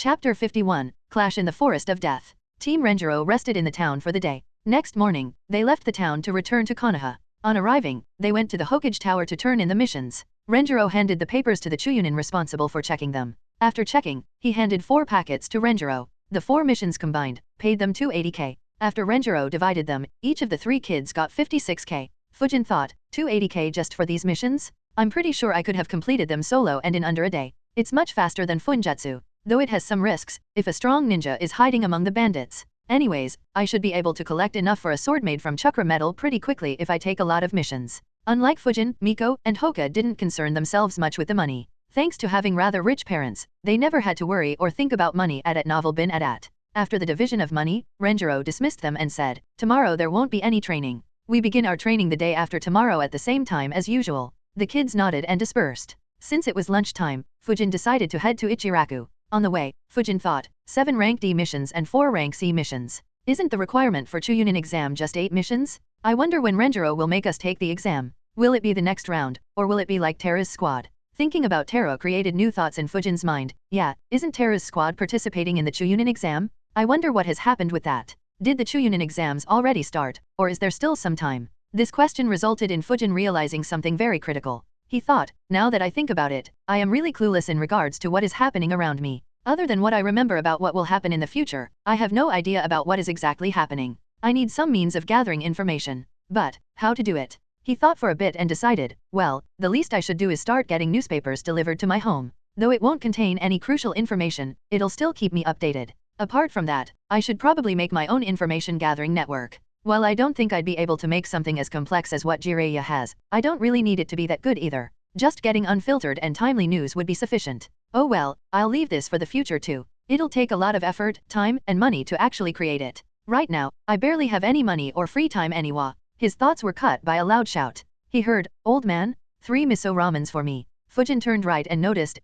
Chapter 51, Clash in the Forest of Death. Team Renjiro rested in the town for the day. Next morning, they left the town to return to Konoha. On arriving, they went to the Hokage Tower to turn in the missions. Renjiro handed the papers to the Chuyunin responsible for checking them. After checking, he handed 4 packets to Renjiro. The 4 missions combined paid them 280k. After Renjiro divided them, each of the 3 kids got 56k. Fujin thought, 280k just for these missions? I'm pretty sure I could have completed them solo and in under a day. It's much faster than Funjutsu, though it has some risks if a strong ninja is hiding among the bandits. Anyways, I should be able to collect enough for a sword made from chakra metal pretty quickly if I take a lot of missions. Unlike Fujin, Miko, and Hoka didn't concern themselves much with the money. Thanks to having rather rich parents, they never had to worry or think about money at novel bin at. After the division of money, Renjiro dismissed them and said, "Tomorrow there won't be any training. We begin our training the day after tomorrow at the same time as usual." The kids nodded and dispersed. Since it was lunchtime, Fujin decided to head to Ichiraku. On the way, Fujin thought, 7 rank D missions and 4 rank C missions. Isn't the requirement for Chuyunin exam just 8 missions? I wonder when Renjiro will make us take the exam. Will it be the next round, or will it be like Terra's squad? Thinking about Terra created new thoughts in Fujin's mind. Yeah, isn't Terra's squad participating in the Chuyunin exam? I wonder what has happened with that. Did the Chuyunin exams already start, or is there still some time? This question resulted in Fujin realizing something very critical. He thought, now that I think about it, I am really clueless in regards to what is happening around me. Other than what I remember about what will happen in the future, I have no idea about what is exactly happening. I need some means of gathering information. But, how to do it? He thought for a bit and decided, well, the least I should do is start getting newspapers delivered to my home. Though it won't contain any crucial information, it'll still keep me updated. Apart from that, I should probably make my own information gathering network. While I don't think I'd be able to make something as complex as what Jiraiya has, I don't really need it to be that good either. Just getting unfiltered and timely news would be sufficient. Oh well, I'll leave this for the future too. It'll take a lot of effort, time, and money to actually create it. Right now, I barely have any money or free time anyway. His thoughts were cut by a loud shout. He heard, "Old man, 3 miso ramens for me." Fujin turned right and noticed,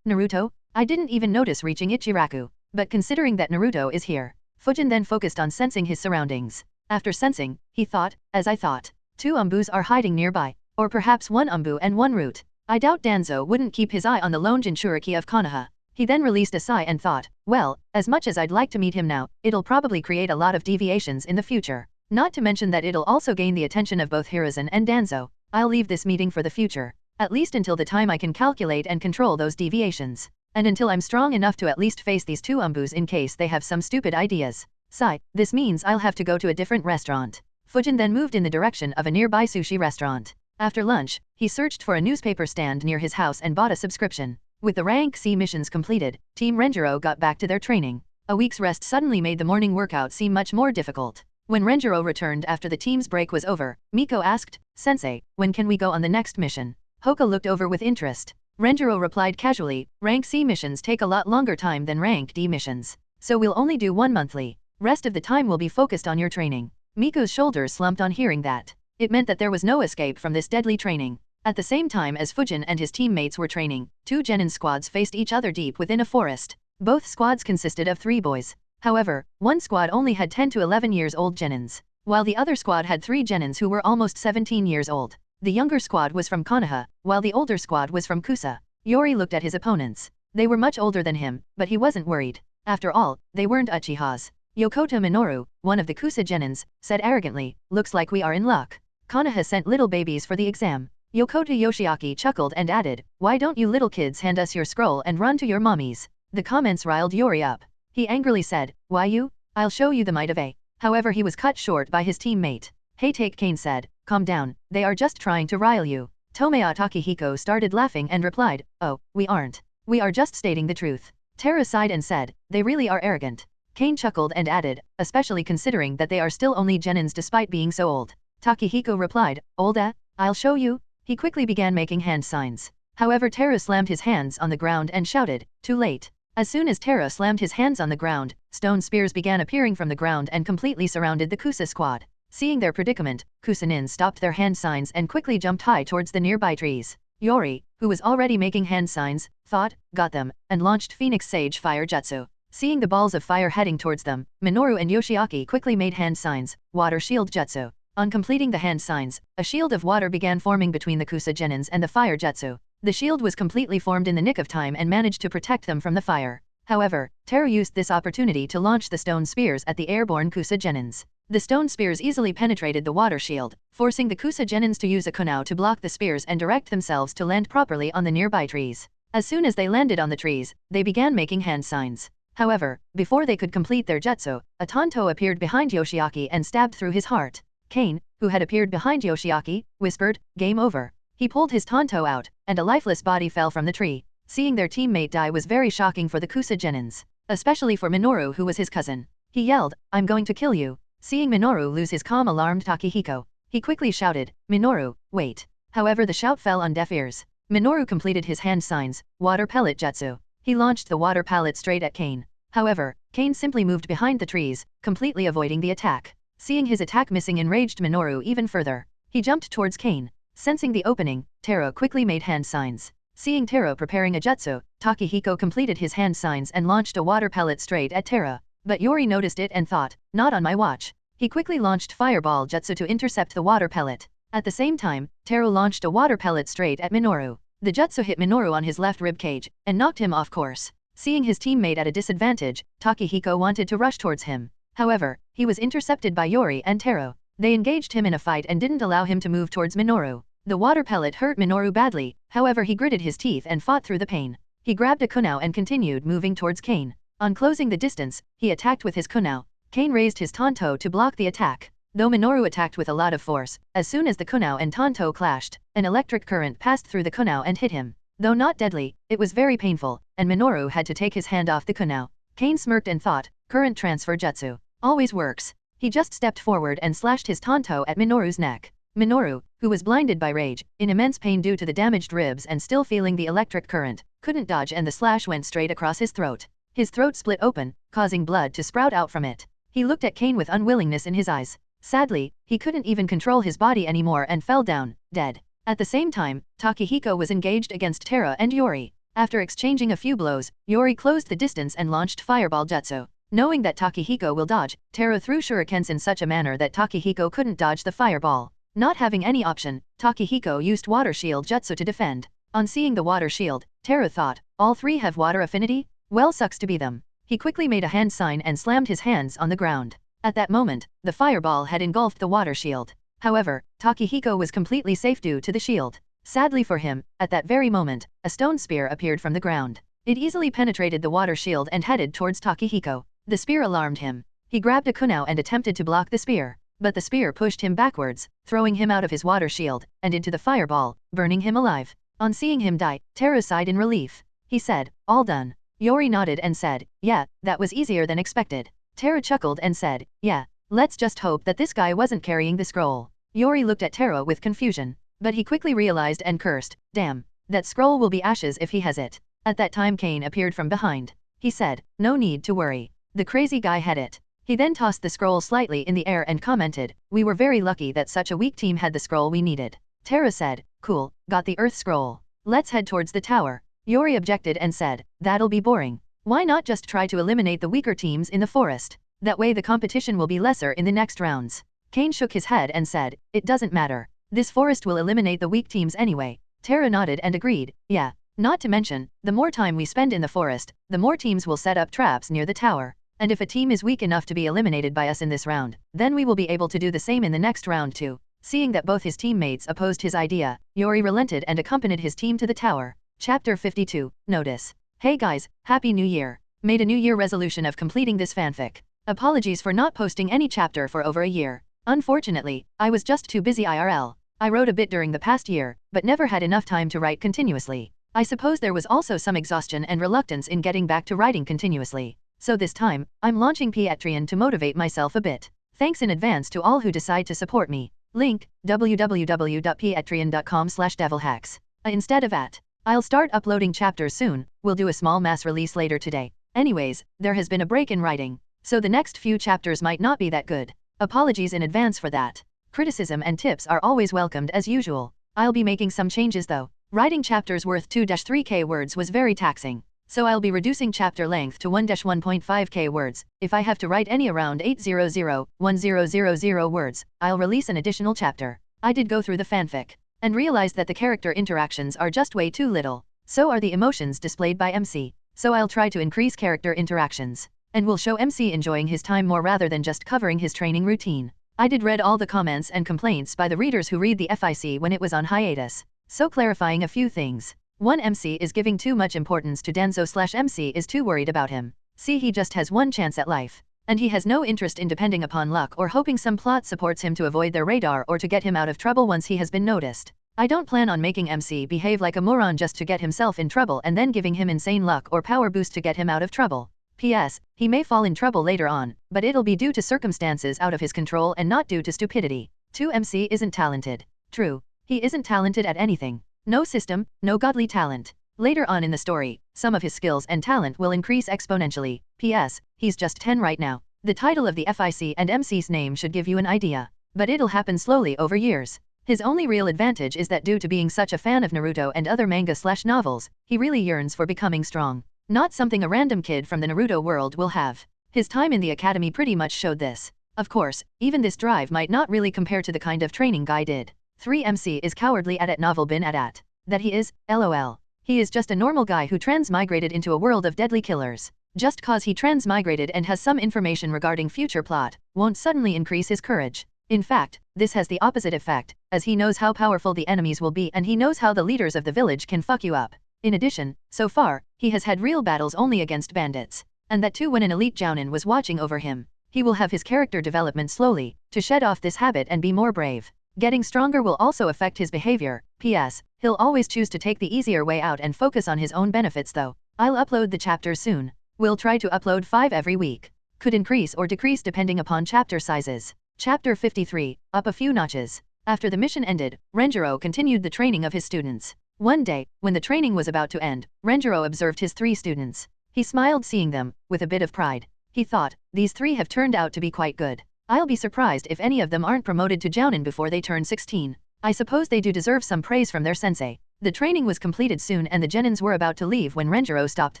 Naruto? I didn't even notice reaching Ichiraku. But considering that Naruto is here, Fujin then focused on sensing his surroundings. After sensing, he thought, as I thought. 2 umbus are hiding nearby, or perhaps 1 umbu and 1 root. I doubt Danzo wouldn't keep his eye on the lone Jinchuriki of Konoha. He then released a sigh and thought, well, as much as I'd like to meet him now, it'll probably create a lot of deviations in the future. Not to mention that it'll also gain the attention of both Hiruzen and Danzo. I'll leave this meeting for the future. At least until the time I can calculate and control those deviations. And until I'm strong enough to at least face these 2 umbus in case they have some stupid ideas. Sigh, this means I'll have to go to a different restaurant. Fujin then moved in the direction of a nearby sushi restaurant. After lunch, he searched for a newspaper stand near his house and bought a subscription. With the rank C missions completed, Team Renjiro got back to their training. A week's rest suddenly made the morning workout seem much more difficult. When Renjiro returned after the team's break was over, Miko asked, "Sensei, when can we go on the next mission?" Hoka looked over with interest. Renjiro replied casually, "Rank C missions take a lot longer time than rank D missions. So we'll only do 1 monthly. Rest of the time will be focused on your training." Miko's shoulders slumped on hearing that. It meant that there was no escape from this deadly training. At the same time as Fujin and his teammates were training, 2 genin squads faced each other deep within a forest. Both squads consisted of 3 boys. However, one squad only had 10 to 11 years old genins, while the other squad had 3 genins who were almost 17 years old. The younger squad was from Konoha, while the older squad was from Kusa. Yori looked at his opponents. They were much older than him, but he wasn't worried. After all, they weren't Uchihas. Yokota Minoru, one of the Kusa genins, said arrogantly, "Looks like we are in luck. Konoha sent little babies for the exam." Yokota Yoshiaki chuckled and added, "Why don't you little kids hand us your scroll and run to your mommies?" The comments riled Yori up. He angrily said, "Why you? I'll show you the might of A." However, he was cut short by his teammate. "Hey, Take Kane said, calm down, they are just trying to rile you." Tomoya Takehiko started laughing and replied, "Oh, we aren't. We are just stating the truth." Terra sighed and said, "They really are arrogant." Kane chuckled and added, "Especially considering that they are still only genins despite being so old." Takehiko replied, "Old I'll show you." He quickly began making hand signs. However, Terra slammed his hands on the ground and shouted, "Too late." As soon as Terra slammed his hands on the ground, stone spears began appearing from the ground and completely surrounded the Kusa squad. Seeing their predicament, Kusanin stopped their hand signs and quickly jumped high towards the nearby trees. Yori, who was already making hand signs, thought, "Got them," and launched Phoenix Sage Fire Jutsu. Seeing the balls of fire heading towards them, Minoru and Yoshiaki quickly made hand signs, Water Shield Jutsu. On completing the hand signs, a shield of water began forming between the Kusa genins and the fire jutsu. The shield was completely formed in the nick of time and managed to protect them from the fire. However, Teru used this opportunity to launch the stone spears at the airborne Kusa Genins. The stone spears easily penetrated the water shield, forcing the Kusa Genins to use a kunao to block the spears and direct themselves to land properly on the nearby trees. As soon as they landed on the trees, they began making hand signs. However, before they could complete their jutsu, a Tanto appeared behind Yoshiaki and stabbed through his heart. Kane, who had appeared behind Yoshiaki, whispered, "Game over." He pulled his Tanto out, and a lifeless body fell from the tree. Seeing their teammate die was very shocking for the Kusa Genins, especially for Minoru, who was his cousin. He yelled, "I'm going to kill you." Seeing Minoru lose his calm alarmed Takehiko. He quickly shouted, "Minoru, wait." However, the shout fell on deaf ears. Minoru completed his hand signs, water pellet jutsu. He launched the water pellet straight at Kane. However, Kane simply moved behind the trees, completely avoiding the attack. Seeing his attack missing enraged Minoru even further. He jumped towards Kane. Sensing the opening, Teru quickly made hand signs. Seeing Teru preparing a jutsu, Takehiko completed his hand signs and launched a water pellet straight at Teru. But Yori noticed it and thought, "Not on my watch." He quickly launched fireball jutsu to intercept the water pellet. At the same time, Teru launched a water pellet straight at Minoru. The jutsu hit Minoru on his left rib cage, and knocked him off course. Seeing his teammate at a disadvantage, Takehiko wanted to rush towards him. However, he was intercepted by Yori and Teru. They engaged him in a fight and didn't allow him to move towards Minoru. The water pellet hurt Minoru badly, however he gritted his teeth and fought through the pain. He grabbed a kunao and continued moving towards Kane. On closing the distance, he attacked with his kunao. Kane raised his tanto to block the attack. Though Minoru attacked with a lot of force, as soon as the kunao and tanto clashed, an electric current passed through the kunao and hit him. Though not deadly, it was very painful, and Minoru had to take his hand off the kunao. Kane smirked and thought, current transfer jutsu. Always works. He just stepped forward and slashed his tanto at Minoru's neck. Minoru, who was blinded by rage, in immense pain due to the damaged ribs and still feeling the electric current, couldn't dodge and the slash went straight across his throat. His throat split open, causing blood to sprout out from it. He looked at Kane with unwillingness in his eyes. Sadly, he couldn't even control his body anymore and fell down, dead. At the same time, Takehiko was engaged against Teru and Yori. After exchanging a few blows, Yori closed the distance and launched fireball jutsu. Knowing that Takehiko will dodge, Teru threw shurikens in such a manner that Takehiko couldn't dodge the fireball. Not having any option, Takehiko used water shield jutsu to defend. On seeing the water shield, Teru thought, all three have water affinity? Well, sucks to be them. He quickly made a hand sign and slammed his hands on the ground. At that moment, the fireball had engulfed the water shield. However, Takehiko was completely safe due to the shield. Sadly for him, at that very moment, a stone spear appeared from the ground. It easily penetrated the water shield and headed towards Takehiko. The spear alarmed him. He grabbed a kunao and attempted to block the spear. But the spear pushed him backwards, throwing him out of his water shield, and into the fireball, burning him alive. On seeing him die, Teru sighed in relief. He said, all done. Yori nodded and said, yeah, that was easier than expected. Teru chuckled and said, yeah, let's just hope that this guy wasn't carrying the scroll. Yori looked at Teru with confusion. But he quickly realized and cursed, damn, that scroll will be ashes if he has it. At that time Kane appeared from behind. He said, no need to worry. The crazy guy had it. He then tossed the scroll slightly in the air and commented, we were very lucky that such a weak team had the scroll we needed. Teru said, cool, got the earth scroll. Let's head towards the tower. Yori objected and said, that'll be boring. Why not just try to eliminate the weaker teams in the forest? That way the competition will be lesser in the next rounds. Kane shook his head and said, it doesn't matter. This forest will eliminate the weak teams anyway. Teru nodded and agreed, yeah. Not to mention, the more time we spend in the forest, the more teams will set up traps near the tower. And if a team is weak enough to be eliminated by us in this round, then we will be able to do the same in the next round too. Seeing that both his teammates opposed his idea, Yori relented and accompanied his team to the tower. Chapter 52, Notice. Hey guys, Happy New Year. Made a New Year resolution of completing this fanfic. Apologies for not posting any chapter for over a year. Unfortunately, I was just too busy IRL. I wrote a bit during the past year, but never had enough time to write continuously. I suppose there was also some exhaustion and reluctance in getting back to writing continuously. So this time, I'm launching Patreon to motivate myself a bit. Thanks in advance to all who decide to support me. Link, www.patreon.com/devilhacks. Instead of at. I'll start uploading chapters soon, we'll do a small mass release later today. Anyways, there has been a break in writing, so the next few chapters might not be that good. Apologies in advance for that. Criticism and tips are always welcomed as usual. I'll be making some changes though. Writing chapters worth 2-3k words was very taxing. So I'll be reducing chapter length to 1-1.5k words. If I have to write any around 800-1000 words, I'll release an additional chapter. I did go through the fanfic and realized that the character interactions are just way too little. So are the emotions displayed by MC. so I'll try to increase character interactions. And will show MC enjoying his time more rather than just covering his training routine. I did read all the comments and complaints by the readers who read the FIC when it was on hiatus. So clarifying a few things. 1. MC is giving too much importance to Danzo/MC is too worried about him. See, he just has one chance at life. And he has no interest in depending upon luck or hoping some plot supports him to avoid their radar or to get him out of trouble once he has been noticed. I don't plan on making MC behave like a moron just to get himself in trouble and then giving him insane luck or power boost to get him out of trouble. P.S. He may fall in trouble later on, but it'll be due to circumstances out of his control and not due to stupidity. 2. MC isn't talented. True. He isn't talented at anything. No system, no godly talent. Later on in the story, some of his skills and talent will increase exponentially. P.S. He's just 10 right now. The title of the FIC and MC's name should give you an idea. But it'll happen slowly over years. His only real advantage is that due to being such a fan of Naruto and other manga/novels, he really yearns for becoming strong. Not something a random kid from the Naruto world will have. His time in the academy pretty much showed this. Of course, even this drive might not really compare to the kind of training guy did. 3. MC is cowardly at novel bin at. That he is, lol. He is just a normal guy who transmigrated into a world of deadly killers. Just cause he transmigrated and has some information regarding future plot, won't suddenly increase his courage. In fact, this has the opposite effect, as he knows how powerful the enemies will be and he knows how the leaders of the village can fuck you up. In addition, so far, he has had real battles only against bandits. And that too when an elite jounin was watching over him. He will have his character development slowly, to shed off this habit and be more brave. Getting stronger will also affect his behavior. P.S. He'll always choose to take the easier way out and focus on his own benefits though. I'll upload the chapters soon. We'll try to upload 5 every week. Could increase or decrease depending upon chapter sizes. Chapter 53, up a few notches. After the mission ended, Renjiro continued the training of his students. One day, when the training was about to end, Renjiro observed his 3 students. He smiled seeing them, with a bit of pride. He thought, these 3 have turned out to be quite good. I'll be surprised if any of them aren't promoted to jounin before they turn 16. I suppose they do deserve some praise from their sensei. The training was completed soon and the genins were about to leave when Renjiro stopped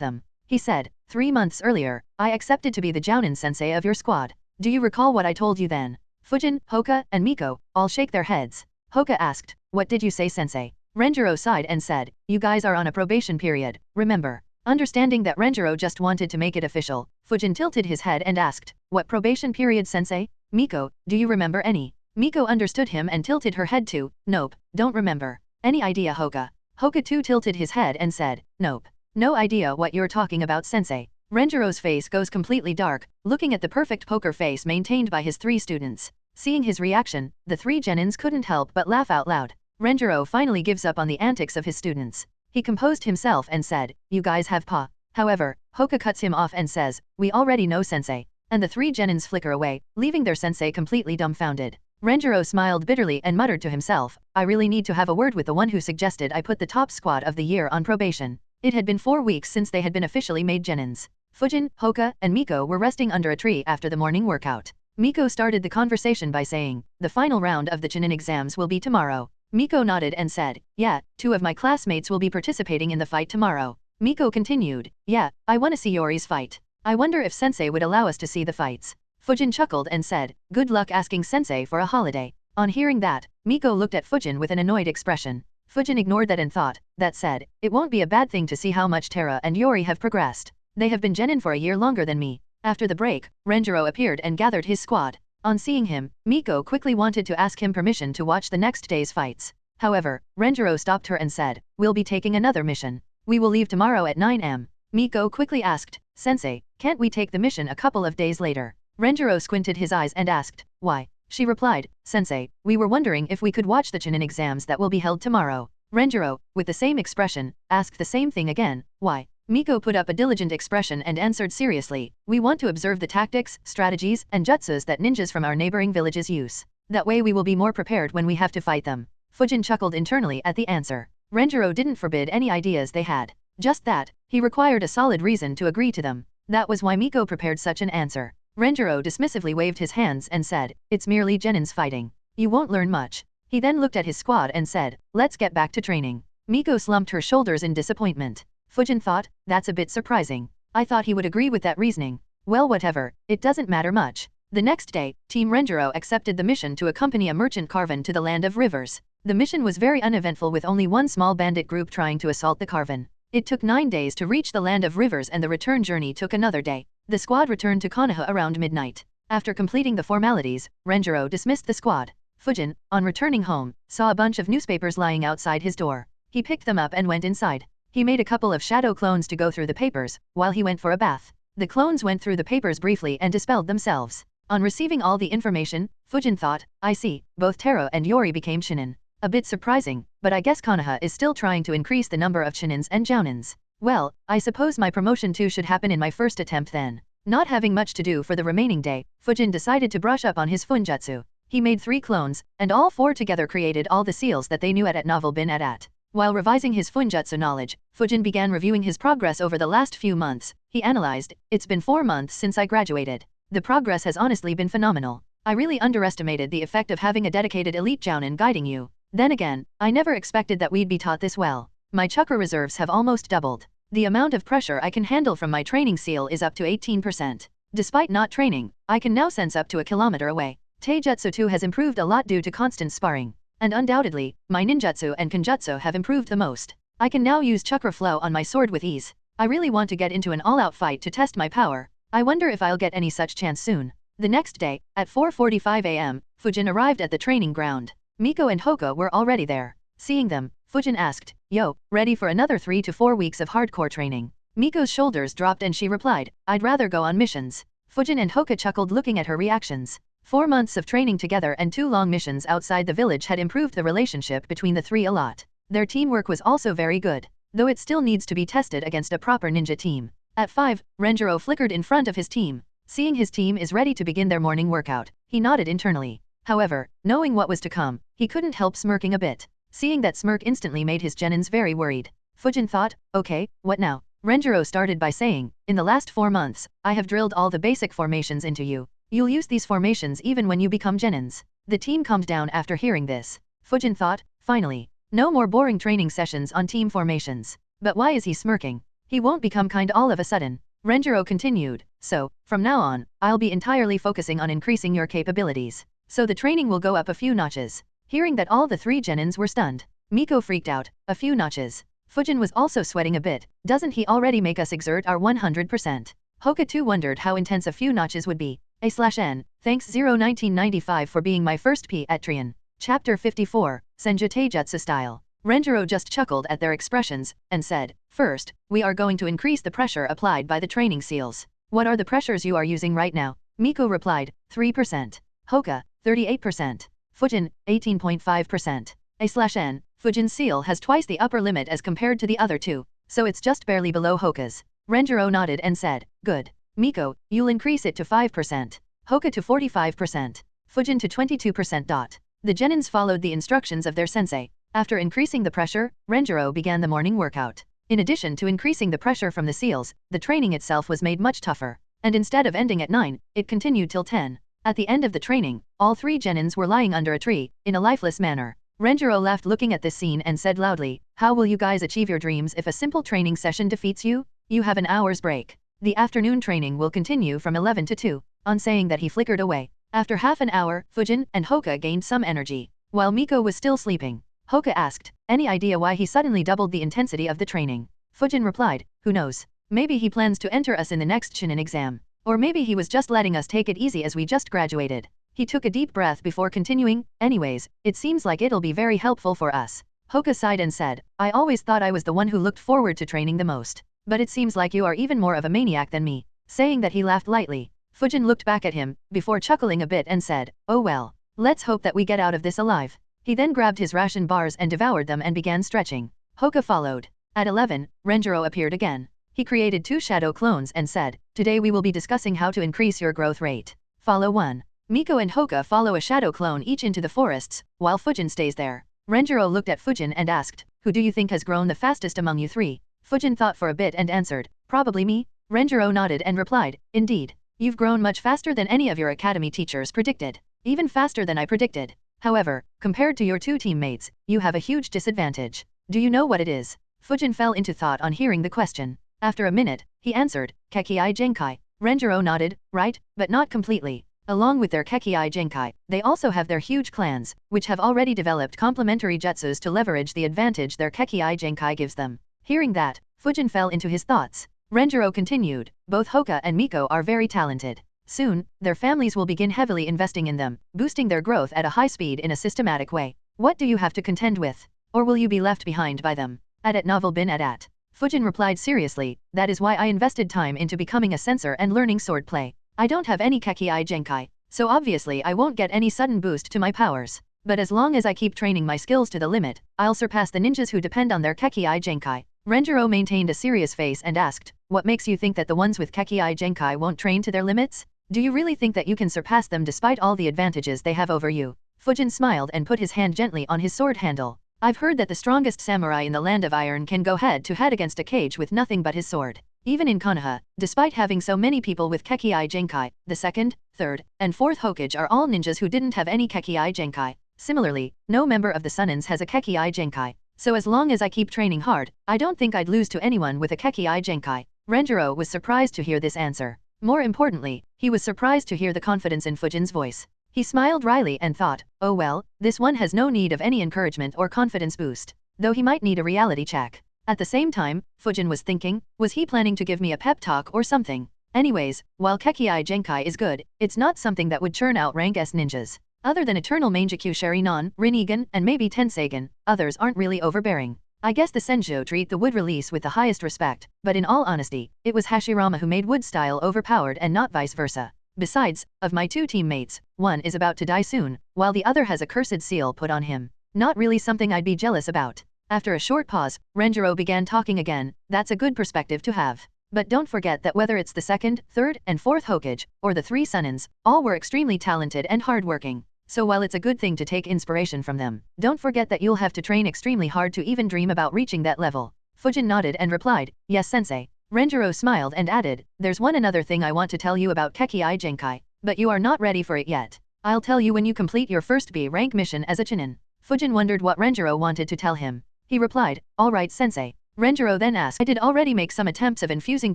them. He said, 3 months earlier, I accepted to be the jounin sensei of your squad. Do you recall what I told you then? Fujin, Hoka, and Miko all shake their heads. Hoka asked, what did you say, sensei? Renjiro sighed and said, you guys are on a probation period, remember. Understanding that Renjiro just wanted to make it official, Fujin tilted his head and asked, what probation period, sensei? Miko, do you remember any? Miko understood him and tilted her head too. Nope, don't remember. Any idea, Hoka? Hoka too tilted his head and said, nope. No idea what you're talking about, sensei. Renjiro's face goes completely dark, looking at the perfect poker face maintained by his 3 students. Seeing his reaction, the 3 genins couldn't help but laugh out loud. Renjiro finally gives up on the antics of his students. He composed himself and said, you guys have pa. However, Hoka cuts him off and says, we already know, sensei. And the 3 genins flicker away, leaving their sensei completely dumbfounded. Renjiro smiled bitterly and muttered to himself, I really need to have a word with the one who suggested I put the top squad of the year on probation. It had been 4 weeks since they had been officially made genins. Fujin, Hoka, and Miko were resting under a tree after the morning workout. Miko started the conversation by saying, the final round of the Chunin exams will be tomorrow. Miko nodded and said, yeah, 2 of my classmates will be participating in the fight tomorrow. Miko continued, yeah, I want to see Yori's fight. I wonder if sensei would allow us to see the fights. Fujin chuckled and said, good luck asking sensei for a holiday. On hearing that, Miko looked at Fujin with an annoyed expression. Fujin ignored that and thought, that said, it won't be a bad thing to see how much Terra and Yori have progressed. They have been genin for a year longer than me. After the break, Renjiro appeared and gathered his squad. On seeing him, Miko quickly wanted to ask him permission to watch the next day's fights. However, Renjiro stopped her and said, we'll be taking another mission. We will leave tomorrow at 9 am. Miko quickly asked, sensei, can't we take the mission a couple of days later? Renjiro squinted his eyes and asked, why? She replied, sensei, we were wondering if we could watch the Chunin exams that will be held tomorrow. Renjiro, with the same expression, asked the same thing again, why? Miko put up a diligent expression and answered seriously, we want to observe the tactics, strategies, and jutsus that ninjas from our neighboring villages use. That way we will be more prepared when we have to fight them. Fujin chuckled internally at the answer. Renjiro didn't forbid any ideas they had. Just that, he required a solid reason to agree to them. That was why Miko prepared such an answer. Renjiro dismissively waved his hands and said, it's merely genins fighting. You won't learn much. He then looked at his squad and said, let's get back to training. Miko slumped her shoulders in disappointment. Fujin thought, that's a bit surprising. I thought he would agree with that reasoning. Well, whatever, it doesn't matter much. The next day, Team Renjiro accepted the mission to accompany a merchant caravan to the land of rivers. The mission was very uneventful with only one small bandit group trying to assault the caravan. It took 9 days to reach the land of rivers and the return journey took another day. The squad returned to Konoha around midnight. After completing the formalities, Renjiro dismissed the squad. Fujin, on returning home, saw a bunch of newspapers lying outside his door. He picked them up and went inside. He made a couple of shadow clones to go through the papers, while he went for a bath. The clones went through the papers briefly and dispelled themselves. On receiving all the information, Fujin thought, I see, both Taro and Yori became shinin. A bit surprising, but I guess Konoha is still trying to increase the number of shinins and jounins. Well, I suppose my promotion too should happen in my first attempt then. Not having much to do for the remaining day, Fujin decided to brush up on his funjutsu. He made 3 clones, and all 4 together created all the seals that they knew at novel been at. While revising his funjutsu knowledge, Fujin began reviewing his progress over the last few months. He analyzed, it's been 4 months since I graduated. The progress has honestly been phenomenal. I really underestimated the effect of having a dedicated elite jounin guiding you. Then again, I never expected that we'd be taught this well. My chakra reserves have almost doubled. The amount of pressure I can handle from my training seal is up to 18%. Despite not training, I can now sense up to a kilometer away. Taijutsu too has improved a lot due to constant sparring. And undoubtedly, my ninjutsu and kenjutsu have improved the most. I can now use chakra flow on my sword with ease. I really want to get into an all-out fight to test my power. I wonder if I'll get any such chance soon. The next day, at 4:45 a.m., Fujin arrived at the training ground. Miko and Hoka were already there. Seeing them, Fujin asked, Yo, ready for another 3 to 4 weeks of hardcore training? Miko's shoulders dropped and she replied, I'd rather go on missions. Fujin and Hoka chuckled looking at her reactions. 4 months of training together and 2 long missions outside the village had improved the relationship between the 3 a lot. Their teamwork was also very good, though it still needs to be tested against a proper ninja team. At 5, Renjiro flickered in front of his team. Seeing his team is ready to begin their morning workout, he nodded internally. However, knowing what was to come, he couldn't help smirking a bit. Seeing that smirk instantly made his genins very worried. Fujin thought, okay, what now? Renjiro started by saying, in the last 4 months, I have drilled all the basic formations into you. You'll use these formations even when you become genins. The team calmed down after hearing this. Fujin thought, finally. No more boring training sessions on team formations. But why is he smirking? He won't become kind all of a sudden. Renjiro continued, so, from now on, I'll be entirely focusing on increasing your capabilities. So the training will go up a few notches. Hearing that all the 3 genins were stunned, Miko freaked out, a few notches. Fujin was also sweating a bit, doesn't he already make us exert our 100%? Hoka too wondered how intense a few notches would be. A/N, thanks 1995 for being my first P at Trian. Chapter 54, Senju Taijutsu Style. Renjiro just chuckled at their expressions, and said, first, we are going to increase the pressure applied by the training seals. What are the pressures you are using right now? Miko replied, 3%. Hoka, 38%. Fujin, 18.5%. A/N, Fujin's seal has twice the upper limit as compared to the other 2, so it's just barely below Hoka's. Renjiro nodded and said, good. Miko, you'll increase it to 5%. Hoka to 45%. Fujin to 22%. The genins followed the instructions of their sensei. After increasing the pressure, Renjiro began the morning workout. In addition to increasing the pressure from the seals, the training itself was made much tougher. And instead of ending at 9, it continued till 10. At the end of the training, all 3 genins were lying under a tree, in a lifeless manner. Renjiro laughed looking at this scene and said loudly, how will you guys achieve your dreams if a simple training session defeats you? You have an hour's break. The afternoon training will continue from 11 to 2. On saying that he flickered away. After half an hour, Fujin and Hoka gained some energy. While Miko was still sleeping, Hoka asked, any idea why he suddenly doubled the intensity of the training? Fujin replied, who knows? Maybe he plans to enter us in the next Chunin exam. Or maybe he was just letting us take it easy as we just graduated. He took a deep breath before continuing, anyways, it seems like it'll be very helpful for us. Hoka sighed and said, I always thought I was the one who looked forward to training the most. But it seems like you are even more of a maniac than me. Saying that he laughed lightly. Fujin looked back at him, before chuckling a bit and said, oh well. Let's hope that we get out of this alive. He then grabbed his ration bars and devoured them and began stretching. Hoka followed. At 11, Renjiro appeared again. He created 2 shadow clones and said, today we will be discussing how to increase your growth rate. Follow 1. Miko and Hoka follow a shadow clone each into the forests, while Fujin stays there. Renjiro looked at Fujin and asked, who do you think has grown the fastest among you 3? Fujin thought for a bit and answered, probably me. Renjiro nodded and replied, indeed. You've grown much faster than any of your academy teachers predicted. Even faster than I predicted. However, compared to your 2 teammates, you have a huge disadvantage. Do you know what it is? Fujin fell into thought on hearing the question. After a minute, he answered, Kekkei Genkai. Renjiro nodded, right, but not completely. Along with their Kekkei Genkai, they also have their huge clans, which have already developed complementary jutsus to leverage the advantage their Kekkei Genkai gives them. Hearing that, Fujin fell into his thoughts. Renjiro continued, both Hoka and Miko are very talented. Soon, their families will begin heavily investing in them, boosting their growth at a high speed in a systematic way. What do you have to contend with? Or will you be left behind by them? At novel bin at. Fujin replied seriously, that is why I invested time into becoming a sensor and learning swordplay. I don't have any Kekkei Genkai, so obviously I won't get any sudden boost to my powers. But as long as I keep training my skills to the limit, I'll surpass the ninjas who depend on their Kekkei Genkai. Renjiro maintained a serious face and asked, what makes you think that the ones with Kekkei Genkai won't train to their limits? Do you really think that you can surpass them despite all the advantages they have over you? Fujin smiled and put his hand gently on his sword handle. I've heard that the strongest samurai in the Land of Iron can go head to head against a cage with nothing but his sword. Even in Konoha, despite having so many people with Kekkei Genkai, the second, third, and fourth Hokage are all ninjas who didn't have any Kekkei Genkai. Similarly, no member of the Sunnins has a Kekkei Genkai. So as long as I keep training hard, I don't think I'd lose to anyone with a Kekkei Genkai. Renjiro was surprised to hear this answer. More importantly, he was surprised to hear the confidence in Fujin's voice. He smiled wryly and thought, oh well, this one has no need of any encouragement or confidence boost, though he might need a reality check. At the same time, Fujin was thinking, was he planning to give me a pep talk or something? Anyways, while Kekkei Genkai is good, it's not something that would churn out rank S ninjas. Other than Eternal Mangekyu Sharinon, Rinnegan, and maybe Tenseigan, others aren't really overbearing. I guess the Senju treat the wood release with the highest respect, but in all honesty, it was Hashirama who made wood style overpowered and not vice versa. Besides, of my two teammates, one is about to die soon, while the other has a cursed seal put on him. Not really something I'd be jealous about. After a short pause, Renjiro began talking again, that's a good perspective to have. But don't forget that whether it's the second, third, and fourth Hokage, or the three Sunnins, all were extremely talented and hardworking. So while it's a good thing to take inspiration from them, don't forget that you'll have to train extremely hard to even dream about reaching that level. Fujin nodded and replied, yes sensei. Renjiro smiled and added, there's one another thing I want to tell you about Kekkei Genkai, but you are not ready for it yet. I'll tell you when you complete your first B rank mission as a Chunin. Fujin wondered what Renjiro wanted to tell him. He replied, alright sensei. Renjiro then asked, I did already make some attempts of infusing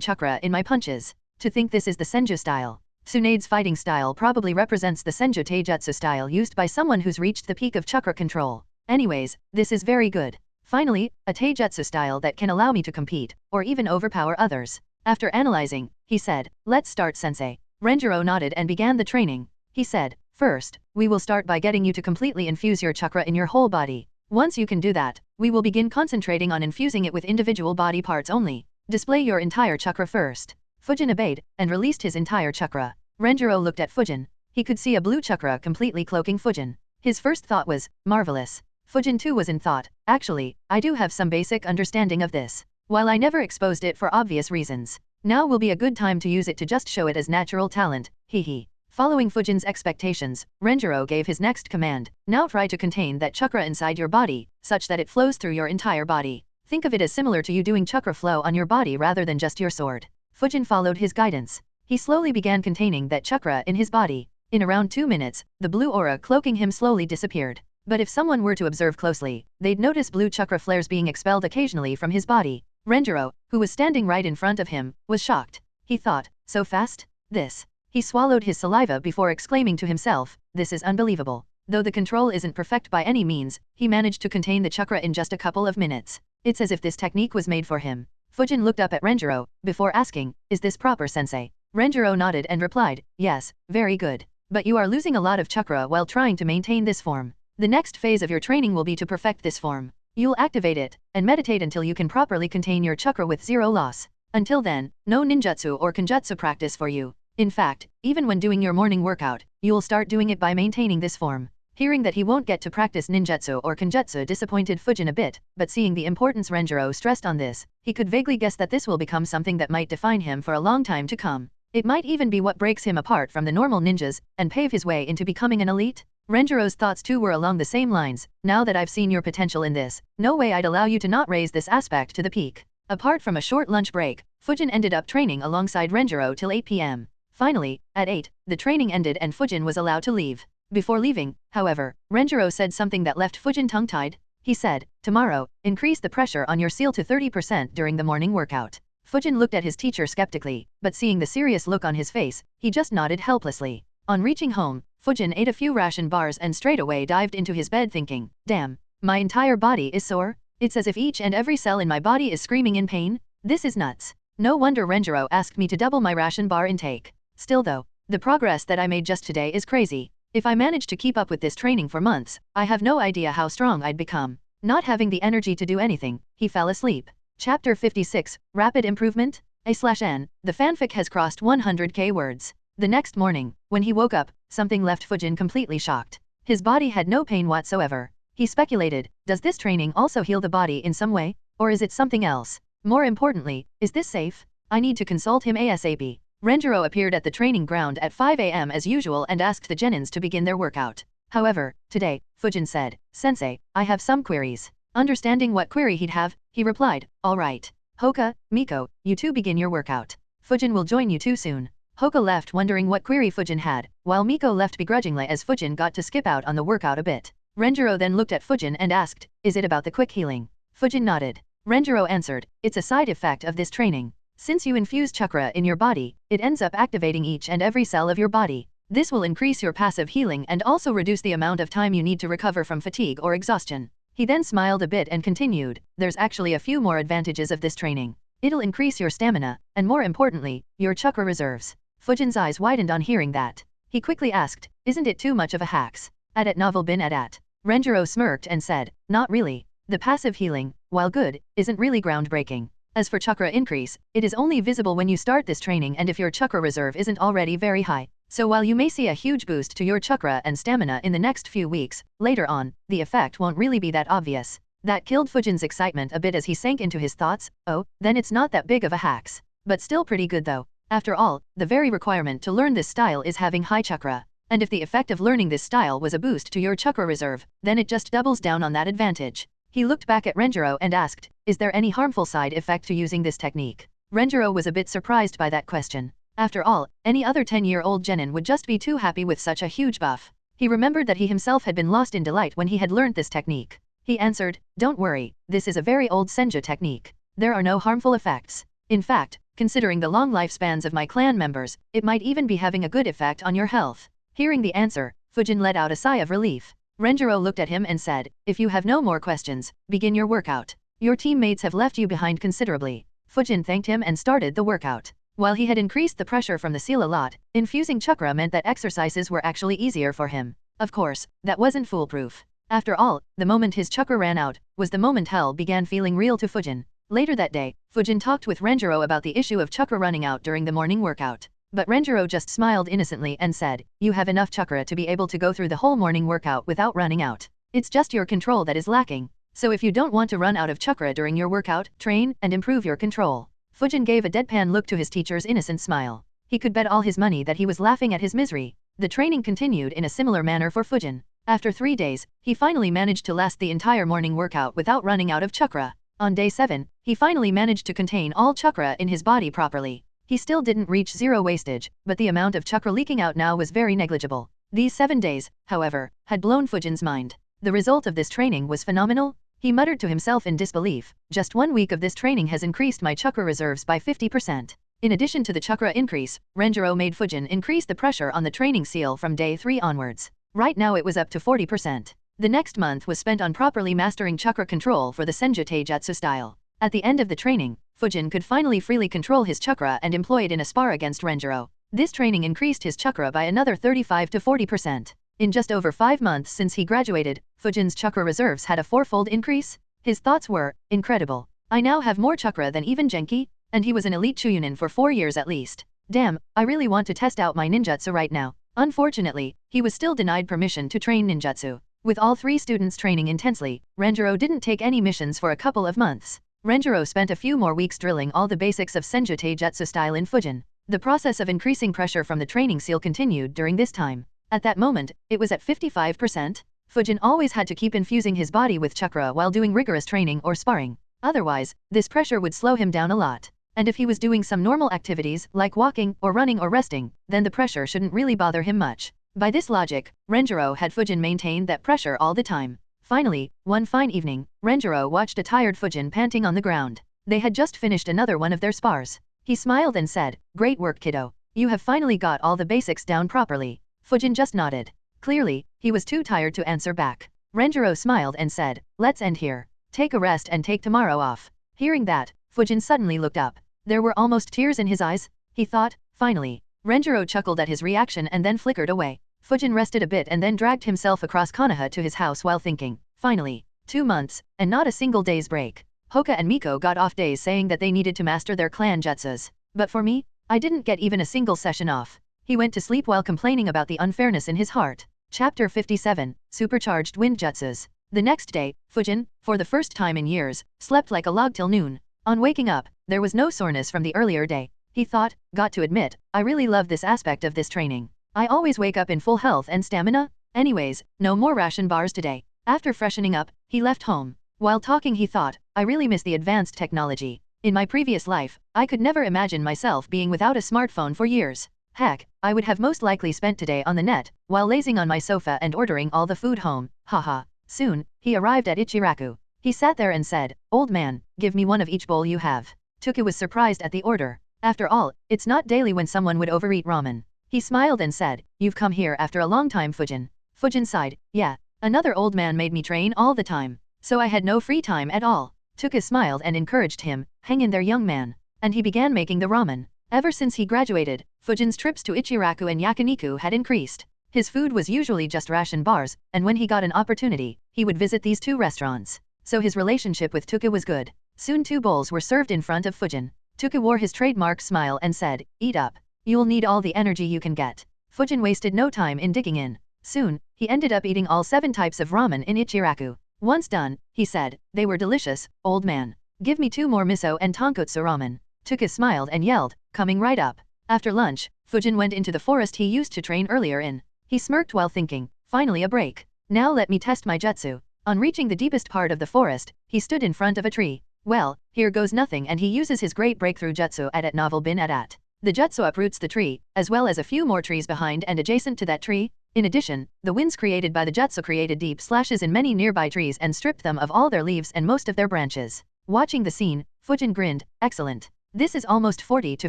chakra in my punches. To think this is the Senju style. Tsunade's fighting style probably represents the Senju Taijutsu style used by someone who's reached the peak of chakra control. Anyways, this is very good. Finally, a Taijutsu style that can allow me to compete, or even overpower others. After analyzing, he said, let's start sensei. Renjiro nodded and began the training. He said, first, we will start by getting you to completely infuse your chakra in your whole body. Once you can do that, we will begin concentrating on infusing it with individual body parts only. Display your entire chakra first. Fujin obeyed, and released his entire chakra. Renjiro looked at Fujin. He could see a blue chakra completely cloaking Fujin. His first thought was, marvelous. Fujin too was in thought, actually, I do have some basic understanding of this. While I never exposed it for obvious reasons. Now will be a good time to use it to just show it as natural talent, hee. Following Fujin's expectations, Renjiro gave his next command, now try to contain that chakra inside your body, such that it flows through your entire body. Think of it as similar to you doing chakra flow on your body rather than just your sword. Fujin followed his guidance. He slowly began containing that chakra in his body. In around 2 minutes, the blue aura cloaking him slowly disappeared. But if someone were to observe closely, they'd notice blue chakra flares being expelled occasionally from his body. Renjiro, who was standing right in front of him, was shocked. He thought, so fast? This. He swallowed his saliva before exclaiming to himself, this is unbelievable. Though the control isn't perfect by any means, he managed to contain the chakra in just a couple of minutes. It's as if this technique was made for him. Fujin looked up at Renjiro, before asking, is this proper sensei? Renjiro nodded and replied, yes, very good. But you are losing a lot of chakra while trying to maintain this form. The next phase of your training will be to perfect this form. You'll activate it, and meditate until you can properly contain your chakra with zero loss. Until then, no ninjutsu or kenjutsu practice for you. In fact, even when doing your morning workout, you'll start doing it by maintaining this form. Hearing that he won't get to practice ninjutsu or kenjutsu disappointed Fujin a bit, but seeing the importance Renjiro stressed on this, he could vaguely guess that this will become something that might define him for a long time to come. It might even be what breaks him apart from the normal ninjas, and pave his way into becoming an elite. Renjiro's thoughts too were along the same lines, now that I've seen your potential in this, no way I'd allow you to not raise this aspect to the peak. Apart from a short lunch break, Fujin ended up training alongside Renjiro till 8 p.m. Finally, at 8, the training ended and Fujin was allowed to leave. Before leaving, however, Renjiro said something that left Fujin tongue-tied. He said, tomorrow, increase the pressure on your seal to 30% during the morning workout. Fujin looked at his teacher skeptically, but seeing the serious look on his face, he just nodded helplessly. On reaching home, Fujin ate a few ration bars and straight away dived into his bed thinking, damn, my entire body is sore. It's as if each and every cell in my body is screaming in pain. This is nuts. No wonder Renjiro asked me to double my ration bar intake. Still though, the progress that I made just today is crazy. If I managed to keep up with this training for months, I have no idea how strong I'd become. Not having the energy to do anything, he fell asleep. Chapter 56, Rapid Improvement? A/N, the fanfic has crossed 100k words. The next morning, when he woke up, something left Fujin completely shocked. His body had no pain whatsoever. He speculated, does this training also heal the body in some way? Or is it something else? More importantly, is this safe? I need to consult him ASAP. Renjiro appeared at the training ground at 5 a.m. as usual and asked the genins to begin their workout. However, today, Fujin said, Sensei, I have some queries. Understanding what query he'd have, he replied, alright. Hoka, Miko, you two begin your workout. Fujin will join you too soon. Hoka left wondering what query Fujin had, while Miko left begrudgingly as Fujin got to skip out on the workout a bit. Renjiro then looked at Fujin and asked, is it about the quick healing? Fujin nodded. Renjiro answered, it's a side effect of this training. Since you infuse chakra in your body, it ends up activating each and every cell of your body. This will increase your passive healing and also reduce the amount of time you need to recover from fatigue or exhaustion. He then smiled a bit and continued, there's actually a few more advantages of this training. It'll increase your stamina, and more importantly, your chakra reserves. Fujin's eyes widened on hearing that. He quickly asked, isn't it too much of a hacks? At novel bin at. Renjiro smirked and said, not really. The passive healing, while good, isn't really groundbreaking. As for chakra increase, it is only visible when you start this training and if your chakra reserve isn't already very high. So while you may see a huge boost to your chakra and stamina in the next few weeks, later on, the effect won't really be that obvious. That killed Fujin's excitement a bit as he sank into his thoughts, oh, then it's not that big of a hacks. But still pretty good though. After all, the very requirement to learn this style is having high chakra. And if the effect of learning this style was a boost to your chakra reserve, then it just doubles down on that advantage. He looked back at Renjiro and asked, is there any harmful side effect to using this technique? Renjiro was a bit surprised by that question. After all, any other 10-year-old genin would just be too happy with such a huge buff. He remembered that he himself had been lost in delight when he had learned this technique. He answered, don't worry, this is a very old senju technique. There are no harmful effects. In fact, considering the long lifespans of my clan members, it might even be having a good effect on your health. Hearing the answer, Fujin let out a sigh of relief. Renjiro looked at him and said, if you have no more questions, begin your workout. Your teammates have left you behind considerably. Fujin thanked him and started the workout. While he had increased the pressure from the seal a lot, infusing chakra meant that exercises were actually easier for him. Of course, that wasn't foolproof. After all, the moment his chakra ran out, was the moment hell began feeling real to Fujin. Later that day, Fujin talked with Renjiro about the issue of chakra running out during the morning workout. But Renjiro just smiled innocently and said, you have enough chakra to be able to go through the whole morning workout without running out. It's just your control that is lacking. So if you don't want to run out of chakra during your workout, train and improve your control. Fujin gave a deadpan look to his teacher's innocent smile. He could bet all his money that he was laughing at his misery. The training continued in a similar manner for Fujin. After 3 days, he finally managed to last the entire morning workout without running out of chakra. On day 7, he finally managed to contain all chakra in his body properly. He still didn't reach zero wastage, but the amount of chakra leaking out now was very negligible. These 7 days, however, had blown Fujin's mind. The result of this training was phenomenal. He muttered to himself in disbelief, just 1 week of this training has increased my chakra reserves by 50%. In addition to the chakra increase, Renjiro made Fujin increase the pressure on the training seal from day 3 onwards. Right now it was up to 40%. The next month was spent on properly mastering chakra control for the Senju Taijutsu style. At the end of the training, Fujin could finally freely control his chakra and employ it in a spar against Renjiro. This training increased his chakra by another 35 to 40%. In just over 5 months since he graduated, Fujin's chakra reserves had a 4-fold increase. His thoughts were, incredible. I now have more chakra than even Genki, and he was an elite Chuunin for 4 years at least. Damn, I really want to test out my ninjutsu right now. Unfortunately, he was still denied permission to train ninjutsu. With all 3 students training intensely, Renjiro didn't take any missions for a couple of months. Renjiro spent a few more weeks drilling all the basics of Senju Taijutsu style in Fujin. The process of increasing pressure from the training seal continued during this time. At that moment, it was at 55%. Fujin always had to keep infusing his body with chakra while doing rigorous training or sparring. Otherwise, this pressure would slow him down a lot. And if he was doing some normal activities, like walking or running or resting, then the pressure shouldn't really bother him much. By this logic, Renjiro had Fujin maintain that pressure all the time. Finally, one fine evening, Renjiro watched a tired Fujin panting on the ground. They had just finished another one of their spars. He smiled and said, great work kiddo. You have finally got all the basics down properly. Fujin just nodded. Clearly, he was too tired to answer back. Renjiro smiled and said, let's end here. Take a rest and take tomorrow off. Hearing that, Fujin suddenly looked up. There were almost tears in his eyes, he thought, finally. Renjiro chuckled at his reaction and then flickered away. Fujin rested a bit and then dragged himself across Konoha to his house while thinking, finally, 2 months, and not a single day's break. Hoka and Miko got off days saying that they needed to master their clan jutsus. But for me, I didn't get even a single session off. He went to sleep while complaining about the unfairness in his heart. Chapter 57, Supercharged Wind Jutsus. The next day, Fujin, for the first time in years, slept like a log till noon. On waking up, there was no soreness from the earlier day. He thought, got to admit, I really love this aspect of this training. I always wake up in full health and stamina. Anyways, no more ration bars today. After freshening up, he left home. While talking he thought, I really miss the advanced technology. In my previous life, I could never imagine myself being without a smartphone for years. Heck, I would have most likely spent today on the net, while lazing on my sofa and ordering all the food home, haha. Soon, he arrived at Ichiraku. He sat there and said, old man, give me one of each bowl you have. Tuka was surprised at the order. After all, it's not daily when someone would overeat ramen. He smiled and said, you've come here after a long time, Fujin. Fujin sighed, yeah, another old man made me train all the time, so I had no free time at all. Tuka smiled and encouraged him, hang in there young man. And he began making the ramen. Ever since he graduated, Fujin's trips to Ichiraku and Yakiniku had increased. His food was usually just ration bars, and when he got an opportunity, he would visit these 2 restaurants. So his relationship with Tuka was good. Soon 2 bowls were served in front of Fujin. Tuka wore his trademark smile and said, eat up. You'll need all the energy you can get. Fujin wasted no time in digging in. Soon, he ended up eating all 7 types of ramen in Ichiraku. Once done, he said, they were delicious, old man. Give me 2 more miso and tonkotsu ramen. Tuka smiled and yelled, coming right up. After lunch, Fujin went into the forest he used to train earlier in. He smirked while thinking, finally a break. Now let me test my jutsu. On reaching the deepest part of the forest, he stood in front of a tree. Well, here goes nothing, and he uses his great breakthrough jutsu at novel bin at. The jutsu uproots the tree, as well as a few more trees behind and adjacent to that tree. In addition, the winds created by the jutsu created deep slashes in many nearby trees and stripped them of all their leaves and most of their branches. Watching the scene, Fujin grinned, excellent. This is almost 40 to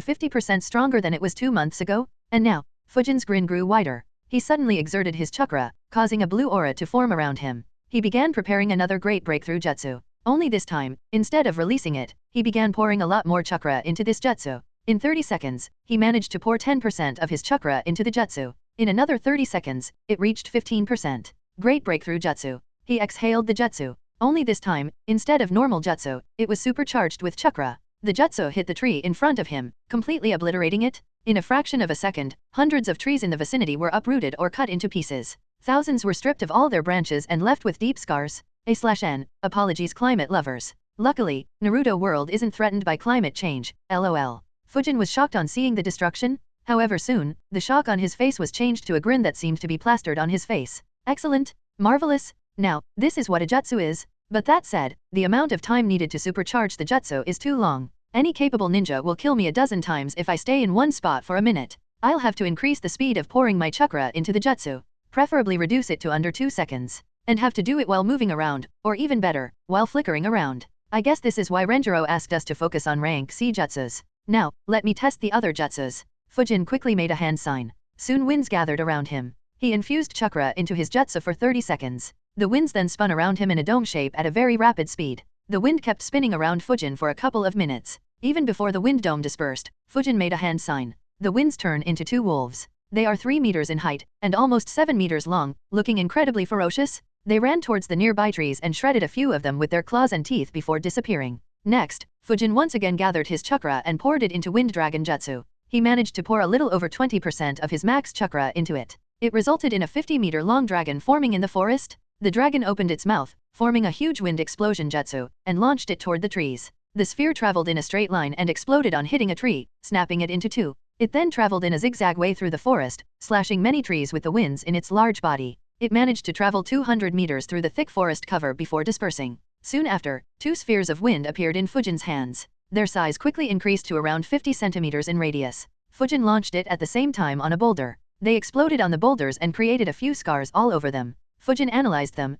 50% stronger than it was 2 months ago, and now, Fujin's grin grew wider. He suddenly exerted his chakra, causing a blue aura to form around him. He began preparing another great breakthrough jutsu. Only this time, instead of releasing it, he began pouring a lot more chakra into this jutsu. In 30 seconds, he managed to pour 10% of his chakra into the jutsu. In another 30 seconds, it reached 15%. Great breakthrough jutsu. He exhaled the jutsu. Only this time, instead of normal jutsu, it was supercharged with chakra. The jutsu hit the tree in front of him, completely obliterating it. In a fraction of a second, hundreds of trees in the vicinity were uprooted or cut into pieces. Thousands were stripped of all their branches and left with deep scars. A/N, apologies climate lovers. Luckily, Naruto world isn't threatened by climate change, lol. Fujin was shocked on seeing the destruction. However soon, the shock on his face was changed to a grin that seemed to be plastered on his face. Excellent, marvelous. Now, this is what a jutsu is. But that said, the amount of time needed to supercharge the jutsu is too long. Any capable ninja will kill me a dozen times if I stay in one spot for a minute. I'll have to increase the speed of pouring my chakra into the jutsu. Preferably reduce it to under 2 seconds. And have to do it while moving around, or even better, while flickering around. I guess this is why Renjiro asked us to focus on rank C jutsus. Now, let me test the other jutsus. Fujin quickly made a hand sign. Soon winds gathered around him. He infused chakra into his jutsu for 30 seconds. The winds then spun around him in a dome shape at a very rapid speed. The wind kept spinning around Fujin for a couple of minutes. Even before the wind dome dispersed, Fujin made a hand sign. The winds turn into 2 wolves. They are 3 meters in height, and almost 7 meters long, looking incredibly ferocious. They ran towards the nearby trees and shredded a few of them with their claws and teeth before disappearing. Next, Fujin once again gathered his chakra and poured it into Wind Dragon Jutsu. He managed to pour a little over 20% of his max chakra into it. It resulted in a 50-meter-long dragon forming in the forest. The dragon opened its mouth, forming a huge wind explosion jutsu, and launched it toward the trees. The sphere traveled in a straight line and exploded on hitting a tree, snapping it into 2. It then traveled in a zigzag way through the forest, slashing many trees with the winds in its large body. It managed to travel 200 meters through the thick forest cover before dispersing. Soon after, 2 spheres of wind appeared in Fujin's hands. Their size quickly increased to around 50 centimeters in radius. Fujin launched it at the same time on a boulder. They exploded on the boulders and created a few scars all over them. Fujin analyzed them.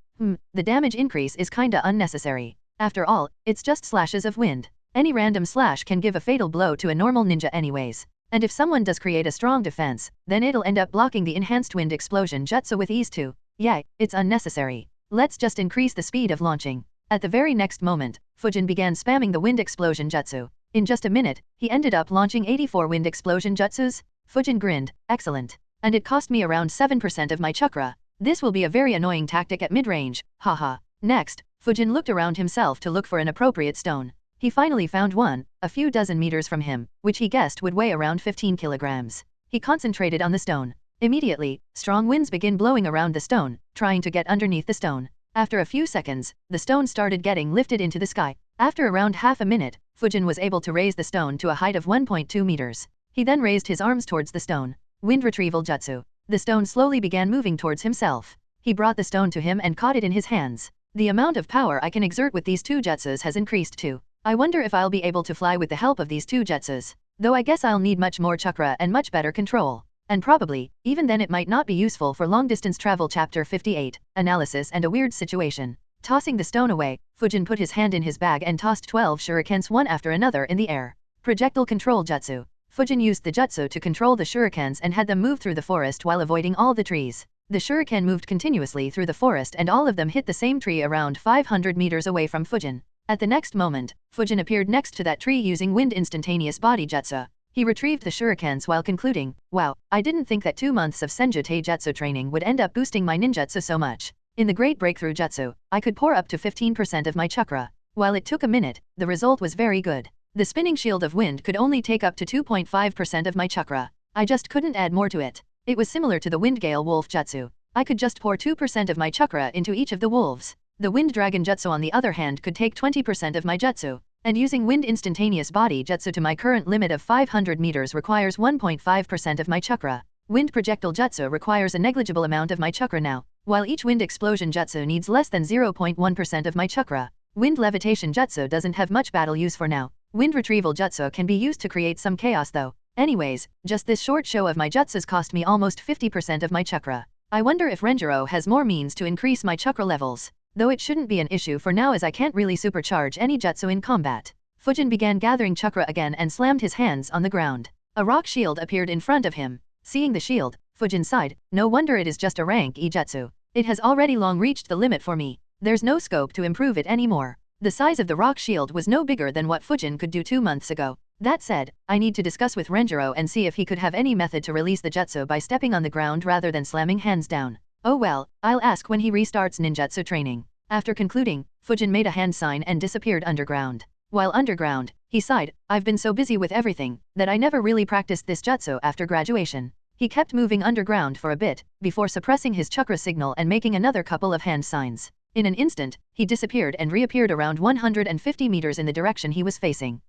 The damage increase is kinda unnecessary. After all, it's just slashes of wind. Any random slash can give a fatal blow to a normal ninja anyways. And if someone does create a strong defense, then it'll end up blocking the enhanced wind explosion jutsu with ease too. Yeah, it's unnecessary. Let's just increase the speed of launching. At the very next moment, Fujin began spamming the wind explosion jutsu. In just a minute, he ended up launching 84 wind explosion jutsus. Fujin grinned, excellent. And it cost me around 7% of my chakra. This will be a very annoying tactic at mid-range, haha. Next, Fujin looked around himself to look for an appropriate stone. He finally found one, a few dozen meters from him, which he guessed would weigh around 15 kilograms. He concentrated on the stone. Immediately, strong winds began blowing around the stone, trying to get underneath the stone. After a few seconds, the stone started getting lifted into the sky. After around half a minute, Fujin was able to raise the stone to a height of 1.2 meters. He then raised his arms towards the stone. Wind retrieval jutsu. The stone slowly began moving towards himself. He brought the stone to him and caught it in his hands. The amount of power I can exert with these two jutsus has increased too. I wonder if I'll be able to fly with the help of these two jutsus. Though I guess I'll need much more chakra and much better control. And probably, even then it might not be useful for long-distance travel. Chapter 58, Analysis and a Weird Situation. Tossing the stone away, Fujin put his hand in his bag and tossed 12 shurikens one after another in the air. Projectile Control Jutsu. Fujin used the jutsu to control the shurikens and had them move through the forest while avoiding all the trees. The shuriken moved continuously through the forest and all of them hit the same tree around 500 meters away from Fujin. At the next moment, Fujin appeared next to that tree using wind instantaneous body jutsu. He retrieved the shurikens while concluding, wow, I didn't think that 2 months of Senju Taijutsu training would end up boosting my ninjutsu so much. In the Great Breakthrough Jutsu, I could pour up to 15% of my chakra. While it took a minute, the result was very good. The spinning shield of wind could only take up to 2.5% of my chakra. I just couldn't add more to it. It was similar to the Wind Gale Wolf Jutsu. I could just pour 2% of my chakra into each of the wolves. The Wind Dragon Jutsu on the other hand could take 20% of my jutsu. And using Wind Instantaneous Body Jutsu to my current limit of 500 meters requires 1.5% of my chakra. Wind Projectile Jutsu requires a negligible amount of my chakra now, while each Wind Explosion Jutsu needs less than 0.1% of my chakra. Wind Levitation Jutsu doesn't have much battle use for now. Wind Retrieval Jutsu can be used to create some chaos though. Anyways, just this short show of my jutsus cost me almost 50% of my chakra. I wonder if Renjiro has more means to increase my chakra levels. Though it shouldn't be an issue for now as I can't really supercharge any jutsu in combat. Fujin began gathering chakra again and slammed his hands on the ground. A rock shield appeared in front of him. Seeing the shield, Fujin sighed, no wonder it is just a rank E jutsu. It has already long reached the limit for me. There's no scope to improve it anymore. The size of the rock shield was no bigger than what Fujin could do 2 months ago. That said, I need to discuss with Renjiro and see if he could have any method to release the jutsu by stepping on the ground rather than slamming hands down. Oh well, I'll ask when he restarts ninjutsu training. After concluding, Fujin made a hand sign and disappeared underground. While underground, he sighed, I've been so busy with everything, that I never really practiced this jutsu after graduation. He kept moving underground for a bit, before suppressing his chakra signal and making another couple of hand signs. In an instant, he disappeared and reappeared around 150 meters in the direction he was facing.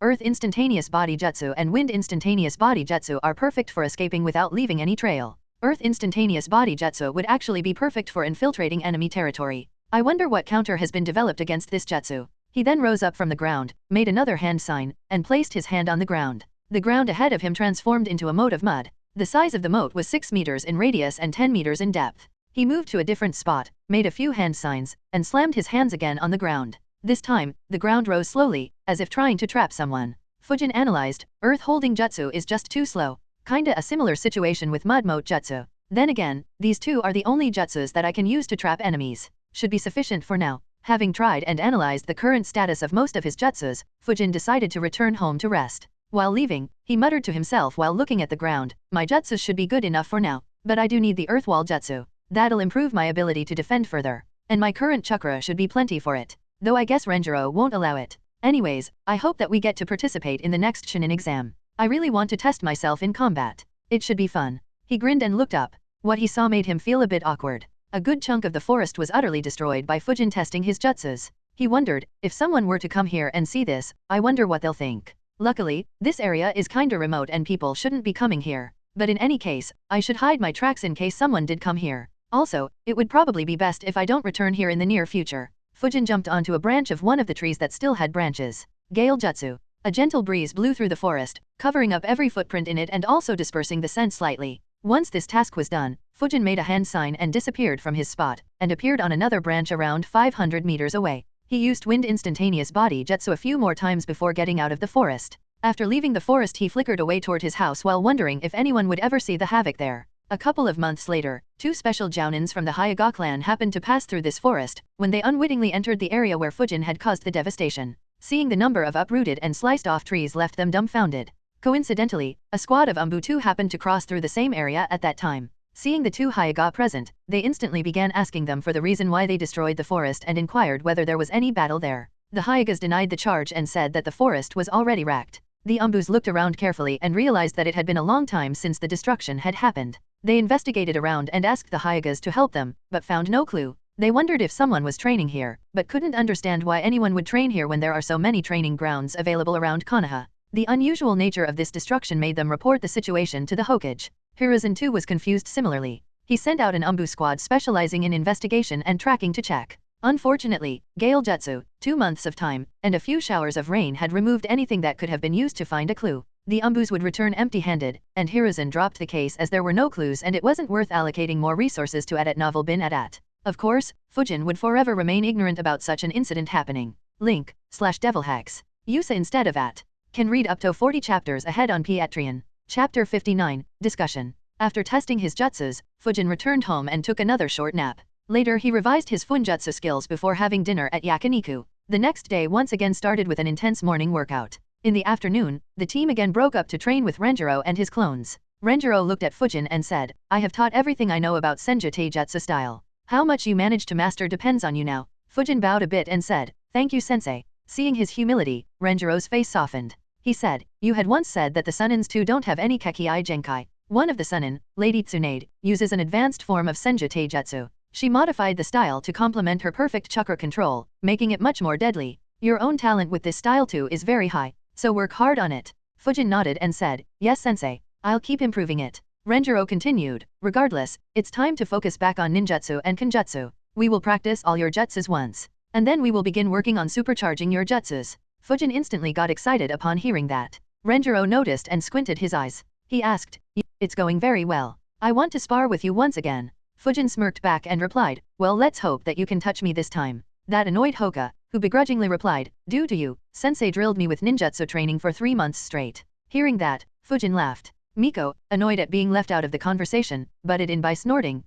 Earth Instantaneous Body Jutsu and Wind Instantaneous Body Jutsu are perfect for escaping without leaving any trail. Earth Instantaneous Body Jutsu would actually be perfect for infiltrating enemy territory. I wonder what counter has been developed against this jutsu. He then rose up from the ground, made another hand sign, and placed his hand on the ground. The ground ahead of him transformed into a moat of mud. The size of the moat was 6 meters in radius and 10 meters in depth. He moved to a different spot, made a few hand signs, and slammed his hands again on the ground. This time, the ground rose slowly, as if trying to trap someone. Fujin analyzed, Earth Holding Jutsu is just too slow. Kinda a similar situation with Mud Moat Jutsu. Then again, these two are the only jutsus that I can use to trap enemies. Should be sufficient for now. Having tried and analyzed the current status of most of his jutsus, Fujin decided to return home to rest. While leaving, he muttered to himself while looking at the ground, my jutsus should be good enough for now, but I do need the Earth Wall Jutsu. That'll improve my ability to defend further. And my current chakra should be plenty for it. Though I guess Renjiro won't allow it. Anyways, I hope that we get to participate in the next Chunin exam. I really want to test myself in combat. It should be fun. He grinned and looked up. What he saw made him feel a bit awkward. A good chunk of the forest was utterly destroyed by Fujin testing his jutsus. He wondered, if someone were to come here and see this, I wonder what they'll think. Luckily, this area is kinda remote and people shouldn't be coming here. But in any case, I should hide my tracks in case someone did come here. Also, it would probably be best if I don't return here in the near future. Fujin jumped onto a branch of one of the trees that still had branches. Gale Jutsu. A gentle breeze blew through the forest, covering up every footprint in it and also dispersing the scent slightly. Once this task was done, Fujin made a hand sign and disappeared from his spot, and appeared on another branch around 500 meters away. He used Wind Instantaneous Body Jutsu a few more times before getting out of the forest. After leaving the forest he flickered away toward his house while wondering if anyone would ever see the havoc there. A couple of months later, two special jounins from the Hyuga clan happened to pass through this forest, when they unwittingly entered the area where Fujin had caused the devastation. Seeing the number of uprooted and sliced-off trees left them dumbfounded. Coincidentally, a squad of Umbu happened to cross through the same area at that time. Seeing the two Hyuga present, they instantly began asking them for the reason why they destroyed the forest and inquired whether there was any battle there. The Hyugas denied the charge and said that the forest was already wrecked. The Umbus looked around carefully and realized that it had been a long time since the destruction had happened. They investigated around and asked the Hyugas to help them, but found no clue. They wondered if someone was training here, but couldn't understand why anyone would train here when there are so many training grounds available around Konoha. The unusual nature of this destruction made them report the situation to the Hokage. Hiruzen too was confused similarly. He sent out an Umbu squad specializing in investigation and tracking to check. Unfortunately, Gale Jutsu, 2 months of time, and a few showers of rain had removed anything that could have been used to find a clue. The Umbus would return empty-handed, and Hiruzen dropped the case as there were no clues and it wasn't worth allocating more resources to at novel bin at. Of course, Fujin would forever remain ignorant about such an incident happening. Link/devilhacks. Yusa instead of at. Can read up to 40 chapters ahead on Patreon. Chapter 59, Discussion. After testing his jutsus, Fujin returned home and took another short nap. Later he revised his funjutsu skills before having dinner at Yakiniku. The next day once again started with an intense morning workout. In the afternoon, the team again broke up to train with Renjiro and his clones. Renjiro looked at Fujin and said, I have taught everything I know about Senju Taijutsu style. How much you manage to master depends on you now. Fujin bowed a bit and said, thank you sensei. Seeing his humility, Renjiro's face softened. He said, you had once said that the Sunin's too don't have any Kekii Genkai. One of the Sunin, Lady Tsunade, uses an advanced form of Senju Taijutsu. She modified the style to complement her perfect chakra control, making it much more deadly. Your own talent with this style too is very high, so work hard on it. Fujin nodded and said, yes sensei, I'll keep improving it. Renjiro continued, regardless, it's time to focus back on ninjutsu and kenjutsu. We will practice all your jutsus once, and then we will begin working on supercharging your jutsus. Fujin instantly got excited upon hearing that. Renjiro noticed and squinted his eyes. He asked, it's going very well. I want to spar with you once again. Fujin smirked back and replied, well let's hope that you can touch me this time. That annoyed Hoka, who begrudgingly replied, due to you, sensei drilled me with ninjutsu training for 3 months straight. Hearing that, Fujin laughed. Miko, annoyed at being left out of the conversation, butted in by snorting,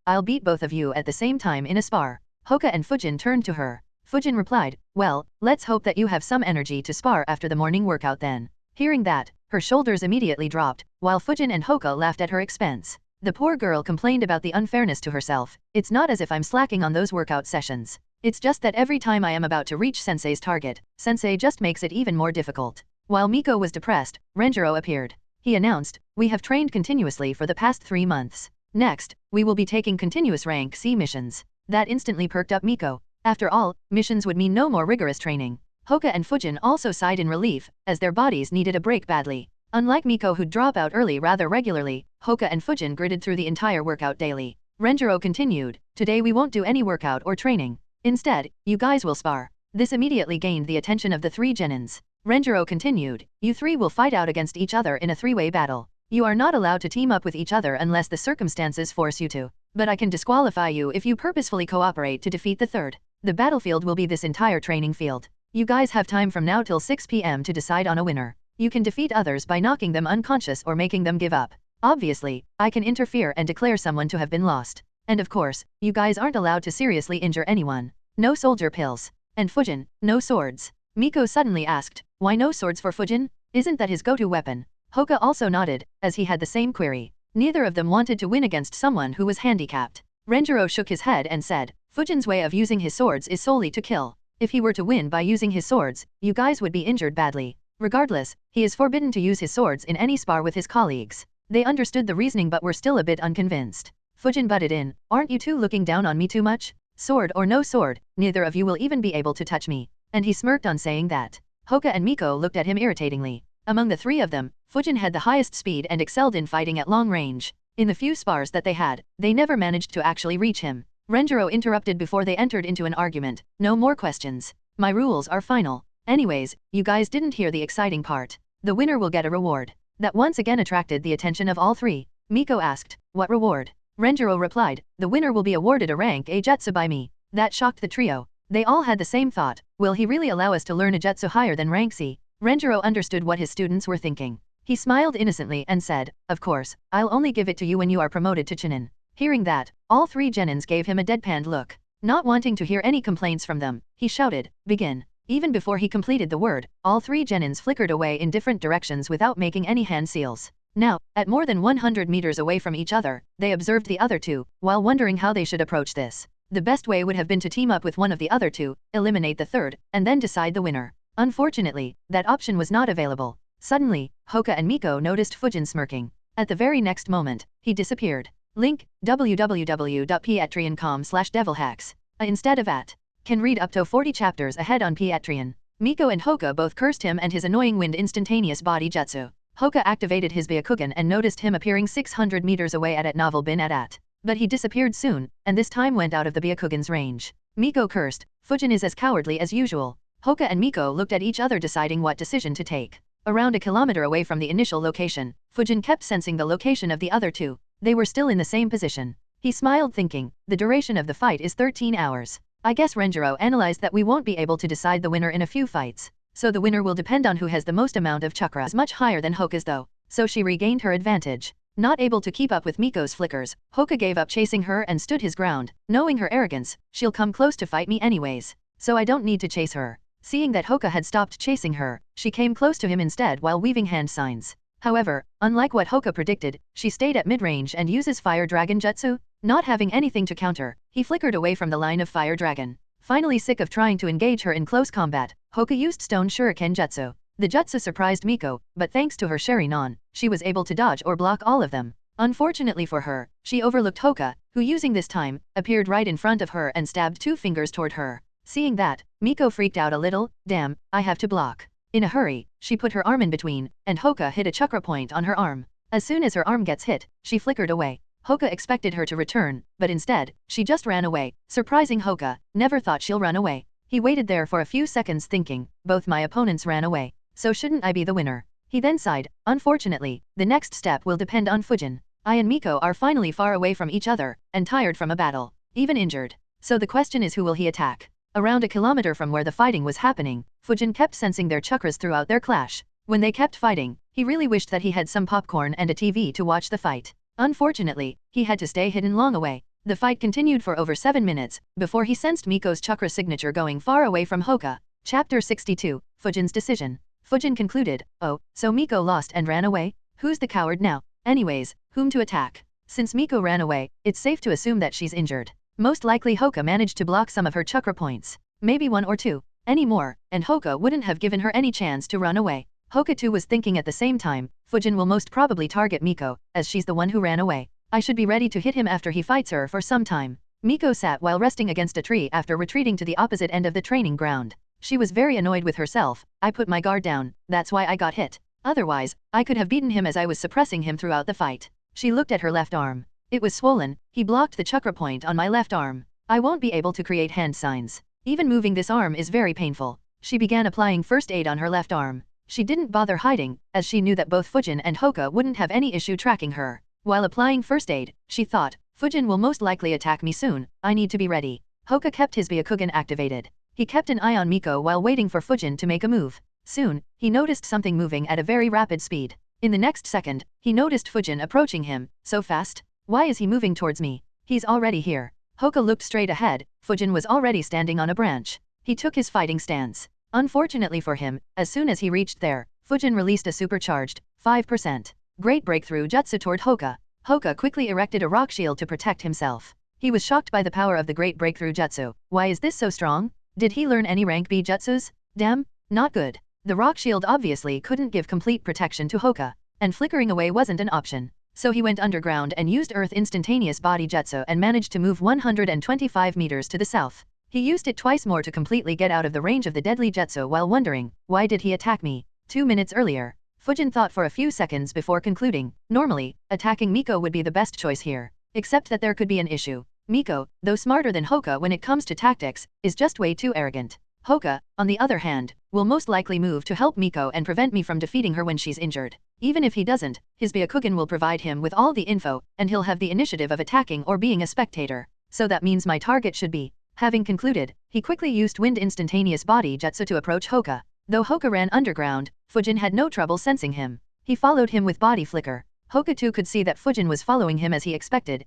I'll beat both of you at the same time in a spar. Hoka and Fujin turned to her. Fujin replied, well, let's hope that you have some energy to spar after the morning workout then. Hearing that, her shoulders immediately dropped, while Fujin and Hoka laughed at her expense. The poor girl complained about the unfairness to herself. It's not as if I'm slacking on those workout sessions. It's just that every time I am about to reach sensei's target, sensei just makes it even more difficult. While Miko was depressed, Renjiro appeared. He announced, we have trained continuously for the past 3 months. Next, we will be taking continuous rank C missions. That instantly perked up Miko. After all, missions would mean no more rigorous training. Hoka and Fujin also sighed in relief, as their bodies needed a break badly. Unlike Miko who'd drop out early rather regularly, Hoka and Fujin gritted through the entire workout daily. Renjiro continued, today we won't do any workout or training. Instead, you guys will spar. This immediately gained the attention of the 3 genins. Renjiro continued, you 3 will fight out against each other in a 3-way battle. You are not allowed to team up with each other unless the circumstances force you to. But I can disqualify you if you purposefully cooperate to defeat the 3rd. The battlefield will be this entire training field. You guys have time from now till 6 PM to decide on a winner. You can defeat others by knocking them unconscious or making them give up. Obviously, I can interfere and declare someone to have been lost. And of course, you guys aren't allowed to seriously injure anyone. No soldier pills. And Fujin, no swords. Miko suddenly asked, why no swords for Fujin? Isn't that his go-to weapon? Hoka also nodded, as he had the same query. Neither of them wanted to win against someone who was handicapped. Renjiro shook his head and said, Fujin's way of using his swords is solely to kill. If he were to win by using his swords, you guys would be injured badly. Regardless, he is forbidden to use his swords in any spar with his colleagues. They understood the reasoning but were still a bit unconvinced. Fujin butted in, aren't you two looking down on me too much? Sword or no sword, neither of you will even be able to touch me. And he smirked on saying that. Hoka and Miko looked at him irritatingly. Among the 3 of them, Fujin had the highest speed and excelled in fighting at long range. In the few spars that they had, they never managed to actually reach him. Renjiro interrupted before they entered into an argument. No more questions. My rules are final. Anyways, you guys didn't hear the exciting part. The winner will get a reward. That once again attracted the attention of all 3. Miko asked, what reward? Renjiro replied, the winner will be awarded a rank A jutsu by me. That shocked the trio. They all had the same thought, will he really allow us to learn a jutsu higher than rank C? Renjiro understood what his students were thinking. He smiled innocently and said, "Of course, I'll only give it to you when you are promoted to Chunin." Hearing that, all three genins gave him a deadpanned look. Not wanting to hear any complaints from them, he shouted, "Begin." Even before he completed the word, all three genins flickered away in different directions without making any hand seals. Now, at more than 100 meters away from each other, they observed the other two, while wondering how they should approach this. The best way would have been to team up with one of the other two, eliminate the third, and then decide the winner. Unfortunately, that option was not available. Suddenly, Hoka and Miko noticed Fujin smirking. At the very next moment, he disappeared. Link, www.patreon.com/devilhacks. Instead of at. Can read up to 40 chapters ahead on Patreon. Miko and Hoka both cursed him and his annoying wind instantaneous body jutsu. Hoka activated his Byakugan and noticed him appearing 600 meters away at Novel Bin at. But he disappeared soon, and this time went out of the Byakugan's range. Miko cursed, "Fujin is as cowardly as usual." Hoka and Miko looked at each other deciding what decision to take. Around a kilometer away from the initial location, Fujin kept sensing the location of the other two. They were still in the same position. He smiled thinking, the duration of the fight is 13 hours. I guess Renjiro analyzed that we won't be able to decide the winner in a few fights. So the winner will depend on who has the most amount of chakra, much higher than Hoka's though. So she regained her advantage. Not able to keep up with Miko's flickers, Hoka gave up chasing her and stood his ground. Knowing her arrogance, she'll come close to fight me anyways. So I don't need to chase her. Seeing that Hoka had stopped chasing her, she came close to him instead while weaving hand signs. However, unlike what Hoka predicted, she stayed at mid-range and uses Fire Dragon Jutsu. Not having anything to counter, he flickered away from the line of Fire Dragon. Finally sick of trying to engage her in close combat, Hoka used Stone Shuriken Jutsu. The jutsu surprised Miko, but thanks to her Sharingan, she was able to dodge or block all of them. Unfortunately for her, she overlooked Hoka, who using this time, appeared right in front of her and stabbed 2 fingers toward her. Seeing that, Miko freaked out a little. "Damn, I have to block." In a hurry, she put her arm in between, and Hoka hit a chakra point on her arm. As soon as her arm gets hit, she flickered away. Hoka expected her to return, but instead, she just ran away, surprising Hoka. Never thought she'll run away. He waited there for a few seconds thinking, both my opponents ran away, so shouldn't I be the winner? He then sighed, unfortunately, the next step will depend on Fujin. I and Miko are finally far away from each other, and tired from a battle, even injured. So the question is, who will he attack? Around a kilometer from where the fighting was happening, Fujin kept sensing their chakras throughout their clash. When they kept fighting, he really wished that he had some popcorn and a TV to watch the fight. Unfortunately, he had to stay hidden long away. The fight continued for over 7 minutes, before he sensed Miko's chakra signature going far away from Hoka. Chapter 62, Fujin's Decision. Fujin concluded, "Oh, so Miko lost and ran away? Who's the coward now? Anyways, whom to attack? Since Miko ran away, it's safe to assume that she's injured. Most likely Hoka managed to block some of her chakra points. Maybe 1 or 2. Any more, and Hoka wouldn't have given her any chance to run away." Hoka too was thinking at the same time, Fujin will most probably target Miko, as she's the one who ran away. I should be ready to hit him after he fights her for some time. Miko sat while resting against a tree after retreating to the opposite end of the training ground. She was very annoyed with herself. I put my guard down, that's why I got hit. Otherwise, I could have beaten him as I was suppressing him throughout the fight. She looked at her left arm. It was swollen. He blocked the chakra point on my left arm. I won't be able to create hand signs. Even moving this arm is very painful. She began applying first aid on her left arm. She didn't bother hiding, as she knew that both Fujin and Hoka wouldn't have any issue tracking her. While applying first aid, she thought, Fujin will most likely attack me soon, I need to be ready. Hoka kept his Byakugan activated. He kept an eye on Miko while waiting for Fujin to make a move. Soon, he noticed something moving at a very rapid speed. In the next second, he noticed Fujin approaching him. So fast? Why is he moving towards me? He's already here. Hoka looked straight ahead. Fujin was already standing on a branch. He took his fighting stance. Unfortunately for him, as soon as he reached there, Fujin released a supercharged 5% Great Breakthrough Jutsu toward Hoka. Hoka quickly erected a rock shield to protect himself. He was shocked by the power of the Great Breakthrough Jutsu. Why is this so strong? Did he learn any rank B jutsus? Damn, not good. The rock shield obviously couldn't give complete protection to Hoka, and flickering away wasn't an option. So he went underground and used Earth Instantaneous Body Jutsu and managed to move 125 meters to the south. He used it twice more to completely get out of the range of the deadly jutsu while wondering, why did he attack me? 2 minutes earlier. Fujin thought for a few seconds before concluding, normally, attacking Miko would be the best choice here. Except that there could be an issue. Miko, though smarter than Hoka when it comes to tactics, is just way too arrogant. Hoka, on the other hand, will most likely move to help Miko and prevent me from defeating her when she's injured. Even if he doesn't, his Byakugan will provide him with all the info, and he'll have the initiative of attacking or being a spectator. So that means my target should be. Having concluded, he quickly used Wind Instantaneous Body Jutsu to approach Hoka. Though Hoka ran underground, Fujin had no trouble sensing him. He followed him with body flicker. Hoka too could see that Fujin was following him as expected.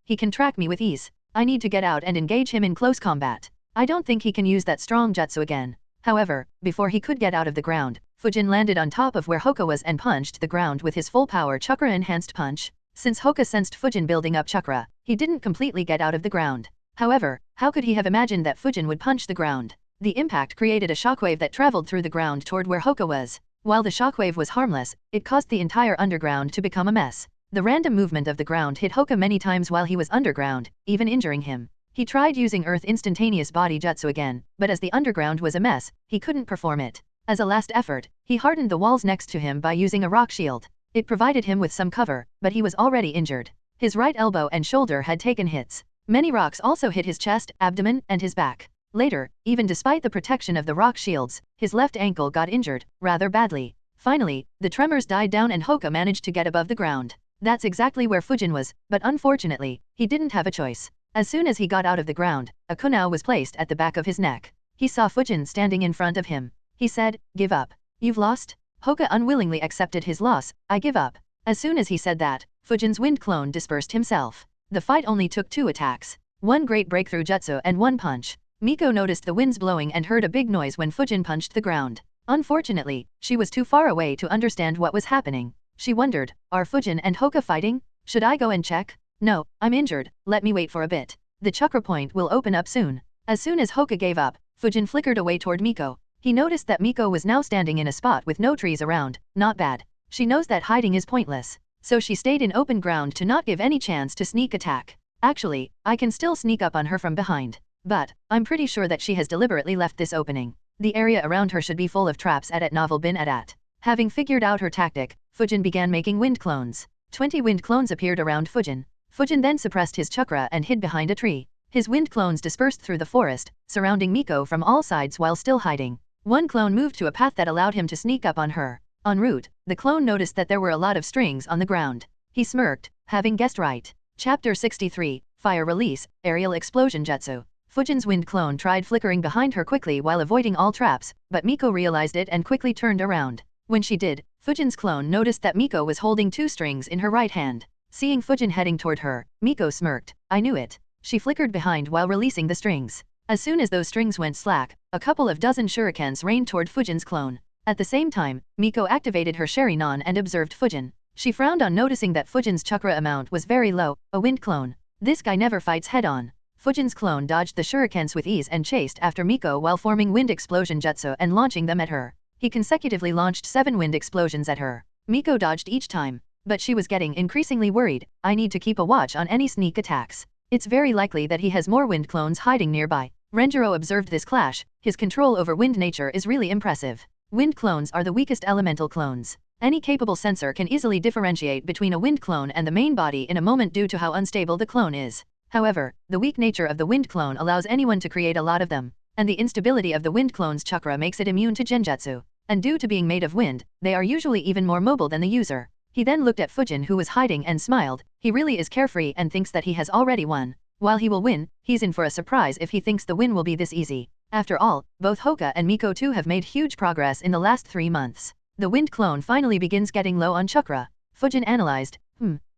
He can track me with ease. I need to get out and engage him in close combat. I don't think he can use that strong jutsu again. However, before he could get out of the ground, Fujin landed on top of where Hoka was and punched the ground with his full power chakra enhanced punch. Since Hoka sensed Fujin building up chakra, he didn't completely get out of the ground. However, how could he have imagined that Fujin would punch the ground? The impact created a shockwave that traveled through the ground toward where Hoka was. While the shockwave was harmless, it caused the entire underground to become a mess. The random movement of the ground hit Hoka many times while he was underground, even injuring him. He tried using Earth instantaneous body jutsu again, but as the underground was a mess, he couldn't perform it. As a last effort, he hardened the walls next to him by using a rock shield. It provided him with some cover, but he was already injured. His right elbow and shoulder had taken hits. Many rocks also hit his chest, abdomen, and his back. Later, even despite the protection of the rock shields, his left ankle got injured, rather badly. Finally, the tremors died down and Hoka managed to get above the ground. That's exactly where Fujin was, but unfortunately, he didn't have a choice. As soon as he got out of the ground, a kunai was placed at the back of his neck. He saw Fujin standing in front of him. He said, "Give up. You've lost?" Hoka unwillingly accepted his loss. "I give up." As soon as he said that, Fujin's wind clone dispersed himself. The fight only took 2 attacks. One great breakthrough jutsu and 1 punch. Miko noticed the winds blowing and heard a big noise when Fujin punched the ground. Unfortunately, she was too far away to understand what was happening. She wondered, are Fujin and Hoka fighting? Should I go and check? No, I'm injured, let me wait for a bit. The chakra point will open up soon. As soon as Hoka gave up, Fujin flickered away toward Miko. He noticed that Miko was now standing in a spot with no trees around. Not bad. She knows that hiding is pointless. So she stayed in open ground to not give any chance to sneak attack. Actually, I can still sneak up on her from behind. But, I'm pretty sure that she has deliberately left this opening. The area around her should be full of traps at novel bin at. Having figured out her tactic, Fujin began making wind clones. 20 wind clones appeared around Fujin. Fujin then suppressed his chakra and hid behind a tree. His wind clones dispersed through the forest, surrounding Miko from all sides while still hiding. One clone moved to a path that allowed him to sneak up on her. En route, the clone noticed that there were a lot of strings on the ground. He smirked, having guessed right. Chapter 63, Fire Release, Aerial Explosion Jutsu. Fujin's wind clone tried flickering behind her quickly while avoiding all traps, but Miko realized it and quickly turned around. When she did, Fujin's clone noticed that Miko was holding 2 strings in her right hand. Seeing Fujin heading toward her, Miko smirked. I knew it. She flickered behind while releasing the strings. As soon as those strings went slack, a couple of dozen shurikens rained toward Fujin's clone. At the same time, Miko activated her Sharingan and observed Fujin. She frowned on noticing that Fujin's chakra amount was very low, a wind clone. This guy never fights head-on. Fujin's clone dodged the shurikens with ease and chased after Miko while forming wind explosion jutsu and launching them at her. He consecutively launched 7 wind explosions at her. Miko dodged each time, but she was getting increasingly worried. I need to keep a watch on any sneak attacks. It's very likely that he has more wind clones hiding nearby. Renjiro observed this clash. His control over wind nature is really impressive. Wind clones are the weakest elemental clones. Any capable sensor can easily differentiate between a wind clone and the main body in a moment due to how unstable the clone is. However, the weak nature of the wind clone allows anyone to create a lot of them, and the instability of the wind clone's chakra makes it immune to genjutsu. And due to being made of wind, they are usually even more mobile than the user. He then looked at Fujin who was hiding and smiled. He really is carefree and thinks that he has already won. While he will win, he's in for a surprise if he thinks the win will be this easy. After all, both Hoka and Miko too have made huge progress in the last 3 months. The wind clone finally begins getting low on chakra. Fujin analyzed,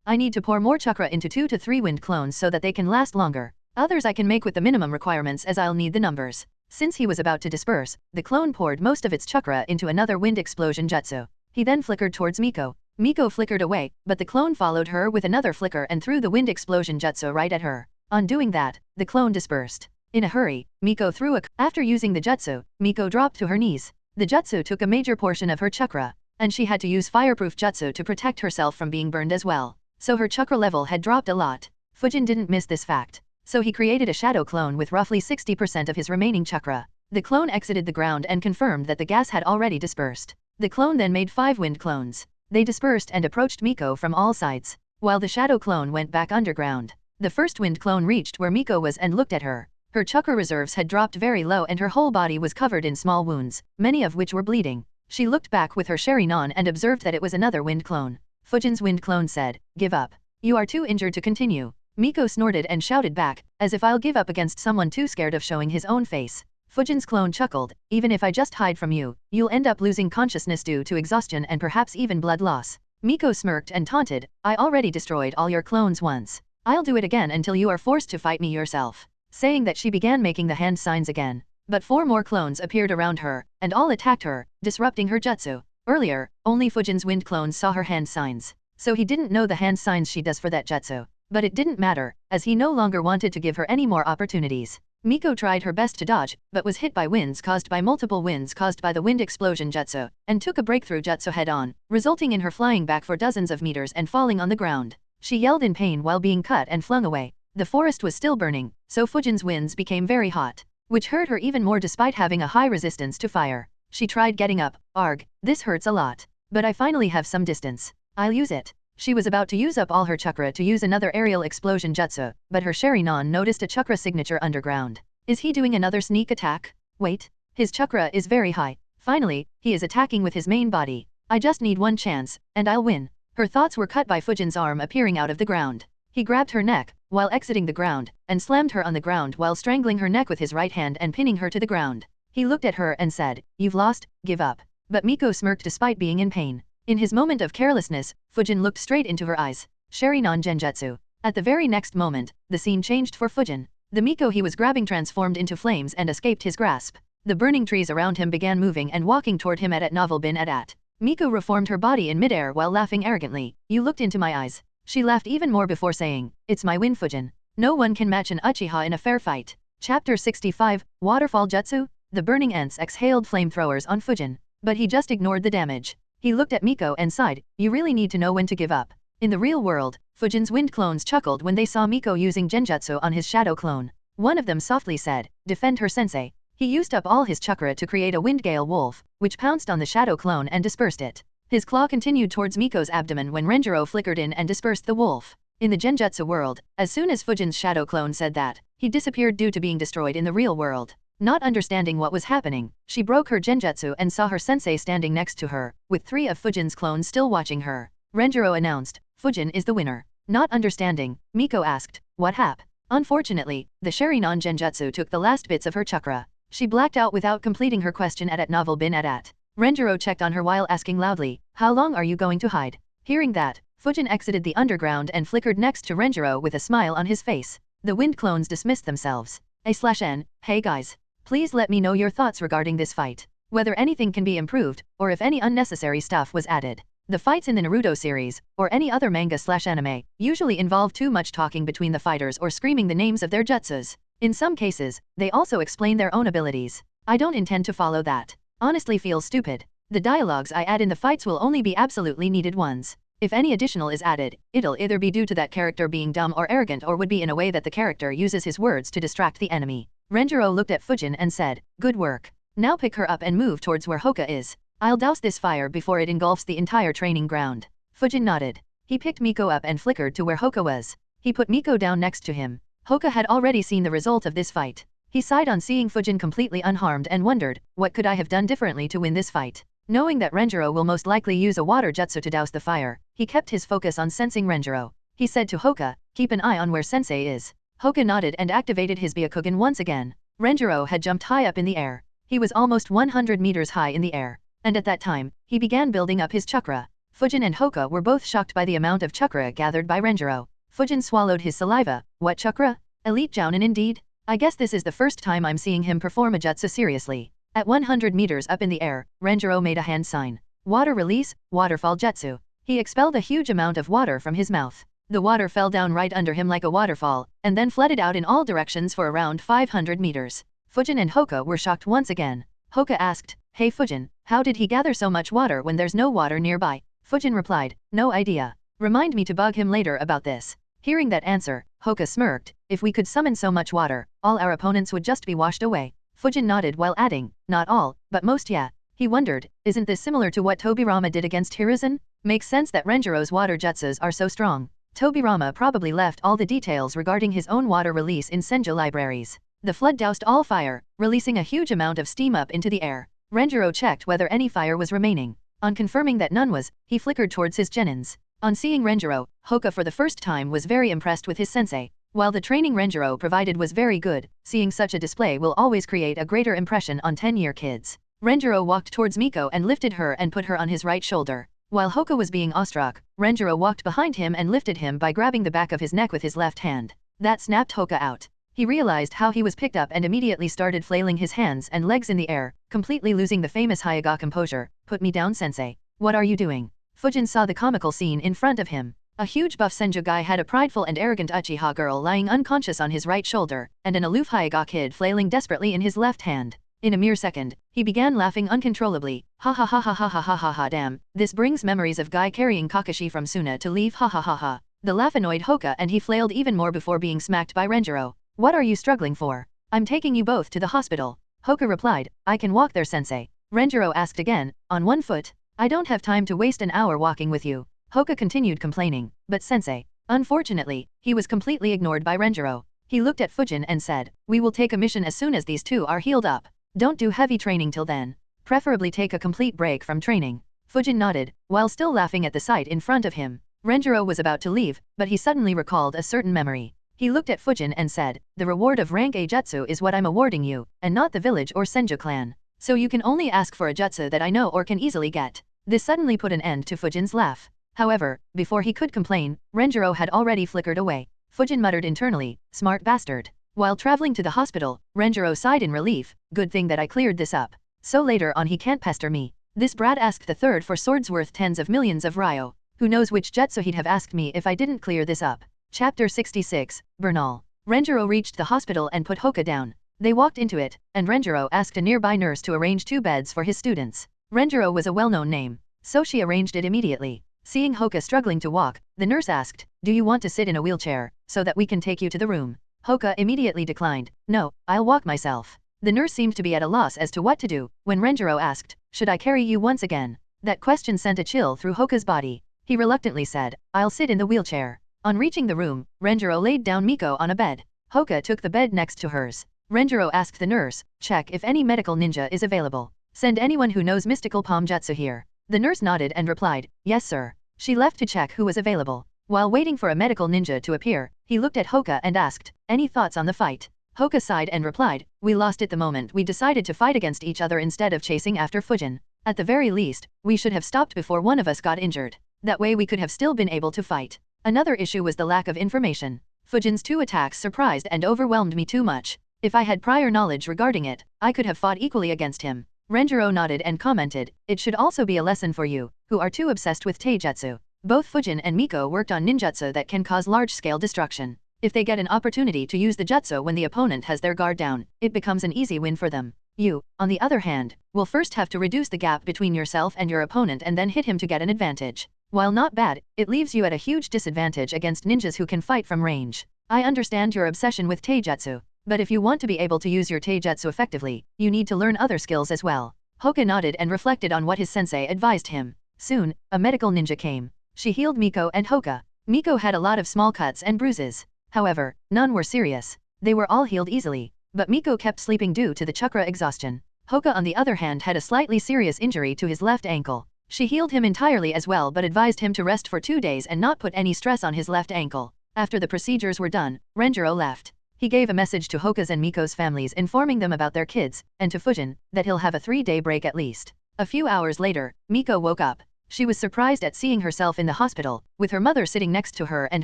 I need to pour more chakra into 2 to 3 wind clones so that they can last longer. Others I can make with the minimum requirements as I'll need the numbers. Since he was about to disperse, the clone poured most of its chakra into another wind explosion jutsu. He then flickered towards Miko. Miko flickered away, but the clone followed her with another flicker and threw the wind explosion jutsu right at her. On doing that, the clone dispersed. In a hurry, Miko threw After using the jutsu, Miko dropped to her knees. The jutsu took a major portion of her chakra, and she had to use fireproof jutsu to protect herself from being burned as well. So her chakra level had dropped a lot. Fujin didn't miss this fact. So he created a shadow clone with roughly 60% of his remaining chakra. The clone exited the ground and confirmed that the gas had already dispersed. The clone then made 5 wind clones. They dispersed and approached Miko from all sides, while the shadow clone went back underground. The first wind clone reached where Miko was and looked at her. Her chakra reserves had dropped very low and her whole body was covered in small wounds, many of which were bleeding. She looked back with her Sharingan and observed that it was another wind clone. Fujin's wind clone said, "Give up. You are too injured to continue." Miko snorted and shouted back, as if I'll give up against someone too scared of showing his own face. Fujin's clone chuckled, even if I just hide from you, you'll end up losing consciousness due to exhaustion and perhaps even blood loss. Miko smirked and taunted, I already destroyed all your clones once. I'll do it again until you are forced to fight me yourself. Saying that, she began making the hand signs again. But 4 more clones appeared around her, and all attacked her, disrupting her jutsu. Earlier, only Fujin's wind clones saw her hand signs, so he didn't know the hand signs she does for that jutsu. But it didn't matter, as he no longer wanted to give her any more opportunities. Miko tried her best to dodge, but was hit by winds caused by multiple winds caused by the wind explosion jutsu, and took a breakthrough jutsu head-on, resulting in her flying back for dozens of meters and falling on the ground. She yelled in pain while being cut and flung away. The forest was still burning, so Fujin's winds became very hot, which hurt her even more despite having a high resistance to fire. She tried getting up. Arg, this hurts a lot. But I finally have some distance. I'll use it. She was about to use up all her chakra to use another aerial explosion jutsu, but her Sharingan noticed a chakra signature underground. Is he doing another sneak attack? Wait. His chakra is very high. Finally, he is attacking with his main body. I just need one chance, and I'll win. Her thoughts were cut by Fujin's arm appearing out of the ground. He grabbed her neck, while exiting the ground, and slammed her on the ground while strangling her neck with his right hand and pinning her to the ground. He looked at her and said, You've lost, give up. But Miko smirked despite being in pain. In his moment of carelessness, Fujin looked straight into her eyes. Sharingan Genjutsu. At the very next moment, the scene changed for Fujin. The Miko he was grabbing transformed into flames and escaped his grasp. The burning trees around him began moving and walking toward him at Novel bin at. Miko reformed her body in midair while laughing arrogantly. You looked into my eyes. She laughed even more before saying, It's my win, Fujin. No one can match an Uchiha in a fair fight. Chapter 65, Waterfall Jutsu? The burning ants exhaled flamethrowers on Fujin, but he just ignored the damage. He looked at Miko and sighed, You really need to know when to give up. In the real world, Fujin's wind clones chuckled when they saw Miko using Genjutsu on his shadow clone. One of them softly said, Defend her sensei. He used up all his chakra to create a wind gale wolf, which pounced on the shadow clone and dispersed it. His claw continued towards Miko's abdomen when Renjiro flickered in and dispersed the wolf. In the Genjutsu world, as soon as Fujin's shadow clone said that, he disappeared due to being destroyed in the real world. Not understanding what was happening, she broke her Genjutsu and saw her sensei standing next to her, with 3 of Fujin's clones still watching her. Renjiro announced, Fujin is the winner. Not understanding, Miko asked, What hap? Unfortunately, the Sharingan Genjutsu took the last bits of her chakra. She blacked out without completing her question at Novel bin at. Renjiro checked on her while asking loudly, How long are you going to hide? Hearing that, Fujin exited the underground and flickered next to Renjiro with a smile on his face. The wind clones dismissed themselves. A/N, hey guys. Please let me know your thoughts regarding this fight. Whether anything can be improved, or if any unnecessary stuff was added. The fights in the Naruto series, or any other manga/anime, usually involve too much talking between the fighters or screaming the names of their jutsus. In some cases, they also explain their own abilities. I don't intend to follow that. Honestly feels stupid. The dialogues I add in the fights will only be absolutely needed ones. If any additional is added, it'll either be due to that character being dumb or arrogant or would be in a way that the character uses his words to distract the enemy. Renjiro looked at Fujin and said, Good work. Now pick her up and move towards where Hoka is. I'll douse this fire before it engulfs the entire training ground. Fujin nodded. He picked Miko up and flickered to where Hoka was. He put Miko down next to him. Hoka had already seen the result of this fight. He sighed on seeing Fujin completely unharmed and wondered, what could I have done differently to win this fight? Knowing that Renjiro will most likely use a water jutsu to douse the fire, he kept his focus on sensing Renjiro. He said to Hoka, Keep an eye on where sensei is. Hoka nodded and activated his Byakugan once again. Renjiro had jumped high up in the air. He was almost 100 meters high in the air. And at that time, he began building up his chakra. Fujin and Hoka were both shocked by the amount of chakra gathered by Renjiro. Fujin swallowed his saliva. What chakra? Elite Jounin indeed? I guess this is the first time I'm seeing him perform a jutsu seriously. At 100 meters up in the air, Renjiro made a hand sign. Water release, waterfall jutsu. He expelled a huge amount of water from his mouth. The water fell down right under him like a waterfall, and then flooded out in all directions for around 500 meters. Fujin and Hoka were shocked once again. Hoka asked, Hey Fujin, how did he gather so much water when there's no water nearby? Fujin replied, No idea. Remind me to bug him later about this. Hearing that answer, Hoka smirked, If we could summon so much water, all our opponents would just be washed away. Fujin nodded while adding, Not all, but most yeah. He wondered, isn't this similar to what Tobirama did against Hiruzen? Makes sense that Renjiro's water jutsus are so strong. Tobirama probably left all the details regarding his own water release in Senju libraries. The flood doused all fire, releasing a huge amount of steam up into the air. Renjiro checked whether any fire was remaining. On confirming that none was, he flickered towards his genins. On seeing Renjiro, Hoka for the first time was very impressed with his sensei. While the training Renjiro provided was very good, seeing such a display will always create a greater impression on 10-year kids. Renjiro walked towards Miko and lifted her and put her on his right shoulder. While Hoka was being awestruck, Renjiro walked behind him and lifted him by grabbing the back of his neck with his left hand. That snapped Hoka out. He realized how he was picked up and immediately started flailing his hands and legs in the air, completely losing the famous Hyuga composure. Put me down, sensei. What are you doing? Fujin saw the comical scene in front of him. A huge buff Senju guy had a prideful and arrogant Uchiha girl lying unconscious on his right shoulder, and an aloof Hyuga kid flailing desperately in his left hand. In a mere second, he began laughing uncontrollably. Ha ha ha ha ha ha ha ha ha, damn, this brings memories of guy carrying Kakashi from Suna to leave, ha ha ha ha. The laugh annoyed Hoka and he flailed even more before being smacked by Renjiro. What are you struggling for? I'm taking you both to the hospital. Hoka replied, I can walk there, sensei. Renjiro asked again, on one foot. I don't have time to waste an hour walking with you. Hoka continued complaining, but sensei. Unfortunately, he was completely ignored by Renjiro. He looked at Fujin and said, we will take a mission as soon as these two are healed up. Don't do heavy training till then. Preferably take a complete break from training. Fujin nodded, while still laughing at the sight in front of him. Renjiro was about to leave, but he suddenly recalled a certain memory. He looked at Fujin and said, the reward of rank A jutsu is what I'm awarding you, and not the village or Senju clan. So you can only ask for a jutsu that I know or can easily get. This suddenly put an end to Fujin's laugh. However, before he could complain, Renjiro had already flickered away. Fujin muttered internally, smart bastard. While traveling to the hospital, Renjiro sighed in relief, good thing that I cleared this up. So later on he can't pester me. This brat asked the third for swords worth tens of millions of ryo. Who knows which jutsu he'd have asked me if I didn't clear this up. Chapter 66, Bernal. Renjiro reached the hospital and put Hoka down. They walked into it, and Renjiro asked a nearby nurse to arrange 2 beds for his students. Renjiro was a well-known name, so she arranged it immediately. Seeing Hoka struggling to walk, the nurse asked, do you want to sit in a wheelchair, so that we can take you to the room? Hoka immediately declined, no, I'll walk myself. The nurse seemed to be at a loss as to what to do, when Renjiro asked, should I carry you once again? That question sent a chill through Hoka's body. He reluctantly said, I'll sit in the wheelchair. On reaching the room, Renjiro laid down Miko on a bed. Hoka took the bed next to hers. Renjiro asked the nurse, check if any medical ninja is available. Send anyone who knows mystical palm jutsu here. The nurse nodded and replied, yes sir. She left to check who was available. While waiting for a medical ninja to appear, he looked at Hoka and asked, any thoughts on the fight? Hoka sighed and replied, we lost it the moment we decided to fight against each other instead of chasing after Fujin. At the very least, we should have stopped before one of us got injured. That way we could have still been able to fight. Another issue was the lack of information. Fujin's 2 attacks surprised and overwhelmed me too much. If I had prior knowledge regarding it, I could have fought equally against him. Renjiro nodded and commented, it should also be a lesson for you, who are too obsessed with taijutsu. Both Fujin and Miko worked on ninjutsu that can cause large-scale destruction. If they get an opportunity to use the jutsu when the opponent has their guard down, it becomes an easy win for them. You, on the other hand, will first have to reduce the gap between yourself and your opponent and then hit him to get an advantage. While not bad, it leaves you at a huge disadvantage against ninjas who can fight from range. I understand your obsession with taijutsu, but if you want to be able to use your taijutsu effectively, you need to learn other skills as well. Hoka nodded and reflected on what his sensei advised him. Soon, a medical ninja came. She healed Miko and Hoka. Miko had a lot of small cuts and bruises. However, none were serious. They were all healed easily, but Miko kept sleeping due to the chakra exhaustion. Hoka on the other hand had a slightly serious injury to his left ankle. She healed him entirely as well but advised him to rest for 2 days and not put any stress on his left ankle. After the procedures were done, Renjiro left. He gave a message to Hoka's and Miko's families informing them about their kids, and to Fujin, that he'll have a 3-day break at least. A few hours later, Miko woke up. She was surprised at seeing herself in the hospital, with her mother sitting next to her and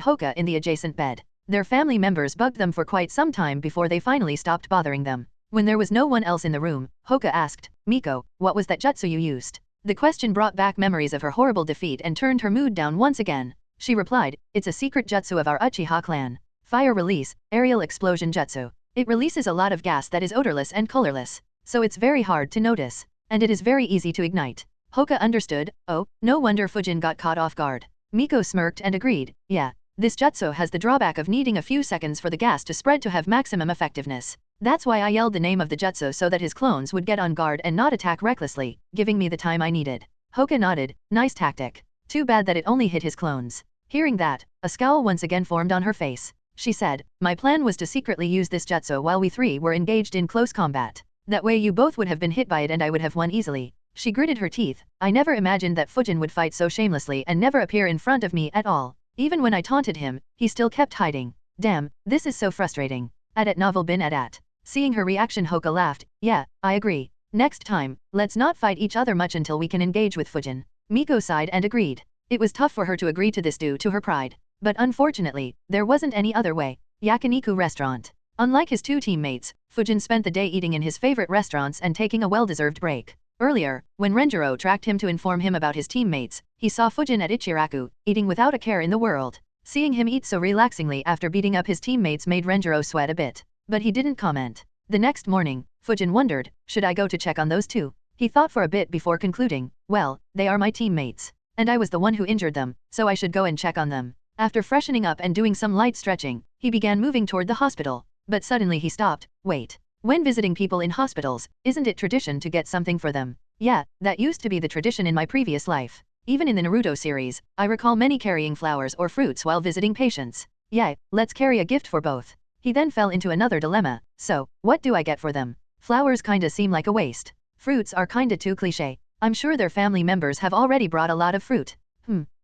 Hoka in the adjacent bed. Their family members bugged them for quite some time before they finally stopped bothering them. When there was no one else in the room, Hoka asked, Miko, what was that jutsu you used? The question brought back memories of her horrible defeat and turned her mood down once again. She replied, it's a secret jutsu of our Uchiha clan. Fire release, aerial explosion jutsu. It releases a lot of gas that is odorless and colorless, so it's very hard to notice, and it is very easy to ignite. Hoka understood, oh, no wonder Fujin got caught off guard. Miko smirked and agreed, yeah, this jutsu has the drawback of needing a few seconds for the gas to spread to have maximum effectiveness. That's why I yelled the name of the jutsu so that his clones would get on guard and not attack recklessly, giving me the time I needed. Hoka nodded, nice tactic. Too bad that it only hit his clones. Hearing that, a scowl once again formed on her face. She said, my plan was to secretly use this jutsu while we 3 were engaged in close combat. That way you both would have been hit by it and I would have won easily. She gritted her teeth, I never imagined that Fujin would fight so shamelessly and never appear in front of me at all. Even when I taunted him, he still kept hiding. Damn, this is so frustrating. At novel bin at. Seeing her reaction, Hoka laughed. Yeah, I agree. Next time, let's not fight each other much until we can engage with Fujin. Miko sighed and agreed. It was tough for her to agree to this due to her pride. But unfortunately, there wasn't any other way. Yakiniku restaurant. Unlike his two teammates, Fujin spent the day eating in his favorite restaurants and taking a well-deserved break. Earlier, when Renjiro tracked him to inform him about his teammates, he saw Fujin at Ichiraku, eating without a care in the world. Seeing him eat so relaxingly after beating up his teammates made Renjiro sweat a bit. But he didn't comment. The next morning, Fujin wondered, should I go to check on those two? He thought for a bit before concluding, well, they are my teammates. And I was the one who injured them, so I should go and check on them. After freshening up and doing some light stretching, he began moving toward the hospital. But suddenly he stopped. Wait. When visiting people in hospitals, isn't it tradition to get something for them? Yeah, that used to be the tradition in my previous life. Even in the Naruto series, I recall many carrying flowers or fruits while visiting patients. Yeah, let's carry a gift for both. He then fell into another dilemma. So, what do I get for them? Flowers kinda seem like a waste. Fruits are kinda too cliché. I'm sure their family members have already brought a lot of fruit.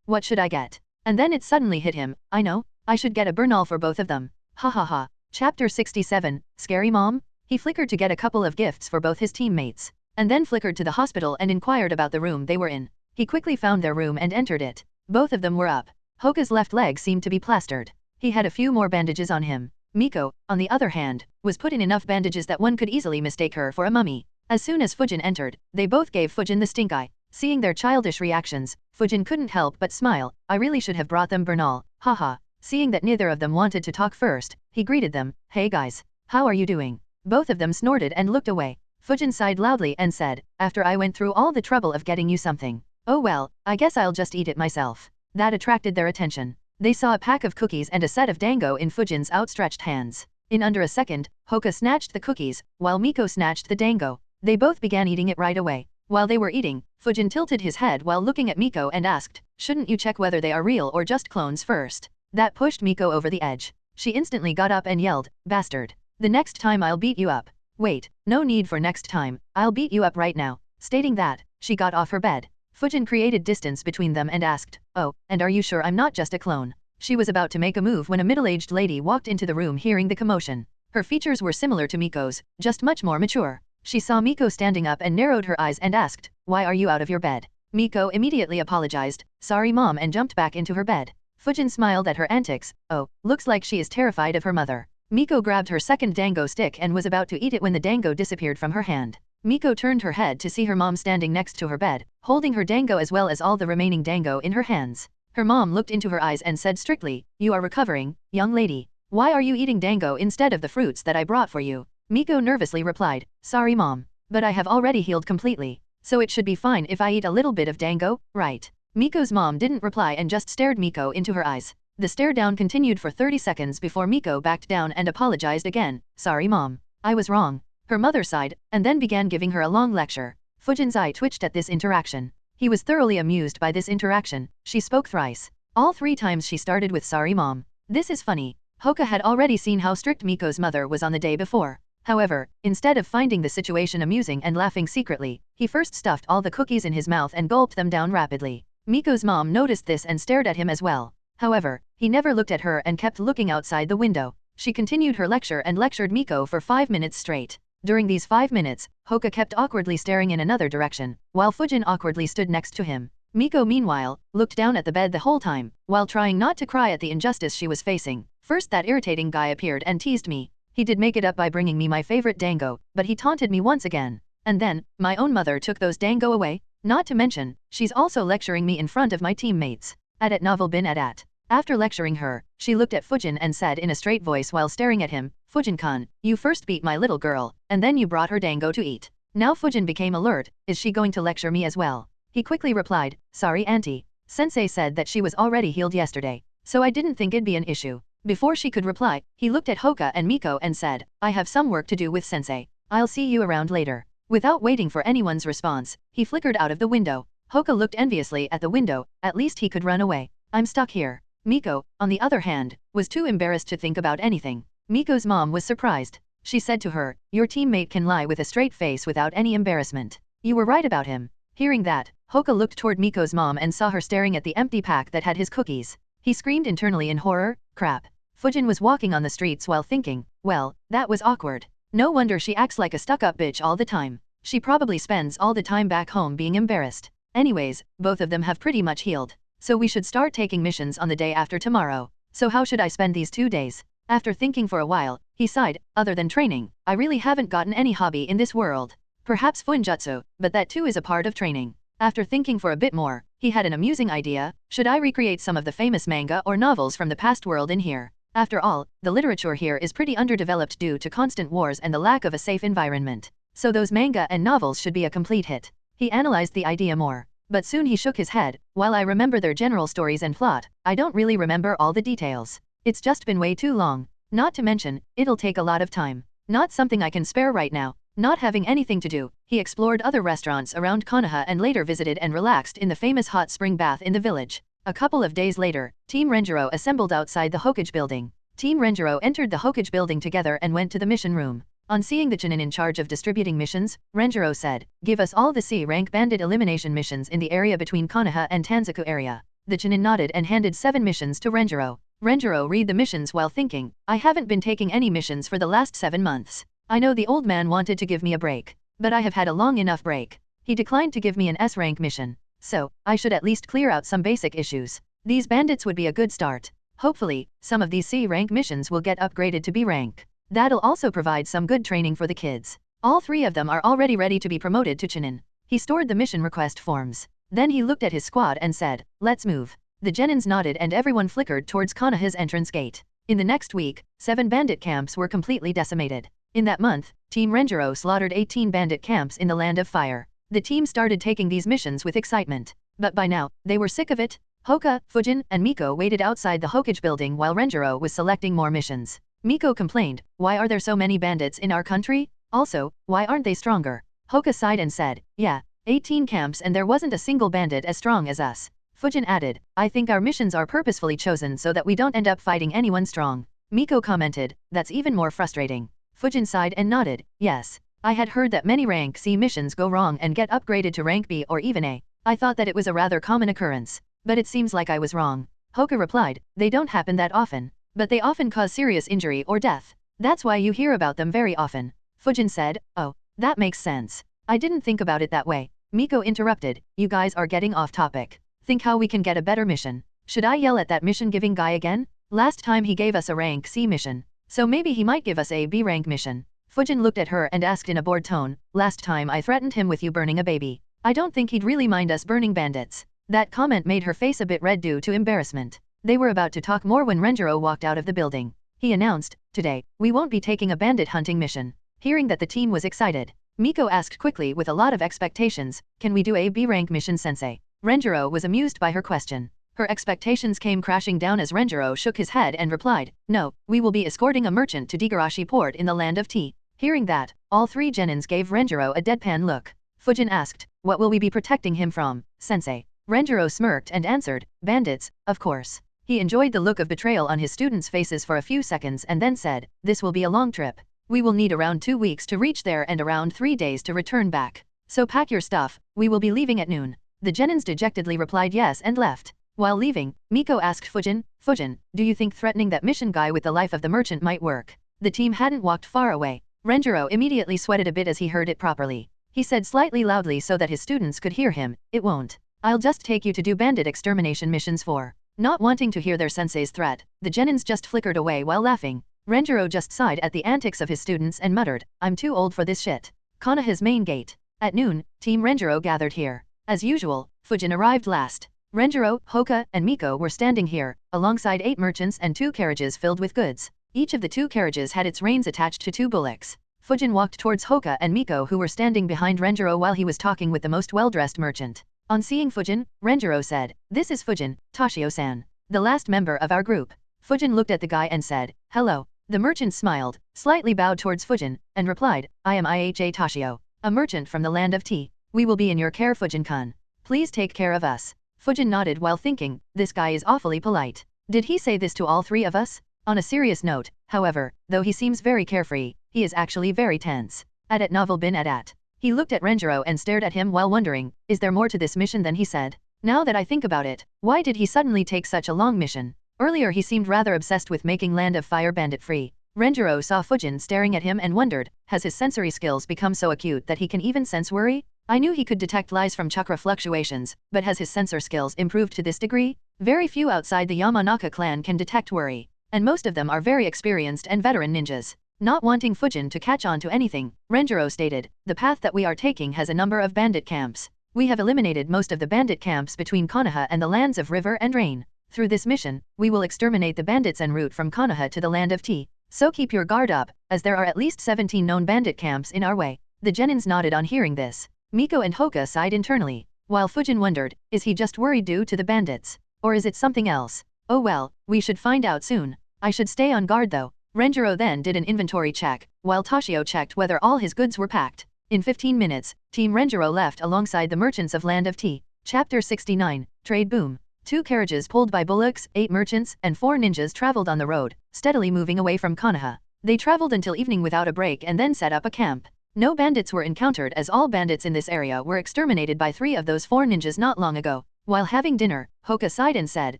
What should I get? And then it suddenly hit him. I know, I should get a burnal for both of them. Ha ha ha. Chapter 67, Scary Mom? He flickered to get a couple of gifts for both his teammates, and then flickered to the hospital and inquired about the room they were in. He quickly found their room and entered it. Both of them were up. Hoka's left leg seemed to be plastered. He had a few more bandages on him. Miko, on the other hand, was put in enough bandages that one could easily mistake her for a mummy. As soon as Fujin entered, they both gave Fujin the stink eye. Seeing their childish reactions, Fujin couldn't help but smile. I really should have brought them burnal. Haha. Seeing that neither of them wanted to talk first, he greeted them. Hey guys. How are you doing? Both of them snorted and looked away. Fujin sighed loudly and said, after I went through all the trouble of getting you something. Oh well, I guess I'll just eat it myself. That attracted their attention. They saw a pack of cookies and a set of dango in Fujin's outstretched hands. In under a second, Hoka snatched the cookies, while Miko snatched the dango. They both began eating it right away. While they were eating, Fujin tilted his head while looking at Miko and asked, shouldn't you check whether they are real or just clones first? That pushed Miko over the edge. She instantly got up and yelled, bastard. The next time I'll beat you up. Wait, no need for next time, I'll beat you up right now. Stating that, she got off her bed. Fujin created distance between them and asked, oh, and are you sure I'm not just a clone? She was about to make a move when a middle-aged lady walked into the room hearing the commotion. Her features were similar to Miko's, just much more mature. She saw Miko standing up and narrowed her eyes and asked, why are you out of your bed? Miko immediately apologized, sorry mom, and jumped back into her bed. Fujin smiled at her antics. Oh, looks like she is terrified of her mother. Miko grabbed her second dango stick and was about to eat it when the dango disappeared from her hand. Miko turned her head to see her mom standing next to her bed, holding her dango as well as all the remaining dango in her hands. Her mom looked into her eyes and said strictly, you are recovering, young lady. Why are you eating dango instead of the fruits that I brought for you? Miko nervously replied, sorry mom, but I have already healed completely, so it should be fine if I eat a little bit of dango, right? Miko's mom didn't reply and just stared Miko into her eyes. The stare down continued for 30 seconds before Miko backed down and apologized again, sorry mom, I was wrong. Her mother sighed, and then began giving her a long lecture. Fujin's eye twitched at this interaction. He was thoroughly amused by this interaction. She spoke thrice. All 3 times she started with sorry mom. This is funny. Hoka had already seen how strict Miko's mother was on the day before. However, instead of finding the situation amusing and laughing secretly, he first stuffed all the cookies in his mouth and gulped them down rapidly. Miko's mom noticed this and stared at him as well. However, he never looked at her and kept looking outside the window. She continued her lecture and lectured Miko for 5 minutes straight. During these 5 minutes, Hoka kept awkwardly staring in another direction, while Fujin awkwardly stood next to him. Miko meanwhile, looked down at the bed the whole time, while trying not to cry at the injustice she was facing. First that irritating guy appeared and teased me. He did make it up by bringing me my favorite dango, but he taunted me once again. And then, my own mother took those dango away. Not to mention, she's also lecturing me in front of my teammates. At novel bin at. After lecturing her, she looked at Fujin and said in a straight voice while staring at him, Fujin-kun, you first beat my little girl, and then you brought her dango to eat. Now Fujin became alert, is she going to lecture me as well? He quickly replied, sorry auntie. Sensei said that she was already healed yesterday, so I didn't think it'd be an issue. Before she could reply, he looked at Hoka and Miko and said, I have some work to do with Sensei. I'll see you around later. Without waiting for anyone's response, he flickered out of the window. Hoka looked enviously at the window, at least he could run away. I'm stuck here. Miko, on the other hand, was too embarrassed to think about anything. Miko's mom was surprised. She said to her, your teammate can lie with a straight face without any embarrassment. You were right about him. Hearing that, Hoka looked toward Miko's mom and saw her staring at the empty pack that had his cookies. He screamed internally in horror, crap. Fujin was walking on the streets while thinking, well, that was awkward. No wonder she acts like a stuck-up bitch all the time. She probably spends all the time back home being embarrassed. Anyways, both of them have pretty much healed. So we should start taking missions on the day after tomorrow. So how should I spend these 2 days? After thinking for a while, he sighed, other than training, I really haven't gotten any hobby in this world. Perhaps Funjutsu, but that too is a part of training. After thinking for a bit more, he had an amusing idea, should I recreate some of the famous manga or novels from the past world in here? After all, the literature here is pretty underdeveloped due to constant wars and the lack of a safe environment. So those manga and novels should be a complete hit. He analyzed the idea more. But soon he shook his head, while I remember their general stories and plot, I don't really remember all the details. It's just been way too long. Not to mention, it'll take a lot of time. Not something I can spare right now. Not having anything to do, he explored other restaurants around Konoha and later visited and relaxed in the famous hot spring bath in the village. A couple of days later, Team Renjiro assembled outside the Hokage building. Team Renjiro entered the Hokage building together and went to the mission room. On seeing the Chunin in charge of distributing missions, Renjiro said, give us all the C-rank bandit elimination missions in the area between Konoha and Tanzaku area. The Chunin nodded and handed 7 missions to Renjiro. Renjiro read the missions while thinking, I haven't been taking any missions for the last 7 months. I know the old man wanted to give me a break, but I have had a long enough break. He declined to give me an S-rank mission. So, I should at least clear out some basic issues. These bandits would be a good start. Hopefully, some of these C-rank missions will get upgraded to B-rank. That'll also provide some good training for the kids. All 3 of them are already ready to be promoted to Chunin. He stored the mission request forms. Then he looked at his squad and said, let's move. The Genins nodded and everyone flickered towards Konoha's entrance gate. In the next week, 7 bandit camps were completely decimated. In that month, Team Renjiro slaughtered 18 bandit camps in the Land of Fire. The team started taking these missions with excitement. But by now, they were sick of it. Hoka, Fujin, and Miko waited outside the Hokage building while Renjiro was selecting more missions. Miko complained, why are there so many bandits in our country? Also, why aren't they stronger? Hoka sighed and said, yeah, 18 camps and there wasn't a single bandit as strong as us. Fujin added, I think our missions are purposefully chosen so that we don't end up fighting anyone strong. Miko commented, that's even more frustrating. Fujin sighed and nodded, yes. I had heard that many rank C missions go wrong and get upgraded to rank B or even A. I thought that it was a rather common occurrence. But it seems like I was wrong. Hoka replied, they don't happen that often. But they often cause serious injury or death. That's why you hear about them very often. Fujin said, oh, that makes sense. I didn't think about it that way. Miko interrupted, you guys are getting off topic. Think how we can get a better mission. Should I yell at that mission-giving guy again? Last time he gave us a rank C mission. So maybe he might give us a B rank mission. Fujin looked at her and asked in a bored tone, last time I threatened him with you burning a baby. I don't think he'd really mind us burning bandits. That comment made her face a bit red due to embarrassment. They were about to talk more when Renjiro walked out of the building. He announced, today, we won't be taking a bandit hunting mission. Hearing that the team was excited, Miko asked quickly with a lot of expectations, can we do a B rank mission sensei? Renjiro was amused by her question. Her expectations came crashing down as Renjiro shook his head and replied, no, we will be escorting a merchant to Digarashi port in the Land of Tea. Hearing that, all 3 genins gave Renjiro a deadpan look. Fujin asked, what will we be protecting him from, sensei? Renjiro smirked and answered, bandits, of course. He enjoyed the look of betrayal on his students' faces for a few seconds and then said, this will be a long trip. We will need around 2 weeks to reach there and around 3 days to return back. So pack your stuff, we will be leaving at noon. The genins dejectedly replied yes and left. While leaving, Miko asked Fujin, do you think threatening that mission guy with the life of the merchant might work? The team hadn't walked far away. Renjiro immediately sweated a bit as he heard it properly. He said slightly loudly so that his students could hear him, it won't. I'll just take you to do bandit extermination missions for. Not wanting to hear their sensei's threat, the genins just flickered away while laughing. Renjiro just sighed at the antics of his students and muttered, I'm too old for this shit. Konoha's main gate. At noon, Team Renjiro gathered here. As usual, Fujin arrived last. Renjiro, Hoka, and Miko were standing here, alongside 8 merchants and 2 carriages filled with goods. Each of the 2 carriages had its reins attached to 2 bullocks. Fujin walked towards Hoka and Miko who were standing behind Renjiro while he was talking with the most well-dressed merchant. On seeing Fujin, Renjiro said, this is Fujin, Tashio-san, the last member of our group. Fujin looked at the guy and said, hello. The merchant smiled, slightly bowed towards Fujin, and replied, I am Iha Tashio, a merchant from the Land of Tea. We will be in your care Fujin-kun. Please take care of us. Fujin nodded while thinking, this guy is awfully polite. Did he say this to all 3 of us? On a serious note, however, though he seems very carefree, he is actually very tense. At novel bin at. He looked at Renjiro and stared at him while wondering, is there more to this mission than he said? Now that I think about it, why did he suddenly take such a long mission? Earlier he seemed rather obsessed with making Land of Fire bandit free. Renjiro saw Fujin staring at him and wondered, has his sensory skills become so acute that he can even sense worry? I knew he could detect lies from chakra fluctuations, but has his sensor skills improved to this degree? Very few outside the Yamanaka clan can detect worry, and most of them are very experienced and veteran ninjas. Not wanting Fujin to catch on to anything, Renjiro stated, the path that we are taking has a number of bandit camps. We have eliminated most of the bandit camps between Konoha and the lands of River and Rain. Through this mission, we will exterminate the bandits en route from Konoha to the land of Tea. So keep your guard up, as there are at least 17 known bandit camps in our way. The genins nodded on hearing this. Miko and Hoka sighed internally, while Fujin wondered, is he just worried due to the bandits? Or is it something else? Oh well, we should find out soon. I should stay on guard though. Renjiro then did an inventory check, while Toshio checked whether all his goods were packed. In 15 minutes, Team Renjiro left alongside the merchants of Land of Tea. Chapter 69, Trade Boom. 2 carriages pulled by bullocks, 8 merchants, and 4 ninjas traveled on the road, steadily moving away from Konoha. They traveled until evening without a break and then set up a camp. No bandits were encountered as all bandits in this area were exterminated by 3 of those 4 ninjas not long ago. While having dinner, Hoka sighed and said,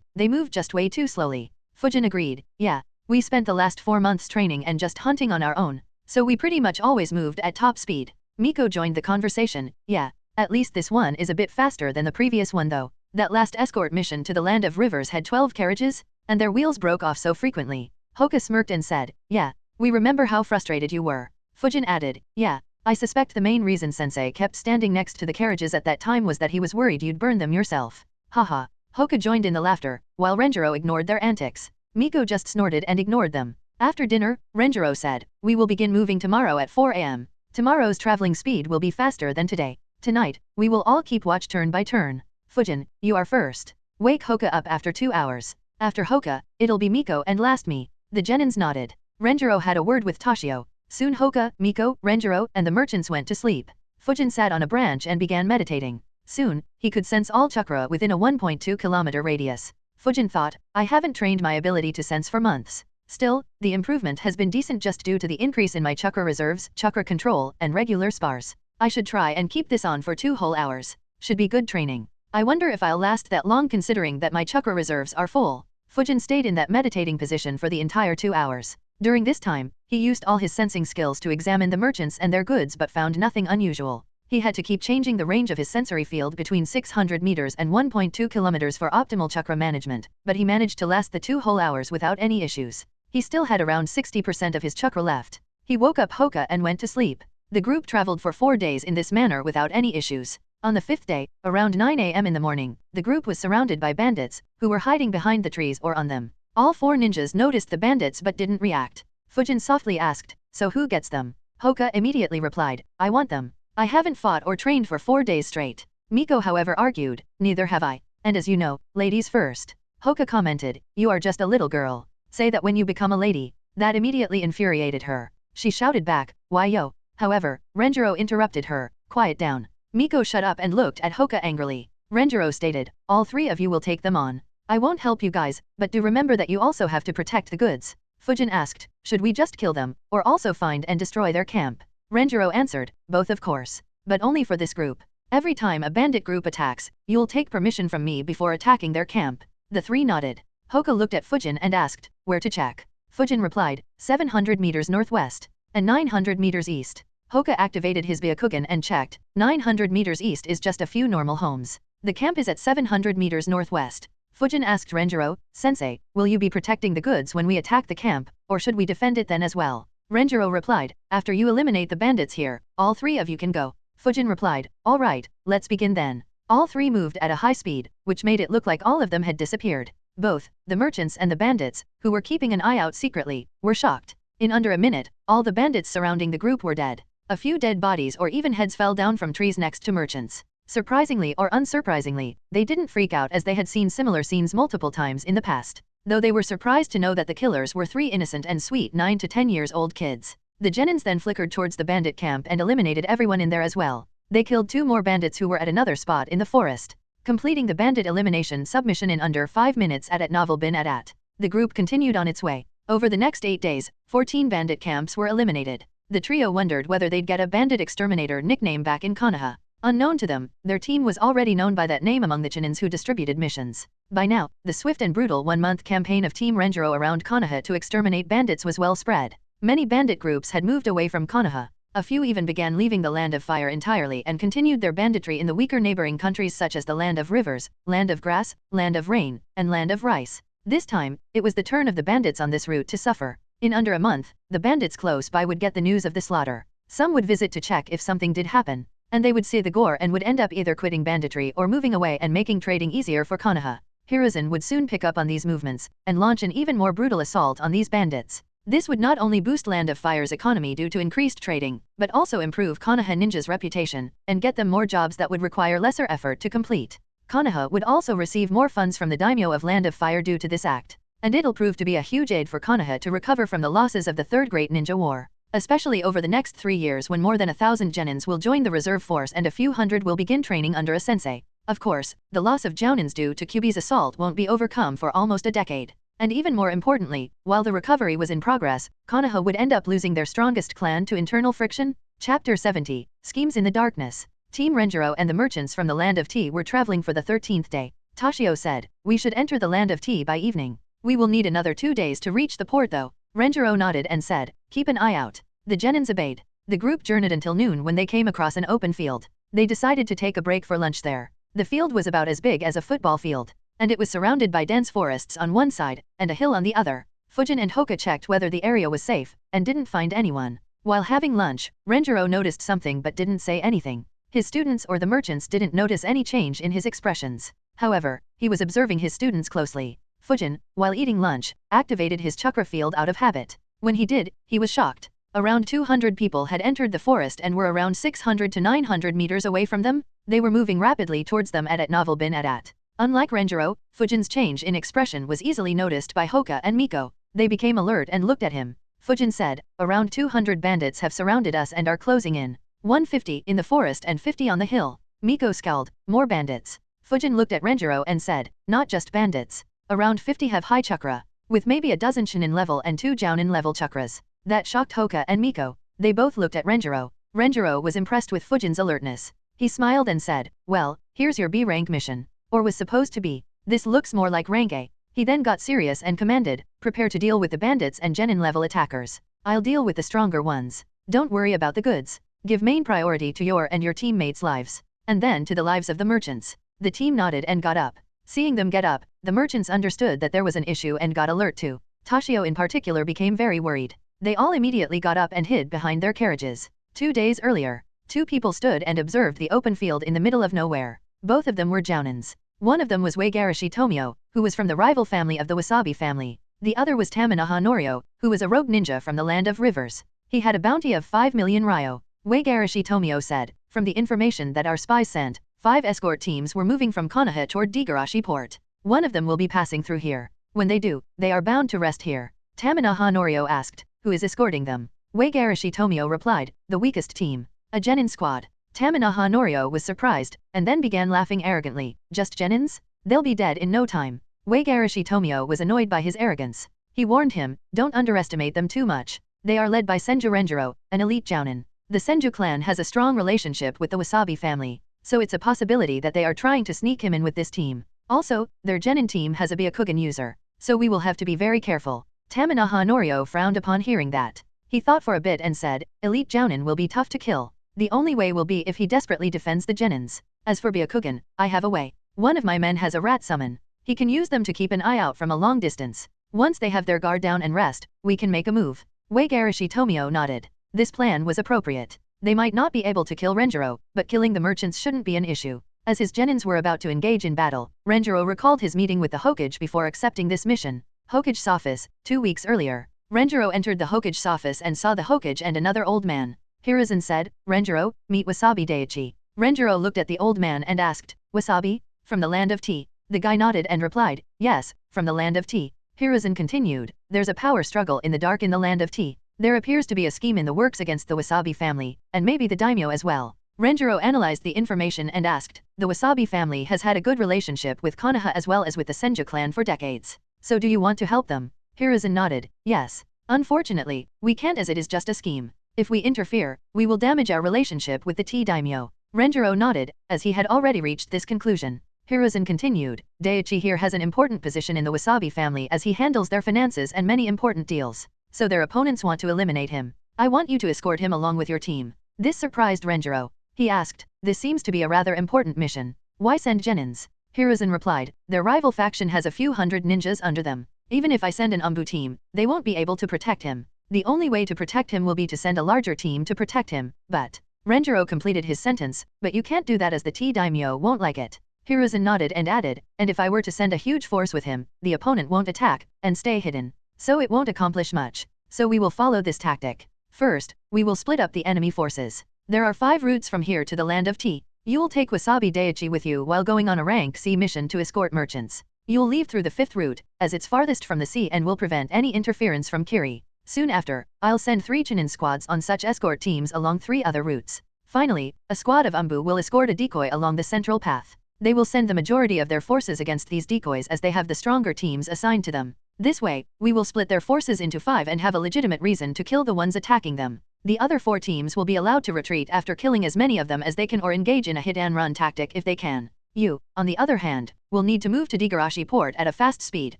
they move just way too slowly. Fujin agreed, yeah, we spent the last 4 months training and just hunting on our own, so we pretty much always moved at top speed. Miko joined the conversation, yeah, at least this one is a bit faster than the previous one though. That last escort mission to the Land of Rivers had 12 carriages, and their wheels broke off so frequently. Hoka smirked and said, yeah, we remember how frustrated you were. Fujin added, yeah, I suspect the main reason Sensei kept standing next to the carriages at that time was that he was worried you'd burn them yourself. Haha. Hoka joined in the laughter, while Renjiro ignored their antics. Miko just snorted and ignored them. After dinner, Renjiro said, we will begin moving tomorrow at 4 AM. Tomorrow's traveling speed will be faster than today. Tonight, we will all keep watch turn by turn. Fujin, you are first. Wake Hoka up after 2 hours. After Hoka, it'll be Miko and last me. The genins nodded. Renjiro had a word with Toshio. Soon Hoka, Miko, Renjiro, and the merchants went to sleep. Fujin sat on a branch and began meditating. Soon, he could sense all chakra within a 1.2 kilometer radius. Fujin thought, I haven't trained my ability to sense for months. Still, the improvement has been decent just due to the increase in my chakra reserves, chakra control, and regular spars. I should try and keep this on for 2 whole hours. Should be good training. I wonder if I'll last that long considering that my chakra reserves are full. Fujin stayed in that meditating position for the entire 2 hours. During this time, he used all his sensing skills to examine the merchants and their goods but found nothing unusual. He had to keep changing the range of his sensory field between 600 meters and 1.2 kilometers for optimal chakra management, but he managed to last the 2 whole hours without any issues. He still had around 60% of his chakra left. He woke up Hoka and went to sleep. The group traveled for 4 days in this manner without any issues. On the 5th day, around 9 AM in the morning, the group was surrounded by bandits, who were hiding behind the trees or on them. All 4 ninjas noticed the bandits but didn't react. Fujin softly asked, so who gets them? Hoka immediately replied, I want them. I haven't fought or trained for 4 days straight. Miko however argued, neither have I. And as you know, ladies first. Hoka commented, you are just a little girl. Say that when you become a lady. That immediately infuriated her. She shouted back, why yo? However, Renjiro interrupted her, quiet down. Miko shut up and looked at Hoka angrily. Renjiro stated, all 3 of you will take them on. I won't help you guys, but do remember that you also have to protect the goods. Fujin asked, should we just kill them, or also find and destroy their camp? Renjiro answered, both of course. But only for this group. Every time a bandit group attacks, you'll take permission from me before attacking their camp. The 3 nodded. Hoka looked at Fujin and asked, where to check? Fujin replied, 700 meters northwest, and 900 meters east. Hoka activated his Byakugan and checked, 900 meters east is just a few normal homes. The camp is at 700 meters northwest. Fujin asked Renjiro, Sensei, will you be protecting the goods when we attack the camp, or should we defend it then as well? Renjiro replied, after you eliminate the bandits here, all 3 of you can go. Fujin replied, all right, let's begin then. All 3 moved at a high speed, which made it look like all of them had disappeared. Both, the merchants and the bandits, who were keeping an eye out secretly, were shocked. In under a minute, all the bandits surrounding the group were dead. A few dead bodies or even heads fell down from trees next to merchants. Surprisingly or unsurprisingly, they didn't freak out as they had seen similar scenes multiple times in the past. Though they were surprised to know that the killers were 3 innocent and sweet 9 to 10 years old kids. The genins then flickered towards the bandit camp and eliminated everyone in there as well. They killed 2 more bandits who were at another spot in the forest, completing the bandit elimination submission in under 5 minutes at Novel Bin at. The group continued on its way. Over the next 8 days, 14 bandit camps were eliminated. The trio wondered whether they'd get a bandit exterminator nickname back in Konoha. Unknown to them, their team was already known by that name among the Chunins who distributed missions. By now, the swift and brutal one-month campaign of Team Renjiro around Konoha to exterminate bandits was well spread. Many bandit groups had moved away from Konoha. A few even began leaving the Land of Fire entirely and continued their banditry in the weaker neighboring countries such as the Land of Rivers, Land of Grass, Land of Rain, and Land of Rice. This time, it was the turn of the bandits on this route to suffer. In under a month, the bandits close by would get the news of the slaughter. Some would visit to check if something did happen, and they would see the gore and would end up either quitting banditry or moving away and making trading easier for Konoha. Hiruzen would soon pick up on these movements, and launch an even more brutal assault on these bandits. This would not only boost Land of Fire's economy due to increased trading, but also improve Konoha ninjas' reputation, and get them more jobs that would require lesser effort to complete. Konoha would also receive more funds from the daimyo of Land of Fire due to this act, and it'll prove to be a huge aid for Konoha to recover from the losses of the Third Great Ninja War. Especially over the next 3 years when more than 1,000 genins will join the reserve force and a few hundred will begin training under a sensei. Of course, the loss of jounins due to Kyuubi's assault won't be overcome for almost a decade. And even more importantly, while the recovery was in progress, Konoha would end up losing their strongest clan to internal friction. Chapter 70, Schemes in the Darkness. Team Renjiro and the merchants from the Land of Tea were traveling for the 13th day. Toshio said, "We should enter the Land of Tea by evening. We will need another 2 days to reach the port though." Renjiro nodded and said, "Keep an eye out." The genins obeyed. The group journeyed until noon when they came across an open field. They decided to take a break for lunch there. The field was about as big as a football field, and it was surrounded by dense forests on one side, and a hill on the other. Fujin and Hoka checked whether the area was safe, and didn't find anyone. While having lunch, Renjiro noticed something but didn't say anything. His students or the merchants didn't notice any change in his expressions. However, he was observing his students closely. Fujin, while eating lunch, activated his chakra field out of habit. When he did, he was shocked. Around 200 people had entered the forest and were around 600 to 900 meters away from them. They were moving rapidly towards them at Novel bin at. Unlike Renjiro, Fujin's change in expression was easily noticed by Hoka and Miko. They became alert and looked at him. Fujin said, "Around 200 bandits have surrounded us and are closing in. 150 in the forest and 50 on the hill." Miko scowled, "More bandits." Fujin looked at Renjiro and said, "Not just bandits. Around 50 have high chakra, with maybe a dozen shinin level and 2 jounin level chakras." That shocked Hoka and Miko. They both looked at Renjiro. Renjiro was impressed with Fujin's alertness. He smiled and said, "Well, here's your B rank mission." Or was supposed to be. "This looks more like rank A." He then got serious and commanded, "Prepare to deal with the bandits and genin level attackers. I'll deal with the stronger ones. Don't worry about the goods. Give main priority to your and your teammates' lives, and then to the lives of the merchants." The team nodded and got up. Seeing them get up, the merchants understood that there was an issue and got alert too. Toshio in particular became very worried. They all immediately got up and hid behind their carriages. 2 days earlier, 2 people stood and observed the open field in the middle of nowhere. Both of them were jounins. One of them was Waigarashi Tomio, who was from the rival family of the Wasabi family. The other was Tamanaha Norio, who was a rogue ninja from the Land of Rivers. He had a bounty of 5 million ryo. Waigarashi Tomio said, "From the information that our spies sent, 5 escort teams were moving from Konoha toward Digarashi port. One of them will be passing through here. When they do, they are bound to rest here." Tamanaha Norio asked, "Who is escorting them?" Waigarashi Tomio replied, "The weakest team. A genin squad." Tamanaha Norio was surprised, and then began laughing arrogantly. "Just genins? They'll be dead in no time." Waigarashi Tomio was annoyed by his arrogance. He warned him, "Don't underestimate them too much. They are led by Senju Renjiro, an elite jounin. The Senju clan has a strong relationship with the Wasabi family, so it's a possibility that they are trying to sneak him in with this team. Also, their genin team has a Byakugan user, so we will have to be very careful." Tamanaha Norio frowned upon hearing that. He thought for a bit and said, "Elite jounin will be tough to kill. The only way will be if he desperately defends the genins. As for Byakugan, I have a way. One of my men has a rat summon. He can use them to keep an eye out from a long distance. Once they have their guard down and rest, we can make a move." Waigarashi Tomio nodded. This plan was appropriate. They might not be able to kill Renjiro, but killing the merchants shouldn't be an issue. As his genins were about to engage in battle, Renjiro recalled his meeting with the Hokage before accepting this mission. Hokage's office, 2 weeks earlier. Renjiro entered the Hokage's office and saw the Hokage and another old man. Hiruzen said, "Renjiro, meet Wasabi Daiichi." Renjiro looked at the old man and asked, "Wasabi? From the Land of Tea?" The guy nodded and replied, "Yes, from the Land of Tea." Hiruzen continued, "There's a power struggle in the dark in the Land of Tea. There appears to be a scheme in the works against the Wasabi family, and maybe the daimyo as well." Renjiro analyzed the information and asked, "The Wasabi family has had a good relationship with Konoha as well as with the Senju clan for decades. So do you want to help them?" Hiruzen nodded, "Yes. Unfortunately, we can't as it is just a scheme. If we interfere, we will damage our relationship with the Tea daimyo. Renjiro nodded, as he had already reached this conclusion. Hiruzen continued, Daichi here has an important position in the Wasabi family as he handles their finances and many important deals. So their opponents want to eliminate him. I want you to escort him along with your team. This surprised Renjiro. He asked, this seems to be a rather important mission. Why send genins? Hiruzen replied, their rival faction has a few hundred ninjas under them. Even if I send an Umbu team, they won't be able to protect him. The only way to protect him will be to send a larger team to protect him, but... Renjiro completed his sentence, but you can't do that as the T-daimyo won't like it. Hiruzen nodded and added, and if I were to send a huge force with him, the opponent won't attack, and stay hidden. So it won't accomplish much. So we will follow this tactic. First, we will split up the enemy forces. There are 5 routes from here to the land of tea. You will take Wasabi Daichi with you while going on a rank C mission to escort merchants. You'll leave through the 5th route, as it's farthest from the sea and will prevent any interference from Kiri. Soon after, I'll send 3 Chunin squads on such escort teams along 3 other routes. Finally, a squad of Umbu will escort a decoy along the central path. They will send the majority of their forces against these decoys as they have the stronger teams assigned to them. This way, we will split their forces into 5 and have a legitimate reason to kill the ones attacking them. The other 4 teams will be allowed to retreat after killing as many of them as they can or engage in a hit-and-run tactic if they can. You, on the other hand, will need to move to Digarashi port at a fast speed,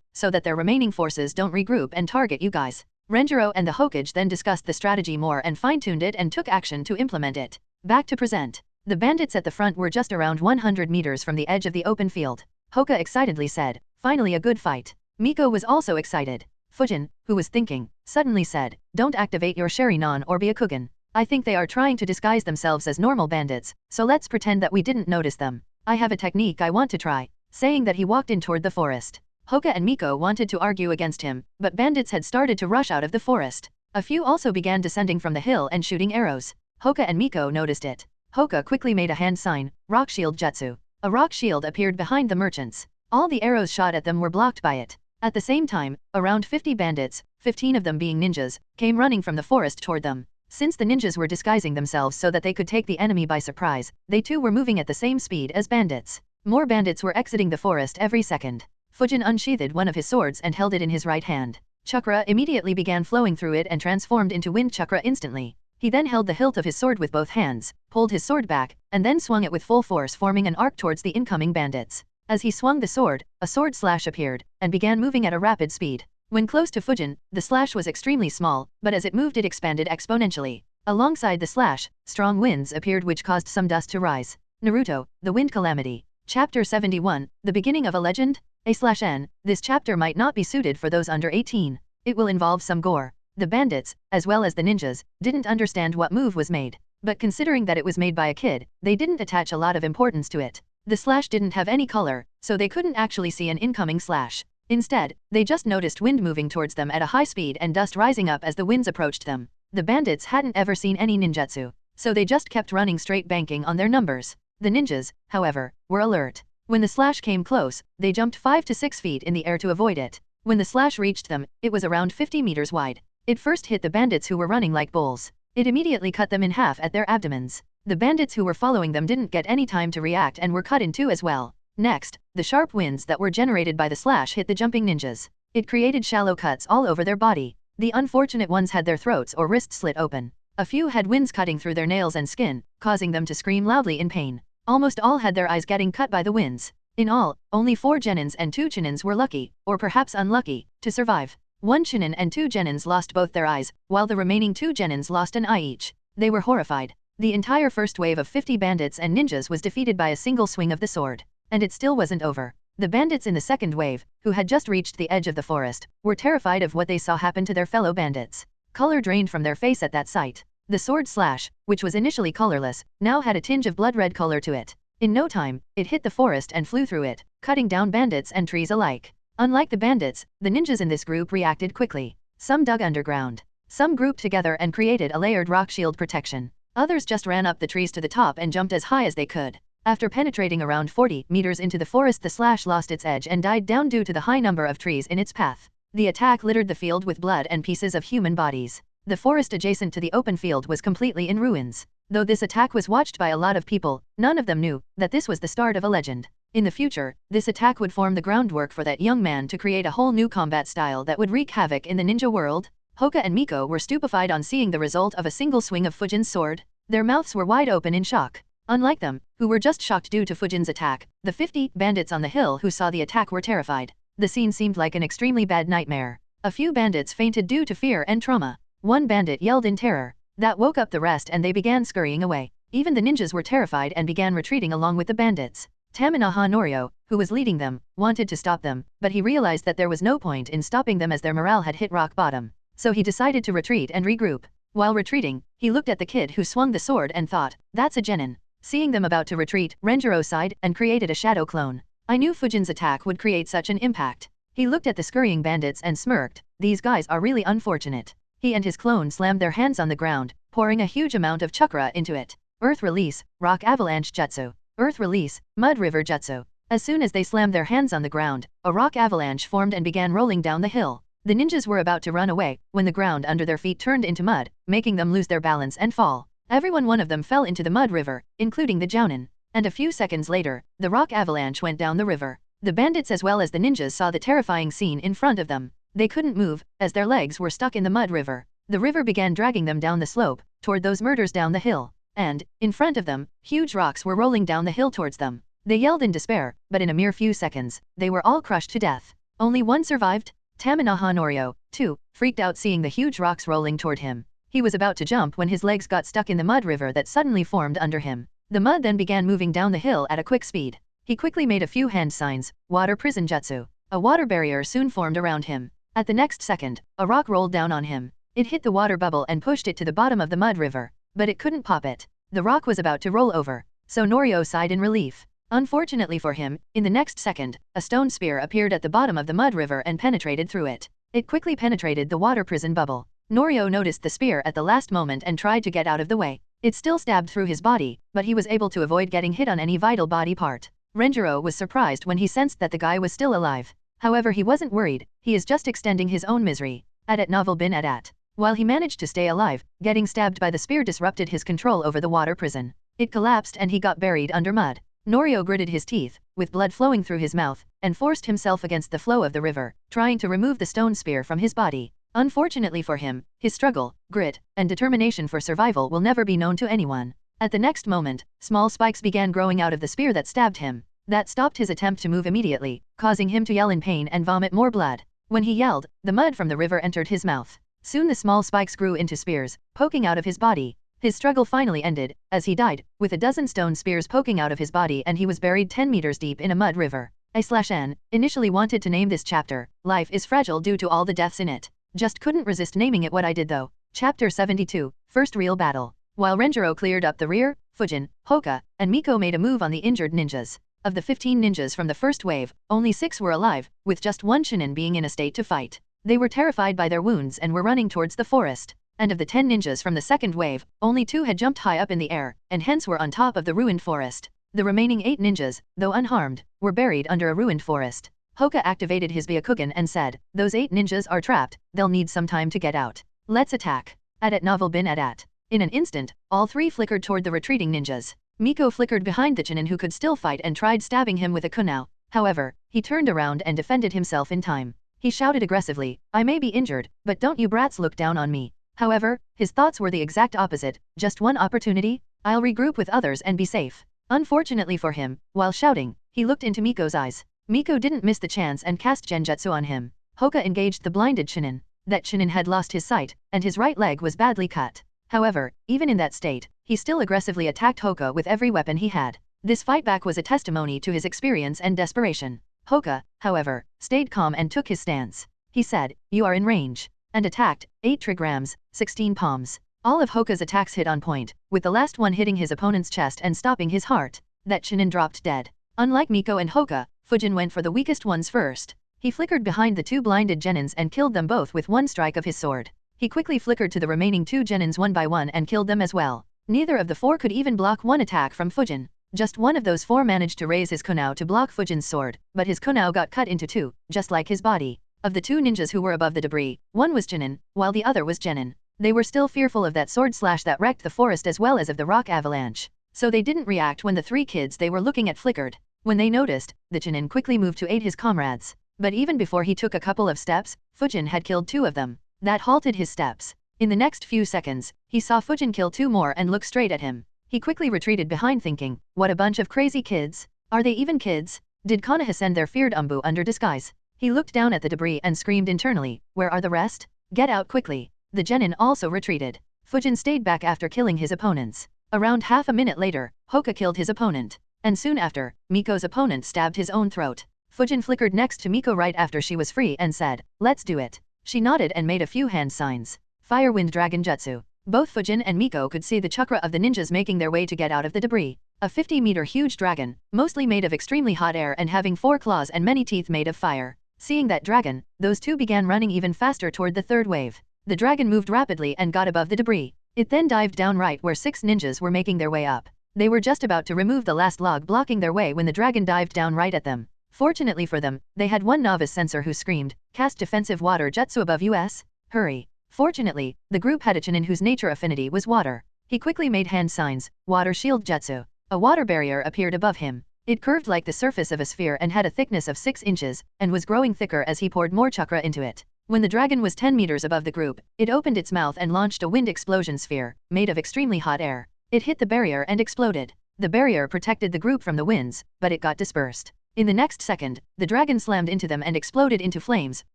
so that their remaining forces don't regroup and target you guys. Renjiro and the Hokage then discussed the strategy more and fine-tuned it and took action to implement it. Back to present. The bandits at the front were just around 100 meters from the edge of the open field. Hoka excitedly said, finally a good fight. Miko was also excited. Fujin, who was thinking, suddenly said, don't activate your Sharinon or Byakugan. I think they are trying to disguise themselves as normal bandits, so let's pretend that we didn't notice them. I have a technique I want to try. Saying that he walked in toward the forest. Hoka and Miko wanted to argue against him, but bandits had started to rush out of the forest. A few also began descending from the hill and shooting arrows. Hoka and Miko noticed it. Hoka quickly made a hand sign, rock shield jutsu. A rock shield appeared behind the merchants. All the arrows shot at them were blocked by it. At the same time, around 50 bandits, 15 of them being ninjas, came running from the forest toward them. Since the ninjas were disguising themselves so that they could take the enemy by surprise, they too were moving at the same speed as bandits. More bandits were exiting the forest every second. Fujin unsheathed one of his swords and held it in his right hand. Chakra immediately began flowing through it and transformed into wind chakra instantly. He then held the hilt of his sword with both hands, pulled his sword back, and then swung it with full force, forming an arc towards the incoming bandits. As he swung the sword, a sword slash appeared, and began moving at a rapid speed. When close to Fujin, the slash was extremely small, but as it moved it expanded exponentially. Alongside the slash, strong winds appeared which caused some dust to rise. Naruto, the Wind Calamity. Chapter 71, The Beginning of a Legend? A/N. This chapter might not be suited for those under 18. It will involve some gore. The bandits, as well as the ninjas, didn't understand what move was made. But considering that it was made by a kid, they didn't attach a lot of importance to it. The slash didn't have any color, so they couldn't actually see an incoming slash. Instead, they just noticed wind moving towards them at a high speed and dust rising up as the winds approached them. The bandits hadn't ever seen any ninjutsu, so they just kept running straight, banking on their numbers. The ninjas, however, were alert. When the slash came close, they jumped 5 to 6 feet in the air to avoid it. When the slash reached them, it was around 50 meters wide. It first hit the bandits who were running like bulls. It immediately cut them in half at their abdomens. The bandits who were following them didn't get any time to react and were cut in two as well. Next, the sharp winds that were generated by the slash hit the jumping ninjas. It created shallow cuts all over their body. The unfortunate ones had their throats or wrists slit open. A few had winds cutting through their nails and skin, causing them to scream loudly in pain. Almost all had their eyes getting cut by the winds. In all, only 4 genins and 2 chinins were lucky, or perhaps unlucky, to survive. 1 chinin and 2 genins lost both their eyes, while the remaining 2 genins lost an eye each. They were horrified. The entire first wave of 50 bandits and ninjas was defeated by a single swing of the sword. And it still wasn't over. The bandits in the second wave, who had just reached the edge of the forest, were terrified of what they saw happen to their fellow bandits. Color drained from their face at that sight. The sword slash, which was initially colorless, now had a tinge of blood-red color to it. In no time, it hit the forest and flew through it, cutting down bandits and trees alike. Unlike the bandits, the ninjas in this group reacted quickly. Some dug underground. Some grouped together and created a layered rock shield protection. Others just ran up the trees to the top and jumped as high as they could. After penetrating around 40 meters into the forest, the slash lost its edge and died down due to the high number of trees in its path. The attack littered the field with blood and pieces of human bodies. The forest adjacent to the open field was completely in ruins. Though this attack was watched by a lot of people, none of them knew that this was the start of a legend. In the future, this attack would form the groundwork for that young man to create a whole new combat style that would wreak havoc in the ninja world. Hoka and Miko were stupefied on seeing the result of a single swing of Fujin's sword. Their mouths were wide open in shock. Unlike them, who were just shocked due to Fujin's attack, the 50 bandits on the hill who saw the attack were terrified. The scene seemed like an extremely bad nightmare. A few bandits fainted due to fear and trauma. One bandit yelled in terror. That woke up the rest and they began scurrying away. Even the ninjas were terrified and began retreating along with the bandits. Taminoha Norio, who was leading them, wanted to stop them, but he realized that there was no point in stopping them as their morale had hit rock bottom. So he decided to retreat and regroup. While retreating, he looked at the kid who swung the sword and thought, that's a genin. Seeing them about to retreat, Renjiro sighed and created a shadow clone. I knew Fujin's attack would create such an impact. He looked at the scurrying bandits and smirked, these guys are really unfortunate. He and his clone slammed their hands on the ground, pouring a huge amount of chakra into it. Earth release, rock avalanche jutsu. Earth release, mud river jutsu. As soon as they slammed their hands on the ground, a rock avalanche formed and began rolling down the hill. The ninjas were about to run away, when the ground under their feet turned into mud, making them lose their balance and fall. One of them fell into the mud river, including the jounin. And a few seconds later, the rock avalanche went down the river. The bandits as well as the ninjas saw the terrifying scene in front of them. They couldn't move, as their legs were stuck in the mud river. The river began dragging them down the slope, toward those murders down the hill. And, in front of them, huge rocks were rolling down the hill towards them. They yelled in despair, but in a mere few seconds, they were all crushed to death. Only one survived. Taminoha Norio, too, freaked out seeing the huge rocks rolling toward him. He was about to jump when his legs got stuck in the mud river that suddenly formed under him. The mud then began moving down the hill at a quick speed. He quickly made a few hand signs, water prison jutsu. A water barrier soon formed around him. At the next second, a rock rolled down on him. It hit the water bubble and pushed it to the bottom of the mud river, but it couldn't pop it. The rock was about to roll over, so Norio sighed in relief. Unfortunately for him, in the next second, a stone spear appeared at the bottom of the mud river and penetrated through it. It quickly penetrated the water prison bubble. Norio noticed the spear at the last moment and tried to get out of the way. It still stabbed through his body, but he was able to avoid getting hit on any vital body part. Renjiro was surprised when he sensed that the guy was still alive. However, he wasn't worried, he is just extending his own misery. At novel bin at. While he managed to stay alive, getting stabbed by the spear disrupted his control over the water prison. It collapsed and he got buried under mud. Norio gritted his teeth, with blood flowing through his mouth, and forced himself against the flow of the river, trying to remove the stone spear from his body. Unfortunately for him, his struggle, grit, and determination for survival will never be known to anyone. At the next moment, small spikes began growing out of the spear that stabbed him. That stopped his attempt to move immediately, causing him to yell in pain and vomit more blood. When he yelled, the mud from the river entered his mouth. Soon the small spikes grew into spears, poking out of his body. His struggle finally ended, as he died, with a dozen stone spears poking out of his body and he was buried 10 meters deep in a mud river. I/N initially wanted to name this chapter, Life is Fragile due to all the deaths in it. Just couldn't resist naming it what I did though. Chapter 72, First Real Battle. While Renjiro cleared up the rear, Fujin, Hoka, and Miko made a move on the injured ninjas. Of the 15 ninjas from the first wave, only 6 were alive, with just one Chunin being in a state to fight. They were terrified by their wounds and were running towards the forest. And of the 10 ninjas from the second wave, only 2 had jumped high up in the air, and hence were on top of the ruined forest. The remaining 8 ninjas, though unharmed, were buried under a ruined forest. Hoka activated his Byakugan and said, those 8 ninjas are trapped, they'll need some time to get out. Let's attack. At novel bin at. In an instant, all 3 flickered toward the retreating ninjas. Miko flickered behind the Chunin who could still fight and tried stabbing him with a kunao. However, he turned around and defended himself in time. He shouted aggressively, I may be injured, but don't you brats look down on me. However, his thoughts were the exact opposite, just one opportunity, I'll regroup with others and be safe. Unfortunately for him, while shouting, he looked into Miko's eyes. Miko didn't miss the chance and cast genjutsu on him. Hoka engaged the blinded Chunin. That Chunin had lost his sight, and his right leg was badly cut. However, even in that state, he still aggressively attacked Hoka with every weapon he had. This fight back was a testimony to his experience and desperation. Hoka, however, stayed calm and took his stance. He said, you are in range. And attacked, 8 trigrams, 16 palms. All of Hoka's attacks hit on point, with the last one hitting his opponent's chest and stopping his heart. That Chunin dropped dead. Unlike Miko and Hoka, Fujin went for the weakest ones first. He flickered behind the 2 blinded genins and killed them both with one strike of his sword. He quickly flickered to the remaining 2 genins one by one and killed them as well. Neither of the 4 could even block one attack from Fujin. Just one of those 4 managed to raise his kunao to block Fujin's sword, but his kunao got cut into 2, just like his body. Of the 2 ninjas who were above the debris, one was Chunin, while the other was Genin. They were still fearful of that sword slash that wrecked the forest as well as of the rock avalanche. So they didn't react when the 3 kids they were looking at flickered. When they noticed, the Chunin quickly moved to aid his comrades. But even before he took a couple of steps, Fujin had killed 2 of them. That halted his steps. In the next few seconds, he saw Fujin kill 2 more and look straight at him. He quickly retreated behind thinking, what a bunch of crazy kids. Are they even kids? Did Konoha send their feared Umbu under disguise? He looked down at the debris and screamed internally, where are the rest? Get out quickly. The genin also retreated. Fujin stayed back after killing his opponents. Around half a minute later, Hoka killed his opponent. And soon after, Miko's opponent stabbed his own throat. Fujin flickered next to Miko right after she was free and said, let's do it. She nodded and made a few hand signs. Fire Wind Dragon Jutsu. Both Fujin and Miko could see the chakra of the ninjas making their way to get out of the debris. A 50-meter huge dragon, mostly made of extremely hot air and having 4 claws and many teeth made of fire. Seeing that dragon, those two began running even faster toward the third wave. The dragon moved rapidly and got above the debris. It then dived down right where 6 ninjas were making their way up. They were just about to remove the last log blocking their way when the dragon dived down right at them. Fortunately for them, they had one novice sensor who screamed, cast defensive water jutsu above us, hurry. Fortunately, the group had a Chunin whose nature affinity was water. He quickly made hand signs, water shield jutsu. A water barrier appeared above him. It curved like the surface of a sphere and had a thickness of 6 inches, and was growing thicker as he poured more chakra into it. When the dragon was 10 meters above the group, it opened its mouth and launched a wind explosion sphere, made of extremely hot air. It hit the barrier and exploded. The barrier protected the group from the winds, but it got dispersed. In the next second, the dragon slammed into them and exploded into flames,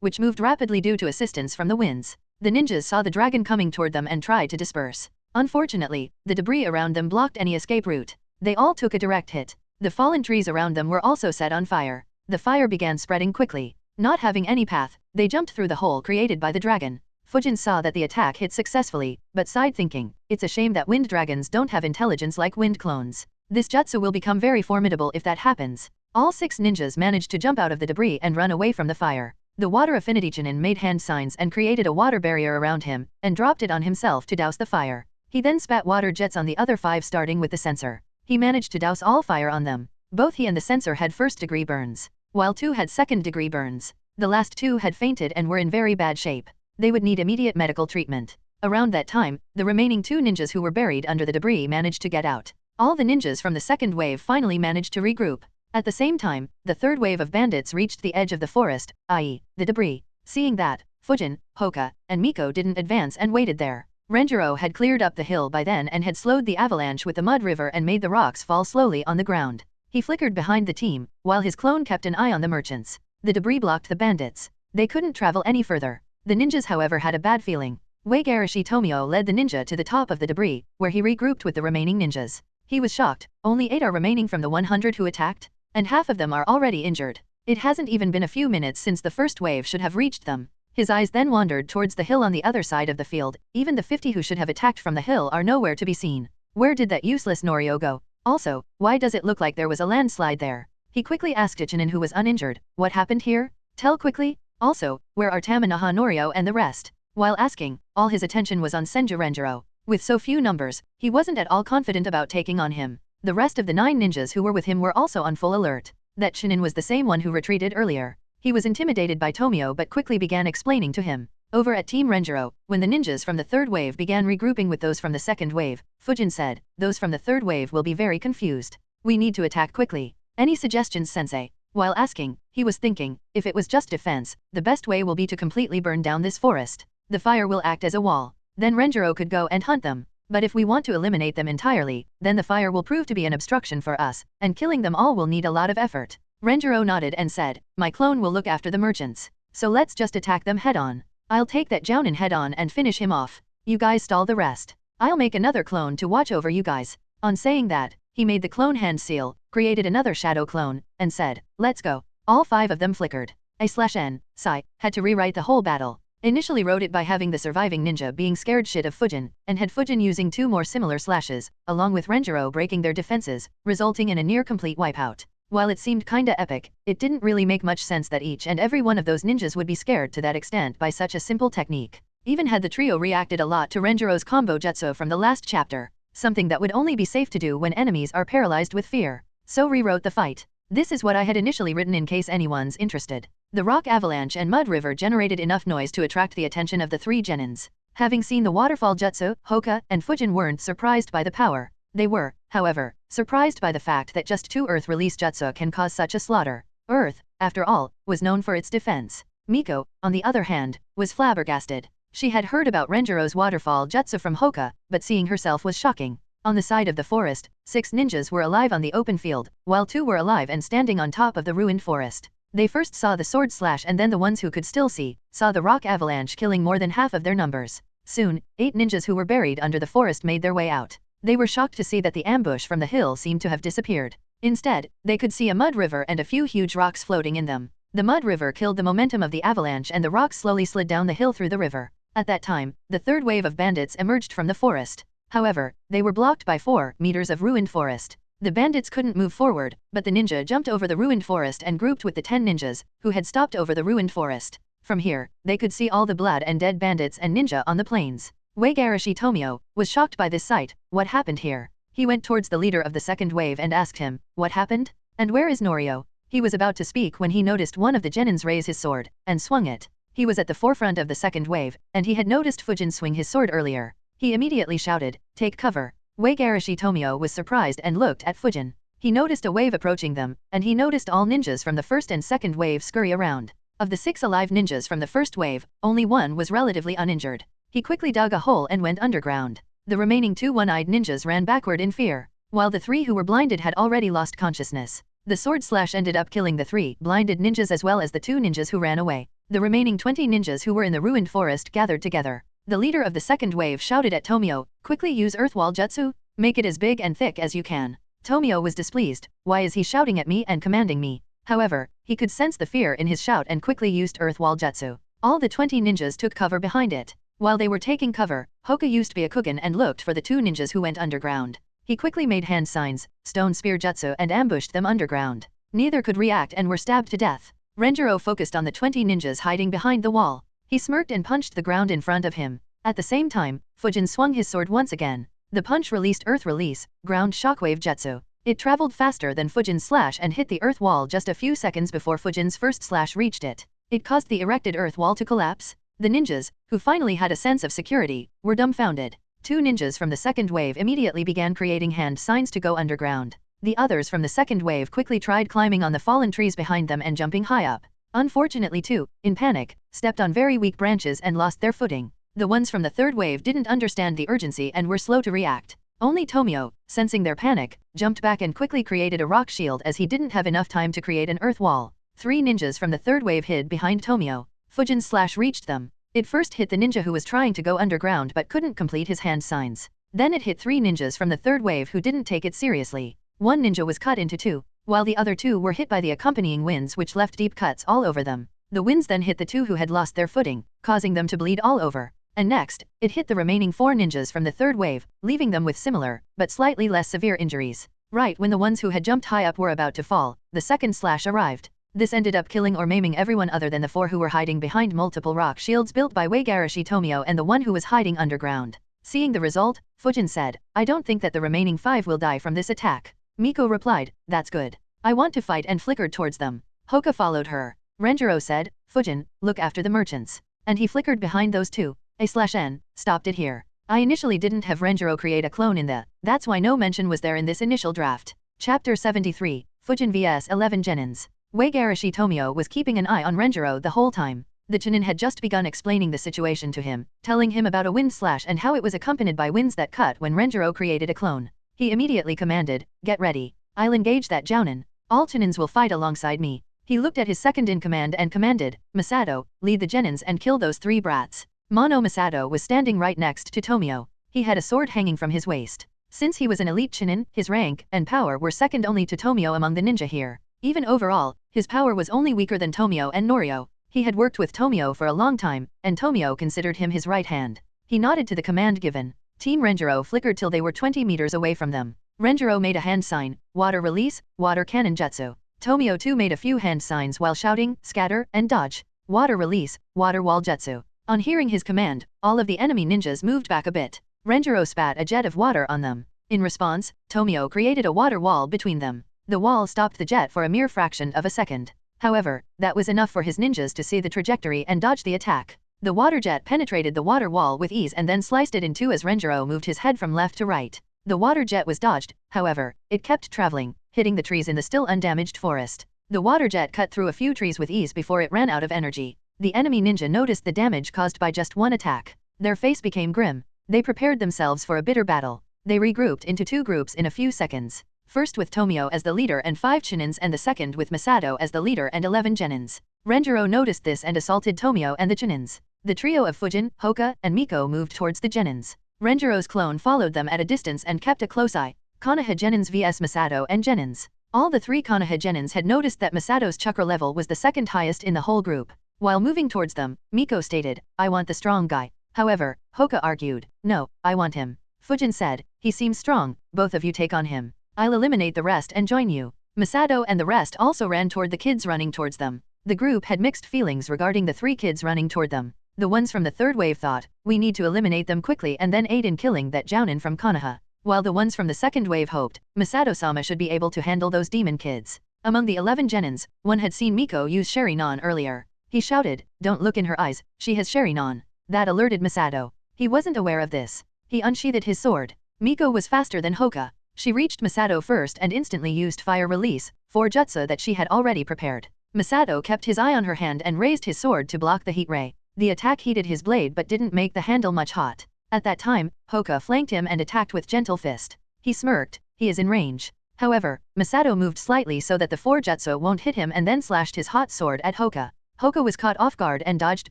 which moved rapidly due to assistance from the winds. The ninjas saw the dragon coming toward them and tried to disperse. Unfortunately, the debris around them blocked any escape route. They all took a direct hit. The fallen trees around them were also set on fire. The fire began spreading quickly. Not having any path, they jumped through the hole created by the dragon. Fujin saw that the attack hit successfully, but sighed thinking, it's a shame that wind dragons don't have intelligence like wind clones. This jutsu will become very formidable if that happens. All 6 ninjas managed to jump out of the debris and run away from the fire. The water affinity Chunin made hand signs and created a water barrier around him, and dropped it on himself to douse the fire. He then spat water jets on the other 5 starting with the sensor. He managed to douse all fire on them. Both he and the sensor had first-degree burns, while 2 had second-degree burns. The last 2 had fainted and were in very bad shape. They would need immediate medical treatment. Around that time, the remaining 2 ninjas who were buried under the debris managed to get out. All the ninjas from the second wave finally managed to regroup. At the same time, the third wave of bandits reached the edge of the forest, i.e., the debris. Seeing that, Fujin, Hoka, and Miko didn't advance and waited there. Renjiro had cleared up the hill by then and had slowed the avalanche with the mud river and made the rocks fall slowly on the ground. He flickered behind the team, while his clone kept an eye on the merchants. The debris blocked the bandits. They couldn't travel any further. The ninjas however had a bad feeling. Waigarashi Tomio led the ninja to the top of the debris, where he regrouped with the remaining ninjas. He was shocked, only 8 are remaining from the 100 who attacked? And half of them are already injured. It hasn't even been a few minutes since the first wave should have reached them. His eyes then wandered towards the hill on the other side of the field. Even the 50 who should have attacked from the hill are nowhere to be seen. Where did that useless Norio go? Also, why does it look like there was a landslide there? He quickly asked Ichinin who was uninjured, what happened here? Tell quickly. Also, where are Tamanaha Norio and the rest? While asking, all his attention was on Senju Renjiro. With so few numbers, he wasn't at all confident about taking on him. The rest of the 9 ninjas who were with him were also on full alert. That Chunin was the same one who retreated earlier. He was intimidated by Tomio but quickly began explaining to him. Over at Team Renjiro, when the ninjas from the third wave began regrouping with those from the second wave, Fujin said, those from the third wave will be very confused. We need to attack quickly. Any suggestions, sensei? While asking, he was thinking, if it was just defense, the best way will be to completely burn down this forest. The fire will act as a wall. Then Renjiro could go and hunt them. But if we want to eliminate them entirely, then the fire will prove to be an obstruction for us, and killing them all will need a lot of effort. Renjiro nodded and said, my clone will look after the merchants. So let's just attack them head-on. I'll take that Jounin head-on and finish him off. You guys stall the rest. I'll make another clone to watch over you guys. On saying that, he made the clone hand seal, created another shadow clone, and said, let's go. All 5 of them flickered. Sai had to rewrite the whole battle. Initially wrote it by having the surviving ninja being scared shit of Fujin, and had Fujin using 2 more similar slashes, along with Renjiro breaking their defenses, resulting in a near-complete wipeout. While it seemed kinda epic, it didn't really make much sense that each and every one of those ninjas would be scared to that extent by such a simple technique. Even had the trio reacted a lot to Renjiro's combo jutsu from the last chapter, something that would only be safe to do when enemies are paralyzed with fear. So rewrote the fight. This is what I had initially written in case anyone's interested. The rock avalanche and mud river generated enough noise to attract the attention of the 3 genins. Having seen the waterfall jutsu, Hoka and Fujin weren't surprised by the power. They were, however, surprised by the fact that just 2 earth release jutsu can cause such a slaughter. Earth, after all, was known for its defense. Miko, on the other hand, was flabbergasted. She had heard about Renjiro's waterfall jutsu from Hoka, but seeing herself was shocking. On the side of the forest, 6 ninjas were alive on the open field, while 2 were alive and standing on top of the ruined forest. They first saw the sword slash and then the ones who could still see, saw the rock avalanche killing more than half of their numbers. Soon, 8 ninjas who were buried under the forest made their way out. They were shocked to see that the ambush from the hill seemed to have disappeared. Instead, they could see a mud river and a few huge rocks floating in them. The mud river killed the momentum of the avalanche and the rocks slowly slid down the hill through the river. At that time, the third wave of bandits emerged from the forest. However, they were blocked by 4 meters of ruined forest. The bandits couldn't move forward, but the ninja jumped over the ruined forest and grouped with the 10 ninjas, who had stopped over the ruined forest. From here, they could see all the blood and dead bandits and ninja on the plains. Waigarashi Tomio was shocked by this sight. What happened here? He went towards the leader of the second wave and asked him, what happened? And where is Norio? He was about to speak when he noticed one of the genins raise his sword, and swung it. He was at the forefront of the second wave, and he had noticed Fujin swing his sword earlier. He immediately shouted, take cover. Waigarashi Tomio was surprised and looked at Fujin. He noticed a wave approaching them, and he noticed all ninjas from the first and second wave scurry around. Of the 6 alive ninjas from the first wave, only 1 was relatively uninjured. He quickly dug a hole and went underground. The remaining 2 one-eyed ninjas ran backward in fear, while the 3 who were blinded had already lost consciousness. The sword slash ended up killing the 3 blinded ninjas as well as the 2 ninjas who ran away. The remaining 20 ninjas who were in the ruined forest gathered together. The leader of the second wave shouted at Tomio, quickly use earth wall jutsu, make it as big and thick as you can. Tomio was displeased, why is he shouting at me and commanding me? However, he could sense the fear in his shout and quickly used earth wall jutsu. All the 20 ninjas took cover behind it. While they were taking cover, Hoka used Byakugan and looked for the 2 ninjas who went underground. He quickly made hand signs, stone spear jutsu and ambushed them underground. Neither could react and were stabbed to death. Renjiro focused on the 20 ninjas hiding behind the wall. He smirked and punched the ground in front of him. At the same time, Fujin swung his sword once again. The punch released earth release, ground shockwave jutsu. It traveled faster than Fujin's slash and hit the earth wall just a few seconds before Fujin's first slash reached it. It caused the erected earth wall to collapse. The ninjas, who finally had a sense of security, were dumbfounded. 2 ninjas from the second wave immediately began creating hand signs to go underground. The others from the second wave quickly tried climbing on the fallen trees behind them and jumping high up. Unfortunately 2, in panic, stepped on very weak branches and lost their footing. The ones from the third wave didn't understand the urgency and were slow to react. Only Tomio, sensing their panic, jumped back and quickly created a rock shield as he didn't have enough time to create an earth wall. 3 ninjas from the third wave hid behind Tomio. Fujin's slash reached them. It first hit the ninja who was trying to go underground but couldn't complete his hand signs. Then it hit 3 ninjas from the third wave who didn't take it seriously. 1 ninja was cut into 2, while the other 2 were hit by the accompanying winds which left deep cuts all over them. The winds then hit the 2 who had lost their footing, causing them to bleed all over. And next, it hit the remaining 4 ninjas from the third wave, leaving them with similar, but slightly less severe injuries. Right when the ones who had jumped high up were about to fall, the second slash arrived. This ended up killing or maiming everyone other than the 4 who were hiding behind multiple rock shields built by Waigarashi Tomio and the one who was hiding underground. Seeing the result, Fujin said, I don't think that the remaining 5 will die from this attack. Miko replied, that's good. I want to fight and flickered towards them. Hoka followed her. Renjiro said, Fujin, look after the merchants. And he flickered behind those 2. A/N, stopped it here. I initially didn't have Renjiro create a clone in that's why no mention was there in this initial draft. Chapter 73, Fujin vs 11 Genins. Waigarashi Tomio was keeping an eye on Renjiro the whole time. The Chunin had just begun explaining the situation to him, telling him about a wind slash and how it was accompanied by winds that cut when Renjiro created a clone. He immediately commanded, get ready. I'll engage that Jounin. All Chunins will fight alongside me. He looked at his second-in-command and commanded, Masato, lead the Genins and kill those 3 brats. Mono Masato was standing right next to Tomio. He had a sword hanging from his waist. Since he was an elite Chunin, his rank and power were second only to Tomio among the ninja here. Even overall, his power was only weaker than Tomio and Norio. He had worked with Tomio for a long time, and Tomio considered him his right hand. He nodded to the command given. Team Renjiro flickered till they were 20 meters away from them. Renjiro made a hand sign, water release, water cannon jutsu. Tomio too made a few hand signs while shouting, scatter, and dodge. Water release, water wall jutsu. On hearing his command, all of the enemy ninjas moved back a bit. Renjiro spat a jet of water on them. In response, Tomio created a water wall between them. The wall stopped the jet for a mere fraction of a second. However, that was enough for his ninjas to see the trajectory and dodge the attack. The water jet penetrated the water wall with ease and then sliced it in 2 as Renjiro moved his head from left to right. The water jet was dodged, however, it kept traveling, hitting the trees in the still undamaged forest. The water jet cut through a few trees with ease before it ran out of energy. The enemy ninja noticed the damage caused by just one attack. Their face became grim. They prepared themselves for a bitter battle. They regrouped into 2 groups in a few seconds. First with Tomio as the leader and 5 Chunins, and the second with Masato as the leader and 11 Genins. Renjiro noticed this and assaulted Tomio and the Chunins. The trio of Fujin, Hoka, and Miko moved towards the Genins. Renjiro's clone followed them at a distance and kept a close eye. Konoha Genins vs Masato and Genins. All the 3 Konoha Genins had noticed that Masato's chakra level was the second highest in the whole group. While moving towards them, Miko stated, "I want the strong guy." However, Hoka argued, "No, I want him." Fujin said, "He seems strong, both of you take on him. I'll eliminate the rest and join you." Masato and the rest also ran toward the kids running towards them. The group had mixed feelings regarding the 3 kids running toward them. The ones from the third wave thought, "We need to eliminate them quickly and then aid in killing that Jounin from Konoha." While the ones from the second wave hoped, Masato-sama should be able to handle those demon kids. Among the 11 Genins, one had seen Miko use Sharingan earlier. He shouted, "Don't look in her eyes, she has Sharingan." That alerted Masato. He wasn't aware of this. He unsheathed his sword. Miko was faster than Hoka. She reached Masato first and instantly used Fire Release, 4 jutsu that she had already prepared. Masato kept his eye on her hand and raised his sword to block the heat ray. The attack heated his blade but didn't make the handle much hot. At that time, Hoka flanked him and attacked with gentle fist. He smirked, he is in range. However, Masato moved slightly so that the 4 jutsu won't hit him and then slashed his hot sword at Hoka. Hoka was caught off guard and dodged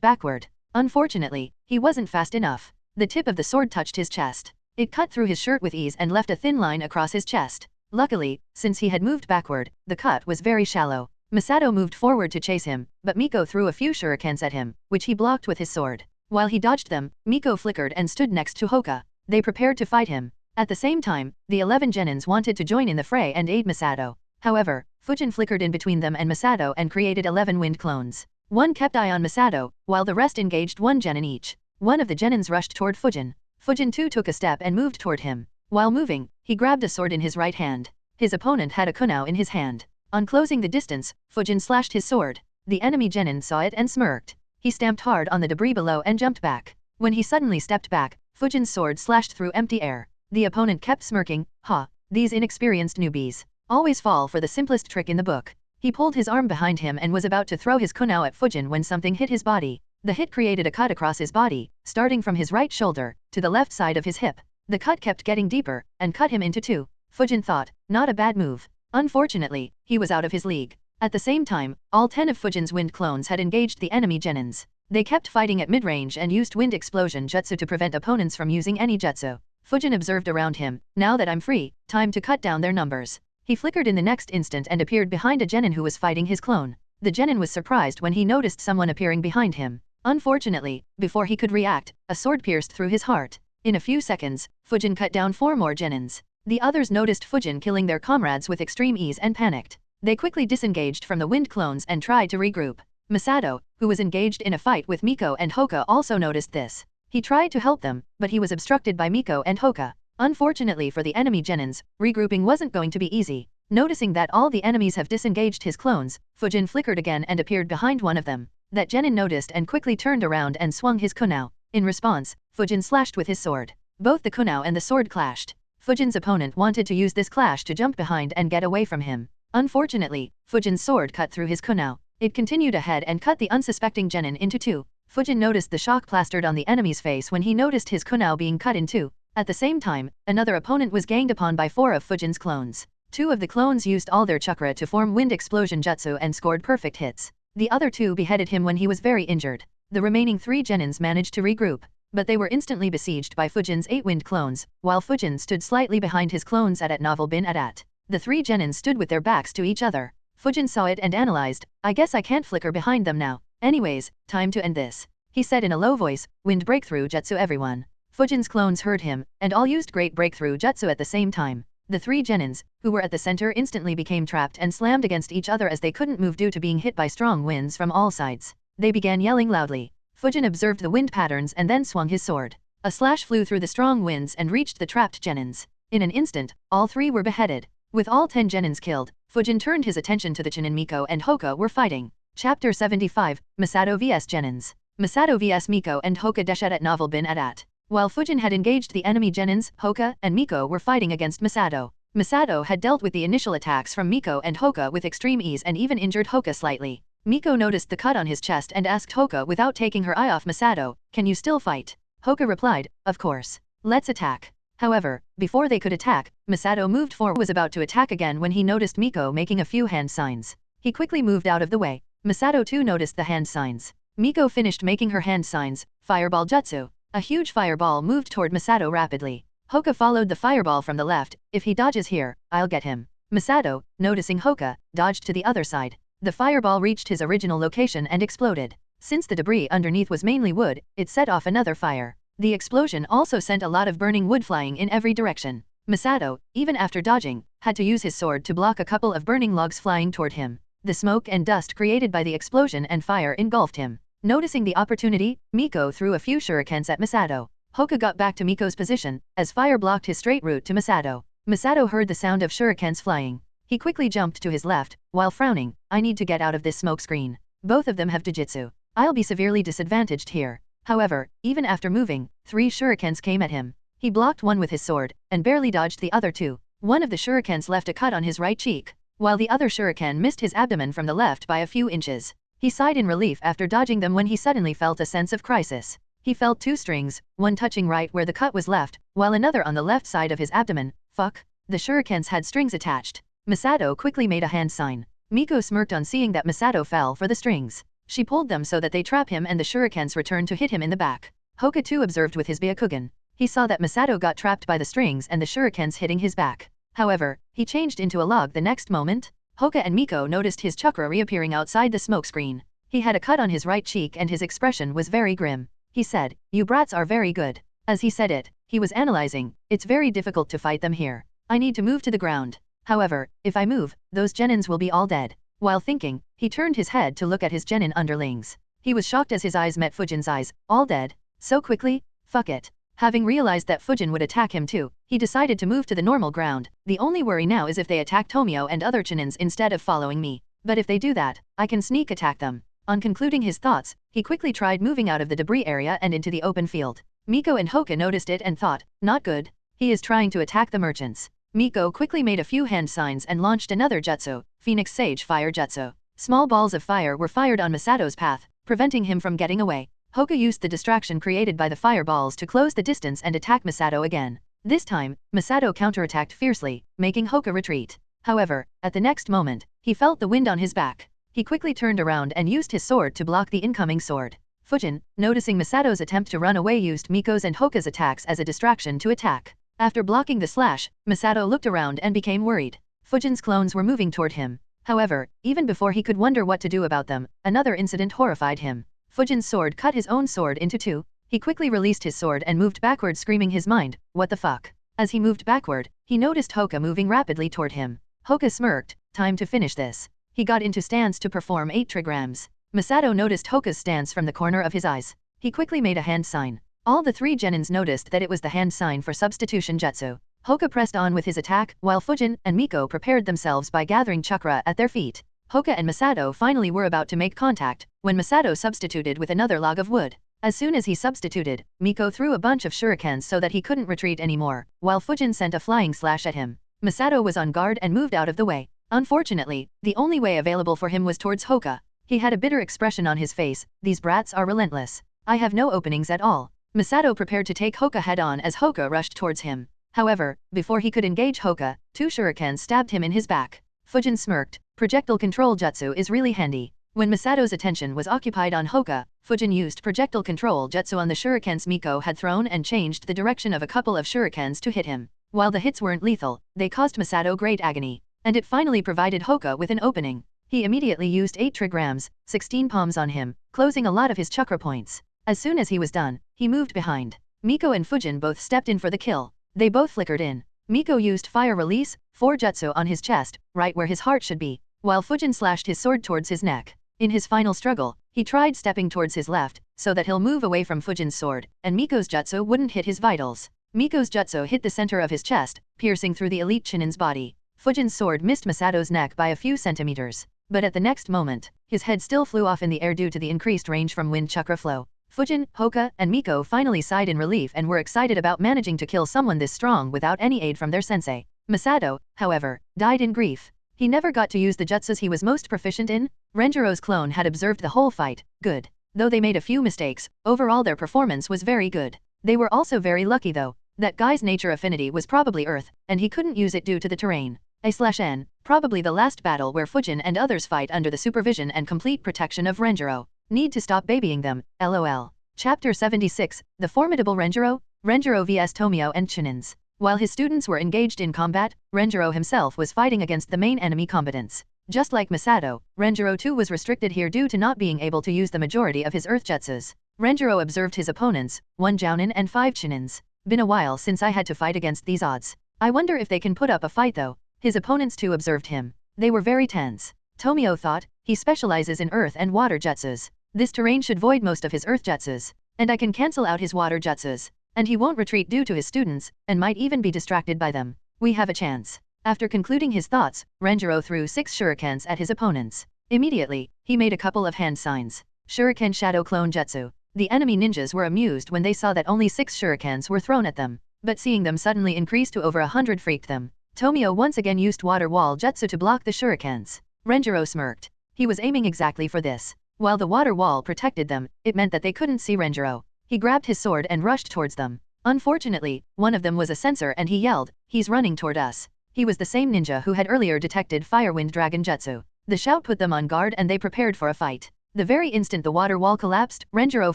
backward. Unfortunately, he wasn't fast enough. The tip of the sword touched his chest. It cut through his shirt with ease and left a thin line across his chest. Luckily, since he had moved backward, the cut was very shallow. Masato moved forward to chase him, but Miko threw a few shurikens at him, which he blocked with his sword. While he dodged them, Miko flickered and stood next to Hoka. They prepared to fight him. At the same time, the 11 Genins wanted to join in the fray and aid Masato. However, Fujin flickered in between them and Masato and created 11 wind clones. One kept eye on Masato, while the rest engaged 1 Genin each. One of the Genins rushed toward Fujin. Fujin too took a step and moved toward him. While moving, he grabbed a sword in his right hand. His opponent had a kunao in his hand. On closing the distance, Fujin slashed his sword. The enemy Genin saw it and smirked. He stamped hard on the debris below and jumped back. When he suddenly stepped back, Fujin's sword slashed through empty air. The opponent kept smirking, "Ha, these inexperienced newbies always fall for the simplest trick in the book." He pulled his arm behind him and was about to throw his kunao at Fujin when something hit his body. The hit created a cut across his body, starting from his right shoulder to the left side of his hip. The cut kept getting deeper and cut him into 2. Fujin thought, not a bad move. Unfortunately, he was out of his league. At the same time, all 10 of Fujin's wind clones had engaged the enemy Genins. They kept fighting at mid-range and used wind explosion jutsu to prevent opponents from using any jutsu. Fujin observed around him, "Now that I'm free, time to cut down their numbers." He flickered in the next instant and appeared behind a Genin who was fighting his clone. The Genin was surprised when he noticed someone appearing behind him. Unfortunately, before he could react, a sword pierced through his heart. In a few seconds, Fujin cut down 4 more Genins. The others noticed Fujin killing their comrades with extreme ease and panicked. They quickly disengaged from the wind clones and tried to regroup. Masato, who was engaged in a fight with Miko and Hoka, also noticed this. He tried to help them, but he was obstructed by Miko and Hoka. Unfortunately for the enemy Genins, regrouping wasn't going to be easy. Noticing that all the enemies have disengaged his clones, Fujin flickered again and appeared behind one of them. That Genin noticed and quickly turned around and swung his kunao. In response, Fujin slashed with his sword. Both the kunao and the sword clashed. Fujin's opponent wanted to use this clash to jump behind and get away from him. Unfortunately, Fujin's sword cut through his kunao. It continued ahead and cut the unsuspecting Genin into 2. Fujin noticed the shock plastered on the enemy's face when he noticed his kunao being cut in 2. At the same time, another opponent was ganged upon by 4 of Fujin's clones. 2 of the clones used all their chakra to form wind explosion jutsu and scored perfect hits. The other 2 beheaded him when he was very injured. The remaining 3 Genins managed to regroup, but they were instantly besieged by Fujin's 8 wind clones, while Fujin stood slightly behind his clones at Novel Bin Adat. The 3 Genins stood with their backs to each other. Fujin saw it and analyzed, "I guess I can't flicker behind them now. Anyways, time to end this," he said in a low voice, "Wind breakthrough jutsu everyone." Fujin's clones heard him, and all used great breakthrough jutsu at the same time. The 3 Genins, who were at the center, instantly became trapped and slammed against each other as they couldn't move due to being hit by strong winds from all sides. They began yelling loudly. Fujin observed the wind patterns and then swung his sword. A slash flew through the strong winds and reached the trapped Genins. In an instant, all 3 were beheaded. With all 10 Genins killed, Fujin turned his attention to the Chunin. Miko and Hoka were fighting. Chapter 75, Masato vs Genins. Masato vs Miko and Hoka deshed at Novel Bin Adat. While Fujin had engaged the enemy Genins, Hoka and Miko were fighting against Masato. Masato had dealt with the initial attacks from Miko and Hoka with extreme ease and even injured Hoka slightly. Miko noticed the cut on his chest and asked Hoka without taking her eye off Masato, "Can you still fight?" Hoka replied, "Of course. Let's attack." However, before they could attack, Masato moved forward, was about to attack again when he noticed Miko making a few hand signs. He quickly moved out of the way. Masato too noticed the hand signs. Miko finished making her hand signs, fireball jutsu. A huge fireball moved toward Masato rapidly. Hoka followed the fireball from the left. If he dodges here, I'll get him. Masato, noticing Hoka, dodged to the other side. The fireball reached his original location and exploded. Since the debris underneath was mainly wood, it set off another fire. The explosion also sent a lot of burning wood flying in every direction. Masato, even after dodging, had to use his sword to block a couple of burning logs flying toward him. The smoke and dust created by the explosion and fire engulfed him. Noticing the opportunity, Miko threw a few shurikens at Masato. Hoka got back to Miko's position, as fire blocked his straight route to Masato. Masato heard the sound of shurikens flying. He quickly jumped to his left, while frowning. I need to get out of this smoke screen. Both of them have Jujutsu. I'll be severely disadvantaged here. However, even after moving, 3 shurikens came at him. He blocked one with his sword, and barely dodged the other 2. One of the shurikens left a cut on his right cheek, while the other shuriken missed his abdomen from the left by a few inches. He sighed in relief after dodging them when he suddenly felt a sense of crisis. He felt 2 strings, one touching right where the cut was left, while another on the left side of his abdomen. Fuck. The shurikens had strings attached. Masato quickly made a hand sign. Miko smirked on seeing that Masato fell for the strings. She pulled them so that they trap him and the shurikens returned to hit him in the back. Hoka too observed with his Byakugan. He saw that Masato got trapped by the strings and the shurikens hitting his back. However, he changed into a log the next moment. Hoka and Miko noticed his chakra reappearing outside the smoke screen. He had a cut on his right cheek and his expression was very grim. He said, "You brats are very good." As he said it, he was analyzing. It's very difficult to fight them here. I need to move to the ground. However, if I move, those genins will be all dead. While thinking, he turned his head to look at his genin underlings. He was shocked as his eyes met Fujin's eyes. All dead? So quickly? Fuck it. Having realized that Fujin would attack him too, he decided to move to the normal ground. The only worry now is if they attack Tomio and other chinins instead of following me. But if they do that, I can sneak attack them. On concluding his thoughts, he quickly tried moving out of the debris area and into the open field. Miko and Hoka noticed it and thought, not good. He is trying to attack the merchants. Miko quickly made a few hand signs and launched another jutsu, Phoenix Sage Fire Jutsu. Small balls of fire were fired on Masato's path, preventing him from getting away. Hoka used the distraction created by the fireballs to close the distance and attack Masato again. This time, Masato counterattacked fiercely, making Hoka retreat. However, at the next moment, he felt the wind on his back. He quickly turned around and used his sword to block the incoming sword. Fujin, noticing Masato's attempt to run away, used Miko's and Hoka's attacks as a distraction to attack. After blocking the slash, Masato looked around and became worried. Fujin's clones were moving toward him. However, even before he could wonder what to do about them, another incident horrified him. Fujin's sword cut his own sword into 2. He quickly released his sword and moved backward, screaming his mind, what the fuck? As he moved backward, he noticed Hoka moving rapidly toward him. Hoka smirked, time to finish this. He got into stance to perform 8 trigrams. Masato noticed Hoka's stance from the corner of his eyes. He quickly made a hand sign. All the 3 genins noticed that it was the hand sign for substitution jutsu. Hoka pressed on with his attack, while Fujin and Miko prepared themselves by gathering chakra at their feet. Hoka and Masato finally were about to make contact, when Masato substituted with another log of wood. As soon as he substituted, Miko threw a bunch of shurikens so that he couldn't retreat anymore, while Fujin sent a flying slash at him. Masato was on guard and moved out of the way. Unfortunately, the only way available for him was towards Hoka. He had a bitter expression on his face. These brats are relentless. I have no openings at all. Masato prepared to take Hoka head-on as Hoka rushed towards him. However, before he could engage Hoka, 2 shurikens stabbed him in his back. Fujin smirked. Projectile control jutsu is really handy. When Masato's attention was occupied on Hoka, Fujin used projectile control jutsu on the shurikens Miko had thrown and changed the direction of a couple of shurikens to hit him. While the hits weren't lethal, they caused Masato great agony. And it finally provided Hoka with an opening. He immediately used 8 trigrams, 16 palms on him, closing a lot of his chakra points. As soon as he was done, he moved behind. Miko and Fujin both stepped in for the kill. They both flickered in. Miko used fire release, 4 jutsu on his chest, right where his heart should be, while Fujin slashed his sword towards his neck. In his final struggle, he tried stepping towards his left, so that he'll move away from Fujin's sword, and Miko's jutsu wouldn't hit his vitals. Miko's jutsu hit the center of his chest, piercing through the elite chinin's body. Fujin's sword missed Masato's neck by a few centimeters, but at the next moment, his head still flew off in the air due to the increased range from wind chakra flow. Fujin, Hoka, and Miko finally sighed in relief and were excited about managing to kill someone this strong without any aid from their sensei. Masato, however, died in grief. He never got to use the jutsus he was most proficient in. Renjiro's clone had observed the whole fight. Good. Though they made a few mistakes, overall their performance was very good. They were also very lucky though. That guy's nature affinity was probably Earth, and he couldn't use it due to the terrain. A/N, probably the last battle where Fujin and others fight under the supervision and complete protection of Renjiro. Need to stop babying them, lol. Chapter 76, The Formidable Renjiro, Renjiro vs Tomio and Chunins. While his students were engaged in combat, Renjiro himself was fighting against the main enemy combatants. Just like Masato, Renjiro too was restricted here due to not being able to use the majority of his earth jutsus. Renjiro observed his opponents, 1 Jounin and 5 Chunins. Been a while since I had to fight against these odds. I wonder if they can put up a fight though. His opponents too observed him. They were very tense. Tomio thought, he specializes in earth and water jutsus. This terrain should void most of his earth jutsus, and I can cancel out his water jutsus. And he won't retreat due to his students, and might even be distracted by them. We have a chance. After concluding his thoughts, Renjiro threw 6 shurikens at his opponents. Immediately, he made a couple of hand signs. Shuriken Shadow Clone Jutsu. The enemy ninjas were amused when they saw that only 6 shurikens were thrown at them, but seeing them suddenly increase to over 100 freaked them. Tomio once again used water wall jutsu to block the shurikens. Renjiro smirked. He was aiming exactly for this. While the water wall protected them, it meant that they couldn't see Renjiro. He grabbed his sword and rushed towards them. Unfortunately, one of them was a censor and he yelled, "He's running toward us." He was the same ninja who had earlier detected Firewind Dragon Jutsu. The shout put them on guard and they prepared for a fight. The very instant the water wall collapsed, Renjiro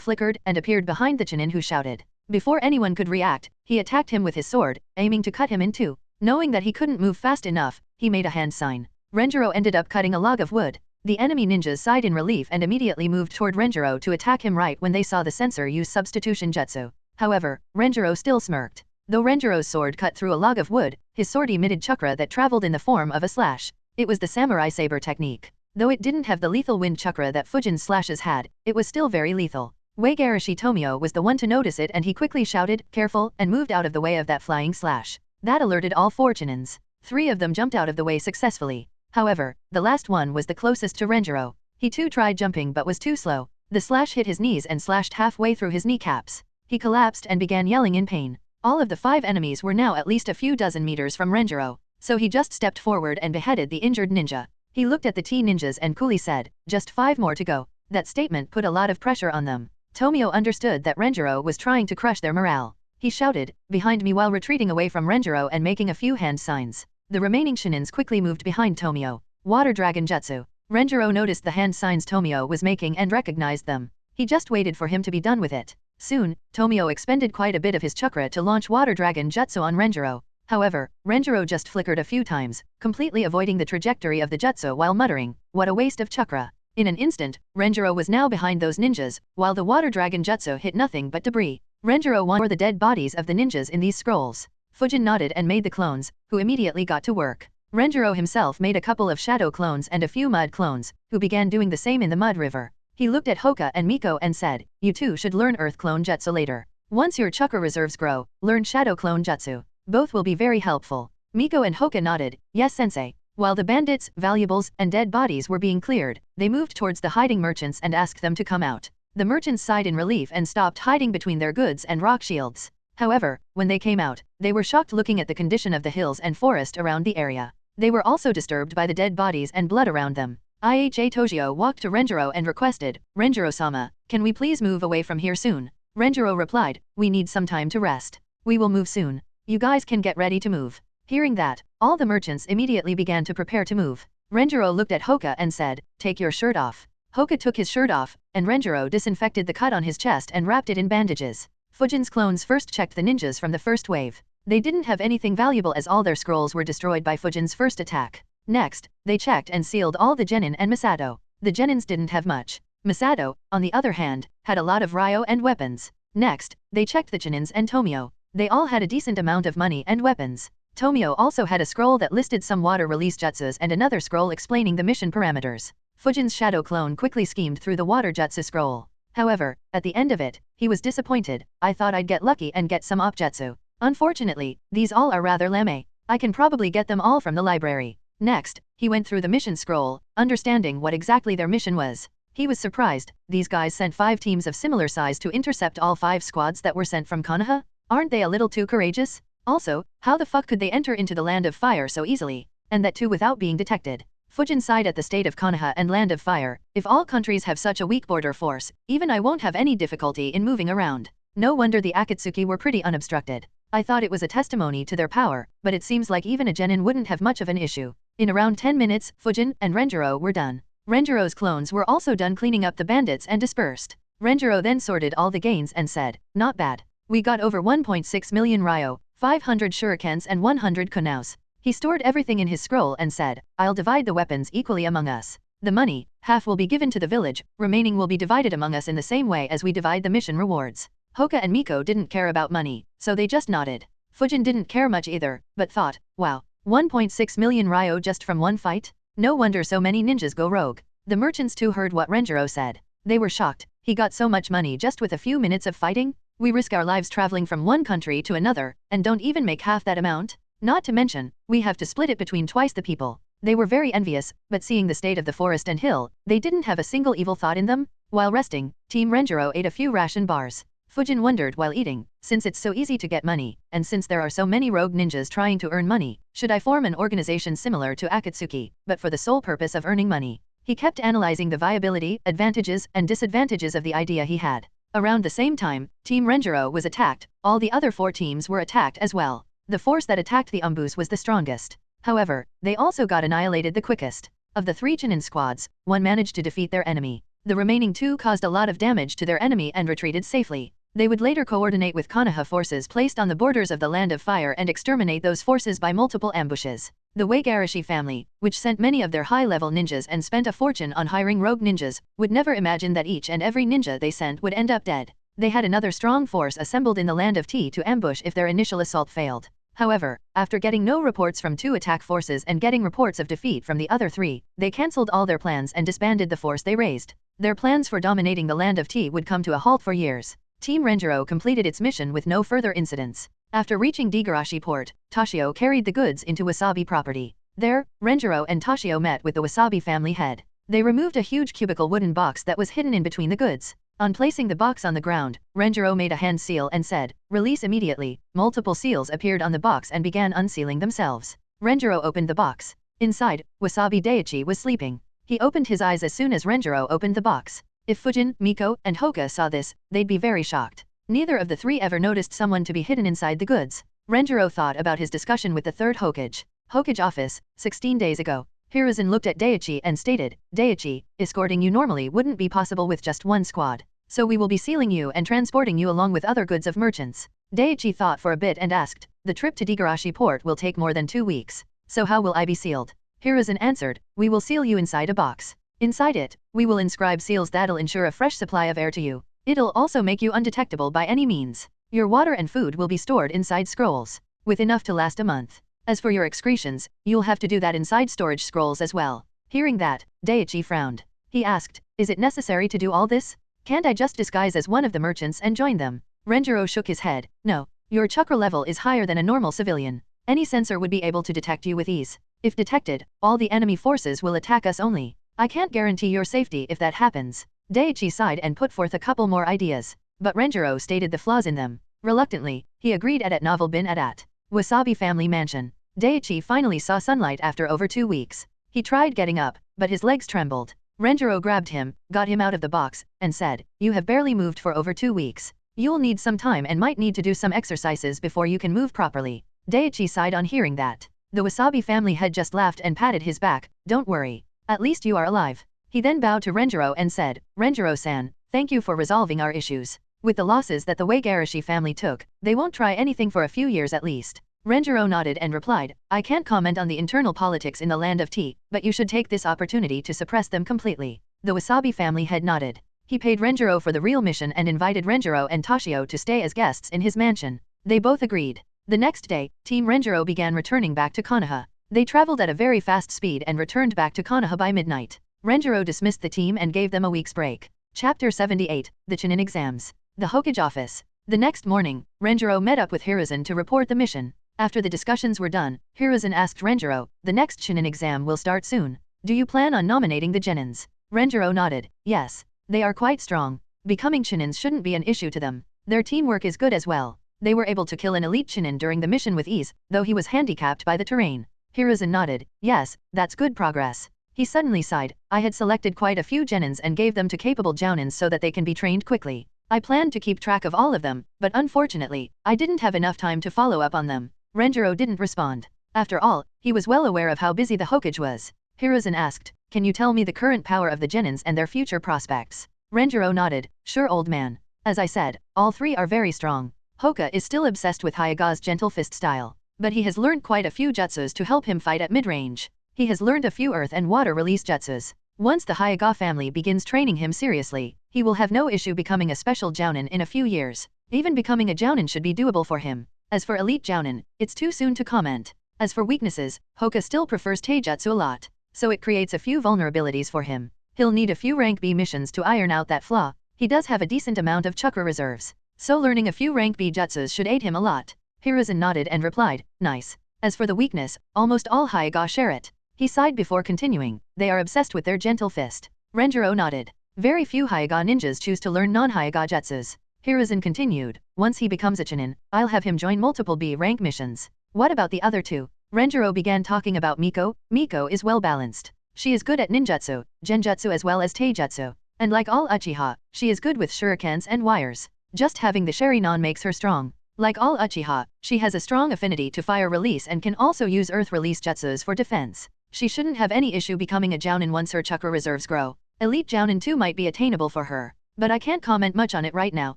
flickered and appeared behind the Chunin who shouted. Before anyone could react, he attacked him with his sword, aiming to cut him in two. Knowing that he couldn't move fast enough, he made a hand sign. Renjiro ended up cutting a log of wood. The enemy ninjas sighed in relief and immediately moved toward Renjiro to attack him right when they saw the censor use substitution jutsu. However, Renjiro still smirked. Though Renjiro's sword cut through a log of wood, his sword emitted chakra that traveled in the form of a slash. It was the samurai saber technique. Though it didn't have the lethal wind chakra that Fujin's slashes had, it was still very lethal. Waigarashi Tomio was the one to notice it and he quickly shouted, "Careful," and moved out of the way of that flying slash. That alerted all 4 Chunins. 3 of them jumped out of the way successfully. However, the last one was the closest to Renjiro. He too tried jumping but was too slow. The slash hit his knees and slashed halfway through his kneecaps. He collapsed and began yelling in pain. All of the 5 enemies were now at least a few dozen meters from Renjiro, so he just stepped forward and beheaded the injured ninja. He looked at the T-ninjas and coolly said, "Just 5 more to go." That statement put a lot of pressure on them. Tomio understood that Renjiro was trying to crush their morale. He shouted, "Behind me," while retreating away from Renjiro and making a few hand signs. The remaining Chunins quickly moved behind Tomio. Water Dragon Jutsu. Renjiro noticed the hand signs Tomio was making and recognized them. He just waited for him to be done with it. Soon, Tomio expended quite a bit of his chakra to launch Water Dragon Jutsu on Renjiro. However, Renjiro just flickered a few times, completely avoiding the trajectory of the jutsu while muttering, "What a waste of chakra." In an instant, Renjiro was now behind those ninjas, while the Water Dragon Jutsu hit nothing but debris. Renjiro wore the dead bodies of the ninjas in these scrolls. Fujin nodded and made the clones, who immediately got to work. Renjiro himself made a couple of shadow clones and a few mud clones, who began doing the same in the mud river. He looked at Hoka and Miko and said, "You two should learn Earth Clone Jutsu later. Once your chakra reserves grow, learn Shadow Clone Jutsu. Both will be very helpful." Miko and Hoka nodded, "Yes sensei." While the bandits, valuables, and dead bodies were being cleared, they moved towards the hiding merchants and asked them to come out. The merchants sighed in relief and stopped hiding between their goods and rock shields. However, when they came out, they were shocked looking at the condition of the hills and forest around the area. They were also disturbed by the dead bodies and blood around them. Iha Toshio walked to Renjiro and requested, "Renjiro-sama, can we please move away from here soon?" Renjiro replied, "We need some time to rest. We will move soon. You guys can get ready to move." Hearing that, all the merchants immediately began to prepare to move. Renjiro looked at Hoka and said, "Take your shirt off." Hoka took his shirt off, and Renjiro disinfected the cut on his chest and wrapped it in bandages. Fujin's clones first checked the ninjas from the first wave. They didn't have anything valuable as all their scrolls were destroyed by Fujin's first attack. Next, they checked and sealed all the genin and Masato. The genins didn't have much. Masato, on the other hand, had a lot of ryo and weapons. Next, they checked the Chunins and Tomio. They all had a decent amount of money and weapons. Tomio also had a scroll that listed some water release jutsus and another scroll explaining the mission parameters. Fujin's shadow clone quickly schemed through the water jutsu scroll. However, at the end of it, he was disappointed. "I thought I'd get lucky and get some opjutsu. Unfortunately, these all are rather lame. I can probably get them all from the library." Next, he went through the mission scroll, understanding what exactly their mission was. He was surprised. These guys sent 5 teams of similar size to intercept all 5 squads that were sent from Konoha? Aren't they a little too courageous? Also, how the fuck could they enter into the Land of Fire so easily? And that too without being detected. Fujin sighed at the state of Konoha and Land of Fire. If all countries have such a weak border force, even I won't have any difficulty in moving around. No wonder the Akatsuki were pretty unobstructed. I thought it was a testimony to their power, but it seems like even a genin wouldn't have much of an issue. In around 10 minutes, Fujin and Renjiro were done. Renjiro's clones were also done cleaning up the bandits and dispersed. Renjiro then sorted all the gains and said, "Not bad. We got over 1.6 million ryo, 500 shurikens and 100 kunaus." He stored everything in his scroll and said, "I'll divide the weapons equally among us. The money, half will be given to the village, remaining will be divided among us in the same way as we divide the mission rewards." Hoka and Miko didn't care about money, so they just nodded. Fujin didn't care much either, but thought, wow, 1.6 million ryo just from one fight? No wonder so many ninjas go rogue. The merchants too heard what Renjiro said. They were shocked. He got so much money just with a few minutes of fighting? We risk our lives traveling from one country to another, and don't even make half that amount? Not to mention, we have to split it between twice the people. They were very envious, but seeing the state of the forest and hill, they didn't have a single evil thought in them. While resting, Team Renjiro ate a few ration bars. Fujin wondered while eating, since it's so easy to get money, and since there are so many rogue ninjas trying to earn money, should I form an organization similar to Akatsuki, but for the sole purpose of earning money? He kept analyzing the viability, advantages, and disadvantages of the idea he had. Around the same time, Team Renjiro was attacked. All the other 4 teams were attacked as well. The force that attacked the Umbus was the strongest. However, they also got annihilated the quickest. Of the 3 Chunin squads, 1 managed to defeat their enemy. The remaining 2 caused a lot of damage to their enemy and retreated safely. They would later coordinate with Konoha forces placed on the borders of the Land of Fire and exterminate those forces by multiple ambushes. The Waigarashi family, which sent many of their high-level ninjas and spent a fortune on hiring rogue ninjas, would never imagine that each and every ninja they sent would end up dead. They had another strong force assembled in the Land of Tea to ambush if their initial assault failed. However, after getting no reports from 2 attack forces and getting reports of defeat from the other 3, they cancelled all their plans and disbanded the force they raised. Their plans for dominating the Land of Tea would come to a halt for years. Team Renjiro completed its mission with no further incidents. After reaching Digarashi port, Toshio carried the goods into Wasabi property. There, Renjiro and Toshio met with the Wasabi family head. They removed a huge cubical wooden box that was hidden in between the goods. On placing the box on the ground, Renjiro made a hand seal and said, "Release immediately." Multiple seals appeared on the box and began unsealing themselves. Renjiro opened the box. Inside, Wasabi Daiichi was sleeping. He opened his eyes as soon as Renjiro opened the box. If Fujin, Miko, and Hoka saw this, they'd be very shocked. Neither of the 3 ever noticed someone to be hidden inside the goods. Renjiro thought about his discussion with the 3rd Hokage. Hokage office, 16 days ago. Hiruzen looked at Daiichi and stated, "Daiichi, escorting you normally wouldn't be possible with just 1 squad. So we will be sealing you and transporting you along with other goods of merchants." Daiichi thought for a bit and asked, "The trip to Digarashi port will take more than 2 weeks. So how will I be sealed?" Hiruzen answered, "We will seal you inside a box. Inside it, we will inscribe seals that'll ensure a fresh supply of air to you. It'll also make you undetectable by any means. Your water and food will be stored inside scrolls, with enough to last a month. As for your excretions, you'll have to do that inside storage scrolls as well." Hearing that, Daiichi frowned. He asked, "Is it necessary to do all this? Can't I just disguise as one of the merchants and join them?" Renjiro shook his head. "No. Your chakra level is higher than a normal civilian. Any sensor would be able to detect you with ease. If detected, all the enemy forces will attack us only. I can't guarantee your safety if that happens." Daiichi sighed and put forth a couple more ideas, but Renjiro stated the flaws in them. Reluctantly, he agreed at Novel Bin at Wasabi family mansion. Daiichi finally saw sunlight after over 2 weeks. He tried getting up, but his legs trembled. Renjiro grabbed him, got him out of the box, and said, "You have barely moved for over 2 weeks. You'll need some time and might need to do some exercises before you can move properly." Daiichi sighed on hearing that. The Wasabi family head just laughed and patted his back. "Don't worry. At least you are alive." He then bowed to Renjiro and said, "Renjiro-san, thank you for resolving our issues. With the losses that the Waigarashi family took, they won't try anything for a few years at least." Renjiro nodded and replied, "I can't comment on the internal politics in the Land of Tea, but you should take this opportunity to suppress them completely." The Wasabi family head nodded. He paid Renjiro for the real mission and invited Renjiro and Toshio to stay as guests in his mansion. They both agreed. The next day, Team Renjiro began returning back to Konoha. They traveled at a very fast speed and returned back to Konoha by midnight. Renjiro dismissed the team and gave them a week's break. Chapter 78, The Chunin Exams. The Hokage Office. The next morning, Renjiro met up with Hiruzen to report the mission. After the discussions were done, Hiruzen asked Renjiro, "The next Chunin exam will start soon. Do you plan on nominating the Genins?" Renjiro nodded, "Yes. They are quite strong. Becoming Chunins shouldn't be an issue to them. Their teamwork is good as well. They were able to kill an elite Chunin during the mission with ease, though he was handicapped by the terrain." Hiruzen nodded, "Yes, that's good progress." He suddenly sighed, "I had selected quite a few Genins and gave them to capable Jounins so that they can be trained quickly. I planned to keep track of all of them, but unfortunately, I didn't have enough time to follow up on them. Renjiro didn't respond. After all, he was well aware of how busy the Hokage was. Hiruzen asked, "Can you tell me the current power of the Genins and their future prospects?" Renjiro nodded, "Sure, old man. As I said, all three are very strong. Hoka is still obsessed with Hyaga's gentle fist style, but he has learned quite a few jutsus to help him fight at mid-range. He has learned a few earth and water release jutsus. Once the Hyaga family begins training him seriously, he will have no issue becoming a special jounin in a few years. Even becoming a jounin should be doable for him. As for elite jounin, it's too soon to comment. As for weaknesses, Hoka still prefers Taijutsu a lot, so it creates a few vulnerabilities for him. He'll need a few rank B missions to iron out that flaw. He does have a decent amount of chakra reserves, so learning a few rank B jutsus should aid him a lot." Hiruzen nodded and replied, "Nice. As for the weakness, almost all Hyaga share it." He sighed before continuing, "They are obsessed with their gentle fist." Renjiro nodded. Very few Hyaga ninjas choose to learn non-Hyaga jutsus. Hiruzen continued, "Once he becomes a Chunin, I'll have him join multiple B rank missions." "What about the other two?" Renjiro began talking about Miko. Miko is well balanced. She is good at ninjutsu, genjutsu as well as taijutsu. And like all Uchiha, she is good with shurikens and wires. Just having the Sharingan makes her strong. Like all Uchiha, she has a strong affinity to fire release and can also use earth release jutsus for defense. She shouldn't have any issue becoming a jounin once her chakra reserves grow. Elite jounin too might be attainable for her, but I can't comment much on it right now.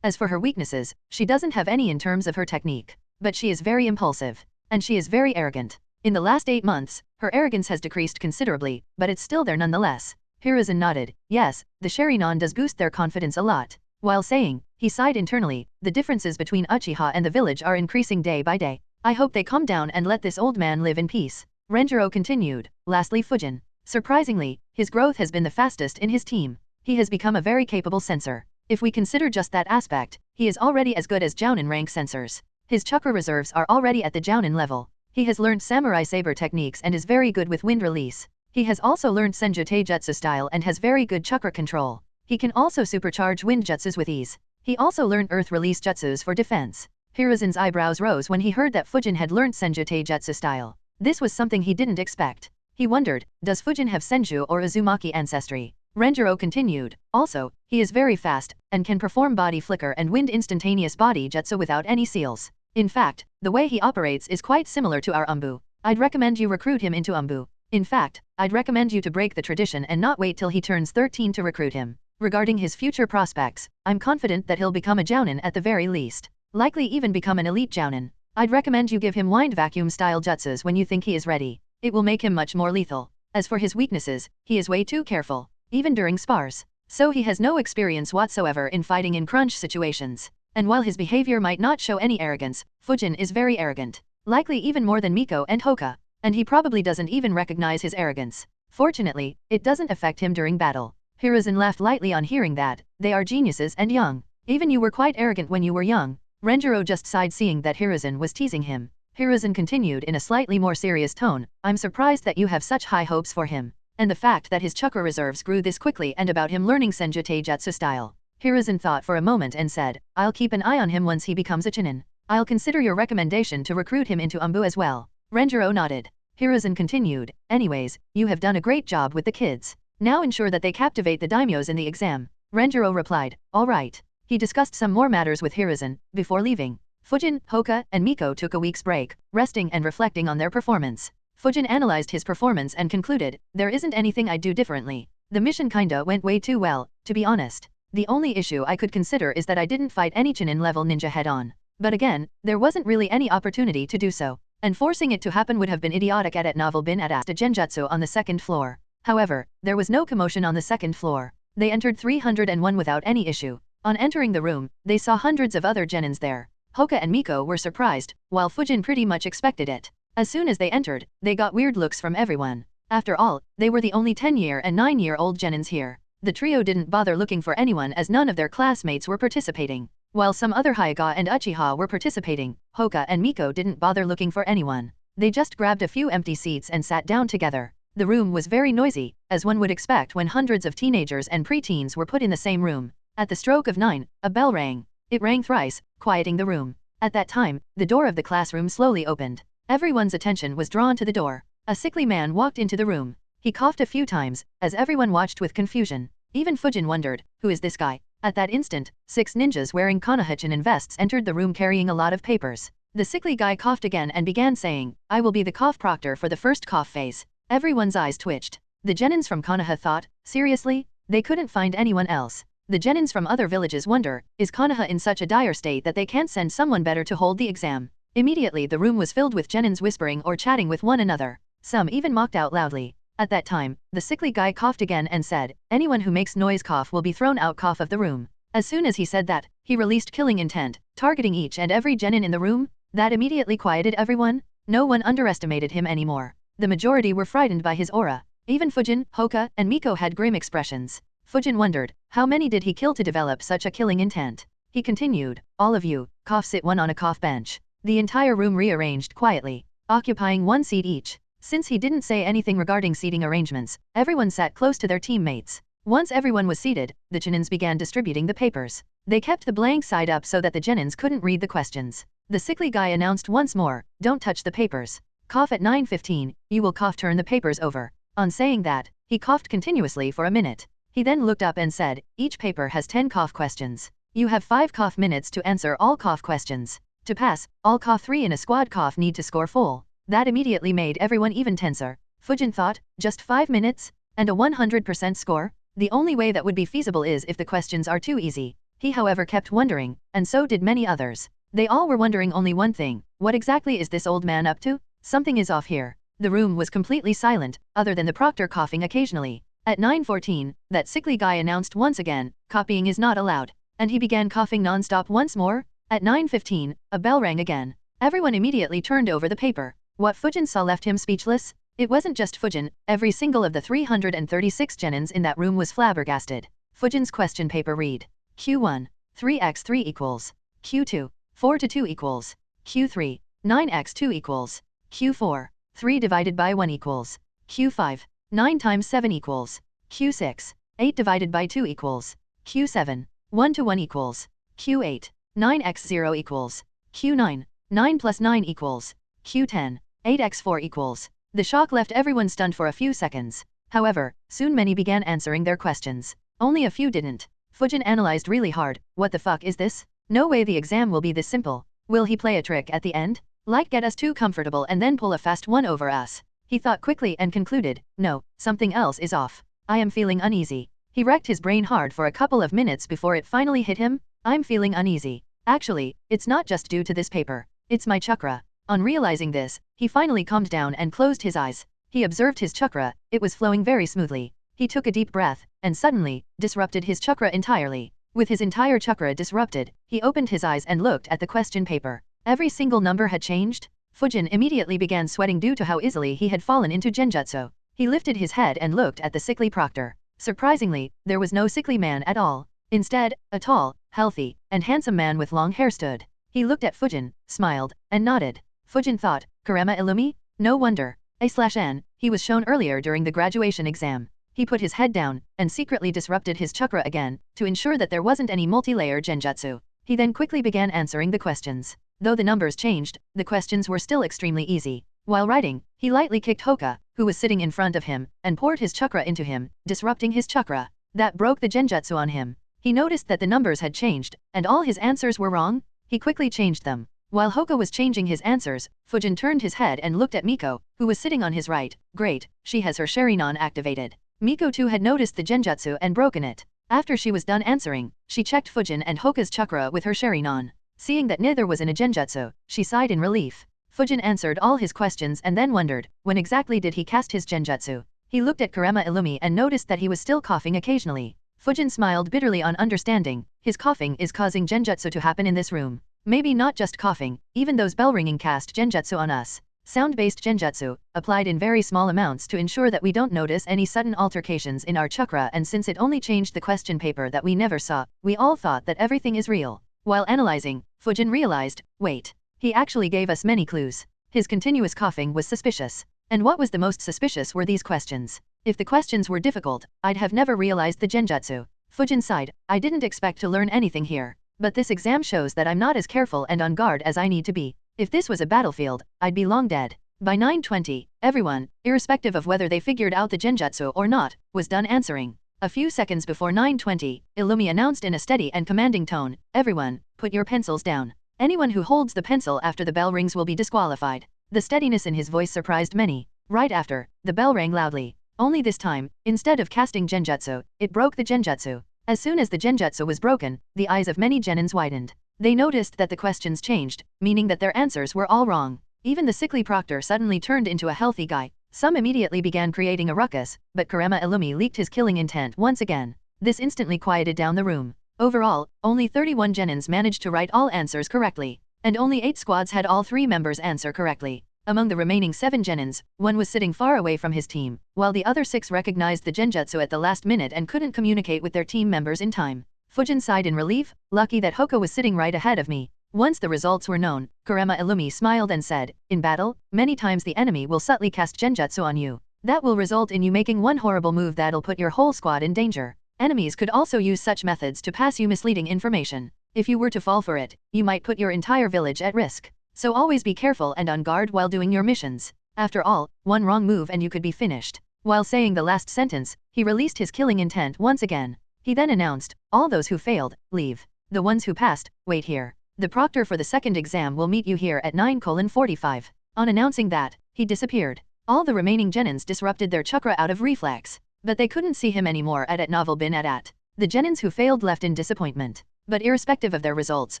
As for her weaknesses, she doesn't have any in terms of her technique, but she is very impulsive, and she is very arrogant. In the last 8 months, her arrogance has decreased considerably, but it's still there nonetheless." Hiruzen nodded. "Yes, the Sharingan does boost their confidence a lot." While saying, he sighed internally, "The differences between Uchiha and the village are increasing day by day. I hope they calm down and let this old man live in peace." Renjiro continued, "Lastly, Fujin. Surprisingly, his growth has been the fastest in his team. He has become a very capable sensor. If we consider just that aspect, he is already as good as jounin rank sensors. His chakra reserves are already at the jounin level. He has learned samurai saber techniques and is very good with wind release. He has also learned Senju Taijutsu style and has very good chakra control. He can also supercharge wind jutsus with ease. He also learned earth release jutsus for defense." Hiruzen's eyebrows rose when he heard that Fujin had learned Senju Taijutsu style. This was something he didn't expect. He wondered, does Fujin have Senju or Uzumaki ancestry? Renjiro continued, "Also, he is very fast, and can perform body flicker and wind instantaneous body jutsu without any seals. In fact, the way he operates is quite similar to our Umbu. I'd recommend you recruit him into Umbu. In fact, I'd recommend you to break the tradition and not wait till he turns 13 to recruit him. Regarding his future prospects, I'm confident that he'll become a jounin at the very least. Likely even become an elite jounin. I'd recommend you give him wind vacuum style jutsus when you think he is ready. It will make him much more lethal. As for his weaknesses, he is way too careful, even during spars. So he has no experience whatsoever in fighting in crunch situations. And while his behavior might not show any arrogance, Fujin is very arrogant. Likely even more than Miko and Hoka. And he probably doesn't even recognize his arrogance. Fortunately, it doesn't affect him during battle." Hiruzen laughed lightly on hearing that. "They are geniuses and young. Even you were quite arrogant when you were young." Renjiro just sighed seeing that Hiruzen was teasing him. Hiruzen continued in a slightly more serious tone, "I'm surprised that you have such high hopes for him. And the fact that his chakra reserves grew this quickly and about him learning Senju Taijutsu style." Hiruzen thought for a moment and said, "I'll keep an eye on him once he becomes a Chunin. I'll consider your recommendation to recruit him into Umbu as well." Renjiro nodded. Hiruzen continued, "Anyways, you have done a great job with the kids. Now ensure that they captivate the daimyos in the exam." Renjiro replied, "All right." He discussed some more matters with Hiruzen before leaving. Fujin, Hoka, and Miko took a week's break, resting and reflecting on their performance. Fujin analyzed his performance and concluded, "There isn't anything I'd do differently. The mission kinda went way too well, to be honest. The only issue I could consider is that I didn't fight any Chunin level ninja head-on. But again, there wasn't really any opportunity to do so, and forcing it to happen would have been idiotic at Novel bin at a genjutsu on the second floor." However, there was no commotion on the second floor. They entered 301 without any issue. On entering the room, they saw hundreds of other genins there. Hoka and Miko were surprised, while Fujin pretty much expected it. As soon as they entered, they got weird looks from everyone. After all, they were the only 10-year and 9-year-old genins here. The trio didn't bother looking for anyone as none of their classmates were participating. While some other Hyaga and Uchiha were participating, Hoka and Miko didn't bother looking for anyone. They just grabbed a few empty seats and sat down together. The room was very noisy, as one would expect when hundreds of teenagers and preteens were put in the same room. At the stroke of 9, a bell rang. It rang thrice, quieting the room. At that time, the door of the classroom slowly opened. Everyone's attention was drawn to the door. A sickly man walked into the room. He coughed a few times, as everyone watched with confusion. Even Fujin wondered, who is this guy? At that instant, 6 ninjas wearing Konohachin vests entered the room carrying a lot of papers. The sickly guy coughed again and began saying, "I will be the cough proctor for the first cough phase." Everyone's eyes twitched. The genins from Konoha thought, seriously? They couldn't find anyone else. The genins from other villages wonder, is Konoha in such a dire state that they can't send someone better to hold the exam? Immediately the room was filled with genins whispering or chatting with one another. Some even mocked out loudly. At that time, the sickly guy coughed again and said, "Anyone who makes noise cough will be thrown out cough of the room." As soon as he said that, he released killing intent, targeting each and every genin in the room. That immediately quieted everyone. No one underestimated him anymore. The majority were frightened by his aura. Even Fujin, Hoka, and Miko had grim expressions. Fujin wondered, how many did he kill to develop such a killing intent? He continued, "All of you, cough sit one on a cough bench." The entire room rearranged quietly, occupying one seat each. Since he didn't say anything regarding seating arrangements, everyone sat close to their teammates. Once everyone was seated, the genins began distributing the papers. They kept the blank side up so that the genins couldn't read the questions. The sickly guy announced once more, "Don't touch the papers. Cough at 9:15, you will cough turn the papers over." On saying that, he coughed continuously for a minute. He then looked up and said, "Each paper has 10 cough questions. You have 5 cough minutes to answer all cough questions. To pass, all cough 3 in a squad cough need to score full." That immediately made everyone even tenser. Fujin thought, just 5 minutes? And a 100% score? The only way that would be feasible is if the questions are too easy. He however kept wondering, and so did many others. They all were wondering only one thing, what exactly is this old man up to? Something is off here. The room was completely silent, other than the proctor coughing occasionally. At 9:14, that sickly guy announced once again, "Copying is not allowed." And he began coughing non-stop once more. At 9:15, a bell rang again. Everyone immediately turned over the paper. What Fujin saw left him speechless. It wasn't just Fujin, every single of the 336 genins in that room was flabbergasted. Fujin's question paper read, Q1, 3x3 equals, Q2, 4 to 2 equals, Q3, 9x2 equals, Q4, 3 divided by 1 equals, Q5, 9 times 7 equals, Q6, 8 divided by 2 equals, Q7, 1 to 1 equals, Q8, 9x0 equals, Q9, 9 plus 9 equals, Q10, 8x4 equals. The shock left everyone stunned for a few seconds. However, soon many began answering their questions. Only a few didn't. Fujin analyzed really hard, what the fuck is this? No way the exam will be this simple. Will he play a trick at the end? Like get us too comfortable and then pull a fast one over us? He thought quickly and concluded, no, something else is off. I am feeling uneasy. He racked his brain hard for a couple of minutes before it finally hit him. I'm feeling uneasy. Actually, it's not just due to this paper. It's my chakra. On realizing this, he finally calmed down and closed his eyes. He observed his chakra, it was flowing very smoothly. He took a deep breath, and suddenly, disrupted his chakra entirely. With his entire chakra disrupted, he opened his eyes and looked at the question paper. Every single number had changed. Fujin immediately began sweating due to how easily he had fallen into genjutsu. He lifted his head and looked at the sickly proctor. Surprisingly, there was no sickly man at all. Instead, a tall, healthy, and handsome man with long hair stood. He looked at Fujin, smiled, and nodded. Fujin thought, Karema Illumi? No wonder. A/N, he was shown earlier during the graduation exam. He put his head down, and secretly disrupted his chakra again, to ensure that there wasn't any multi-layer genjutsu. He then quickly began answering the questions. Though the numbers changed, the questions were still extremely easy. While writing, he lightly kicked Hoka, who was sitting in front of him, and poured his chakra into him, disrupting his chakra. That broke the genjutsu on him. He noticed that the numbers had changed, and all his answers were wrong. He quickly changed them. While Hoka was changing his answers, Fujin turned his head and looked at Miko, who was sitting on his right. Great, she has her Sharingan activated. Miko too had noticed the genjutsu and broken it. After she was done answering, she checked Fujin and Hoka's chakra with her Sharingan. Seeing that neither was in a genjutsu, she sighed in relief. Fujin answered all his questions and then wondered, when exactly did he cast his genjutsu? He looked at Karema Illumi and noticed that he was still coughing occasionally. Fujin smiled bitterly on understanding, his coughing is causing genjutsu to happen in this room. Maybe not just coughing, even those bell ringing cast genjutsu on us. Sound-based genjutsu, applied in very small amounts to ensure that we don't notice any sudden altercations in our chakra, and since it only changed the question paper that we never saw, we all thought that everything is real. While analyzing, Fujin realized, wait, he actually gave us many clues. His continuous coughing was suspicious. And what was the most suspicious were these questions. If the questions were difficult, I'd have never realized the genjutsu. Fujin sighed, I didn't expect to learn anything here. But this exam shows that I'm not as careful and on guard as I need to be. If this was a battlefield, I'd be long dead. By 9:20, everyone, irrespective of whether they figured out the genjutsu or not, was done answering. A few seconds before 9:20, Illumi announced in a steady and commanding tone, "Everyone, put your pencils down. Anyone who holds the pencil after the bell rings will be disqualified." The steadiness in his voice surprised many. Right after, the bell rang loudly. Only this time, instead of casting genjutsu, it broke the genjutsu. As soon as the genjutsu was broken, the eyes of many genins widened. They noticed that the questions changed, meaning that their answers were all wrong. Even the sickly proctor suddenly turned into a healthy guy. Some immediately began creating a ruckus, but Kurama Illumi leaked his killing intent once again. This instantly quieted down the room. Overall, only 31 genins managed to write all answers correctly, and only 8 squads had all 3 members answer correctly. Among the remaining 7 genins, one was sitting far away from his team, while the other 6 recognized the genjutsu at the last minute and couldn't communicate with their team members in time. Fujin sighed in relief, lucky that Hoko was sitting right ahead of me. Once the results were known, Kurama Illumi smiled and said, "In battle, many times the enemy will subtly cast genjutsu on you. That will result in you making one horrible move that'll put your whole squad in danger. Enemies could also use such methods to pass you misleading information. If you were to fall for it, you might put your entire village at risk. So always be careful and on guard while doing your missions. After all, one wrong move and you could be finished." While saying the last sentence, he released his killing intent once again. He then announced, "All those who failed, leave. The ones who passed, wait here. The proctor for the second exam will meet you here at 9:45. On announcing that, he disappeared. All the remaining genins disrupted their chakra out of reflex, but they couldn't see him anymore at Novel bin at. The genins who failed left in disappointment. But irrespective of their results,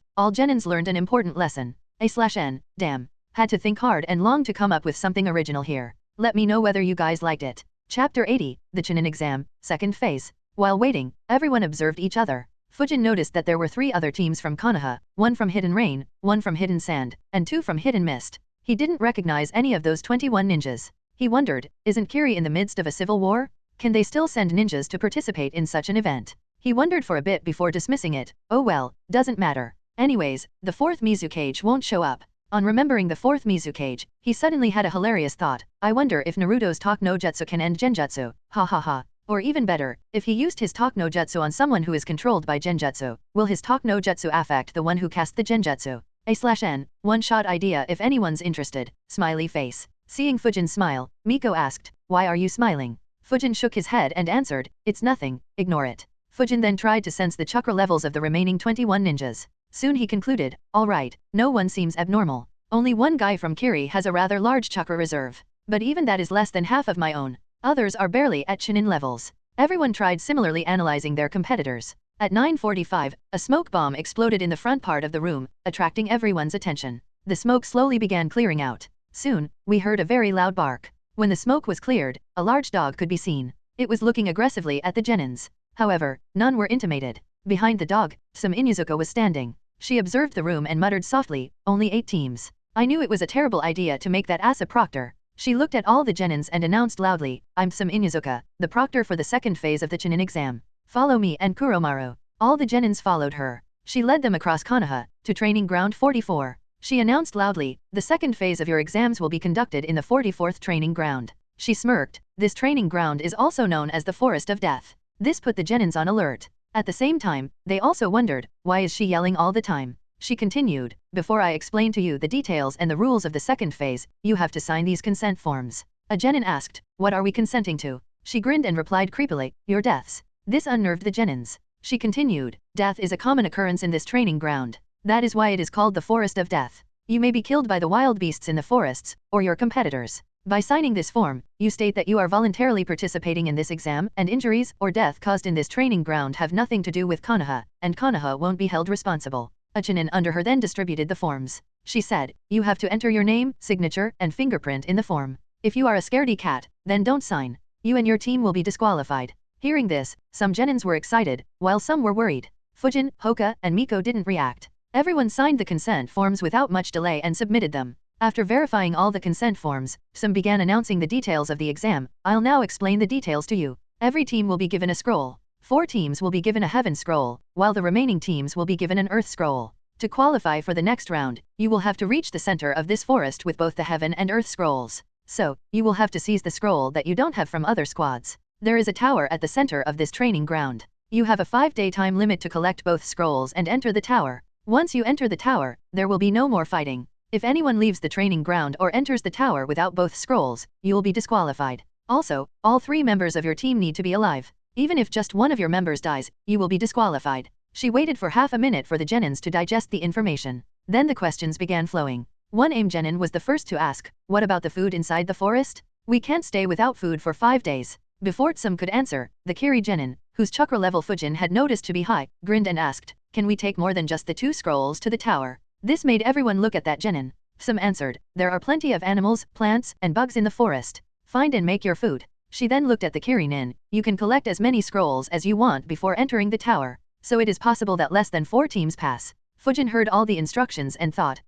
all genins learned an important lesson. A/N, damn. Had to think hard and long to come up with something original here. Let me know whether you guys liked it. Chapter 80, The Chunin Exam, Second Phase. While waiting, everyone observed each other. Fujin noticed that there were 3 other teams from Konoha, 1 from Hidden Rain, 1 from Hidden Sand, and 2 from Hidden Mist. He didn't recognize any of those 21 ninjas. He wondered, isn't Kiri in the midst of a civil war? Can they still send ninjas to participate in such an event? He wondered for a bit before dismissing it. Oh well, doesn't matter. Anyways, the 4th Mizukage won't show up. On remembering the 4th Mizukage, he suddenly had a hilarious thought. I wonder if Naruto's talk no jutsu can end genjutsu. Ha ha ha. Or even better, if he used his talk no jutsu on someone who is controlled by genjutsu, will his talk no jutsu affect the one who cast the genjutsu? A/N, one-shot idea if anyone's interested. Smiley face. Seeing Fujin smile, Miko asked, "Why are you smiling?" Fujin shook his head and answered, "It's nothing, ignore it." Fujin then tried to sense the chakra levels of the remaining 21 ninjas. Soon he concluded, "Alright, no one seems abnormal. Only one guy from Kiri has a rather large chakra reserve. But even that is less than half of my own. Others are barely at Chunin levels." Everyone tried similarly analyzing their competitors. At 9:45, a smoke bomb exploded in the front part of the room, attracting everyone's attention. The smoke slowly began clearing out. Soon, we heard a very loud bark. When the smoke was cleared, a large dog could be seen. It was looking aggressively at the genins. However, none were intimated. Behind the dog, some Inuzuka was standing. She observed the room and muttered softly, "Only 8 teams. I knew it was a terrible idea to make that ass a proctor." She looked at all the genins and announced loudly, "I'm Some Inuzuka, the proctor for the second phase of the Chunin exam. Follow me and Kuromaru." All the genins followed her. She led them across Konoha, to training ground 44. She announced loudly, "The second phase of your exams will be conducted in the 44th training ground." She smirked. This training ground is also known as the Forest of Death. This put the genins on alert. At the same time, they also wondered, why is she yelling all the time? She continued, "Before I explain to you the details and the rules of the second phase, you have to sign these consent forms." A genin asked, "What are we consenting to?" She grinned and replied creepily, "Your deaths." This unnerved the genins. She continued, "Death is a common occurrence in this training ground. That is why it is called the Forest of Death. You may be killed by the wild beasts in the forests, or your competitors. By signing this form, you state that you are voluntarily participating in this exam, and injuries or death caused in this training ground have nothing to do with Konoha, and Konoha won't be held responsible." A genin under her then distributed the forms. She said, "You have to enter your name, signature, and fingerprint in the form. If you are a scaredy cat, then don't sign. You and your team will be disqualified." Hearing this, some genins were excited, while some were worried. Fujin, Hoka, and Miko didn't react. Everyone signed the consent forms without much delay and submitted them. After verifying all the consent forms, some began announcing the details of the exam. "I'll now explain the details to you. Every team will be given a scroll. 4 teams will be given a Heaven Scroll, while the remaining teams will be given an Earth Scroll. To qualify for the next round, you will have to reach the center of this forest with both the Heaven and Earth Scrolls. So, you will have to seize the scroll that you don't have from other squads. There is a tower at the center of this training ground. You have a 5-day time limit to collect both scrolls and enter the tower. Once you enter the tower, there will be no more fighting. If anyone leaves the training ground or enters the tower without both scrolls, you will be disqualified. Also, all 3 members of your team need to be alive. Even if just one of your members dies, you will be disqualified. She waited for half a minute for the genins to digest the information. Then the questions began flowing. One AIM genin was the first to ask, what about the food inside the forest? We can't stay without food for 5 days. Before Tsum could answer, the Kiri genin, whose chakra level Fujin had noticed to be high, grinned and asked, can we take more than just the 2 scrolls to the tower? This made everyone look at that genin. Tsum answered, there are plenty of animals, plants, and bugs in the forest. Find and make your food. She then looked at the Kiri nin, you can collect as many scrolls as you want before entering the tower, so it is possible that less than 4 teams pass. Fujin heard all the instructions and thought,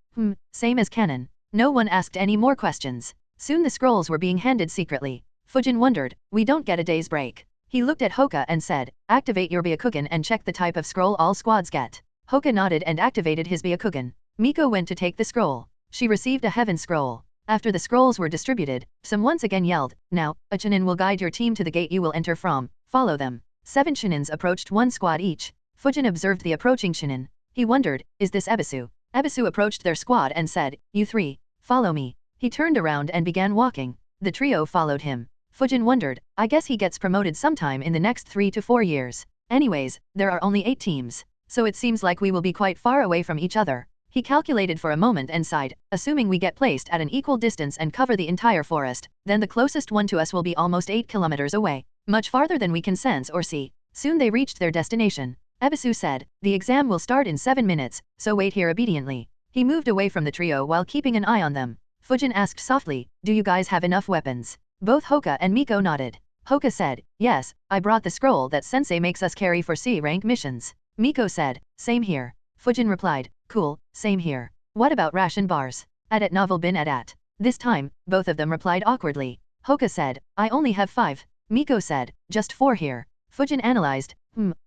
same as canon. No one asked any more questions. Soon the scrolls were being handed secretly. Fujin wondered, we don't get a day's break. He looked at Hoka and said, activate your Byakugan and check the type of scroll all squads get. Hoka nodded and activated his Byakugan. Miko went to take the scroll. She received a heaven scroll. After the scrolls were distributed, Tsum once again yelled, now, a Chunin will guide your team to the gate you will enter from, follow them. 7 Chunins approached 1 squad each. Fujin observed the approaching Chunin. He wondered, is this Ebisu? Ebisu approached their squad and said, you 3, follow me. He turned around and began walking. The trio followed him. Fujin wondered, I guess he gets promoted sometime in the next 3 to 4 years. Anyways, there are only 8 teams, so it seems like we will be quite far away from each other. He calculated for a moment and sighed, assuming we get placed at an equal distance and cover the entire forest, then the closest one to us will be almost 8 kilometers away, much farther than we can sense or see. Soon they reached their destination. Ebisu said, the exam will start in 7 minutes, so wait here obediently. He moved away from the trio while keeping an eye on them. Fujin asked softly, do you guys have enough weapons? Both Hoka and Miko nodded. Hoka said, yes, I brought the scroll that sensei makes us carry for C-rank missions. Miko said, same here. Fujin replied, cool, same here. What about ration bars? At novel bin at. This time, both of them replied awkwardly. Hoka said, I only have 5. Miko said, just 4 here. Fujin analyzed,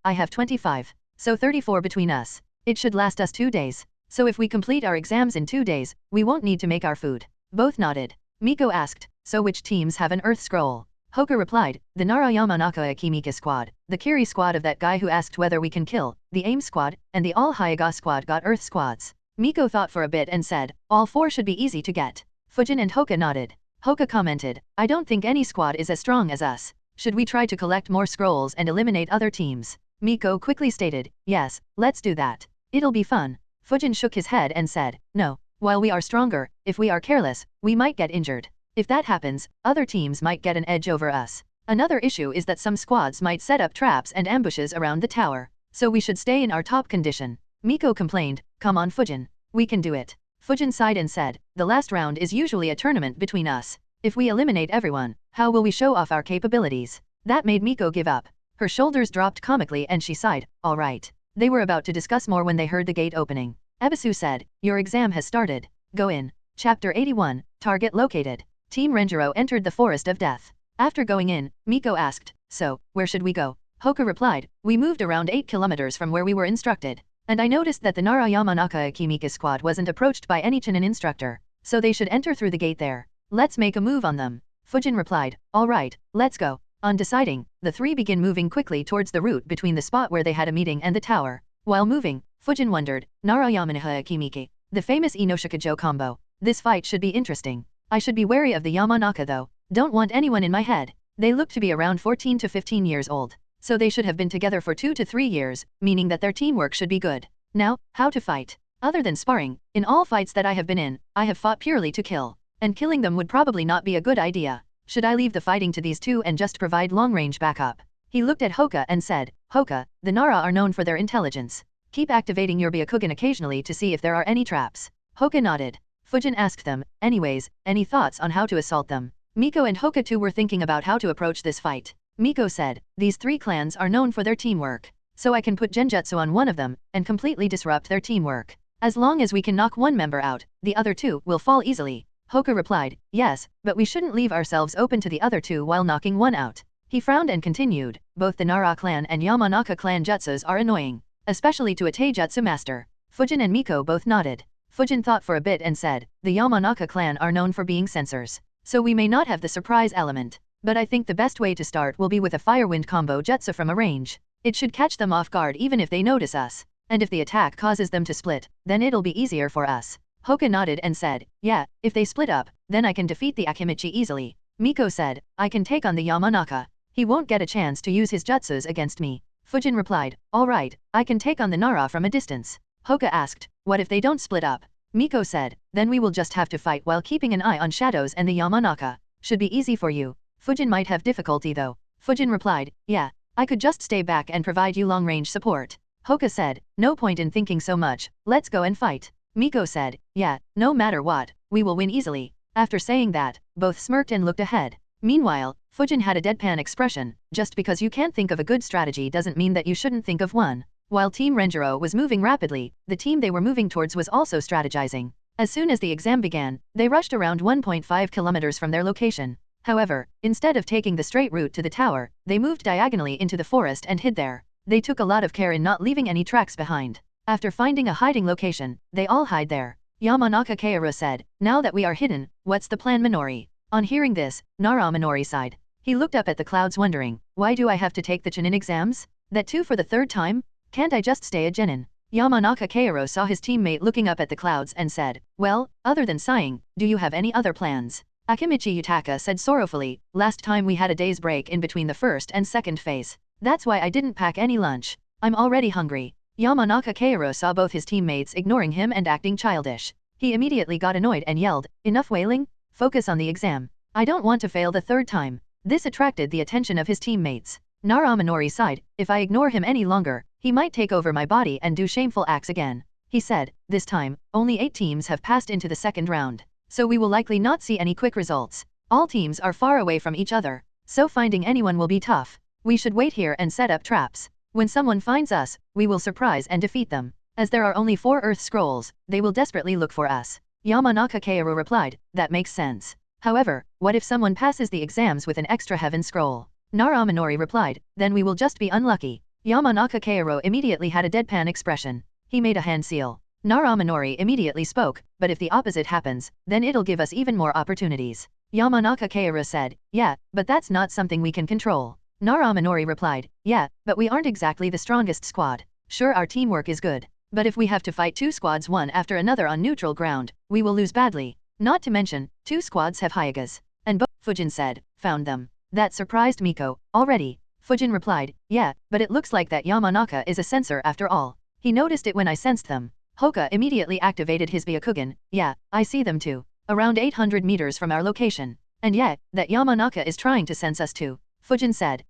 I have 25. So 34 between us. It should last us 2 days. So if we complete our exams in 2 days, we won't need to make our food. Both nodded. Miko asked, so which teams have an earth scroll? Hoka replied, the Nara Yamanaka Akimika squad, the Kiri squad of that guy who asked whether we can kill, the AIM squad, and the All Hyaga squad got earth squads. Miko thought for a bit and said, all 4 should be easy to get. Fujin and Hoka nodded. Hoka commented, I don't think any squad is as strong as us. Should we try to collect more scrolls and eliminate other teams? Miko quickly stated, yes, let's do that. It'll be fun. Fujin shook his head and said, no, while we are stronger, if we are careless, we might get injured. If that happens, other teams might get an edge over us. Another issue is that some squads might set up traps and ambushes around the tower, so we should stay in our top condition. Miko complained, come on Fujin, we can do it. Fujin sighed and said, the last round is usually a tournament between us. If we eliminate everyone, how will we show off our capabilities? That made Miko give up. Her shoulders dropped comically and she sighed, all right. They were about to discuss more when they heard the gate opening. Ebisu said, your exam has started. Go in. Chapter 81, Target Located. Team Renjiro entered the Forest of Death. After going in, Miko asked, so, where should we go? Hoka replied, we moved around 8 kilometers from where we were instructed. And I noticed that the Nara Yamanaka Akimika squad wasn't approached by any Chunin instructor, so they should enter through the gate there. Let's make a move on them. Fujin replied, all right, let's go. On deciding, the 3 begin moving quickly towards the route between the spot where they had a meeting and the tower. While moving, Fujin wondered, Nara Yamanaka Akimiki, the famous Inoshikajo combo. This fight should be interesting. I should be wary of the Yamanaka though. Don't want anyone in my head. They look to be around 14 to 15 years old, so they should have been together for 2 to 3 years, meaning that their teamwork should be good. Now, how to fight? Other than sparring, in all fights that I have been in, I have fought purely to kill. And killing them would probably not be a good idea. Should I leave the fighting to these 2 and just provide long-range backup? He looked at Hoka and said, Hoka, the Nara are known for their intelligence. Keep activating your Byakugan occasionally to see if there are any traps. Hoka nodded. Fujin asked them, anyways, any thoughts on how to assault them? Miko and Hoka too were thinking about how to approach this fight. Miko said, these 3 clans are known for their teamwork, so I can put genjutsu on one of them and completely disrupt their teamwork. As long as we can knock one member out, the other 2 will fall easily. Hoka replied, yes, but we shouldn't leave ourselves open to the other 2 while knocking one out. He frowned and continued, both the Nara clan and Yamanaka clan jutsus are annoying, especially to a taijutsu master. Fujin and Miko both nodded. Fujin thought for a bit and said, the Yamanaka clan are known for being censors, so we may not have the surprise element, but I think the best way to start will be with a Firewind combo jutsu from a range. It should catch them off guard even if they notice us, and if the attack causes them to split, then it'll be easier for us. Hoka nodded and said, yeah, if they split up, then I can defeat the Akimichi easily. Miko said, I can take on the Yamanaka. he won't get a chance to use his jutsus against me. Fujin replied, alright, I can take on the Nara from a distance. Hoka asked, what if they don't split up? Miko said, then we will just have to fight while keeping an eye on shadows and the Yamanaka. Should be easy for you. Fujin might have difficulty though. Fujin replied, yeah, I could just stay back and provide you long-range support. Hoka said, no point in thinking so much, let's go and fight. Miko said, yeah, no matter what, we will win easily. After saying that, both smirked and looked ahead. Meanwhile, Fujin had a deadpan expression, just because you can't think of a good strategy doesn't mean that you shouldn't think of one. While Team Renjiro was moving rapidly, the team they were moving towards was also strategizing. As soon as the exam began, they rushed around 1.5 kilometers from their location. However, instead of taking the straight route to the tower, they moved diagonally into the forest and hid there. They took a lot of care in not leaving any tracks behind. After finding a hiding location, they all hide there. Yamanaka Kaoru said, now that we are hidden, what's the plan Minori? On hearing this, Nara Minori sighed. He looked up at the clouds wondering, why do I have to take the Chunin exams? That too for the third time? Can't I just stay a genin? Yamanaka Kaoru saw his teammate looking up at the clouds and said, well, other than sighing, do you have any other plans? Akimichi Yutaka said sorrowfully, last time we had a day's break in between the first and second phase. That's why I didn't pack any lunch. I'm already hungry. Yamanaka Kaoru saw both his teammates ignoring him and acting childish. He immediately got annoyed and yelled, enough wailing, focus on the exam. I don't want to fail the third time. This attracted the attention of his teammates. Nara Minori sighed, if I ignore him any longer, he might take over my body and do shameful acts again. He said, this time, only 8 teams have passed into the second round. So we will likely not see any quick results. All teams are far away from each other, so finding anyone will be tough. We should wait here and set up traps. When someone finds us, we will surprise and defeat them. As there are only 4 Earth Scrolls, they will desperately look for us. Yamanaka Kaoru replied, that makes sense. However, what if someone passes the exams with an extra Heaven Scroll? Nara Minori replied, then we will just be unlucky. Yamanaka Kaoru immediately had a deadpan expression. He made a hand seal. Nara Minori immediately spoke, but if the opposite happens, then it'll give us even more opportunities. Yamanaka Kaoru said, yeah, but that's not something we can control. Nara Minori replied, yeah, but we aren't exactly the strongest squad. Sure, our teamwork is good. But if we have to fight 2 squads one after another on neutral ground, we will lose badly. Not to mention, 2 squads have Hyagas. And both, Fujin said, found them. That surprised Miko, already. Fujin replied, yeah, but it looks like that Yamanaka is a sensor after all. He noticed it when I sensed them. Hoka immediately activated his Byakugan, yeah, I see them too. Around 800 meters from our location. And yet, that Yamanaka is trying to sense us too. Fujin said,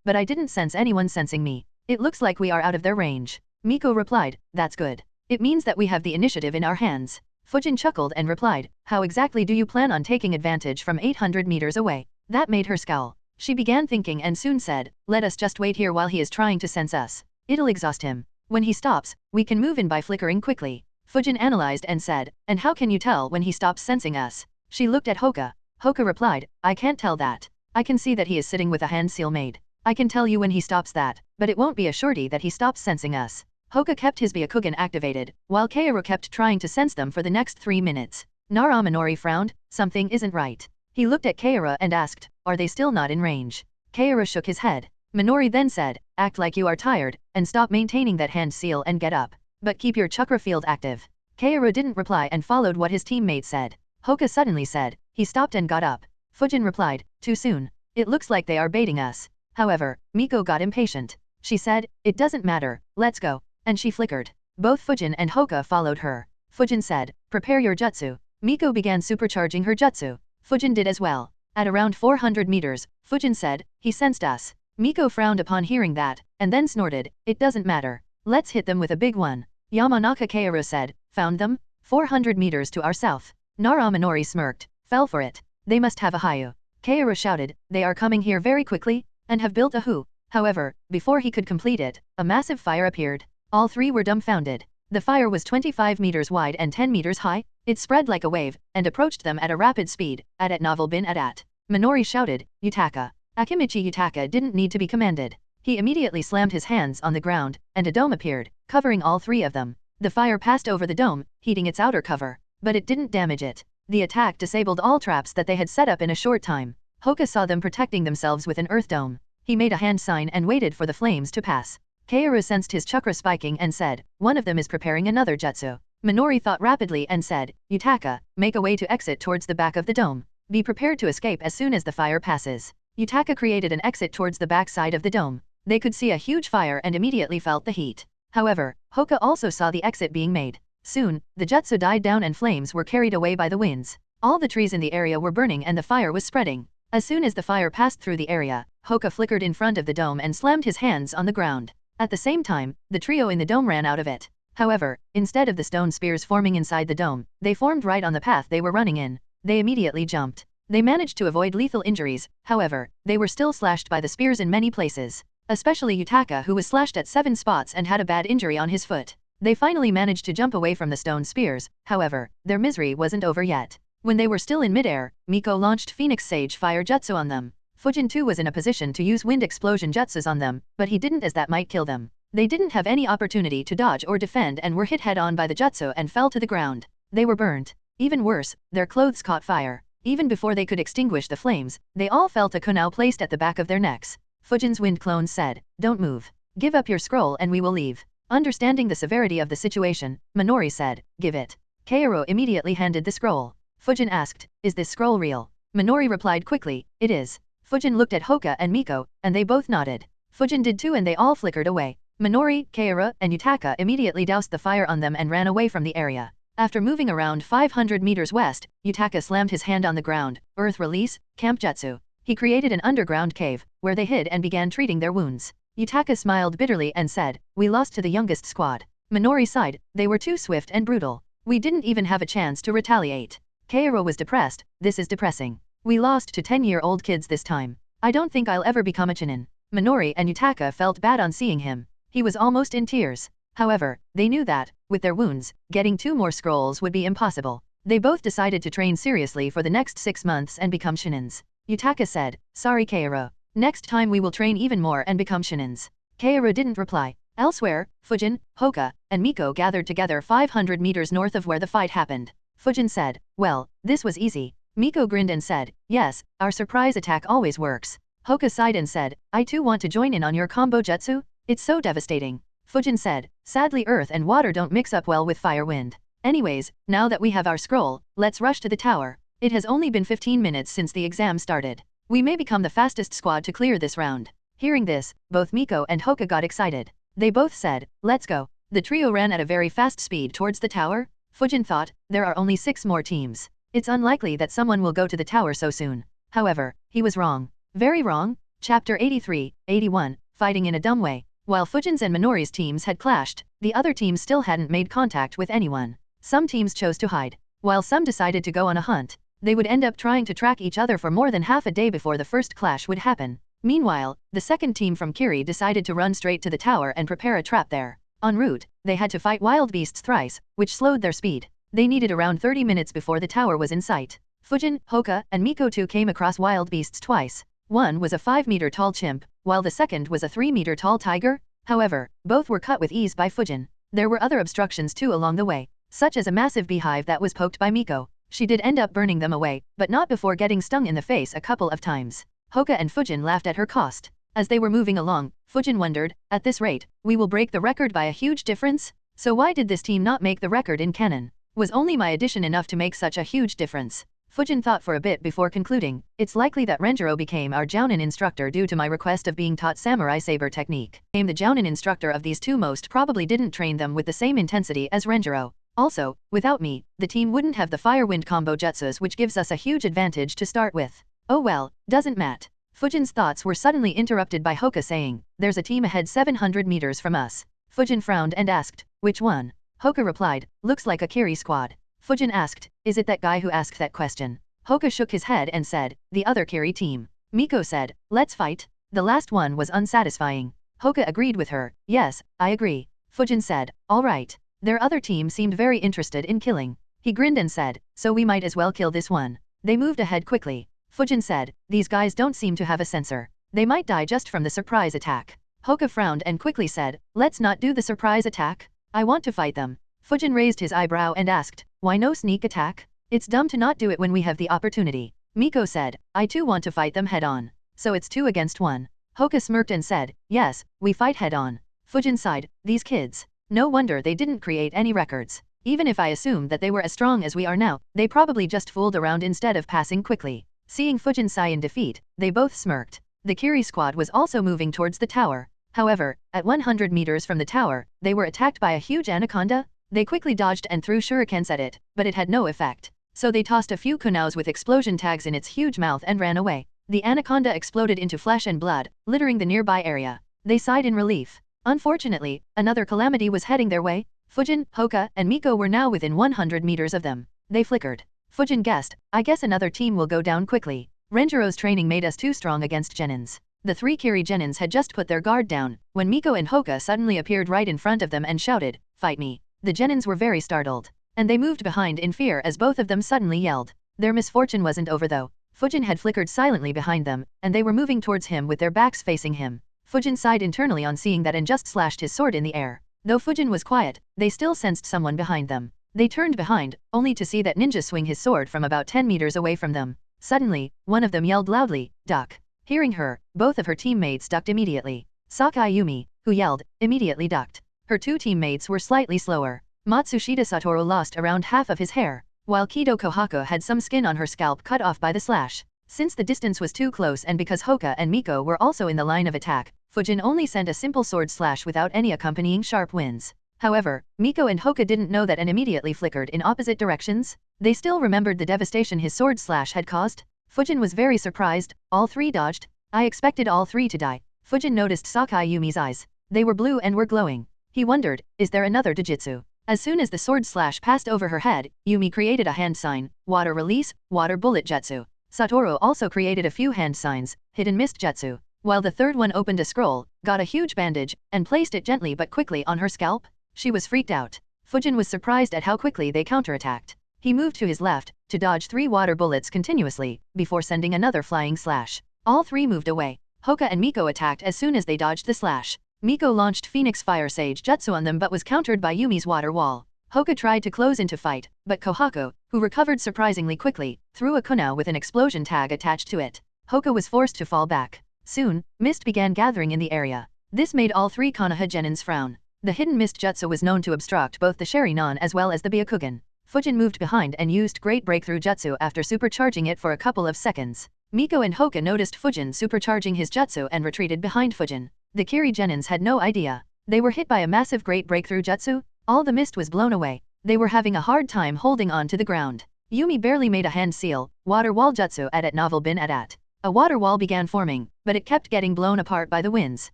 but I didn't sense anyone sensing me. It looks like we are out of their range. Miko replied, that's good. It means that we have the initiative in our hands. Fujin chuckled and replied, how exactly do you plan on taking advantage from 800 meters away? That made her scowl. She began thinking and soon said, let us just wait here while he is trying to sense us. It'll exhaust him. When he stops, we can move in by flickering quickly. Fujin analyzed and said, and how can you tell when he stops sensing us? She looked at Hoka. Hoka replied, I can't tell that. I can see that he is sitting with a hand seal made. I can tell you when he stops that, but it won't be a surety that he stops sensing us. Hoka kept his Byakugan activated, while Kaoru kept trying to sense them for the next 3 minutes. Nara Minori frowned, something isn't right. He looked at Kaoru and asked, are they still not in range? Kaoru shook his head. Minori then said, act like you are tired, and stop maintaining that hand seal and get up. But keep your chakra field active. Kaoru didn't reply and followed what his teammate said. Hoka suddenly said, he stopped and got up. Fujin replied, too soon. It looks like they are baiting us. However, Miko got impatient. She said, it doesn't matter, let's go. And she flickered. Both Fujin and Hoka followed her. Fujin said, prepare your jutsu. Miko began supercharging her jutsu. Fujin did as well. At around 400 meters, Fujin said, he sensed us. Miko frowned upon hearing that, and then snorted, it doesn't matter. Let's hit them with a big one. Yamanaka Kaoru said, found them? 400 meters to our south. Nara Minori smirked, fell for it. They must have a Hayu. Kaoru shouted, they are coming here very quickly, and have built a Hu. However, before he could complete it, a massive fire appeared. All 3 were dumbfounded. The fire was 25 meters wide and 10 meters high. It spread like a wave, and approached them at a rapid speed. At Novel bin at. Minori shouted, Yutaka. Akimichi Yutaka didn't need to be commanded. He immediately slammed his hands on the ground, and a dome appeared, covering all 3 of them. The fire passed over the dome, heating its outer cover. But it didn't damage it. The attack disabled all traps that they had set up in a short time. Hoka saw them protecting themselves with an earth dome. He made a hand sign and waited for the flames to pass. Kaoru sensed his chakra spiking and said, one of them is preparing another jutsu. Minori thought rapidly and said, Yutaka, make a way to exit towards the back of the dome. Be prepared to escape as soon as the fire passes. Yutaka created an exit towards the back side of the dome. They could see a huge fire and immediately felt the heat. However, Hoka also saw the exit being made. Soon, the jutsu died down and flames were carried away by the winds. All the trees in the area were burning and the fire was spreading. As soon as the fire passed through the area, Hoka flickered in front of the dome and slammed his hands on the ground. At the same time, the trio in the dome ran out of it. However, instead of the stone spears forming inside the dome, they formed right on the path they were running in. They immediately jumped. They managed to avoid lethal injuries, however, they were still slashed by the spears in many places. Especially Yutaka, who was slashed at 7 spots and had a bad injury on his foot. They finally managed to jump away from the stone spears, however, their misery wasn't over yet. When they were still in midair, Miko launched Phoenix Sage Fire Jutsu on them. Fujin too was in a position to use Wind Explosion Jutsus on them, but he didn't as that might kill them. They didn't have any opportunity to dodge or defend and were hit head-on by the jutsu and fell to the ground. They were burnt. Even worse, their clothes caught fire. Even before they could extinguish the flames, they all felt a kunai placed at the back of their necks. Fujin's wind clones said, "Don't move. Give up your scroll and we will leave." Understanding the severity of the situation, Minori said, "Give it." Kaoru immediately handed the scroll. Fujin asked, "Is this scroll real?" Minori replied quickly, "It is." Fujin looked at Hoka and Miko, and they both nodded. Fujin did too and they all flickered away. Minori, Kaoru, and Yutaka immediately doused the fire on them and ran away from the area. After moving around 500 meters west, Yutaka slammed his hand on the ground, Earth Release, Camp Jutsu. He created an underground cave, where they hid and began treating their wounds. Yutaka smiled bitterly and said, "We lost to the youngest squad." Minori sighed, "They were too swift and brutal. We didn't even have a chance to retaliate." Kaoru was depressed, "This is depressing. We lost to 10-year-old kids this time. I don't think I'll ever become a Chunin." Minori and Yutaka felt bad on seeing him. He was almost in tears. However, they knew that, with their wounds, getting 2 more scrolls would be impossible. They both decided to train seriously for the next 6 months and become Shunins. Yutaka said, "Sorry Kaoru. Next time we will train even more and become Shunins." Kaoru didn't reply. Elsewhere, Fujin, Hoka, and Miko gathered together 500 meters north of where the fight happened. Fujin said, "Well, this was easy." Miko grinned and said, "Yes, our surprise attack always works." Hoka sighed and said, "I too want to join in on your combo jutsu. It's so devastating." Fujin said, "Sadly earth and water don't mix up well with fire wind. Anyways, now that we have our scroll, let's rush to the tower. It has only been 15 minutes since the exam started. We may become the fastest squad to clear this round." Hearing this, both Miko and Hoka got excited. They both said, "Let's go." The trio ran at a very fast speed towards the tower. Fujin thought, there are only 6 more teams. It's unlikely that someone will go to the tower so soon. However, he was wrong. Very wrong. Chapter 83-81, Fighting in a Dumb Way. While Fujin's and Minori's teams had clashed, the other teams still hadn't made contact with anyone. Some teams chose to hide, while some decided to go on a hunt. They would end up trying to track each other for more than half a day before the first clash would happen. Meanwhile, the second team from Kiri decided to run straight to the tower and prepare a trap there. En route, they had to fight wild beasts thrice, which slowed their speed. They needed around 30 minutes before the tower was in sight. Fujin, Hoka, and Miko too came across wild beasts twice. One was a 5-meter-tall chimp, while the second was a 3-meter-tall tiger. However, both were cut with ease by Fujin. There were other obstructions too along the way, such as a massive beehive that was poked by Miko. She did end up burning them away, but not before getting stung in the face a couple of times. Hoka and Fujin laughed at her cost. As they were moving along, Fujin wondered, "At this rate, we will break the record by a huge difference? So why did this team not make the record in canon? Was only my addition enough to make such a huge difference?" Fujin thought for a bit before concluding, "It's likely that Renjiro became our Jounin instructor due to my request of being taught samurai saber technique. The Jounin instructor of these two most probably didn't train them with the same intensity as Renjiro. Also, without me, the team wouldn't have the fire-wind combo jutsus which gives us a huge advantage to start with. Oh well, doesn't matter." Fujin's thoughts were suddenly interrupted by Hoka saying, "There's a team ahead 700 meters from us." Fujin frowned and asked, "Which one?" Hoka replied, "Looks like a Kiri squad." Fujin asked, "Is it that guy who asked that question?" Hoka shook his head and said, "The other Kiri team." Miko said, "Let's fight." The last one was unsatisfying. Hoka agreed with her, "Yes, I agree." Fujin said, "All right." Their other team seemed very interested in killing. He grinned and said, "So we might as well kill this one." They moved ahead quickly. Fujin said, "These guys don't seem to have a sensor. They might die just from the surprise attack." Hoka frowned and quickly said, "Let's not do the surprise attack. I want to fight them." Fujin raised his eyebrow and asked, "Why no sneak attack? It's dumb to not do it when we have the opportunity." Miko said, "I too want to fight them head-on. So it's 2 against 1. Hoka smirked and said, "Yes, we fight head-on." Fujin sighed, "These kids. No wonder they didn't create any records. Even if I assume that they were as strong as we are now, they probably just fooled around instead of passing quickly. Seeing Fujin sigh in defeat, they both smirked. The Kiri squad was also moving towards the tower. However, at 100 meters from the tower, they were attacked by a huge anaconda. They quickly dodged and threw shurikens at it, but it had no effect. So they tossed a few kunaos with explosion tags in its huge mouth and ran away. The anaconda exploded into flesh and blood, littering the nearby area. They sighed in relief. Unfortunately, another calamity was heading their way. Fujin, Hoka, and Miko were now within 100 meters of them. They flickered. Fujin guessed, I guess another team will go down quickly. Renjiro's training made us too strong against genins. The three Kiri genins had just put their guard down, when Miko and Hoka suddenly appeared right in front of them and shouted, fight me. The genins were very startled. And they moved behind in fear as both of them suddenly yelled. Their misfortune wasn't over though. Fujin had flickered silently behind them, and they were moving towards him with their backs facing him. Fujin sighed internally on seeing that and just slashed his sword in the air. Though Fujin was quiet, they still sensed someone behind them. They turned behind, only to see that ninja swing his sword from about 10 meters away from them. Suddenly, one of them yelled loudly, duck. Hearing her, both of her teammates ducked immediately. Sakai Yumi, who yelled, immediately ducked. Her two teammates were slightly slower. Matsushita Satoru lost around half of his hair, while Kido Kohako had some skin on her scalp cut off by the slash. Since the distance was too close and because Hoka and Miko were also in the line of attack, Fujin only sent a simple sword slash without any accompanying sharp winds. However, Miko and Hoka didn't know that and immediately flickered in opposite directions. They still remembered the devastation his sword slash had caused. Fujin was very surprised. All three dodged. I expected all three to die. Fujin noticed Sakai Yumi's eyes. They were blue and were glowing. He wondered, is there another Dojutsu? As soon as the sword slash passed over her head, Yumi created a hand sign, water release, water bullet jutsu. Satoru also created a few hand signs, hidden mist jutsu, while the third one opened a scroll, got a huge bandage, and placed it gently but quickly on her scalp. She was freaked out. Fujin was surprised at how quickly they counterattacked. He moved to his left, to dodge 3 water bullets continuously, before sending another flying slash. All 3 moved away. Hoka and Miko attacked as soon as they dodged the slash. Miko launched Phoenix Fire Sage Jutsu on them but was countered by Yumi's water wall. Hoka tried to close into fight, but Kohako, who recovered surprisingly quickly, threw a kunao with an explosion tag attached to it. Hoka was forced to fall back. Soon, mist began gathering in the area. This made all 3 Konoha genins frown. The hidden mist jutsu was known to obstruct both the Sharingan as well as the Byakugan. Fujin moved behind and used Great Breakthrough Jutsu after supercharging it for a couple of seconds. Miko and Hoka noticed Fujin supercharging his jutsu and retreated behind Fujin. The Kiri genins had no idea. They were hit by a massive Great Breakthrough Jutsu. All the mist was blown away. They were having a hard time holding on to the ground. Yumi barely made a hand seal, water wall jutsu at novel bin at. A water wall began forming, but it kept getting blown apart by the winds.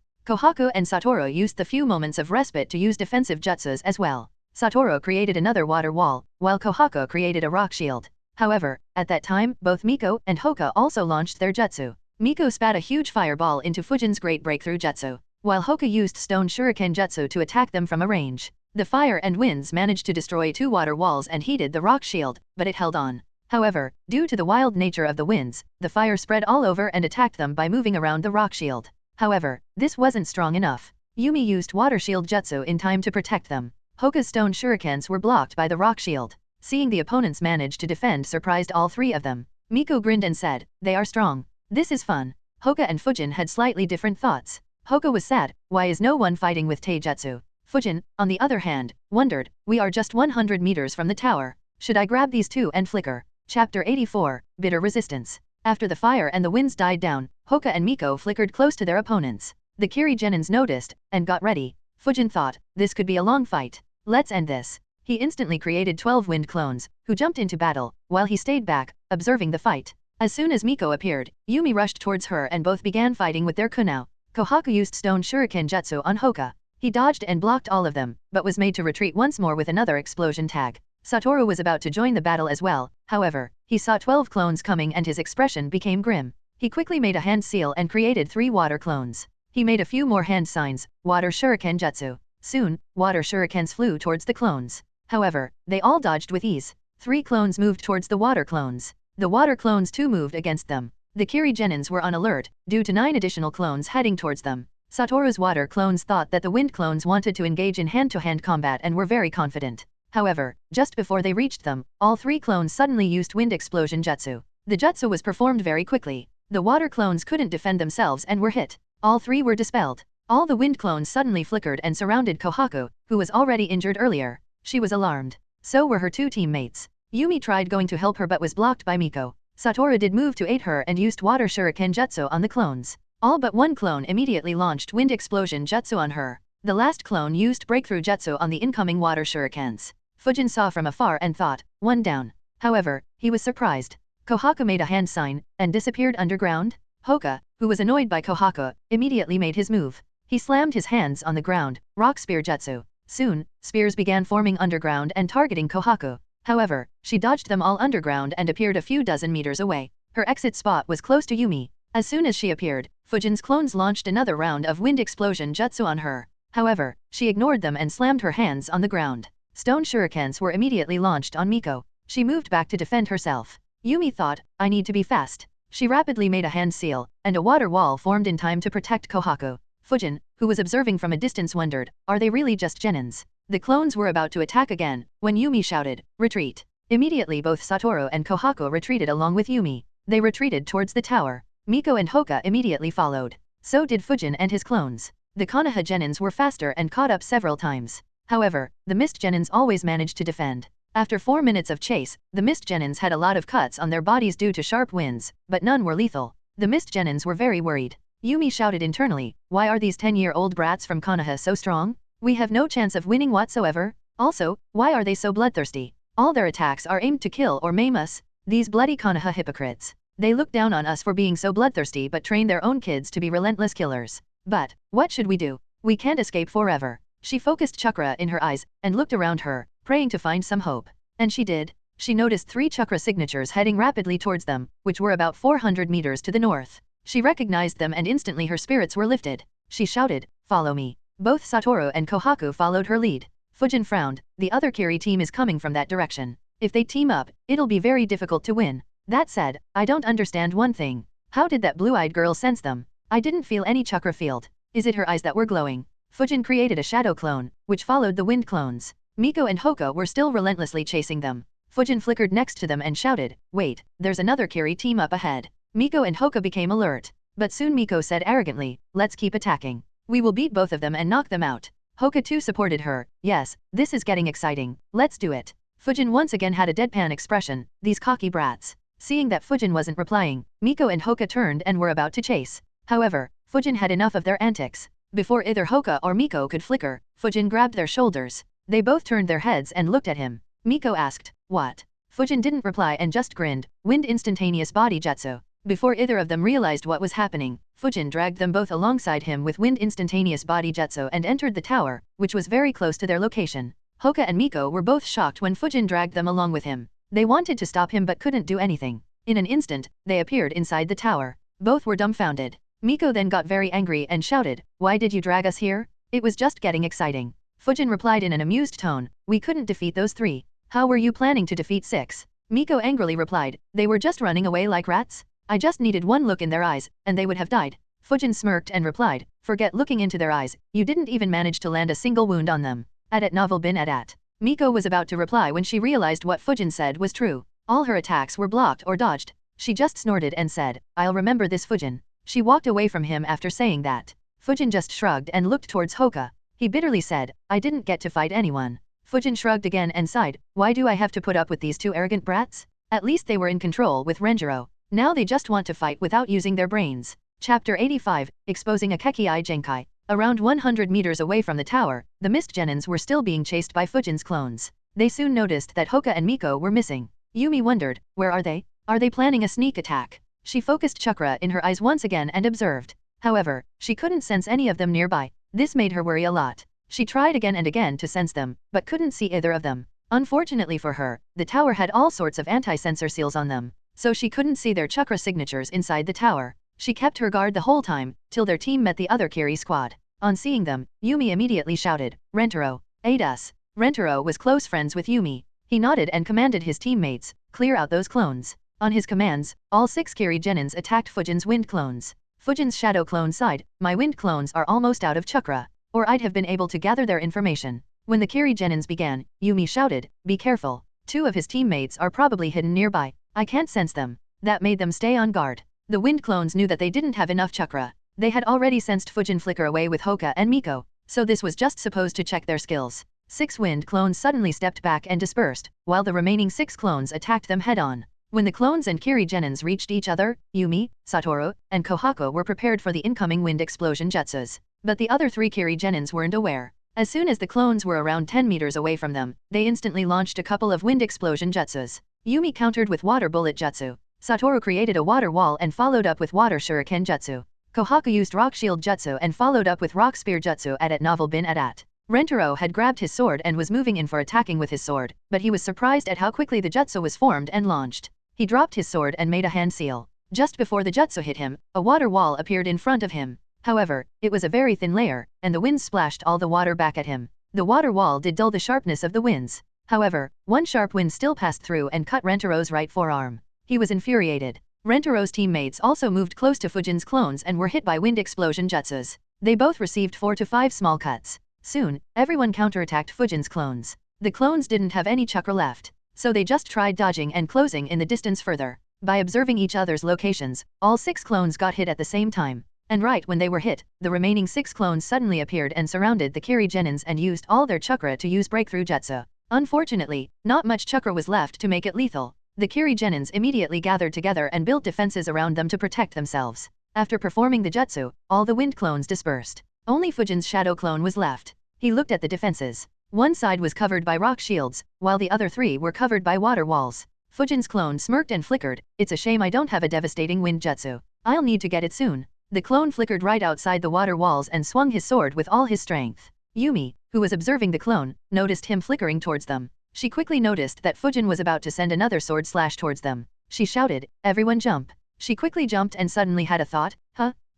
Kohako and Satoru used the few moments of respite to use defensive jutsus as well. Satoru created another water wall, while Kohako created a rock shield. However, at that time, both Miko and Hoka also launched their jutsu. Miko spat a huge fireball into Fujin's Great Breakthrough Jutsu, while Hoka used Stone Shuriken Jutsu to attack them from a range. The fire and winds managed to destroy 2 water walls and heated the rock shield, but it held on. However, due to the wild nature of the winds, the fire spread all over and attacked them by moving around the rock shield. However, this wasn't strong enough. Yumi used Water Shield Jutsu in time to protect them. Hoka's stone shurikens were blocked by the rock shield. Seeing the opponents manage to defend surprised all 3 of them. Miko grinned and said, they are strong. This is fun. Hoka and Fujin had slightly different thoughts. Hoka was sad, why is no one fighting with Taijutsu? Fujin, on the other hand, wondered, we are just 100 meters from the tower. Should I grab these 2 and flicker? Chapter 84, Bitter Resistance. After the fire and the winds died down, Hoka and Miko flickered close to their opponents. The Kiri genins noticed, and got ready. Fujin thought, this could be a long fight. Let's end this. He instantly created 12 wind clones, who jumped into battle, while he stayed back, observing the fight. As soon as Miko appeared, Yumi rushed towards her and both began fighting with their kunao. Kohaku used Stone Shuriken Jutsu on Hoka. He dodged and blocked all of them, but was made to retreat once more with another explosion tag. Satoru was about to join the battle as well, however, he saw 12 clones coming and his expression became grim. He quickly made a hand seal and created 3 water clones. He made a few more hand signs, Water Shuriken Jutsu. Soon, water shurikens flew towards the clones. However, they all dodged with ease. 3 clones moved towards the water clones. The water clones too moved against them. The Kiri genins were on alert, due to 9 additional clones heading towards them. Satoru's water clones thought that the wind clones wanted to engage in hand-to-hand combat and were very confident. However, just before they reached them, all 3 clones suddenly used wind explosion jutsu. The jutsu was performed very quickly. The water clones couldn't defend themselves and were hit. All 3 were dispelled. All the wind clones suddenly flickered and surrounded Kohaku, who was already injured earlier. She was alarmed. So were her 2 teammates. Yumi tried going to help her but was blocked by Miko. Satoru did move to aid her and used water shuriken jutsu on the clones. All but one clone immediately launched wind explosion jutsu on her. The last clone used breakthrough jutsu on the incoming water shurikens. Fujin saw from afar and thought, one down. However, he was surprised. Kohaku made a hand sign and disappeared underground. Hoka, who was annoyed by Kohaku, immediately made his move. He slammed his hands on the ground, rock spear jutsu. Soon, spears began forming underground and targeting Kohaku. However, she dodged them all underground and appeared a few dozen meters away. Her exit spot was close to Yumi. As soon as she appeared, Fujin's clones launched another round of wind explosion jutsu on her. However, she ignored them and slammed her hands on the ground. Stone shurikens were immediately launched on Miko. She moved back to defend herself. Yumi thought, I need to be fast. She rapidly made a hand seal, and a water wall formed in time to protect Kohaku. Fujin, who was observing from a distance, wondered, are they really just genins? The clones were about to attack again, when Yumi shouted, retreat. Immediately both Satoru and Kohaku retreated along with Yumi. They retreated towards the tower. Miko and Hoka immediately followed. So did Fujin and his clones. The Konoha genins were faster and caught up several times. However, the mist genins always managed to defend. After 4 minutes of chase, the mist genins had a lot of cuts on their bodies due to sharp winds, but none were lethal. The mist genins were very worried. Yumi shouted internally, why are these 10-year-old brats from Konoha so strong? We have no chance of winning whatsoever. Also, why are they so bloodthirsty? All their attacks are aimed to kill or maim us. These bloody Konoha hypocrites. They look down on us for being so bloodthirsty but train their own kids to be relentless killers. But, what should we do? We can't escape forever. She focused chakra in her eyes and looked around her, praying to find some hope. And she did. She noticed 3 chakra signatures heading rapidly towards them, which were about 400 meters to the north. She recognized them and instantly her spirits were lifted. She shouted, follow me. Both Satoru and Kohaku followed her lead. Fujin frowned, the other Kiri team is coming from that direction. If they team up, it'll be very difficult to win. That said, I don't understand one thing. How did that blue-eyed girl sense them? I didn't feel any chakra field. Is it her eyes that were glowing? Fujin created a shadow clone, which followed the wind clones. Miko and Hoka were still relentlessly chasing them. Fujin flickered next to them and shouted, wait, there's another Kiri team up ahead. Miko and Hoka became alert. But soon Miko said arrogantly, let's keep attacking. We will beat both of them and knock them out. Hoka too supported her, yes, this is getting exciting, let's do it. Fujin once again had a deadpan expression, these cocky brats. Seeing that Fujin wasn't replying, Miko and Hoka turned and were about to chase. However, Fujin had enough of their antics. Before either Hoka or Miko could flicker, Fujin grabbed their shoulders. They both turned their heads and looked at him. Miko asked, what? Fujin didn't reply and just grinned, wind instantaneous body jutsu. Before either of them realized what was happening, Fujin dragged them both alongside him with wind instantaneous body jutsu and entered the tower, which was very close to their location. Hoka and Miko were both shocked when Fujin dragged them along with him. They wanted to stop him but couldn't do anything. In an instant, they appeared inside the tower. Both were dumbfounded. Miko then got very angry and shouted, why did you drag us here? It was just getting exciting. Fujin replied in an amused tone, we couldn't defeat those 3. How were you planning to defeat 6? Miko angrily replied, they were just running away like rats. I just needed one look in their eyes, and they would have died. Fujin smirked and replied, forget looking into their eyes, you didn't even manage to land a single wound on them. At novel bin at. Miko was about to reply when she realized what Fujin said was true. All her attacks were blocked or dodged. She just snorted and said, I'll remember this Fujin. She walked away from him after saying that. Fujin just shrugged and looked towards Hoka. He bitterly said, I didn't get to fight anyone. Fujin shrugged again and sighed, why do I have to put up with these 2 arrogant brats? At least they were in control with Renjiro. Now they just want to fight without using their brains. Chapter 85, Exposing a Kekkei Genkai. Around 100 meters away from the tower, the mist genins were still being chased by Fujin's clones. They soon noticed that Hoka and Miko were missing. Yumi wondered, where are they? Are they planning a sneak attack? She focused chakra in her eyes once again and observed. However, she couldn't sense any of them nearby. This made her worry a lot. She tried again and again to sense them, but couldn't see either of them. Unfortunately for her, the tower had all sorts of anti-sensor seals on them, so she couldn't see their chakra signatures inside the tower. She kept her guard the whole time, till their team met the other Kiri squad. On seeing them, Yumi immediately shouted, Rentaro, aid us. Rentaro was close friends with Yumi. He nodded and commanded his teammates, clear out those clones. On his commands, all 6 Kiri genins attacked Fujin's wind clones. Fujin's shadow clone sighed, my wind clones are almost out of chakra, or I'd have been able to gather their information. When the Kiri genins began, Yumi shouted, be careful. 2 of his teammates are probably hidden nearby. I can't sense them. That made them stay on guard. The wind clones knew that they didn't have enough chakra. They had already sensed Fujin flicker away with Hoka and Miko, so this was just supposed to check their skills. 6 wind clones suddenly stepped back and dispersed, while the remaining 6 clones attacked them head-on. When the clones and Kiri genins reached each other, Yumi, Satoru, and Kohako were prepared for the incoming wind explosion jutsus. But the other 3 Kiri genins weren't aware. As soon as the clones were around 10 meters away from them, they instantly launched a couple of wind explosion jutsus. Yumi countered with water bullet jutsu. Satoru created a water wall and followed up with water shuriken jutsu. Kohako used rock shield jutsu and followed up with rock spear jutsu at novel bin at. Rentaro had grabbed his sword and was moving in for attacking with his sword, but he was surprised at how quickly the jutsu was formed and launched. He dropped his sword and made a hand seal. Just before the jutsu hit him, a water wall appeared in front of him. However, it was a very thin layer, and the winds splashed all the water back at him. The water wall did dull the sharpness of the winds. However, one sharp wind still passed through and cut Rentaro's right forearm. He was infuriated. Rentaro's teammates also moved close to Fujin's clones and were hit by wind explosion jutsus. They both received 4 to 5 small cuts. Soon, everyone counterattacked Fujin's clones. The clones didn't have any chakra left, so they just tried dodging and closing in the distance further. By observing each other's locations, all 6 clones got hit at the same time. And right when they were hit, the remaining 6 clones suddenly appeared and surrounded the Kiri genins and used all their chakra to use breakthrough jutsu. Unfortunately, not much chakra was left to make it lethal. The Kiri genins immediately gathered together and built defenses around them to protect themselves. After performing the jutsu, all the wind clones dispersed. Only Fujin's shadow clone was left. He looked at the defenses. One side was covered by rock shields, while the other 3 were covered by water walls. Fujin's clone smirked and flickered. It's a shame I don't have a devastating wind jutsu. I'll need to get it soon. The clone flickered right outside the water walls and swung his sword with all his strength. Yumi, who was observing the clone, noticed him flickering towards them. She quickly noticed that Fujin was about to send another sword slash towards them. She shouted, "Everyone jump." She quickly jumped and suddenly had a thought,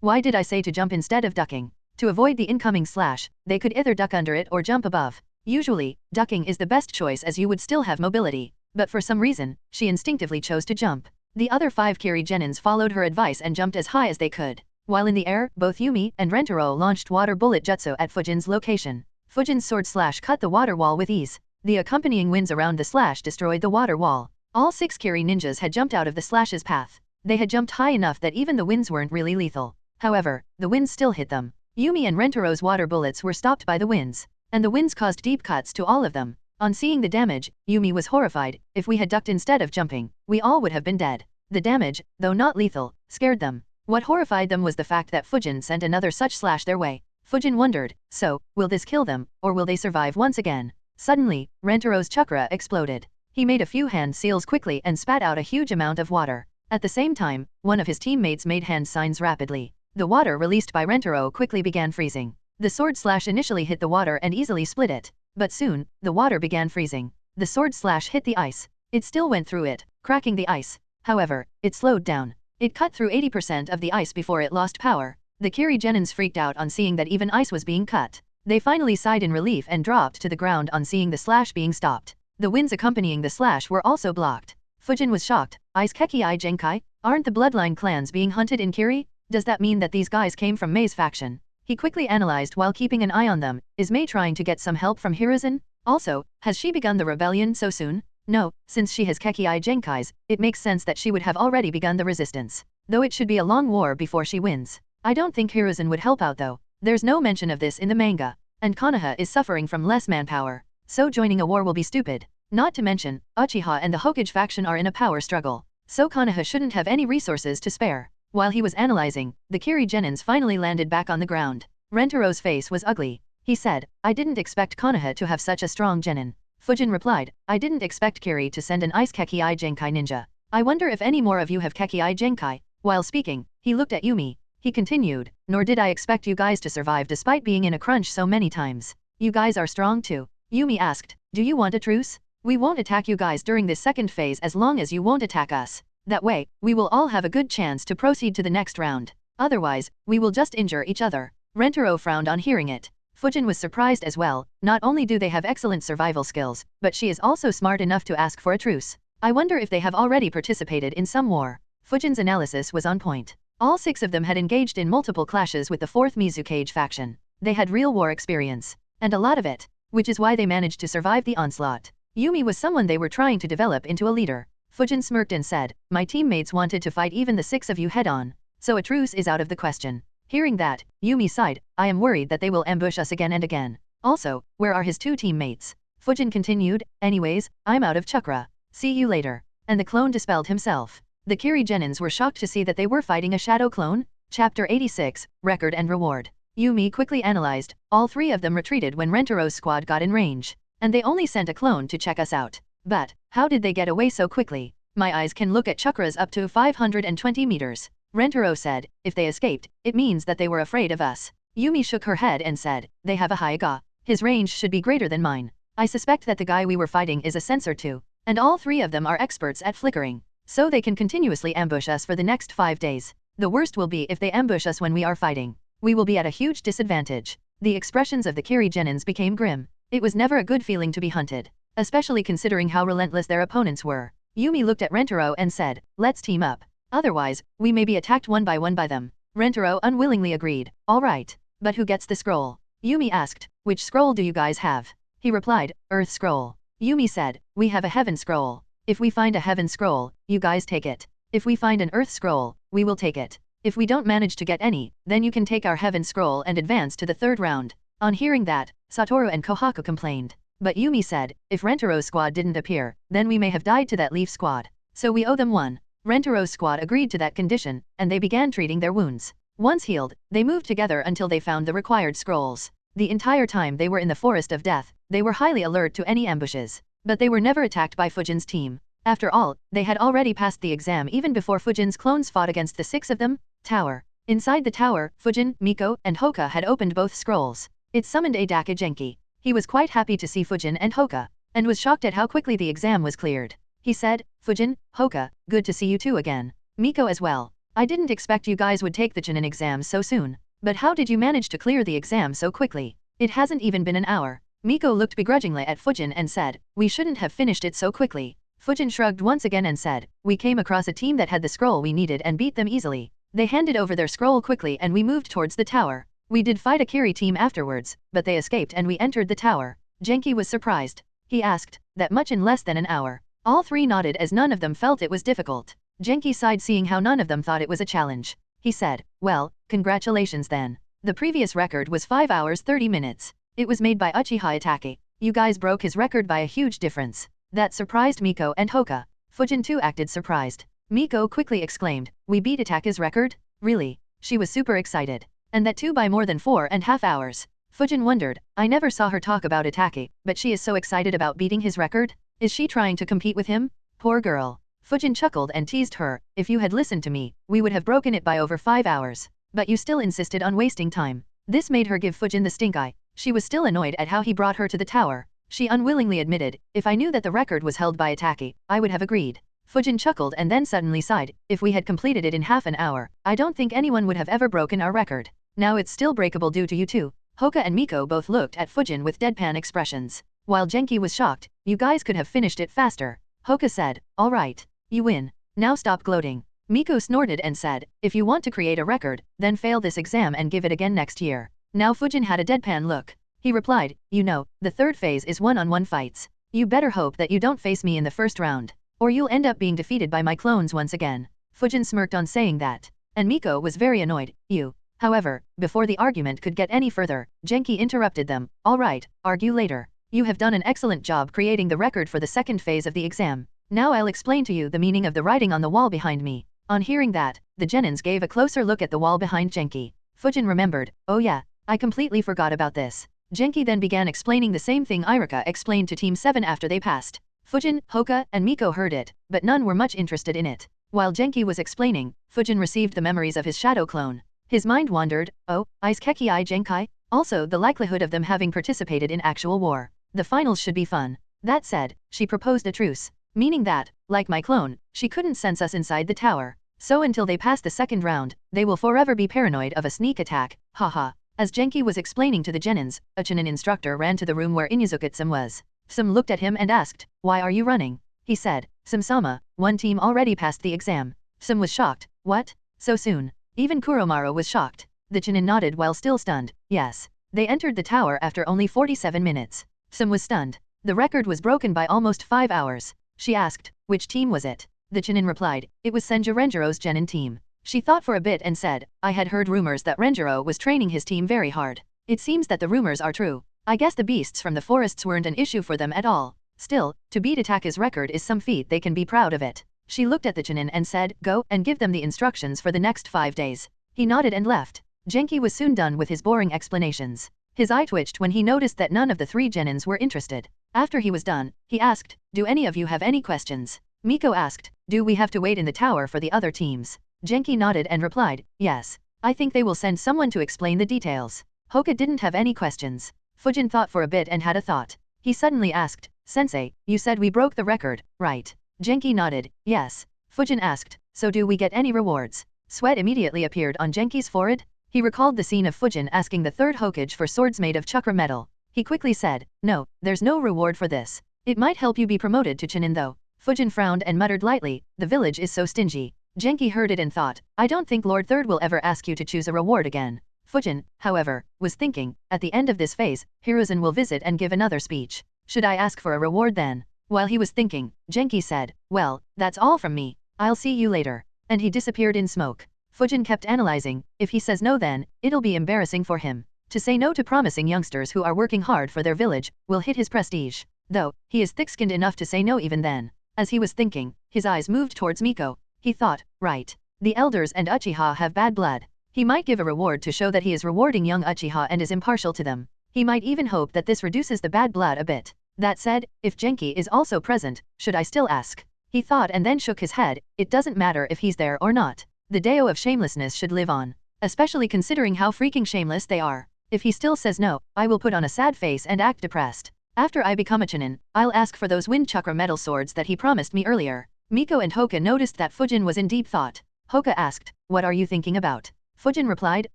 why did I say to jump instead of ducking? To avoid the incoming slash, they could either duck under it or jump above. Usually, ducking is the best choice as you would still have mobility. But for some reason, she instinctively chose to jump. The other 5 Kiri genins followed her advice and jumped as high as they could. While in the air, both Yumi and Rentaro launched water bullet jutsu at Fujin's location. Fujin's sword slash cut the water wall with ease. The accompanying winds around the slash destroyed the water wall. All 6 Kiri ninjas had jumped out of the slash's path. They had jumped high enough that even the winds weren't really lethal. However, the winds still hit them. Yumi and Rentaro's water bullets were stopped by the winds, and the winds caused deep cuts to all of them. On seeing the damage, Yumi was horrified. If we had ducked instead of jumping, we all would have been dead. The damage, though not lethal, scared them. What horrified them was the fact that Fujin sent another such slash their way. Fujin wondered, so, will this kill them, or will they survive once again? Suddenly, Rentaro's chakra exploded. He made a few hand seals quickly and spat out a huge amount of water. At the same time, one of his teammates made hand signs rapidly. The water released by Rentaro quickly began freezing. The sword slash initially hit the water and easily split it. But soon, the water began freezing. The sword slash hit the ice. It still went through it, cracking the ice. However, it slowed down. It cut through 80% of the ice before it lost power. The Kiri genins freaked out on seeing that even ice was being cut. They finally sighed in relief and dropped to the ground on seeing the slash being stopped. The winds accompanying the slash were also blocked. Fujin was shocked. Ice Kekii Genkai? Aren't the bloodline clans being hunted in Kiri? Does that mean that these guys came from Mei's faction? He quickly analyzed while keeping an eye on them. Is Mei trying to get some help from Hiruzen? Also, has she begun the rebellion so soon? No, since she has Kekii Genkais, it makes sense that she would have already begun the resistance. Though it should be a long war before she wins. I don't think Hiruzen would help out though. There's no mention of this in the manga. And Konoha is suffering from less manpower. So joining a war will be stupid. Not to mention, Uchiha and the Hokage faction are in a power struggle. So Konoha shouldn't have any resources to spare. While he was analyzing, the Kiri genins finally landed back on the ground. Rentaro's face was ugly. He said, I didn't expect Konoha to have such a strong genin. Fujin replied, I didn't expect Kiri to send an ice Kekii Genkai ninja. I wonder if any more of you have Kekii Genkai. While speaking, he looked at Yumi. He continued, nor did I expect you guys to survive despite being in a crunch so many times. You guys are strong too. Yumi asked, do you want a truce? We won't attack you guys during this second phase as long as you won't attack us. That way, we will all have a good chance to proceed to the next round. Otherwise, we will just injure each other. Rentaro frowned on hearing it. Fujin was surprised as well. Not only do they have excellent survival skills, but she is also smart enough to ask for a truce. I wonder if they have already participated in some war. Fujin's analysis was on point. All 6 of them had engaged in multiple clashes with the 4th Mizukage faction. They had real war experience. And a lot of it. Which is why they managed to survive the onslaught. Yumi was someone they were trying to develop into a leader. Fujin smirked and said, my teammates wanted to fight even the 6 of you head-on. So a truce is out of the question. Hearing that, Yumi sighed, I am worried that they will ambush us again and again. Also, where are his 2 teammates? Fujin continued, anyways, I'm out of chakra. See you later. and the clone dispelled himself. The Kiri Genins were shocked to see that they were fighting a shadow clone. Chapter 86, Record and Reward. Yumi quickly analyzed, all three of them retreated when Rentaro's squad got in range. And they only sent a clone to check us out. But, how did they get away so quickly? My eyes can look at chakras up to 520 meters. Rentaro said, if they escaped, it means that they were afraid of us. Yumi shook her head and said, they have a high ga. His range should be greater than mine. I suspect that the guy we were fighting is a sensor too. And all three of them are experts at flickering. So they can continuously ambush us for the next 5 days. The worst will be if they ambush us when we are fighting. We will be at a huge disadvantage. The expressions of the Kiri Genins became grim. It was never a good feeling to be hunted, especially considering how relentless their opponents were. Yumi looked at Rentaro and said, let's team up. Otherwise, we may be attacked one by them. Rentaro unwillingly agreed, alright. But who gets the scroll? Yumi asked, which scroll do you guys have? He replied, Earth Scroll. Yumi said, we have a Heaven Scroll. If we find a Heaven Scroll, you guys take it. If we find an Earth Scroll, we will take it. If we don't manage to get any, then you can take our Heaven Scroll and advance to the 3rd round. On hearing that, Satoru and Kohaku complained. But Yumi said, if Rentaro's squad didn't appear, then we may have died to that Leaf squad. So we owe them one. Rentaro's squad agreed to that condition, and they began treating their wounds. Once healed, they moved together until they found the required scrolls. The entire time they were in the Forest of Death, they were highly alert to any ambushes. But they were never attacked by Fujin's team. After all, they had already passed the exam even before Fujin's clones fought against the 6 of them. Tower. Inside the tower, Fujin, Miko, and Hoka had opened both scrolls. It summoned a Daka Genki. He was quite happy to see Fujin and Hoka, and was shocked at how quickly the exam was cleared. He said, Fujin, Hoka, good to see you two again. Miko as well. I didn't expect you guys would take the Chunin exam so soon. But how did you manage to clear the exam so quickly? It hasn't even been an hour. Miko looked begrudgingly at Fujin and said, we shouldn't have finished it so quickly. Fujin shrugged once again and said, we came across a team that had the scroll we needed and beat them easily. They handed over their scroll quickly and we moved towards the tower. We did fight a Kiri team afterwards, but they escaped and we entered the tower. Genki was surprised. He asked, that much in less than an hour? All three nodded as none of them felt it was difficult. Genki sighed seeing how none of them thought it was a challenge. He said, well, congratulations then. The previous record was 5 hours 30 minutes. It was made by Uchiha Itachi. You guys broke his record by a huge difference. That surprised Miko and Hoka. Fujin too acted surprised. Miko quickly exclaimed, we beat Itachi's record? Really? She was super excited. And that too by more than 4.5 hours. Fujin wondered, I never saw her talk about Itachi, but she is so excited about beating his record? Is she trying to compete with him? Poor girl. Fujin chuckled and teased her, if you had listened to me, we would have broken it by over 5 hours. But you still insisted on wasting time. This made her give Fujin the stink eye. She was still annoyed at how he brought her to the tower. She unwillingly admitted, if I knew that the record was held by Itachi, I would have agreed. Fujin chuckled and then suddenly sighed, if we had completed it in half an hour, I don't think anyone would have ever broken our record. Now it's still breakable due to you two. Hoka and Miko both looked at Fujin with deadpan expressions. While Genki was shocked, you guys could have finished it faster. Hoka said, alright. You win. Now stop gloating. Miko snorted and said, if you want to create a record, then fail this exam and give it again next year. Now Fujin had a deadpan look. He replied, you know, the 3rd phase is one-on-one fights. You better hope that you don't face me in the 1st round. Or you'll end up being defeated by my clones once again. Fujin smirked on saying that. And Miko was very annoyed, you. However, before the argument could get any further, Genki interrupted them, alright, argue later. You have done an excellent job creating the record for the 2nd phase of the exam. Now I'll explain to you the meaning of the writing on the wall behind me. On hearing that, the Genins gave a closer look at the wall behind Genki. Fujin remembered, oh yeah, I completely forgot about this. Genki then began explaining the same thing Irika explained to Team 7 after they passed. Fujin, Hoka, and Miko heard it, but none were much interested in it. While Genki was explaining, Fujin received the memories of his shadow clone. His mind wandered, oh, Isekeki I Genkai? Also the likelihood of them having participated in actual war. The finals should be fun. That said, she proposed a truce. Meaning that, like my clone, she couldn't sense us inside the tower. So until they pass the 2nd round, they will forever be paranoid of a sneak attack, haha. As Genki was explaining to the Genins, a Chunin instructor ran to the room where Inuzukitsum was. Some looked at him and asked, why are you running? He said, Sama, one team already passed the exam. Some was shocked, what? So soon? Even Kuromaru was shocked. The Chunin nodded while still stunned, yes. They entered the tower after only 47 minutes. Some was stunned. The record was broken by almost 5 hours. She asked, which team was it? The Chunin replied, it was Senju Renjiro's Genin team. She thought for a bit and said, I had heard rumors that Renjiro was training his team very hard. It seems that the rumors are true. I guess the beasts from the forests weren't an issue for them at all. Still, to beat Ataka's record is some feat they can be proud of it. She looked at the Chunin and said, go and give them the instructions for the next 5 days. He nodded and left. Genki was soon done with his boring explanations. His eye twitched when he noticed that none of the 3 genins were interested. After he was done, he asked, do any of you have any questions? Miko asked, do we have to wait in the tower for the other teams? Genki nodded and replied, yes. I think they will send someone to explain the details. Hoka didn't have any questions. Fujin thought for a bit and had a thought. He suddenly asked, Sensei, you said we broke the record, right? Genki nodded, yes. Fujin asked, so do we get any rewards? Sweat immediately appeared on Genki's forehead. He recalled the scene of Fujin asking the 3rd Hokage for swords made of chakra metal. He quickly said, no, there's no reward for this. It might help you be promoted to Chunin though. Fujin frowned and muttered lightly, the village is so stingy. Genki heard it and thought, I don't think Lord Third will ever ask you to choose a reward again. Fujin, however, was thinking, at the end of this phase, Hiruzen will visit and give another speech. Should I ask for a reward then? While he was thinking, Genki said, well, that's all from me. I'll see you later. And he disappeared in smoke. Fujin kept analyzing, if he says no then, it'll be embarrassing for him. To say no to promising youngsters who are working hard for their village, will hit his prestige. Though, he is thick-skinned enough to say no even then. As he was thinking, his eyes moved towards Miko. He thought, right. The elders and Uchiha have bad blood. He might give a reward to show that he is rewarding young Uchiha and is impartial to them. He might even hope that this reduces the bad blood a bit. That said, if Genki is also present, should I still ask? He thought and then shook his head, it doesn't matter if he's there or not. The Deo of shamelessness should live on. Especially considering how freaking shameless they are. If he still says no, I will put on a sad face and act depressed. After I become a Chunin, I'll ask for those wind chakra metal swords that he promised me earlier. Miko and Hoka noticed that Fujin was in deep thought. Hoka asked, what are you thinking about? Fujin replied,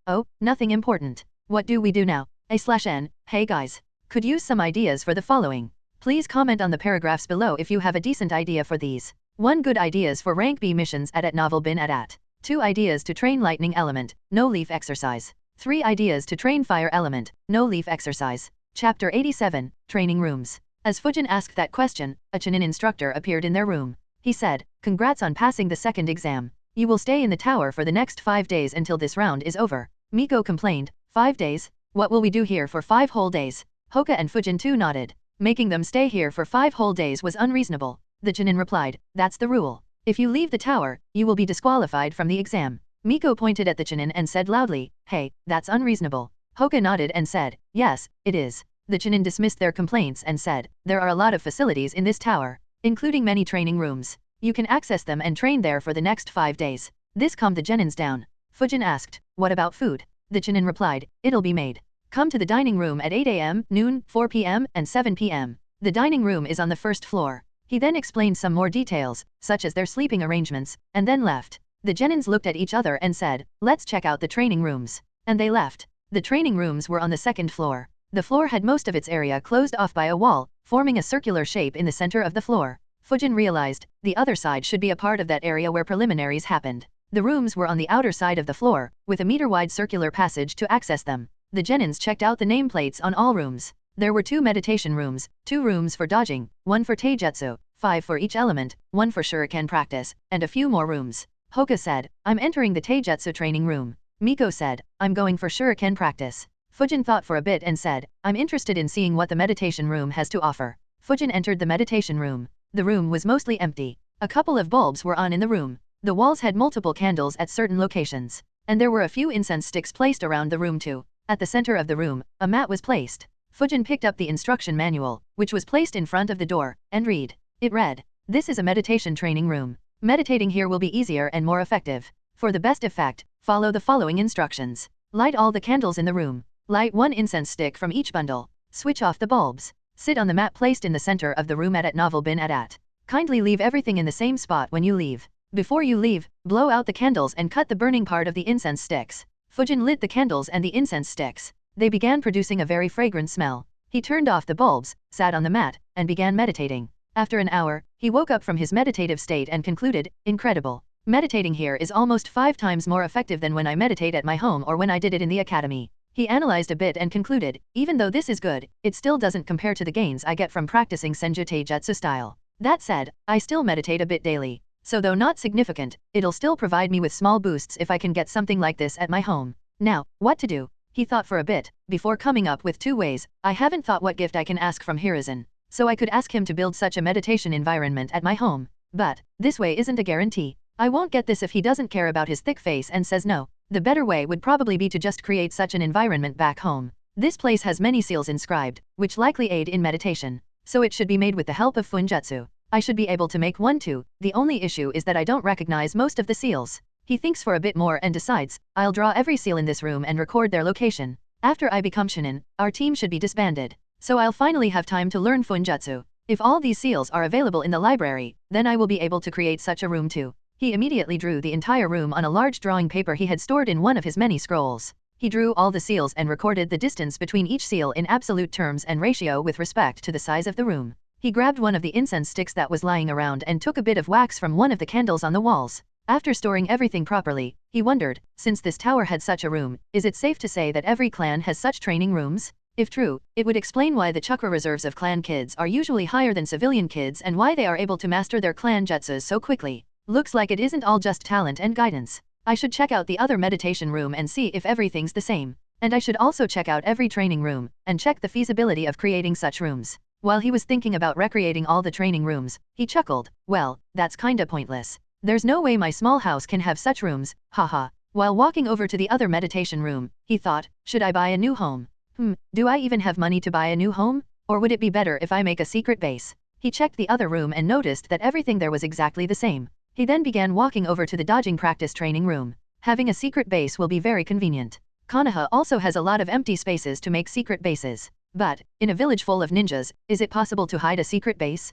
oh, nothing important. What do we do now? A/N, hey guys. Could use some ideas for the following. Please comment on the paragraphs below if you have a decent idea for these. 1 good ideas for rank B missions at Novel Bin at. 2 ideas to train lightning element, no leaf exercise. 3 ideas to train fire element, no leaf exercise. Chapter 87, Training Rooms. As Fujin asked that question, a Chunin instructor appeared in their room. He said, congrats on passing the 2nd exam. You will stay in the tower for the next 5 days until this round is over. Miko complained, 5 days? What will we do here for 5 whole days? Hoka and Fujin too nodded. Making them stay here for 5 whole days was unreasonable. The Chunin replied, that's the rule. If you leave the tower, you will be disqualified from the exam. Miko pointed at the Chunin and said loudly, hey, that's unreasonable. Hoka nodded and said, yes, it is. The Chunin dismissed their complaints and said, there are a lot of facilities in this tower, including many training rooms. You can access them and train there for the next 5 days. This calmed the genins down. Fujin asked, what about food? The Chunin replied, it'll be made. Come to the dining room at 8 a.m., noon, 4 p.m., and 7 p.m. The dining room is on the 1st floor. He then explained some more details, such as their sleeping arrangements, and then left. The genins looked at each other and said, let's check out the training rooms. And they left. The training rooms were on the 2nd floor. The floor had most of its area closed off by a wall, forming a circular shape in the center of the floor. Fujin realized, the other side should be a part of that area where preliminaries happened. The rooms were on the outer side of the floor, with a meter-wide circular passage to access them. The genins checked out the nameplates on all rooms. There were 2 meditation rooms, 2 rooms for dodging, 1 for taijutsu, 5 for each element, 1 for shuriken practice, and a few more rooms. Hoka said, I'm entering the taijutsu training room. Miko said, I'm going for shuriken practice. Fujin thought for a bit and said, I'm interested in seeing what the meditation room has to offer. Fujin entered the meditation room. The room was mostly empty. A couple of bulbs were on in the room. The walls had multiple candles at certain locations. And there were a few incense sticks placed around the room too. At the center of the room, a mat was placed. Fujin picked up the instruction manual, which was placed in front of the door, and read. It read, this is a meditation training room. Meditating here will be easier and more effective. For the best effect, follow the following instructions. Light all the candles in the room. Light 1 incense stick from each bundle. Switch off the bulbs. Sit on the mat placed in the center of the room at Novel Bin at. Kindly leave everything in the same spot when you leave. Before you leave, blow out the candles and cut the burning part of the incense sticks. Fujin lit the candles and the incense sticks. They began producing a very fragrant smell. He turned off the bulbs, sat on the mat, and began meditating. After an hour, he woke up from his meditative state and concluded, incredible. Meditating here is almost 5 times more effective than when I meditate at my home or when I did it in the academy. He analyzed a bit and concluded, even though this is good, it still doesn't compare to the gains I get from practicing Senju Taijutsu style. That said, I still meditate a bit daily. So though not significant, it'll still provide me with small boosts if I can get something like this at my home. Now, what to do? He thought for a bit, before coming up with 2 ways. I haven't thought what gift I can ask from Hiruzen. so I could ask him to build such a meditation environment at my home. But this way isn't a guarantee. I won't get this if he doesn't care about his thick face and says no. The better way would probably be to just create such an environment back home. This place has many seals inscribed, which likely aid in meditation. So it should be made with the help of Funjutsu. I should be able to make one too. The only issue is that I don't recognize most of the seals. He thinks for a bit more and decides, I'll draw every seal in this room and record their location. After I become Shinin, our team should be disbanded. So I'll finally have time to learn Funjutsu. If all these seals are available in the library, then I will be able to create such a room too. He immediately drew the entire room on a large drawing paper he had stored in one of his many scrolls. He drew all the seals and recorded the distance between each seal in absolute terms and ratio with respect to the size of the room. He grabbed one of the incense sticks that was lying around and took a bit of wax from one of the candles on the walls. After storing everything properly, he wondered, since this tower had such a room, is it safe to say that every clan has such training rooms? If true, it would explain why the chakra reserves of clan kids are usually higher than civilian kids and why they are able to master their clan jutsus so quickly. Looks like it isn't all just talent and guidance. I should check out the other meditation room and see if everything's the same. And I should also check out every training room, and check the feasibility of creating such rooms. While he was thinking about recreating all the training rooms, he chuckled, well, that's kinda pointless. There's no way my small house can have such rooms, haha. While walking over to the other meditation room, he thought, should I buy a new home? Do I even have money to buy a new home? Or would it be better if I make a secret base? He checked the other room and noticed that everything there was exactly the same. He then began walking over to the dodging practice training room. Having a secret base will be very convenient. Konoha also has a lot of empty spaces to make secret bases. But, in a village full of ninjas, is it possible to hide a secret base?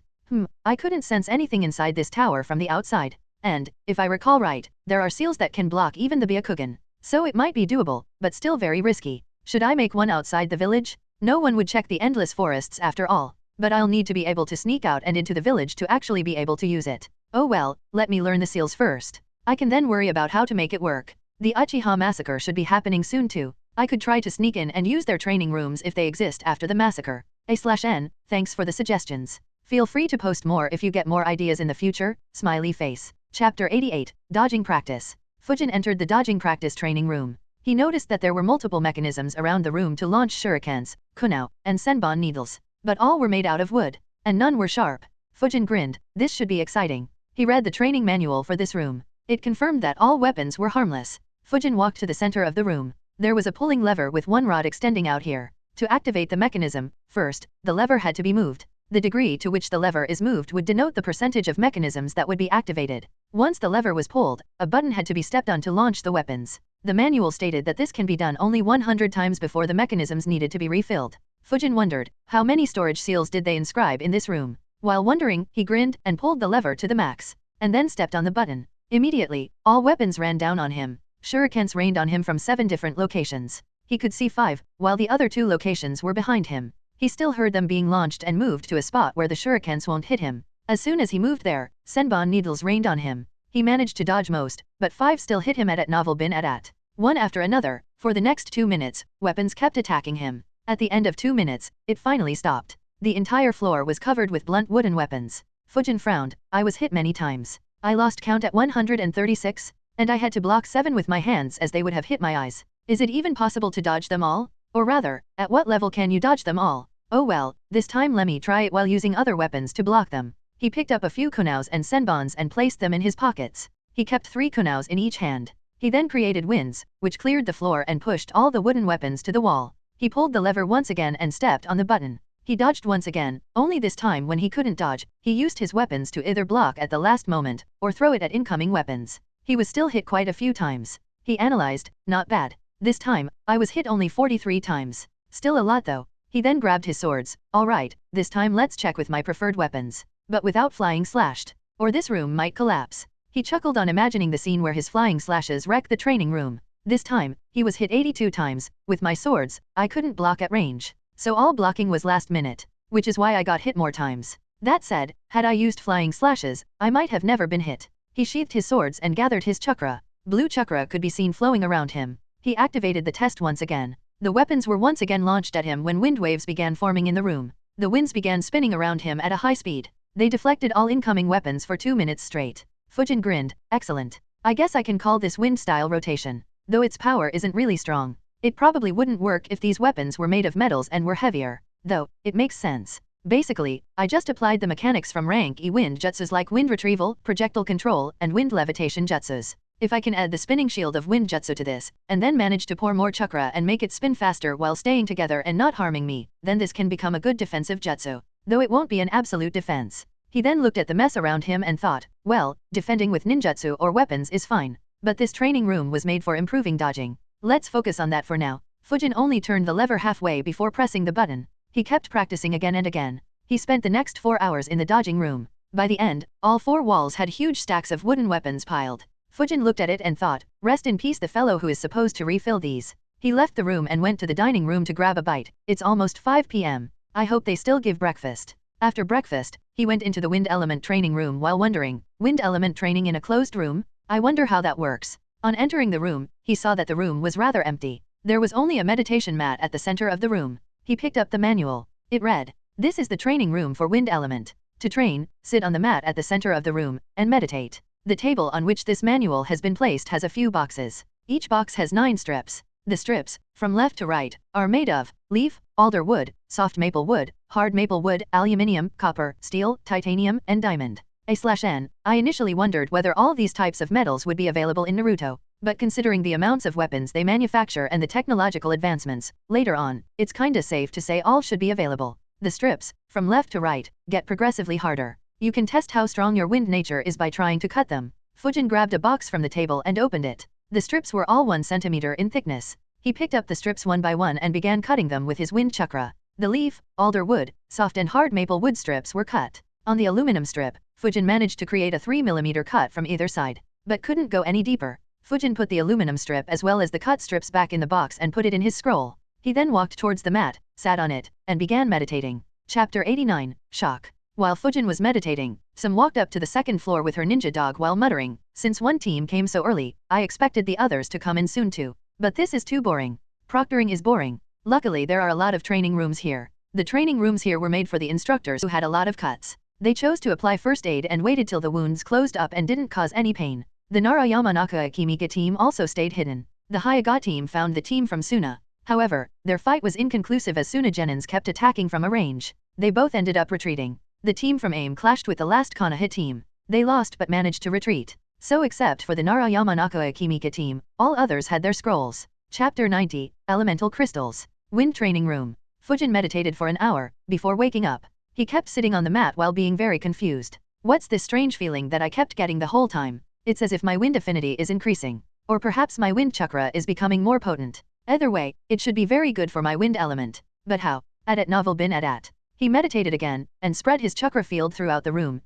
I couldn't sense anything inside this tower from the outside. And, if I recall right, there are seals that can block even the Byakugan. So it might be doable, but still very risky. Should I make one outside the village? No one would check the endless forests after all. But I'll need to be able to sneak out and into the village to actually be able to use it. Oh well, let me learn the seals first. I can then worry about how to make it work. The Uchiha massacre should be happening soon too. I could try to sneak in and use their training rooms if they exist after the massacre. A/N, thanks for the suggestions. Feel free to post more if you get more ideas in the future, smiley face. Chapter 88, Dodging Practice. Fujin entered the dodging practice training room. He noticed that there were multiple mechanisms around the room to launch shurikens, kunao, and senbon needles. But all were made out of wood, and none were sharp. Fujin grinned, this should be exciting. He read the training manual for this room. It confirmed that all weapons were harmless. Fujin walked to the center of the room. There was a pulling lever with one rod extending out here. To activate the mechanism, first, the lever had to be moved. The degree to which the lever is moved would denote the percentage of mechanisms that would be activated. Once the lever was pulled, a button had to be stepped on to launch the weapons. The manual stated that this can be done only 100 times before the mechanisms needed to be refilled. Fujin wondered, how many storage seals did they inscribe in this room? While wondering, he grinned and pulled the lever to the max, and then stepped on the button. Immediately, all weapons ran down on him. Shurikens rained on him from 7 different locations. He could see 5, while the other 2 locations were behind him. He still heard them being launched and moved to a spot where the shurikens won't hit him. As soon as he moved there, senbon needles rained on him. He managed to dodge most, but 5 still hit him at novel bin at. One after another, for the next 2 minutes, weapons kept attacking him. At the end of 2 minutes, it finally stopped. The entire floor was covered with blunt wooden weapons. Fujin frowned, I was hit many times. I lost count at 136, and I had to block 7 with my hands as they would have hit my eyes. Is it even possible to dodge them all? Or rather, at what level can you dodge them all? Oh well, this time let me try it while using other weapons to block them. He picked up a few kunaos and senbons and placed them in his pockets. He kept 3 kunaos in each hand. He then created winds, which cleared the floor and pushed all the wooden weapons to the wall. He pulled the lever once again and stepped on the button. He dodged once again, only this time when he couldn't dodge, he used his weapons to either block at the last moment, or throw it at incoming weapons. He was still hit quite a few times. He analyzed, not bad. This time, I was hit only 43 times. Still a lot though. He then grabbed his swords. Alright, this time let's check with my preferred weapons. But without flying slashed. Or this room might collapse. He chuckled on imagining the scene where his flying slashes wrecked the training room. This time, he was hit 82 times. With my swords, I couldn't block at range. So all blocking was last minute. Which is why I got hit more times. That said, had I used flying slashes, I might have never been hit. He sheathed his swords and gathered his chakra. Blue chakra could be seen flowing around him. He activated the test once again. The weapons were once again launched at him when wind waves began forming in the room. The winds began spinning around him at a high speed. They deflected all incoming weapons for 2 minutes straight. Fujin grinned, excellent. I guess I can call this wind-style rotation. Though its power isn't really strong. It probably wouldn't work if these weapons were made of metals and were heavier. Though, it makes sense. Basically, I just applied the mechanics from rank E wind jutsus like wind retrieval, projectile control, and wind levitation jutsus. If I can add the spinning shield of wind jutsu to this, and then manage to pour more chakra and make it spin faster while staying together and not harming me, then this can become a good defensive jutsu. Though it won't be an absolute defense. He then looked at the mess around him and thought, well, defending with ninjutsu or weapons is fine. But this training room was made for improving dodging. Let's focus on that for now. Fujin only turned the lever halfway before pressing the button. He kept practicing again and again. He spent the next 4 hours in the dodging room. By the end, all 4 walls had huge stacks of wooden weapons piled. Fujin looked at it and thought, rest in peace the fellow who is supposed to refill these. He left the room and went to the dining room to grab a bite. It's almost 5 p.m. I hope they still give breakfast. After breakfast, he went into the wind element training room while wondering, wind element training in a closed room? I wonder how that works. On entering the room, he saw that the room was rather empty. There was only a meditation mat at the center of the room. He picked up the manual. It read, this is the training room for wind element. To train, sit on the mat at the center of the room, and meditate. The table on which this manual has been placed has a few boxes. Each box has 9 strips. The strips, from left to right, are made of leaf, alder wood, soft maple wood, hard maple wood, aluminium, copper, steel, titanium, and diamond. A/N. I initially wondered whether all these types of metals would be available in Naruto, but considering the amounts of weapons they manufacture and the technological advancements, later on, it's kinda safe to say all should be available. The strips, from left to right, get progressively harder. You can test how strong your wind nature is by trying to cut them. Fujin grabbed a box from the table and opened it. The strips were all 1 centimeter in thickness. He picked up the strips one by one and began cutting them with his wind chakra. The leaf, alder wood, soft and hard maple wood strips were cut. On the aluminum strip, Fujin managed to create a 3 mm cut from either side, but couldn't go any deeper. Fujin put the aluminum strip as well as the cut strips back in the box and put it in his scroll. He then walked towards the mat, sat on it, and began meditating. Chapter 89, Shock. While Fujin was meditating, Sam walked up to the second floor with her ninja dog while muttering, since one team came so early, I expected the others to come in soon too. But this is too boring. Proctoring is boring. Luckily there are a lot of training rooms here. The training rooms here were made for the instructors who had a lot of cuts. They chose to apply first aid and waited till the wounds closed up and didn't cause any pain. The Narayamanaka Kimika team also stayed hidden. The Hyuga team found the team from Suna. However, their fight was inconclusive as Suna Genins kept attacking from a range. They both ended up retreating. The team from AIM clashed with the last Konoha team. They lost but managed to retreat. So except for the Narayamanaka Kimika team, all others had their scrolls. Chapter 90, Elemental Crystals. Wind Training Room. Fujin meditated for an hour, before waking up. He kept sitting on the mat while being very confused. What's this strange feeling that I kept getting the whole time? It's as if my wind affinity is increasing. Or perhaps my wind chakra is becoming more potent. Either way, it should be very good for my wind element. But how? At novel bin at. He meditated again, and spread his chakra field throughout the room.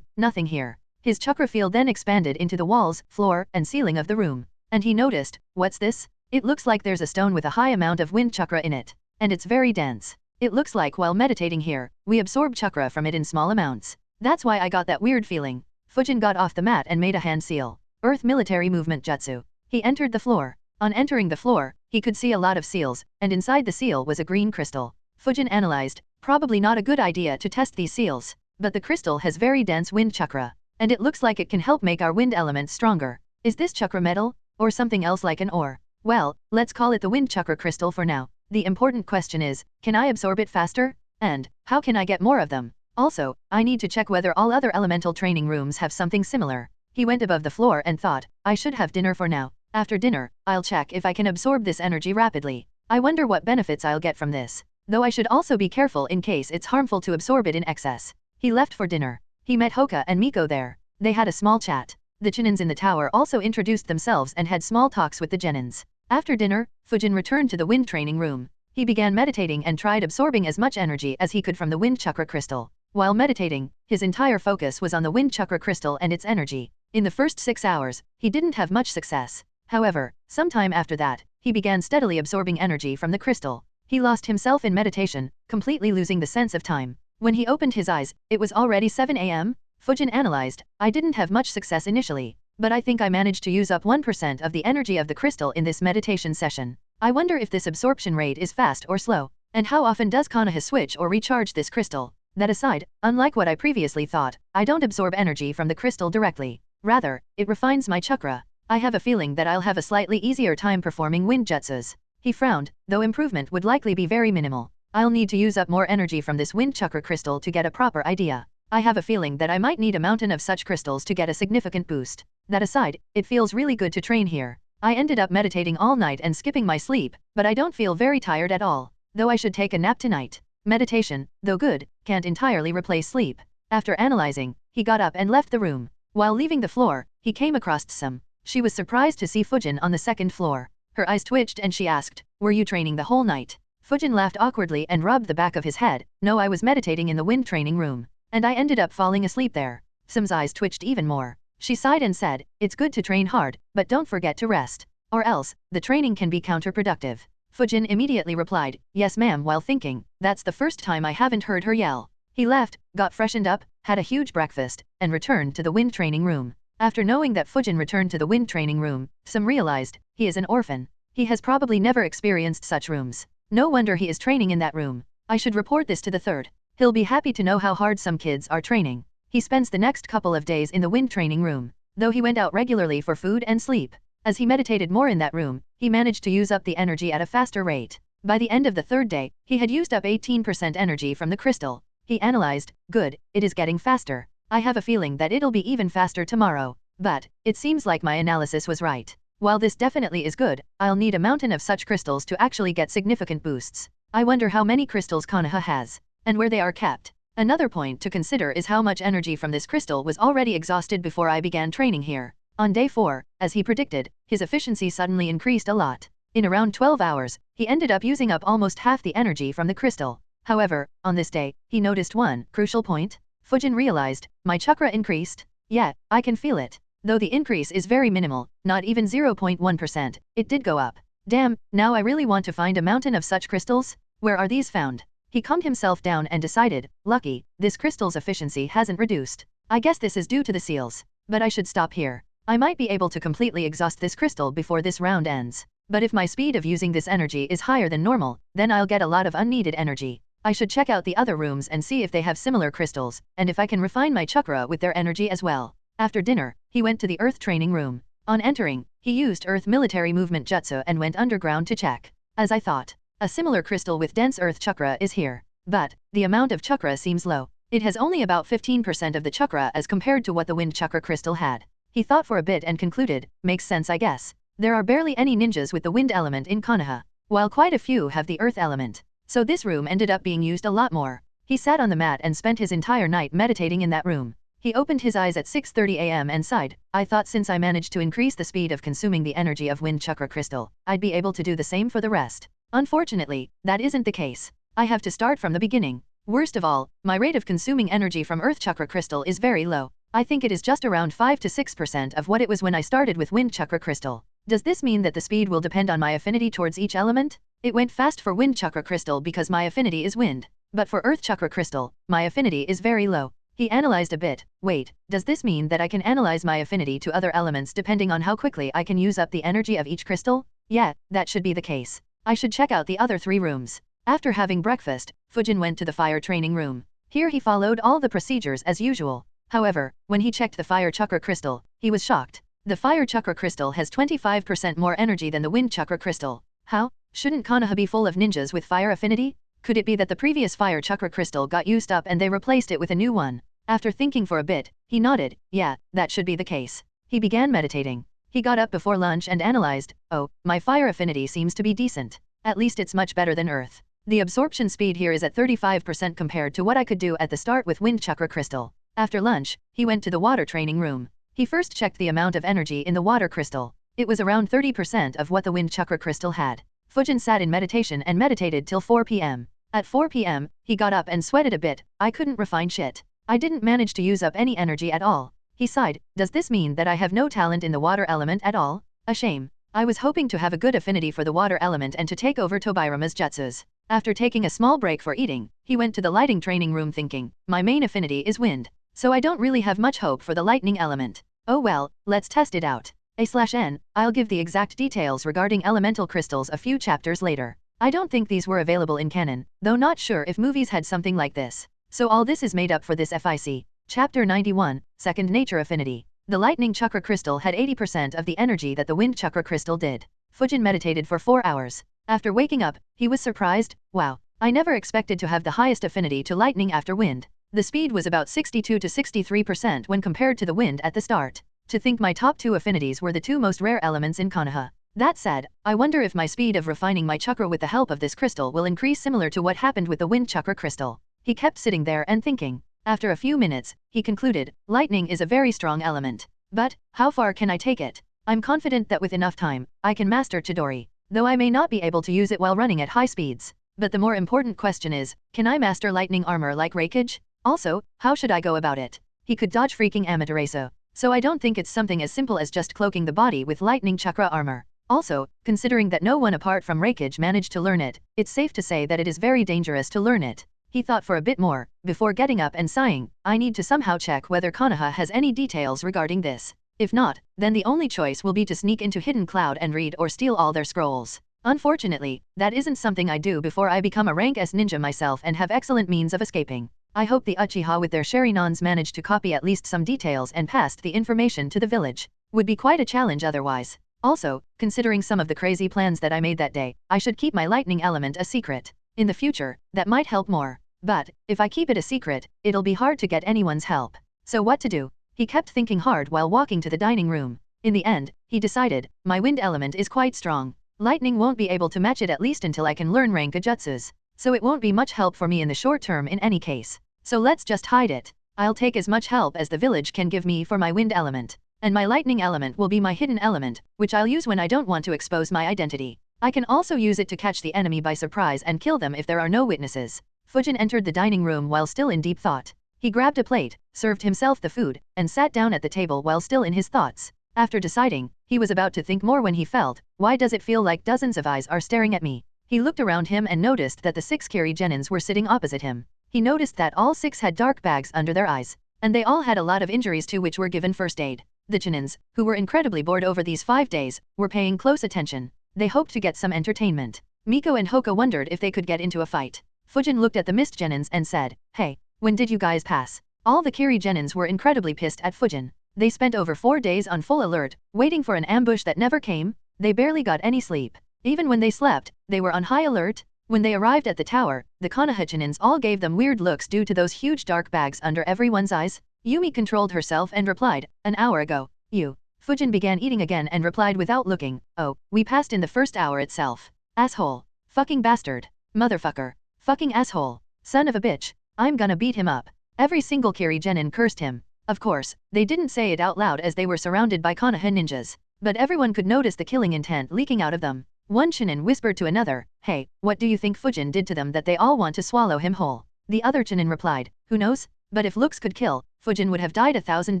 Nothing here. His chakra field then expanded into the walls, floor, and ceiling of the room. And he noticed, what's this? It looks like there's a stone with a high amount of wind chakra in it. And it's very dense. It looks like while meditating here, we absorb chakra from it in small amounts. That's why I got that weird feeling. Fujin got off the mat and made a hand seal. Earth Military Movement Jutsu. He entered the floor. On entering the floor, he could see a lot of seals, and inside the seal was a green crystal. Fujin analyzed, probably not a good idea to test these seals, but the crystal has very dense wind chakra, and it looks like it can help make our wind element stronger. Is this chakra metal, or something else like an ore? Well, let's call it the wind chakra crystal for now. The important question is, can I absorb it faster? And, how can I get more of them? Also, I need to check whether all other elemental training rooms have something similar. He went above the floor and thought, I should have dinner for now. After dinner, I'll check if I can absorb this energy rapidly. I wonder what benefits I'll get from this. Though I should also be careful in case it's harmful to absorb it in excess. He left for dinner. He met Hoka and Miko there. They had a small chat. The Chinins in the tower also introduced themselves and had small talks with the Genins. After dinner, Fujin returned to the wind training room. He began meditating and tried absorbing as much energy as he could from the wind chakra crystal. While meditating, his entire focus was on the wind chakra crystal and its energy. In the first 6 hours, he didn't have much success. However, sometime after that, he began steadily absorbing energy from the crystal. He lost himself in meditation, completely losing the sense of time. When he opened his eyes, it was already 7 a.m. Fujin analyzed, I didn't have much success initially, but I think I managed to use up 1% of the energy of the crystal in this meditation session. I wonder if this absorption rate is fast or slow, and how often does Konoha switch or recharge this crystal? That aside, unlike what I previously thought, I don't absorb energy from the crystal directly. Rather, it refines my chakra. I have a feeling that I'll have a slightly easier time performing wind jutsus. He frowned, though improvement would likely be very minimal. I'll need to use up more energy from this wind chakra crystal to get a proper idea. I have a feeling that I might need a mountain of such crystals to get a significant boost. That aside, it feels really good to train here. I ended up meditating all night and skipping my sleep, but I don't feel very tired at all, though I should take a nap tonight. Meditation, though good, can't entirely replace sleep. After analyzing, he got up and left the room. While leaving the floor, he came across Sam. She was surprised to see Fujin on the second floor. Her eyes twitched and she asked, "Were you training the whole night?" Fujin laughed awkwardly and rubbed the back of his head. "No, I was meditating in the wind training room, and I ended up falling asleep there." Sam's eyes twitched even more. She sighed and said, "It's good to train hard, but don't forget to rest. Or else, the training can be counterproductive." Fujin immediately replied, "Yes ma'am," while thinking, "That's the first time I haven't heard her yell." He left, got freshened up, had a huge breakfast, and returned to the wind training room. After knowing that Fujin returned to the wind training room, Sam realized, he is an orphan. He has probably never experienced such rooms. No wonder he is training in that room. I should report this to the third. He'll be happy to know how hard some kids are training. He spends the next couple of days in the wind training room, though he went out regularly for food and sleep. As he meditated more in that room, he managed to use up the energy at a faster rate. By the end of the third day, he had used up 18% energy from the crystal. He analyzed, "Good, it is getting faster. I have a feeling that it'll be even faster tomorrow. But, it seems like my analysis was right. While this definitely is good, I'll need a mountain of such crystals to actually get significant boosts. I wonder how many crystals Konoha has, and where they are kept." Another point to consider is how much energy from this crystal was already exhausted before I began training here. On day 4, as he predicted, his efficiency suddenly increased a lot. In around 12 hours, he ended up using up almost half the energy from the crystal. However, on this day, he noticed one crucial point. Fujin realized, "My chakra increased. Yeah, I can feel it. Though the increase is very minimal, not even 0.1%, it did go up. Damn, now I really want to find a mountain of such crystals. Where are these found?" He calmed himself down and decided, "Lucky, this crystal's efficiency hasn't reduced. I guess this is due to the seals. But I should stop here. I might be able to completely exhaust this crystal before this round ends. But if my speed of using this energy is higher than normal, then I'll get a lot of unneeded energy. I should check out the other rooms and see if they have similar crystals, and if I can refine my chakra with their energy as well." After dinner, he went to the Earth training room. On entering, he used Earth military movement jutsu and went underground to check. As I thought, a similar crystal with dense Earth chakra is here. But, the amount of chakra seems low. It has only about 15% of the chakra as compared to what the wind chakra crystal had. He thought for a bit and concluded, "Makes sense I guess. There are barely any ninjas with the wind element in Konoha, while quite a few have the earth element. So this room ended up being used a lot more." He sat on the mat and spent his entire night meditating in that room. He opened his eyes at 6:30 am and sighed, "I thought since I managed to increase the speed of consuming the energy of wind chakra crystal, I'd be able to do the same for the rest. Unfortunately, that isn't the case. I have to start from the beginning. Worst of all, my rate of consuming energy from earth chakra crystal is very low. I think it is just around 5 to 6% of what it was when I started with wind chakra crystal. Does this mean that the speed will depend on my affinity towards each element? It went fast for wind chakra crystal because my affinity is wind. But for earth chakra crystal, my affinity is very low." He analyzed a bit. "Wait, does this mean that I can analyze my affinity to other elements depending on how quickly I can use up the energy of each crystal? Yeah, that should be the case. I should check out the other 3 rooms." After having breakfast, Fujin went to the fire training room. Here he followed all the procedures as usual. However, when he checked the fire chakra crystal, he was shocked. The fire chakra crystal has 25% more energy than the wind chakra crystal. How? Shouldn't Konoha be full of ninjas with fire affinity? Could it be that the previous fire chakra crystal got used up and they replaced it with a new one? After thinking for a bit, he nodded, "Yeah, that should be the case." He began meditating. He got up before lunch and analyzed, "Oh, my fire affinity seems to be decent. At least it's much better than earth. The absorption speed here is at 35% compared to what I could do at the start with wind chakra crystal." After lunch, he went to the water training room. He first checked the amount of energy in the water crystal. It was around 30% of what the wind chakra crystal had. Fujin sat in meditation and meditated till 4 p.m. At 4 p.m., he got up and sweated a bit. "I couldn't refine shit. I didn't manage to use up any energy at all." He sighed, "Does this mean that I have no talent in the water element at all? A shame. I was hoping to have a good affinity for the water element and to take over Tobirama's jutsus." After taking a small break for eating, he went to the lighting training room thinking, "My main affinity is wind, so I don't really have much hope for the lightning element. Oh well, let's test it out. A/N, I'll give the exact details regarding elemental crystals a few chapters later. I don't think these were available in canon, though not sure if movies had something like this. So all this is made up for this FIC. Chapter 91, Second Nature Affinity. The lightning chakra crystal had 80% of the energy that the wind chakra crystal did. Fujin meditated for 4 hours. After waking up, he was surprised. Wow, I never expected to have the highest affinity to lightning after wind. The speed was about 62 to 63% when compared to the wind at the start. To think my top 2 affinities were the 2 most rare elements in Konoha. That said, I wonder if my speed of refining my chakra with the help of this crystal will increase similar to what happened with the wind chakra crystal. He kept sitting there and thinking. After a few minutes, he concluded, lightning is a very strong element. But, how far can I take it? I'm confident that with enough time, I can master Chidori, though I may not be able to use it while running at high speeds. But the more important question is, can I master lightning armor like Reikage? Also, how should I go about it? He could dodge freaking Amaterasu, so I don't think it's something as simple as just cloaking the body with lightning chakra armor. Also, considering that no one apart from Reikage managed to learn it, it's safe to say that it is very dangerous to learn it. He thought for a bit more, before getting up and sighing, I need to somehow check whether Konoha has any details regarding this. If not, then the only choice will be to sneak into Hidden Cloud and read or steal all their scrolls. Unfortunately, that isn't something I do before I become a rank S ninja myself and have excellent means of escaping. I hope the Uchiha with their Sharinans managed to copy at least some details and passed the information to the village. Would be quite a challenge otherwise. Also, considering some of the crazy plans that I made that day, I should keep my lightning element a secret. In the future, that might help more. But, if I keep it a secret, it'll be hard to get anyone's help. So what to do? He kept thinking hard while walking to the dining room. In the end, he decided, my wind element is quite strong. Lightning won't be able to match it at least until I can learn Rankajutsus. So it won't be much help for me in the short term in any case. So let's just hide it. I'll take as much help as the village can give me for my wind element. And my lightning element will be my hidden element, which I'll use when I don't want to expose my identity. I can also use it to catch the enemy by surprise and kill them if there are no witnesses. Fujin entered the dining room while still in deep thought. He grabbed a plate, served himself the food, and sat down at the table while still in his thoughts. After deciding, he was about to think more when he felt, why does it feel like dozens of eyes are staring at me? He looked around him and noticed that the 6 Kiri Genins were sitting opposite him. He noticed that all 6 had dark bags under their eyes, and they all had a lot of injuries to which were given first aid. The Genins, who were incredibly bored over these 5 days, were paying close attention. They hoped to get some entertainment. Miko and Hoka wondered if they could get into a fight. Fujin looked at the mist Genins and said, hey, when did you guys pass? All the Kiri Genins were incredibly pissed at Fujin. They spent over 4 days on full alert, waiting for an ambush that never came. They barely got any sleep. Even when they slept, they were on high alert. When they arrived at the tower, the Konoha Genins all gave them weird looks due to those huge dark bags under everyone's eyes. Yumi controlled herself and replied, an hour ago. You. Fujin began eating again and replied without looking, oh, we passed in the first hour itself. Asshole. Fucking bastard. Motherfucker. Fucking asshole. Son of a bitch. I'm gonna beat him up. Every single Kiri Genin cursed him. Of course, they didn't say it out loud as they were surrounded by Konoha ninjas, but everyone could notice the killing intent leaking out of them. One Chunin whispered to another, hey, what do you think Fujin did to them that they all want to swallow him whole? The other Chunin replied, who knows? But if looks could kill, Fujin would have died 1,000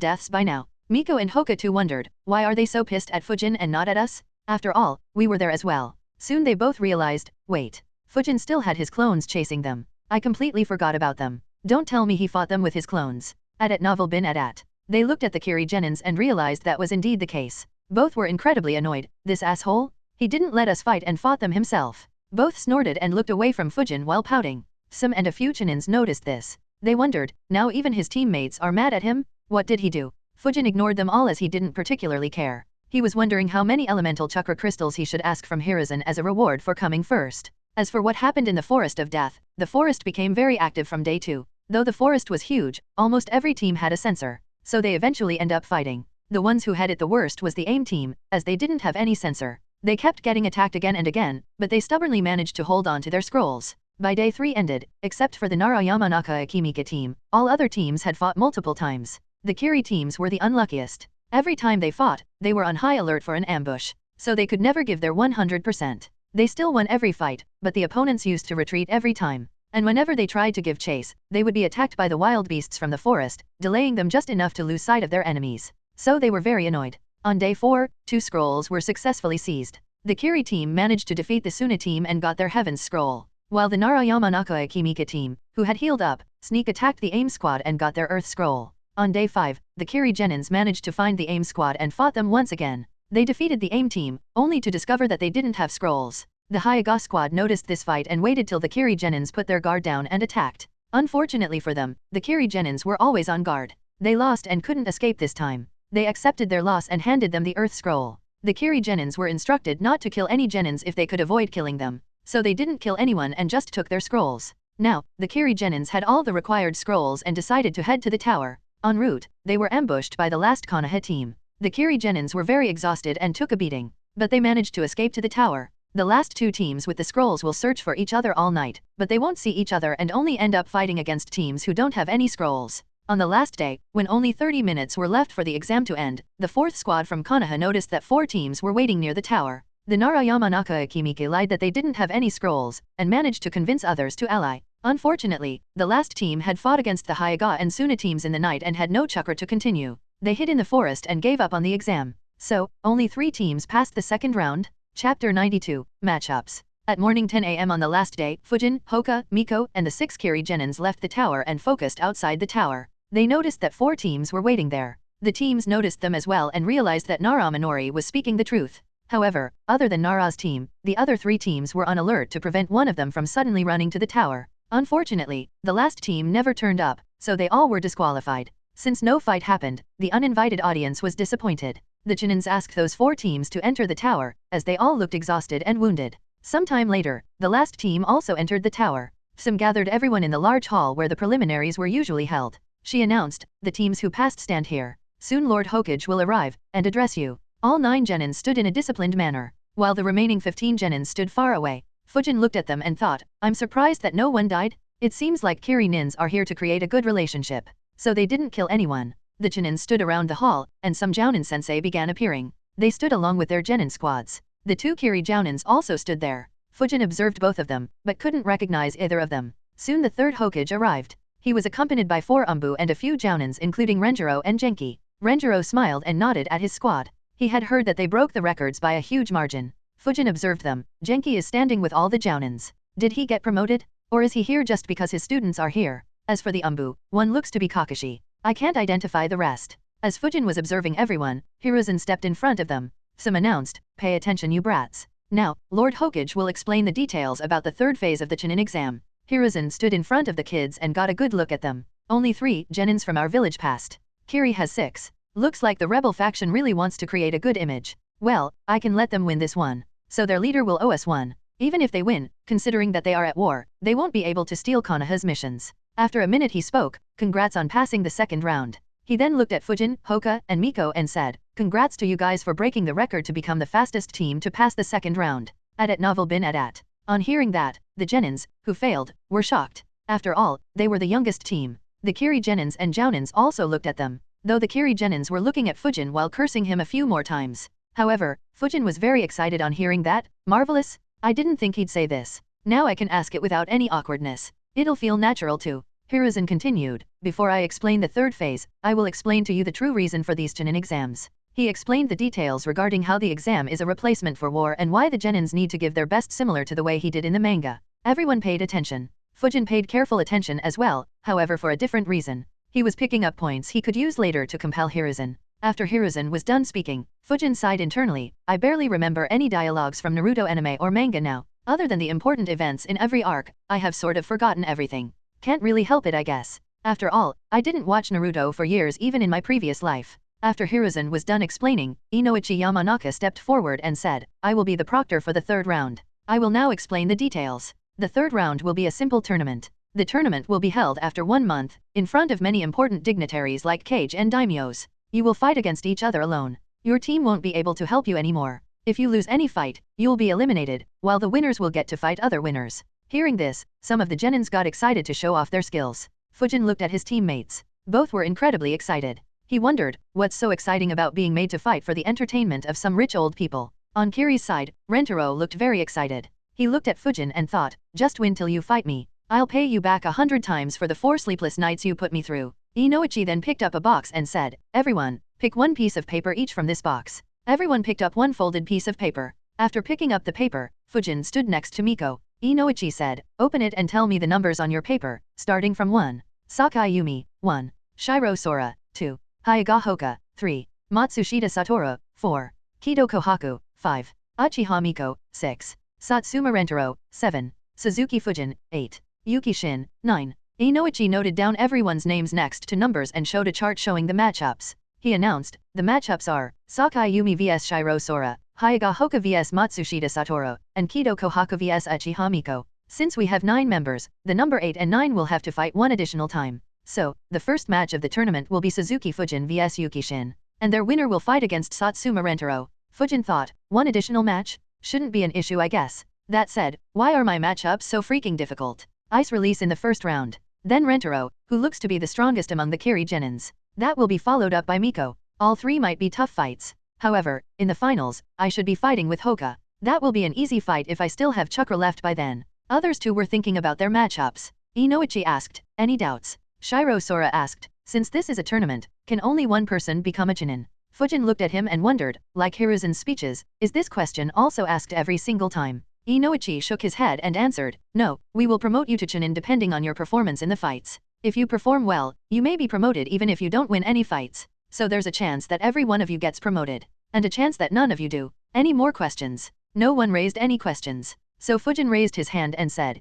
deaths by now. Miko and Hoka too wondered, why are they so pissed at Fujin and not at us? After all, we were there as well. Soon they both realized, wait. Fujin still had his clones chasing them. I completely forgot about them. Don't tell me he fought them with his clones. At novel bin at. They looked at the Kiri Genins and realized that was indeed the case. Both were incredibly annoyed. This asshole? He didn't let us fight and fought them himself. Both snorted and looked away from Fujin while pouting. Some and a few Chunins noticed this. They wondered, now even his teammates are mad at him? What did he do? Fujin ignored them all as he didn't particularly care. He was wondering how many elemental chakra crystals he should ask from Hiruzen as a reward for coming first. As for what happened in the Forest of Death, the forest became very active from day 2. Though the forest was huge, almost every team had a sensor, so they eventually end up fighting. The ones who had it the worst was the AIM team, as they didn't have any sensor. They kept getting attacked again and again, but they stubbornly managed to hold on to their scrolls. By day 3 ended, except for the Nara-Yamanaka Akimika team, all other teams had fought multiple times. The Kiri teams were the unluckiest. Every time they fought, they were on high alert for an ambush, so they could never give their 100%. They still won every fight, but the opponents used to retreat every time. And whenever they tried to give chase, they would be attacked by the wild beasts from the forest, delaying them just enough to lose sight of their enemies. So they were very annoyed. On day 4, 2 scrolls were successfully seized. The Kiri team managed to defeat the Suna team and got their Heaven's Scroll, while the Nara-Yamanaka Akimika team, who had healed up, sneak attacked the AIM squad and got their Earth Scroll. On day 5, the Kiri Genins managed to find the AIM squad and fought them once again. They defeated the AIM team, only to discover that they didn't have scrolls. The Hyaga squad noticed this fight and waited till the Kiri Genins put their guard down and attacked. Unfortunately for them, the Kiri Genins were always on guard. They lost and couldn't escape this time. They accepted their loss and handed them the Earth Scroll. The Kiri Genins were instructed not to kill any Genins if they could avoid killing them. so they didn't kill anyone and just took their scrolls. Now, the Kiri Genins had all the required scrolls and decided to head to the tower. En route, they were ambushed by the last Konoha team. The Kiri Genins were very exhausted and took a beating, but they managed to escape to the tower. The last two teams with the scrolls will search for each other all night, but they won't see each other and only end up fighting against teams who don't have any scrolls. On the last day, when only 30 minutes were left for the exam to end, the fourth squad from Konoha noticed that 4 teams were waiting near the tower. The Nara Yamanaka Akimiki lied that they didn't have any scrolls, and managed to convince others to ally. Unfortunately, the last team had fought against the Hyuga and Suna teams in the night and had no chakra to continue. They hid in the forest and gave up on the exam. So, only 3 teams passed the second round. Chapter 92, Matchups. At morning 10 a.m. on the last day, Fujin, Hoka, Miko, and the 6 Kiri Genins left the tower and focused outside the tower. They noticed that 4 teams were waiting there. The teams noticed them as well and realized that Nara Minori was speaking the truth. However, other than Nara's team, the other 3 teams were on alert to prevent one of them from suddenly running to the tower. Unfortunately, the last team never turned up, so they all were disqualified. Since no fight happened, the uninvited audience was disappointed. The Genins asked those 4 teams to enter the tower, as they all looked exhausted and wounded. Sometime later, the last team also entered the tower. Some gathered everyone in the large hall where the preliminaries were usually held. She announced, "The teams who passed stand here. Soon Lord Hokage will arrive and address you." All 9 Genins stood in a disciplined manner, while the remaining 15 Genins stood far away. Fujin looked at them and thought, "I'm surprised that no one died. It seems like Kiri Nins are here to create a good relationship. So they didn't kill anyone." The Genins stood around the hall, and some Jounin sensei began appearing. They stood along with their Genin squads. The 2 Kiri Jounins also stood there. Fujin observed both of them, but couldn't recognize either of them. Soon the third Hokage arrived. He was accompanied by 4 Umbu and a few Jounins including Renjiro and Genki. Renjiro smiled and nodded at his squad. He had heard that they broke the records by a huge margin. Fujin observed them. Genki is standing with all the Jounins. Did he get promoted? Or is he here just because his students are here? As for the Umbu, one looks to be Kakashi. I can't identify the rest. As Fujin was observing everyone, Hiruzen stepped in front of them. Some announced, "Pay attention you brats. Now, Lord Hokage will explain the details about the third phase of the Chunin exam." Hiruzen stood in front of the kids and got a good look at them. "Only 3 Genins from our village passed. Kiri has 6. Looks like the rebel faction really wants to create a good image. Well, I can let them win this one. So their leader will owe us one. Even if they win, considering that they are at war, they won't be able to steal Konoha's missions." After a minute he spoke, "Congrats on passing the second round." He then looked at Fujin, Hoka, and Miko and said, "Congrats to you guys for breaking the record to become the fastest team to pass the second round. At novel bin at." On hearing that, the Genins, who failed, were shocked. After all, they were the youngest team. The Kiri Genins and Jounins also looked at them, though the Kiri Genins were looking at Fujin while cursing him a few more times. However, Fujin was very excited on hearing that. "Marvelous? I didn't think he'd say this. Now I can ask it without any awkwardness. It'll feel natural too." Hiruzen continued, "Before I explain the third phase, I will explain to you the true reason for these Chunin exams." He explained the details regarding how the exam is a replacement for war and why the Genins need to give their best similar to the way he did in the manga. Everyone paid attention. Fujin paid careful attention as well, however for a different reason. He was picking up points he could use later to compel Hiruzen. After Hiruzen was done speaking, Fujin sighed internally, "I barely remember any dialogues from Naruto anime or manga now. Other than the important events in every arc, I have sort of forgotten everything. Can't really help it I guess. After all, I didn't watch Naruto for years even in my previous life." After Hiruzen was done explaining, Inoichi Yamanaka stepped forward and said, "I will be the proctor for the third round. I will now explain the details. The third round will be a simple tournament. The tournament will be held after 1 month, in front of many important dignitaries like Kage and daimyos. You will fight against each other alone. Your team won't be able to help you anymore. If you lose any fight, you will be eliminated, while the winners will get to fight other winners." Hearing this, some of the Genins got excited to show off their skills. Fujin looked at his teammates. Both were incredibly excited. He wondered, what's so exciting about being made to fight for the entertainment of some rich old people? On Kiri's side, Rentaro looked very excited. He looked at Fujin and thought, "Just win till you fight me. I'll pay you back 100 times for the 4 sleepless nights you put me through." Inoichi then picked up a box and said, "Everyone, pick 1 piece of paper each from this box." Everyone picked up 1 folded piece of paper. After picking up the paper, Fujin stood next to Miko. Inoichi said, "Open it and tell me the numbers on your paper, starting from 1. Sakai Yumi, 1. Shiro Sora, 2. Hyuga Hoka, 3. Matsushita Satoru, 4. Kido Kohaku, 5. Uchiha Miko, 6. Satsuma Rentaro, 7. Suzuki Fujin, 8. Yuki Shin, 9. Inoichi noted down everyone's names next to numbers and showed a chart showing the matchups. He announced, "The matchups are, Sakai Yumi vs Shiro Sora, Hyuga Hoka vs Matsushita Satoru, and Kido Kohaka vs Uchiha Miko. Since we have 9 members, the number 8 and 9 will have to fight one additional time. So, the first match of the tournament will be Suzuki Fujin vs Yuki Shin. And their winner will fight against Satsuma Rentaro. Fujin thought, one additional match? Shouldn't be an issue, I guess. That said, why are my matchups so freaking difficult? Ice release in the first round. Then Rentaro, who looks to be the strongest among the Kiri Genins. That will be followed up by Miko. All 3 might be tough fights. However, in the finals, I should be fighting with Hoka. That will be an easy fight if I still have chakra left by then. Others too were thinking about their matchups. Inoichi asked, any doubts? Shiro Sora asked, since this is a tournament, can only one person become a Chunin? Fujin looked at him and wondered, like Hiruzen's speeches, is this question also asked every single time? Inoichi shook his head and answered, no, we will promote you to Chunin depending on your performance in the fights. If you perform well, you may be promoted even if you don't win any fights. So there's a chance that every one of you gets promoted. And a chance that none of you do. Any more questions? No one raised any questions. So Fujin raised his hand and said,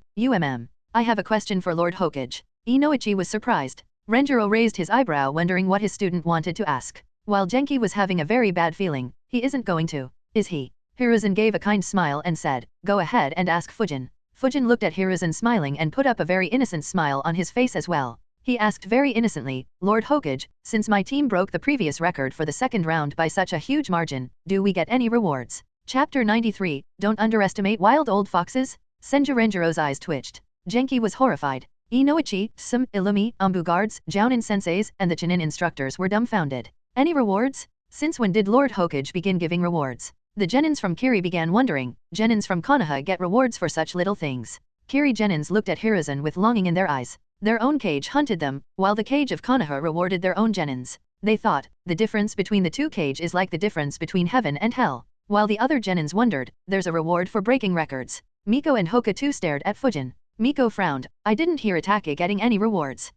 I have a question for Lord Hokage. Inoichi was surprised. Renjiro raised his eyebrow wondering what his student wanted to ask. While Genki was having a very bad feeling, he isn't going to, is he? Hiruzen gave a kind smile and said, go ahead and ask Fujin. Fujin looked at Hiruzen smiling and put up a very innocent smile on his face as well. He asked very innocently, Lord Hokage, since my team broke the previous record for the second round by such a huge margin, do we get any rewards? Chapter 93, Don't Underestimate Wild Old Foxes? Senju Renjiro's eyes twitched. Genki was horrified. Inoichi, some, Illumi, Umbu guards, Jounin senseis, and the Chunin instructors were dumbfounded. Any rewards? Since when did Lord Hokage begin giving rewards? The Genins from Kiri began wondering, Genins from Konoha get rewards for such little things. Kiri Genins looked at Hiruzen with longing in their eyes. Their own cage hunted them, while the cage of Konoha rewarded their own Genins. They thought, the difference between the two cage is like the difference between heaven and hell. While the other Genins wondered, there's a reward for breaking records. Miko and Hoka too stared at Fujin. Miko frowned, I didn't hear Itake getting any rewards.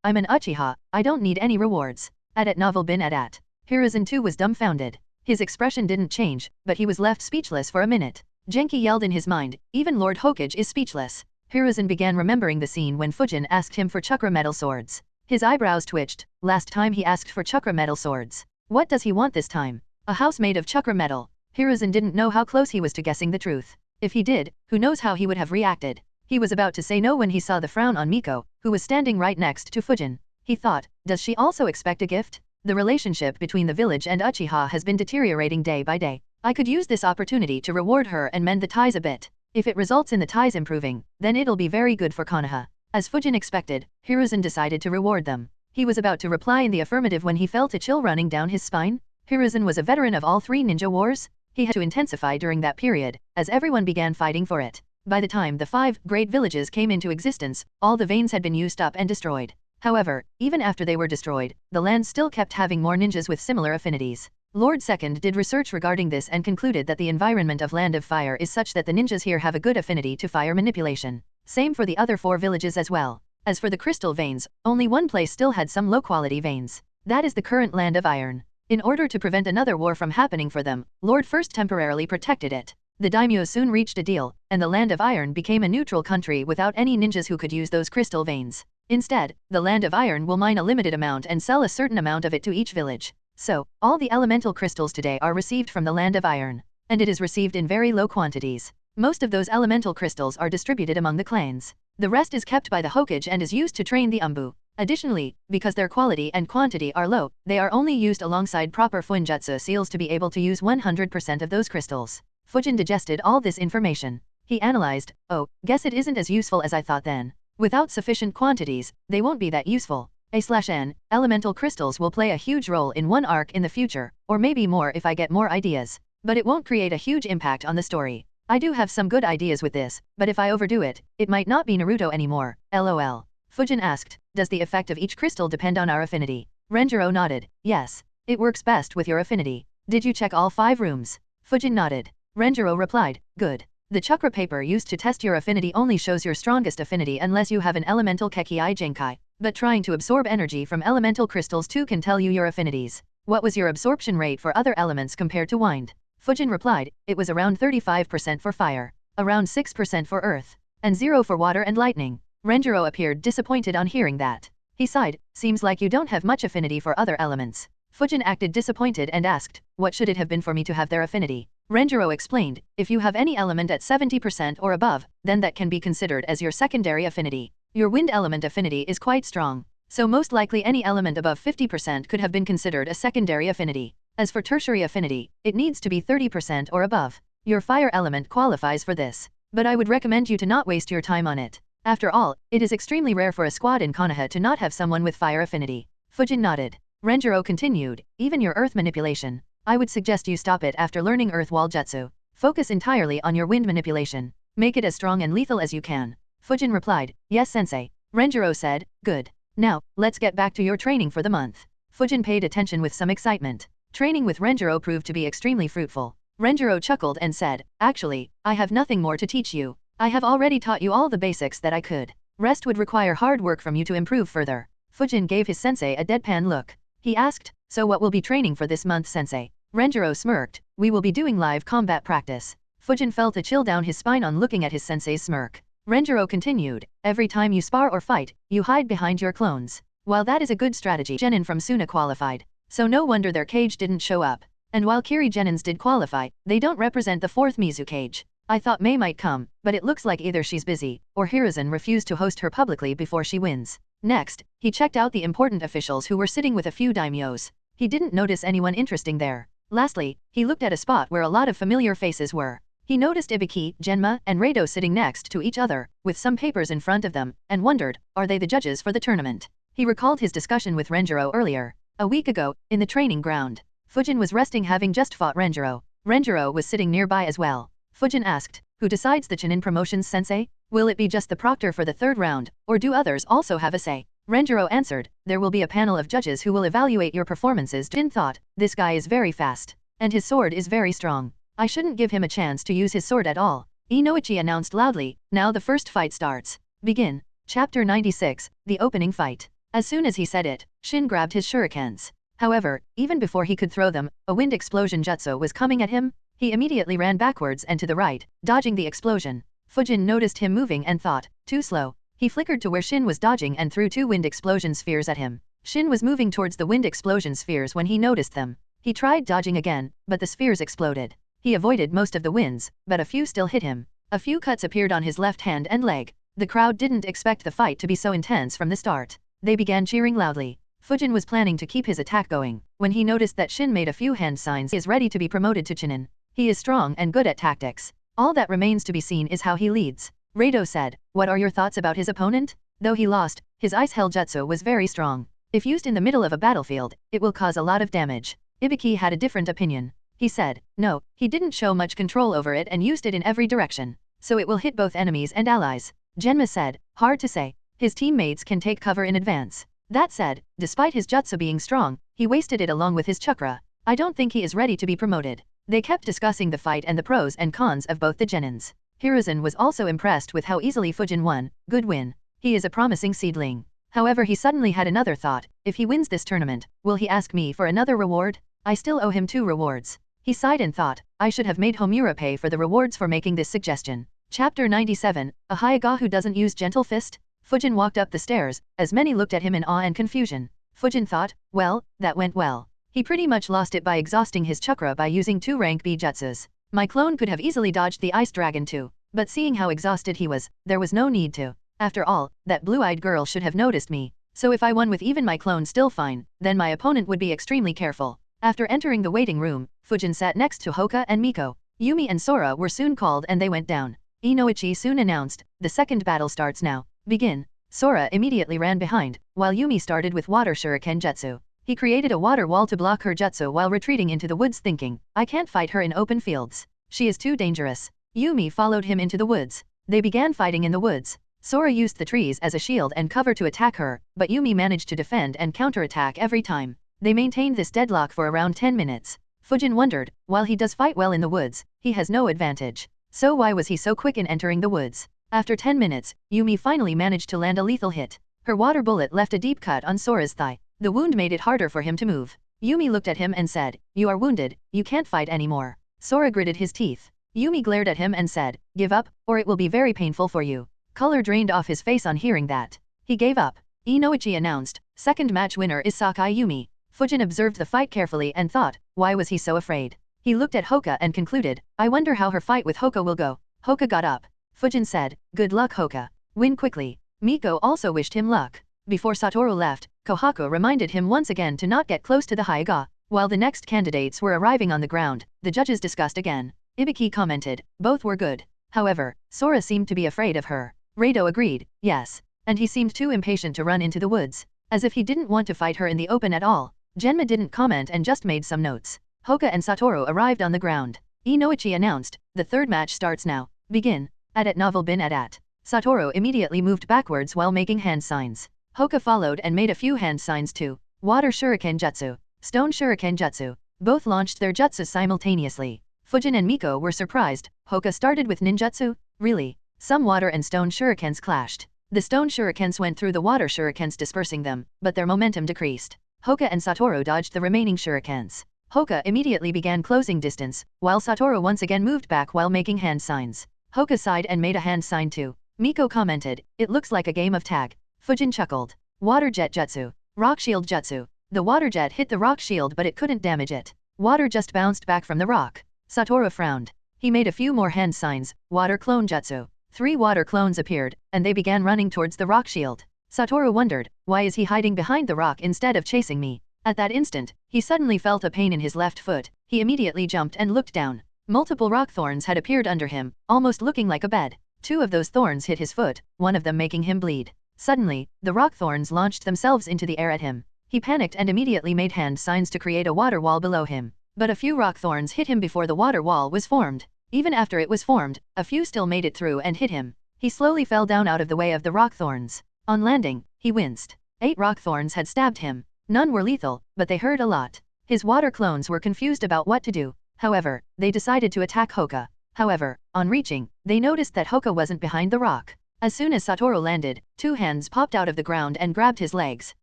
I'm an Uchiha, I don't need any rewards. At novel bin at. Hiruzen too was dumbfounded. His expression didn't change, but he was left speechless for a minute. Genki yelled in his mind, even Lord Hokage is speechless. Hiruzen began remembering the scene when Fujin asked him for chakra metal swords. His eyebrows twitched. Last time he asked for chakra metal swords. What does he want this time? A house made of chakra metal. Hiruzen didn't know how close he was to guessing the truth. If he did, who knows how he would have reacted. He was about to say no when he saw the frown on Miko, who was standing right next to Fujin. He thought, does she also expect a gift? The relationship between the village and Uchiha has been deteriorating day by day. I could use this opportunity to reward her and mend the ties a bit. If it results in the ties improving, then it'll be very good for Konoha. As Fujin expected, Hiruzen decided to reward them. He was about to reply in the affirmative when he felt a chill running down his spine. Hiruzen was a veteran of all 3 ninja wars. He had to intensify during that period, as everyone began fighting for it. By the time the 5 great villages came into existence, all the veins had been used up and destroyed. However, even after they were destroyed, the land still kept having more ninjas with similar affinities. Lord Second did research regarding this and concluded that the environment of Land of Fire is such that the ninjas here have a good affinity to fire manipulation. Same for the other 4 villages as well. As for the crystal veins, only one place still had some low-quality veins. That is the current Land of Iron. In order to prevent another war from happening for them, Lord First temporarily protected it. The daimyo soon reached a deal, and the Land of Iron became a neutral country without any ninjas who could use those crystal veins. Instead, the Land of Iron will mine a limited amount and sell a certain amount of it to each village. So, all the elemental crystals today are received from the Land of Iron. And it is received in very low quantities. Most of those elemental crystals are distributed among the clans. The rest is kept by the Hokage and is used to train the Umbu. Additionally, because their quality and quantity are low, they are only used alongside proper Fuinjutsu seals to be able to use 100% of those crystals. Fujin digested all this information. He analyzed, oh, guess it isn't as useful as I thought then. Without sufficient quantities, they won't be that useful. A/N, elemental crystals will play a huge role in one arc in the future, or maybe more if I get more ideas. But it won't create a huge impact on the story. I do have some good ideas with this, but if I overdo it, it might not be Naruto anymore, lol. Fujin asked, does the effect of each crystal depend on our affinity? Renjiro nodded, yes. It works best with your affinity. Did you check all 5 rooms? Fujin nodded. Renjiro replied, good. The chakra paper used to test your affinity only shows your strongest affinity unless you have an elemental Kekii Genkai, but trying to absorb energy from elemental crystals too can tell you your affinities. What was your absorption rate for other elements compared to wind? Fujin replied, it was around 35% for fire, around 6% for earth, and 0 for water and lightning. Renjiro appeared disappointed on hearing that. He sighed, seems like you don't have much affinity for other elements. Fujin acted disappointed and asked, what should it have been for me to have their affinity? Renjiro explained, if you have any element at 70% or above, then that can be considered as your secondary affinity. Your wind element affinity is quite strong, so most likely any element above 50% could have been considered a secondary affinity. As for tertiary affinity, it needs to be 30% or above. Your fire element qualifies for this, but I would recommend you to not waste your time on it. After all, it is extremely rare for a squad in Konoha to not have someone with fire affinity. Fujin nodded. Renjiro continued, even your earth manipulation, I would suggest you stop it after learning earth wall jutsu. Focus entirely on your wind manipulation. Make it as strong and lethal as you can. Fujin replied, yes sensei. Renjiro said, good. Now, let's get back to your training for the month. Fujin paid attention with some excitement. Training with Renjiro proved to be extremely fruitful. Renjiro chuckled and said, actually, I have nothing more to teach you. I have already taught you all the basics that I could. Rest would require hard work from you to improve further. Fujin gave his sensei a deadpan look. He asked, so what will be training for this month sensei? Renjiro smirked, we will be doing live combat practice. Fujin felt a chill down his spine on looking at his sensei's smirk. Renjiro continued, every time you spar or fight, you hide behind your clones. While that is a good strategy, Genin from Suna qualified. So no wonder their cage didn't show up. And while Kiri Genins did qualify, they don't represent the 4th Mizu cage. I thought Mei might come, but it looks like either she's busy, or Hiruzen refused to host her publicly before she wins. Next, he checked out the important officials who were sitting with a few daimyos. He didn't notice anyone interesting there. Lastly, he looked at a spot where a lot of familiar faces were. He noticed Ibiki, Genma, and Rado sitting next to each other, with some papers in front of them, and wondered, are they the judges for the tournament? He recalled his discussion with Renjiro earlier. A week ago, in the training ground. Fujin was resting having just fought Renjiro. Renjiro was sitting nearby as well. Fujin asked, who decides the Chunin promotions sensei? Will it be just the proctor for the 3rd round, or do others also have a say? Renjiro answered, there will be a panel of judges who will evaluate your performances. Jin thought, this guy is very fast. And his sword is very strong. I shouldn't give him a chance to use his sword at all. Inoichi announced loudly, now the first fight starts. Begin. Chapter 96, the opening fight. As soon as he said it, Shin grabbed his shurikens. However, even before he could throw them, a wind explosion jutsu was coming at him. He immediately ran backwards and to the right, dodging the explosion. Fujin noticed him moving and thought, too slow. He flickered to where Shin was dodging and threw 2 wind explosion spheres at him. Shin was moving towards the wind explosion spheres when he noticed them. He tried dodging again, but the spheres exploded. He avoided most of the winds, but a few still hit him. A few cuts appeared on his left hand and leg. The crowd didn't expect the fight to be so intense from the start. They began cheering loudly. Fujin was planning to keep his attack going, when he noticed that Shin made a few hand signs. He is ready to be promoted to Chunin. He is strong and good at tactics. All that remains to be seen is how he leads. Rado said, what are your thoughts about his opponent? Though he lost, his ice hell jutsu was very strong. If used in the middle of a battlefield, it will cause a lot of damage. Ibiki had a different opinion. He said, no, he didn't show much control over it and used it in every direction. So it will hit both enemies and allies. Genma said, hard to say. His teammates can take cover in advance. That said, despite his jutsu being strong, he wasted it along with his chakra. I don't think he is ready to be promoted. They kept discussing the fight and the pros and cons of both the Genins. Hiruzen was also impressed with how easily Fujin won. Good win. He is a promising seedling. However, he suddenly had another thought. If he wins this tournament, will he ask me for another reward? I still owe him 2 rewards. He sighed and thought, I should have made Homura pay for the rewards for making this suggestion. Chapter 97, a Hyuga who doesn't use gentle fist? Fujin walked up the stairs, as many looked at him in awe and confusion. Fujin thought, well, that went well. He pretty much lost it by exhausting his chakra by using 2 rank B jutsus. My clone could have easily dodged the ice dragon too, but seeing how exhausted he was, there was no need to. After all, that blue-eyed girl should have noticed me. So if I won with even my clone still fine, then my opponent would be extremely careful. After entering the waiting room, Fujin sat next to Hoka and Miko. Yumi and Sora were soon called and they went down. Inoichi soon announced, the second battle starts now. Begin. Sora immediately ran behind, while Yumi started with water shuriken jutsu. He created a water wall to block her jutsu while retreating into the woods thinking, I can't fight her in open fields. She is too dangerous. Yumi followed him into the woods. They began fighting in the woods. Sora used the trees as a shield and cover to attack her, but Yumi managed to defend and counterattack every time. They maintained this deadlock for around 10 minutes. Fujin wondered, while he does fight well in the woods, he has no advantage. So why was he so quick in entering the woods? After 10 minutes, Yumi finally managed to land a lethal hit. Her water bullet left a deep cut on Sora's thigh. The wound made it harder for him to move. Yumi looked at him and said, you are wounded, you can't fight anymore. Sora gritted his teeth. Yumi glared at him and said, give up, or it will be very painful for you. Color drained off his face on hearing that. He gave up. Inoichi announced, second match winner is Sakai Yumi. Fujin observed the fight carefully and thought, why was he so afraid? He looked at Hoka and concluded, I wonder how her fight with Hoka will go. Hoka got up. Fujin said, good luck Hoka. Win quickly. Miko also wished him luck. Before Satoru left, Kohaku reminded him once again to not get close to the Hyuga. While the next candidates were arriving on the ground, the judges discussed again. Ibiki commented, both were good. However, Sora seemed to be afraid of her. Rado agreed, yes. And he seemed too impatient to run into the woods. As if he didn't want to fight her in the open at all. Genma didn't comment and just made some notes. Hoka and Satoru arrived on the ground. Inoichi announced, the third match starts now. Begin. At novel bin at. Satoru immediately moved backwards while making hand signs. Hoka followed and made a few hand signs too. Water Shuriken Jutsu. Stone Shuriken Jutsu. Both launched their jutsu simultaneously. Fujin and Miko were surprised. Hoka started with ninjutsu? Really? Some water and stone shurikens clashed. The stone shurikens went through the water shurikens dispersing them, but their momentum decreased. Hoka and Satoru dodged the remaining shurikens. Hoka immediately began closing distance, while Satoru once again moved back while making hand signs. Hoka sighed and made a hand sign too. Miko commented, it looks like a game of tag. Fujin chuckled. Water jet jutsu. Rock shield jutsu. The water jet hit the rock shield but it couldn't damage it. Water just bounced back from the rock. Satoru frowned. He made a few more hand signs. Water clone jutsu. 3 water clones appeared, and they began running towards the rock shield. Satoru wondered, why is he hiding behind the rock instead of chasing me? At that instant, he suddenly felt a pain in his left foot. He immediately jumped and looked down. Multiple rock thorns had appeared under him, almost looking like a bed. 2 of those thorns hit his foot, one of them making him bleed. Suddenly, the rock thorns launched themselves into the air at him. He panicked and immediately made hand signs to create a water wall below him. But a few rock thorns hit him before the water wall was formed. Even after it was formed, a few still made it through and hit him. He slowly fell down out of the way of the rock thorns. On landing, he winced. 8 rock thorns had stabbed him. None were lethal, but they hurt a lot. His water clones were confused about what to do. However, they decided to attack Hoka. However, on reaching, they noticed that Hoka wasn't behind the rock. As soon as Satoru landed, 2 hands popped out of the ground and grabbed his legs.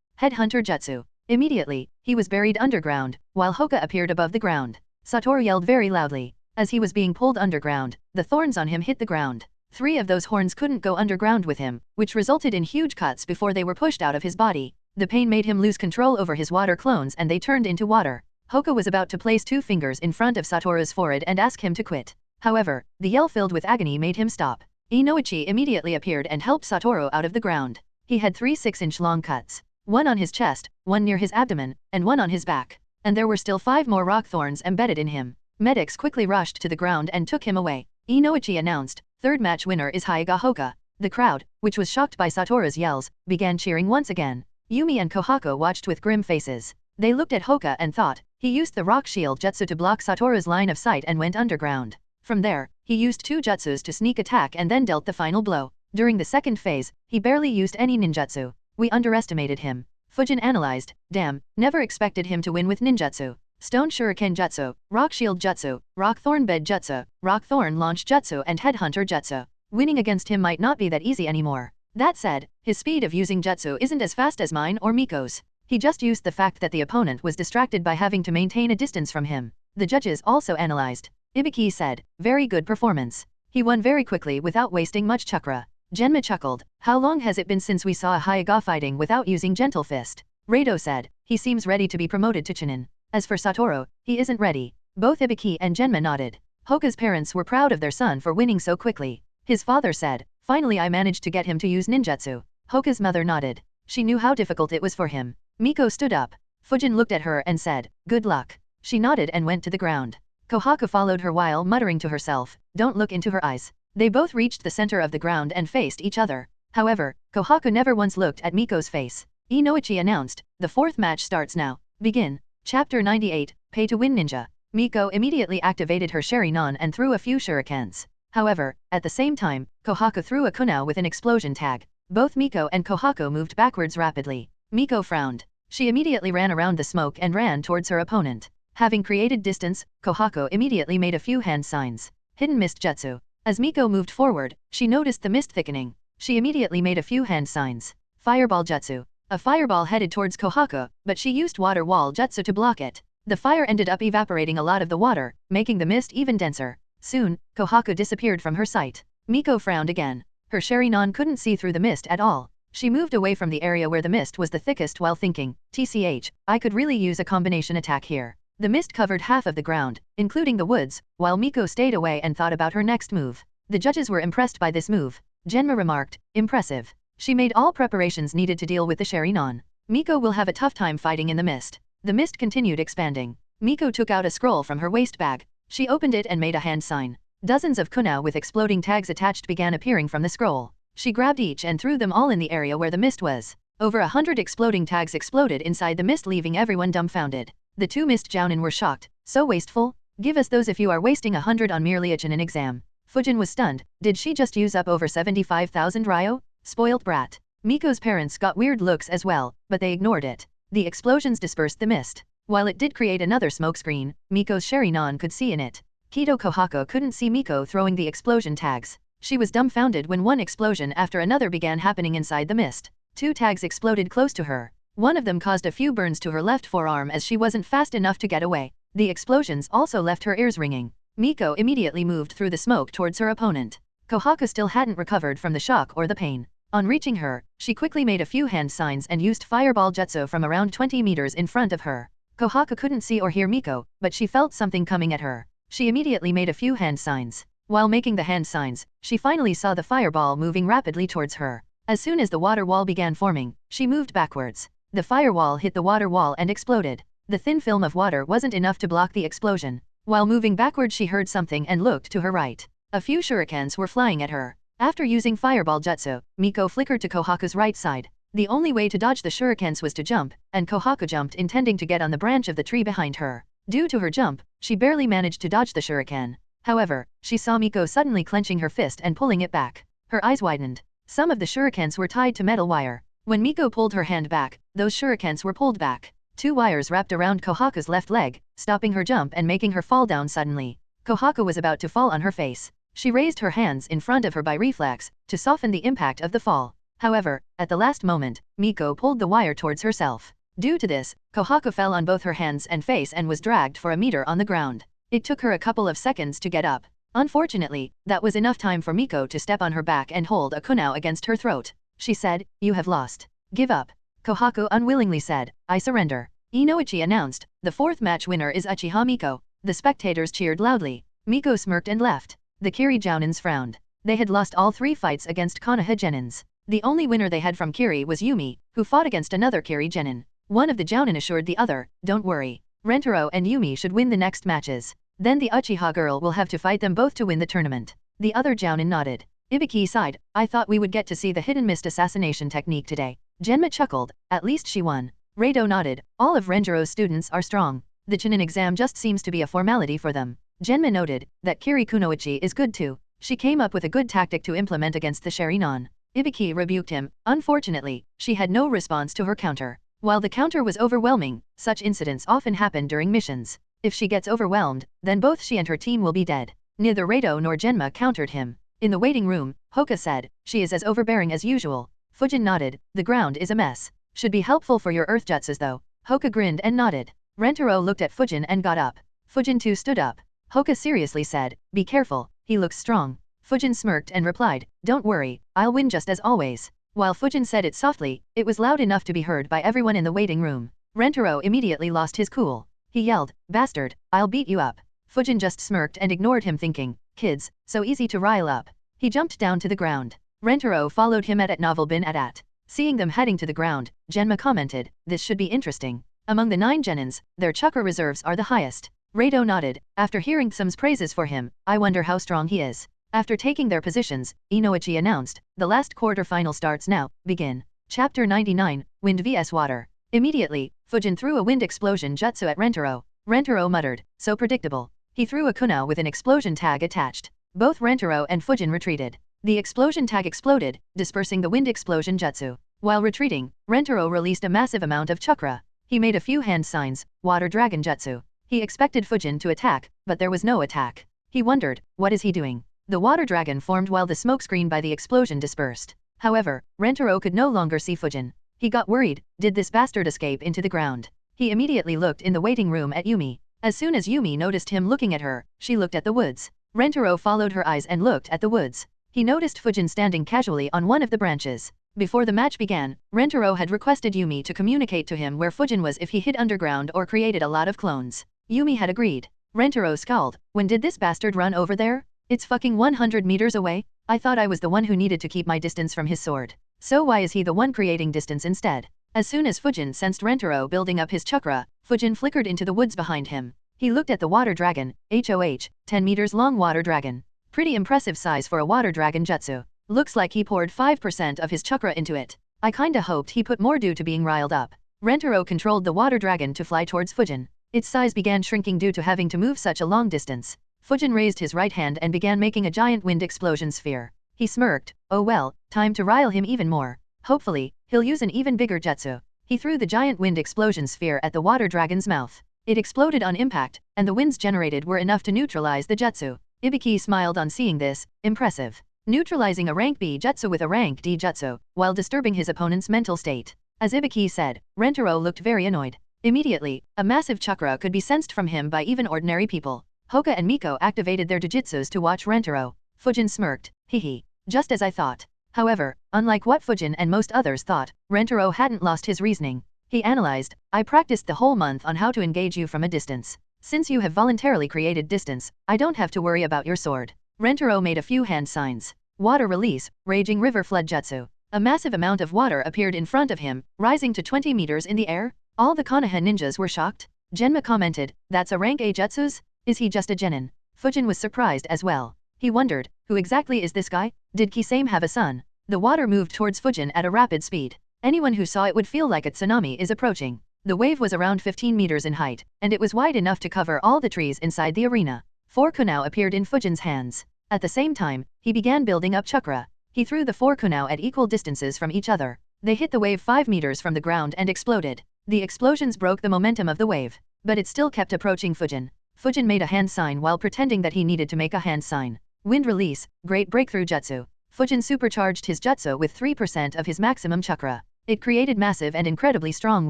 Headhunter Jutsu. Immediately, he was buried underground, while Hoka appeared above the ground. Satoru yelled very loudly. As he was being pulled underground, the thorns on him hit the ground. 3 of those horns couldn't go underground with him, which resulted in huge cuts before they were pushed out of his body. The pain made him lose control over his water clones and they turned into water. Hoka was about to place 2 fingers in front of Satoru's forehead and ask him to quit. However, the yell filled with agony made him stop. Inoichi immediately appeared and helped Satoru out of the ground. He had 3 6-inch long cuts. 1 on his chest, 1 near his abdomen, and 1 on his back. And there were still 5 more rock thorns embedded in him. Medics quickly rushed to the ground and took him away. Inoichi announced, third match winner is Hyuga Hoka. The crowd, which was shocked by Satoru's yells, began cheering once again. Yumi and Kohaku watched with grim faces. They looked at Hoka and thought, he used the rock shield jutsu to block Satoru's line of sight and went underground. From there, he used 2 jutsus to sneak attack and then dealt the final blow. During the second phase, he barely used any ninjutsu. We underestimated him. Fujin analyzed, damn, never expected him to win with ninjutsu. Stone Shuriken Jutsu, Rock Shield Jutsu, Rock Thorn Bed Jutsu, Rock Thorn Launch Jutsu and Headhunter Jutsu. Winning against him might not be that easy anymore. That said, his speed of using jutsu isn't as fast as mine or Miko's. He just used the fact that the opponent was distracted by having to maintain a distance from him. The judges also analyzed. Ibiki said, very good performance. He won very quickly without wasting much chakra. Genma chuckled, how long has it been since we saw a Hyuga fighting without using Gentle Fist? Rado said, he seems ready to be promoted to Chunin. As for Satoru, he isn't ready. Both Ibiki and Genma nodded. Hoka's parents were proud of their son for winning so quickly. His father said, finally I managed to get him to use ninjutsu. Hoka's mother nodded. She knew how difficult it was for him. Miko stood up. Fujin looked at her and said, good luck. She nodded and went to the ground. Kohaku followed her while muttering to herself, don't look into her eyes. They both reached the center of the ground and faced each other. However, Kohaku never once looked at Miko's face. Inoichi announced, the 4th match starts now. Begin. Chapter 98, Pay to Win Ninja. Miko immediately activated her Sharingan and threw a few shurikens. However, at the same time, Kohaku threw a kunai with an explosion tag. Both Miko and Kohaku moved backwards rapidly. Miko frowned. She immediately ran around the smoke and ran towards her opponent. Having created distance, Kohaku immediately made a few hand signs. Hidden Mist Jutsu. As Miko moved forward, she noticed the mist thickening. She immediately made a few hand signs. Fireball Jutsu. A fireball headed towards Kohaku, but she used Water Wall Jutsu to block it. The fire ended up evaporating a lot of the water, making the mist even denser. Soon, Kohaku disappeared from her sight. Miko frowned again. Her Sharingan couldn't see through the mist at all. She moved away from the area where the mist was the thickest while thinking, TCH, I could really use a combination attack here. The mist covered half of the ground, including the woods, while Miko stayed away and thought about her next move. The judges were impressed by this move. Genma remarked, impressive. She made all preparations needed to deal with the Sharingan. Miko will have a tough time fighting in the mist. The mist continued expanding. Miko took out a scroll from her waist bag. She opened it and made a hand sign. Dozens of kunai with exploding tags attached began appearing from the scroll. She grabbed each and threw them all in the area where the mist was. Over 100 exploding tags exploded inside the mist, leaving everyone dumbfounded. The two mist jounin were shocked. So wasteful? Give us those if you are wasting 100 on merely a Chunin exam. Fujin was stunned. Did she just use up over 75,000 ryo? Spoiled brat. Miko's parents got weird looks as well, but they ignored it. The explosions dispersed the mist. While it did create another smokescreen, Miko's Sharingan could see in it. Kido Kohako couldn't see Miko throwing the explosion tags. She was dumbfounded when one explosion after another began happening inside the mist. 2 tags exploded close to her. One of them caused a few burns to her left forearm as she wasn't fast enough to get away. The explosions also left her ears ringing. Miko immediately moved through the smoke towards her opponent. Kohako still hadn't recovered from the shock or the pain. On reaching her, she quickly made a few hand signs and used fireball jutsu from around 20 meters in front of her. Kohako couldn't see or hear Miko, but she felt something coming at her. She immediately made a few hand signs. While making the hand signs, she finally saw the fireball moving rapidly towards her. As soon as the water wall began forming, she moved backwards. The firewall hit the water wall and exploded. The thin film of water wasn't enough to block the explosion. While moving backward, she heard something and looked to her right. A few shurikens were flying at her. After using fireball jutsu, Miko flickered to Kohaku's right side. The only way to dodge the shurikens was to jump, and Kohaku jumped intending to get on the branch of the tree behind her. Due to her jump, she barely managed to dodge the shuriken. However, she saw Miko suddenly clenching her fist and pulling it back. Her eyes widened. Some of the shurikens were tied to metal wire. When Miko pulled her hand back, those shurikens were pulled back. 2 wires wrapped around Kohaku's left leg, stopping her jump and making her fall down suddenly. Kohaku was about to fall on her face. She raised her hands in front of her by reflex, to soften the impact of the fall. However, at the last moment, Miko pulled the wire towards herself. Due to this, Kohaku fell on both her hands and face and was dragged for a meter on the ground. It took her a couple of seconds to get up. Unfortunately, that was enough time for Miko to step on her back and hold a kunai against her throat. She said, "You have lost. Give up." Kohaku unwillingly said, "I surrender." Inoichi announced, "The 4th match winner is Uchiha Miko." The spectators cheered loudly. Miko smirked and left. The Kiri Jounins frowned. They had lost all 3 fights against Konoha Genins. The only winner they had from Kiri was Yumi, who fought against another Kiri Genin. One of the Jounin assured the other, "Don't worry. Rentaro and Yumi should win the next matches. Then the Uchiha girl will have to fight them both to win the tournament." The other Jounin nodded. Ibiki sighed, "I thought we would get to see the hidden mist assassination technique today." Genma chuckled, "At least she won." Rado nodded, "All of Renjiro's students are strong. The Chunin exam just seems to be a formality for them." Genma noted that Kiri Kunoichi is good too. She came up with a good tactic to implement against the Sharingan. Ibiki rebuked him. Unfortunately, she had no response to her counter. While the counter was overwhelming, such incidents often happen during missions. If she gets overwhelmed, then both she and her team will be dead. Neither Rado nor Genma countered him. In the waiting room, Hoka said, "She is as overbearing as usual." Fujin nodded, "The ground is a mess. Should be helpful for your earth jutsus though." Hoka grinned and nodded. Rentaro looked at Fujin and got up. Fujin too stood up. Hoka seriously said, "Be careful, he looks strong." Fujin smirked and replied, "Don't worry, I'll win just as always." While Fujin said it softly, it was loud enough to be heard by everyone in the waiting room. Rentaro immediately lost his cool. He yelled, "Bastard, I'll beat you up." Fujin just smirked and ignored him thinking, "Kids, so easy to rile up." He jumped down to the ground. Rentaro followed him at novel bin at. Seeing them heading to the ground, Genma commented, "This should be interesting. Among the 9 genins, their chakra reserves are the highest." Rado nodded, after hearing some praises for him, "I wonder how strong he is." After taking their positions, Inoichi announced, "The last quarter-final starts now, begin." Chapter 99, Wind vs Water. Immediately, Fujin threw a wind explosion jutsu at Rentaro. Rentaro muttered, "So predictable." He threw a kunai with an explosion tag attached. Both Rentaro and Fujin retreated. The explosion tag exploded, dispersing the wind explosion jutsu. While retreating, Rentaro released a massive amount of chakra. He made a few hand signs, water dragon jutsu. He expected Fujin to attack, but there was no attack. He wondered, what is he doing? The water dragon formed while the smokescreen by the explosion dispersed. However, Rentaro could no longer see Fujin. He got worried, did this bastard escape into the ground? He immediately looked in the waiting room at Yumi. As soon as Yumi noticed him looking at her, she looked at the woods. Rentaro followed her eyes and looked at the woods. He noticed Fujin standing casually on one of the branches. Before the match began, Rentaro had requested Yumi to communicate to him where Fujin was if he hid underground or created a lot of clones. Yumi had agreed. Rentaro scowled. When did this bastard run over there? It's fucking 100 meters away? I thought I was the one who needed to keep my distance from his sword. So why is he the one creating distance instead? As soon as Fujin sensed Rentaro building up his chakra, Fujin flickered into the woods behind him. He looked at the water dragon, 10 meters long water dragon. Pretty impressive size for a water dragon jutsu. Looks like he poured 5% of his chakra into it. I kinda hoped he put more due to being riled up. Rentaro controlled the water dragon to fly towards Fujin. Its size began shrinking due to having to move such a long distance. Fujin raised his right hand and began making a giant wind explosion sphere. He smirked. Oh well, time to rile him even more. Hopefully, he'll use an even bigger jutsu. He threw the giant wind explosion sphere at the water dragon's mouth. It exploded on impact, and the winds generated were enough to neutralize the jutsu. Ibiki smiled on seeing this. Impressive. Neutralizing a rank B jutsu with a rank D jutsu, while disturbing his opponent's mental state. As Ibiki said, Rentaro looked very annoyed. Immediately, a massive chakra could be sensed from him by even ordinary people. Hoka and Miko activated their jujutsus to watch Rentaro. Fujin smirked. Hehe. Just as I thought. However, unlike what Fujin and most others thought, Rentaro hadn't lost his reasoning. He analyzed, I practiced the whole month on how to engage you from a distance. Since you have voluntarily created distance, I don't have to worry about your sword. Rentaro made a few hand signs. Water release, raging river flood jutsu. A massive amount of water appeared in front of him, rising to 20 meters in the air. All the Konoha ninjas were shocked. Genma commented, that's a rank A jutsus? Is he just a genin? Fujin was surprised as well. He wondered, who exactly is this guy? Did Kisame have a son? The water moved towards Fujin at a rapid speed. Anyone who saw it would feel like a tsunami is approaching. The wave was around 15 meters in height, and it was wide enough to cover all the trees inside the arena. 4 kunao appeared in Fujin's hands. At the same time, he began building up chakra. He threw the 4 kunao at equal distances from each other. They hit the wave 5 meters from the ground and exploded. The explosions broke the momentum of the wave, but it still kept approaching Fujin. Fujin made a hand sign while pretending that he needed to make a hand sign. Wind release, great breakthrough jutsu. Fujin supercharged his jutsu with 3% of his maximum chakra. It created massive and incredibly strong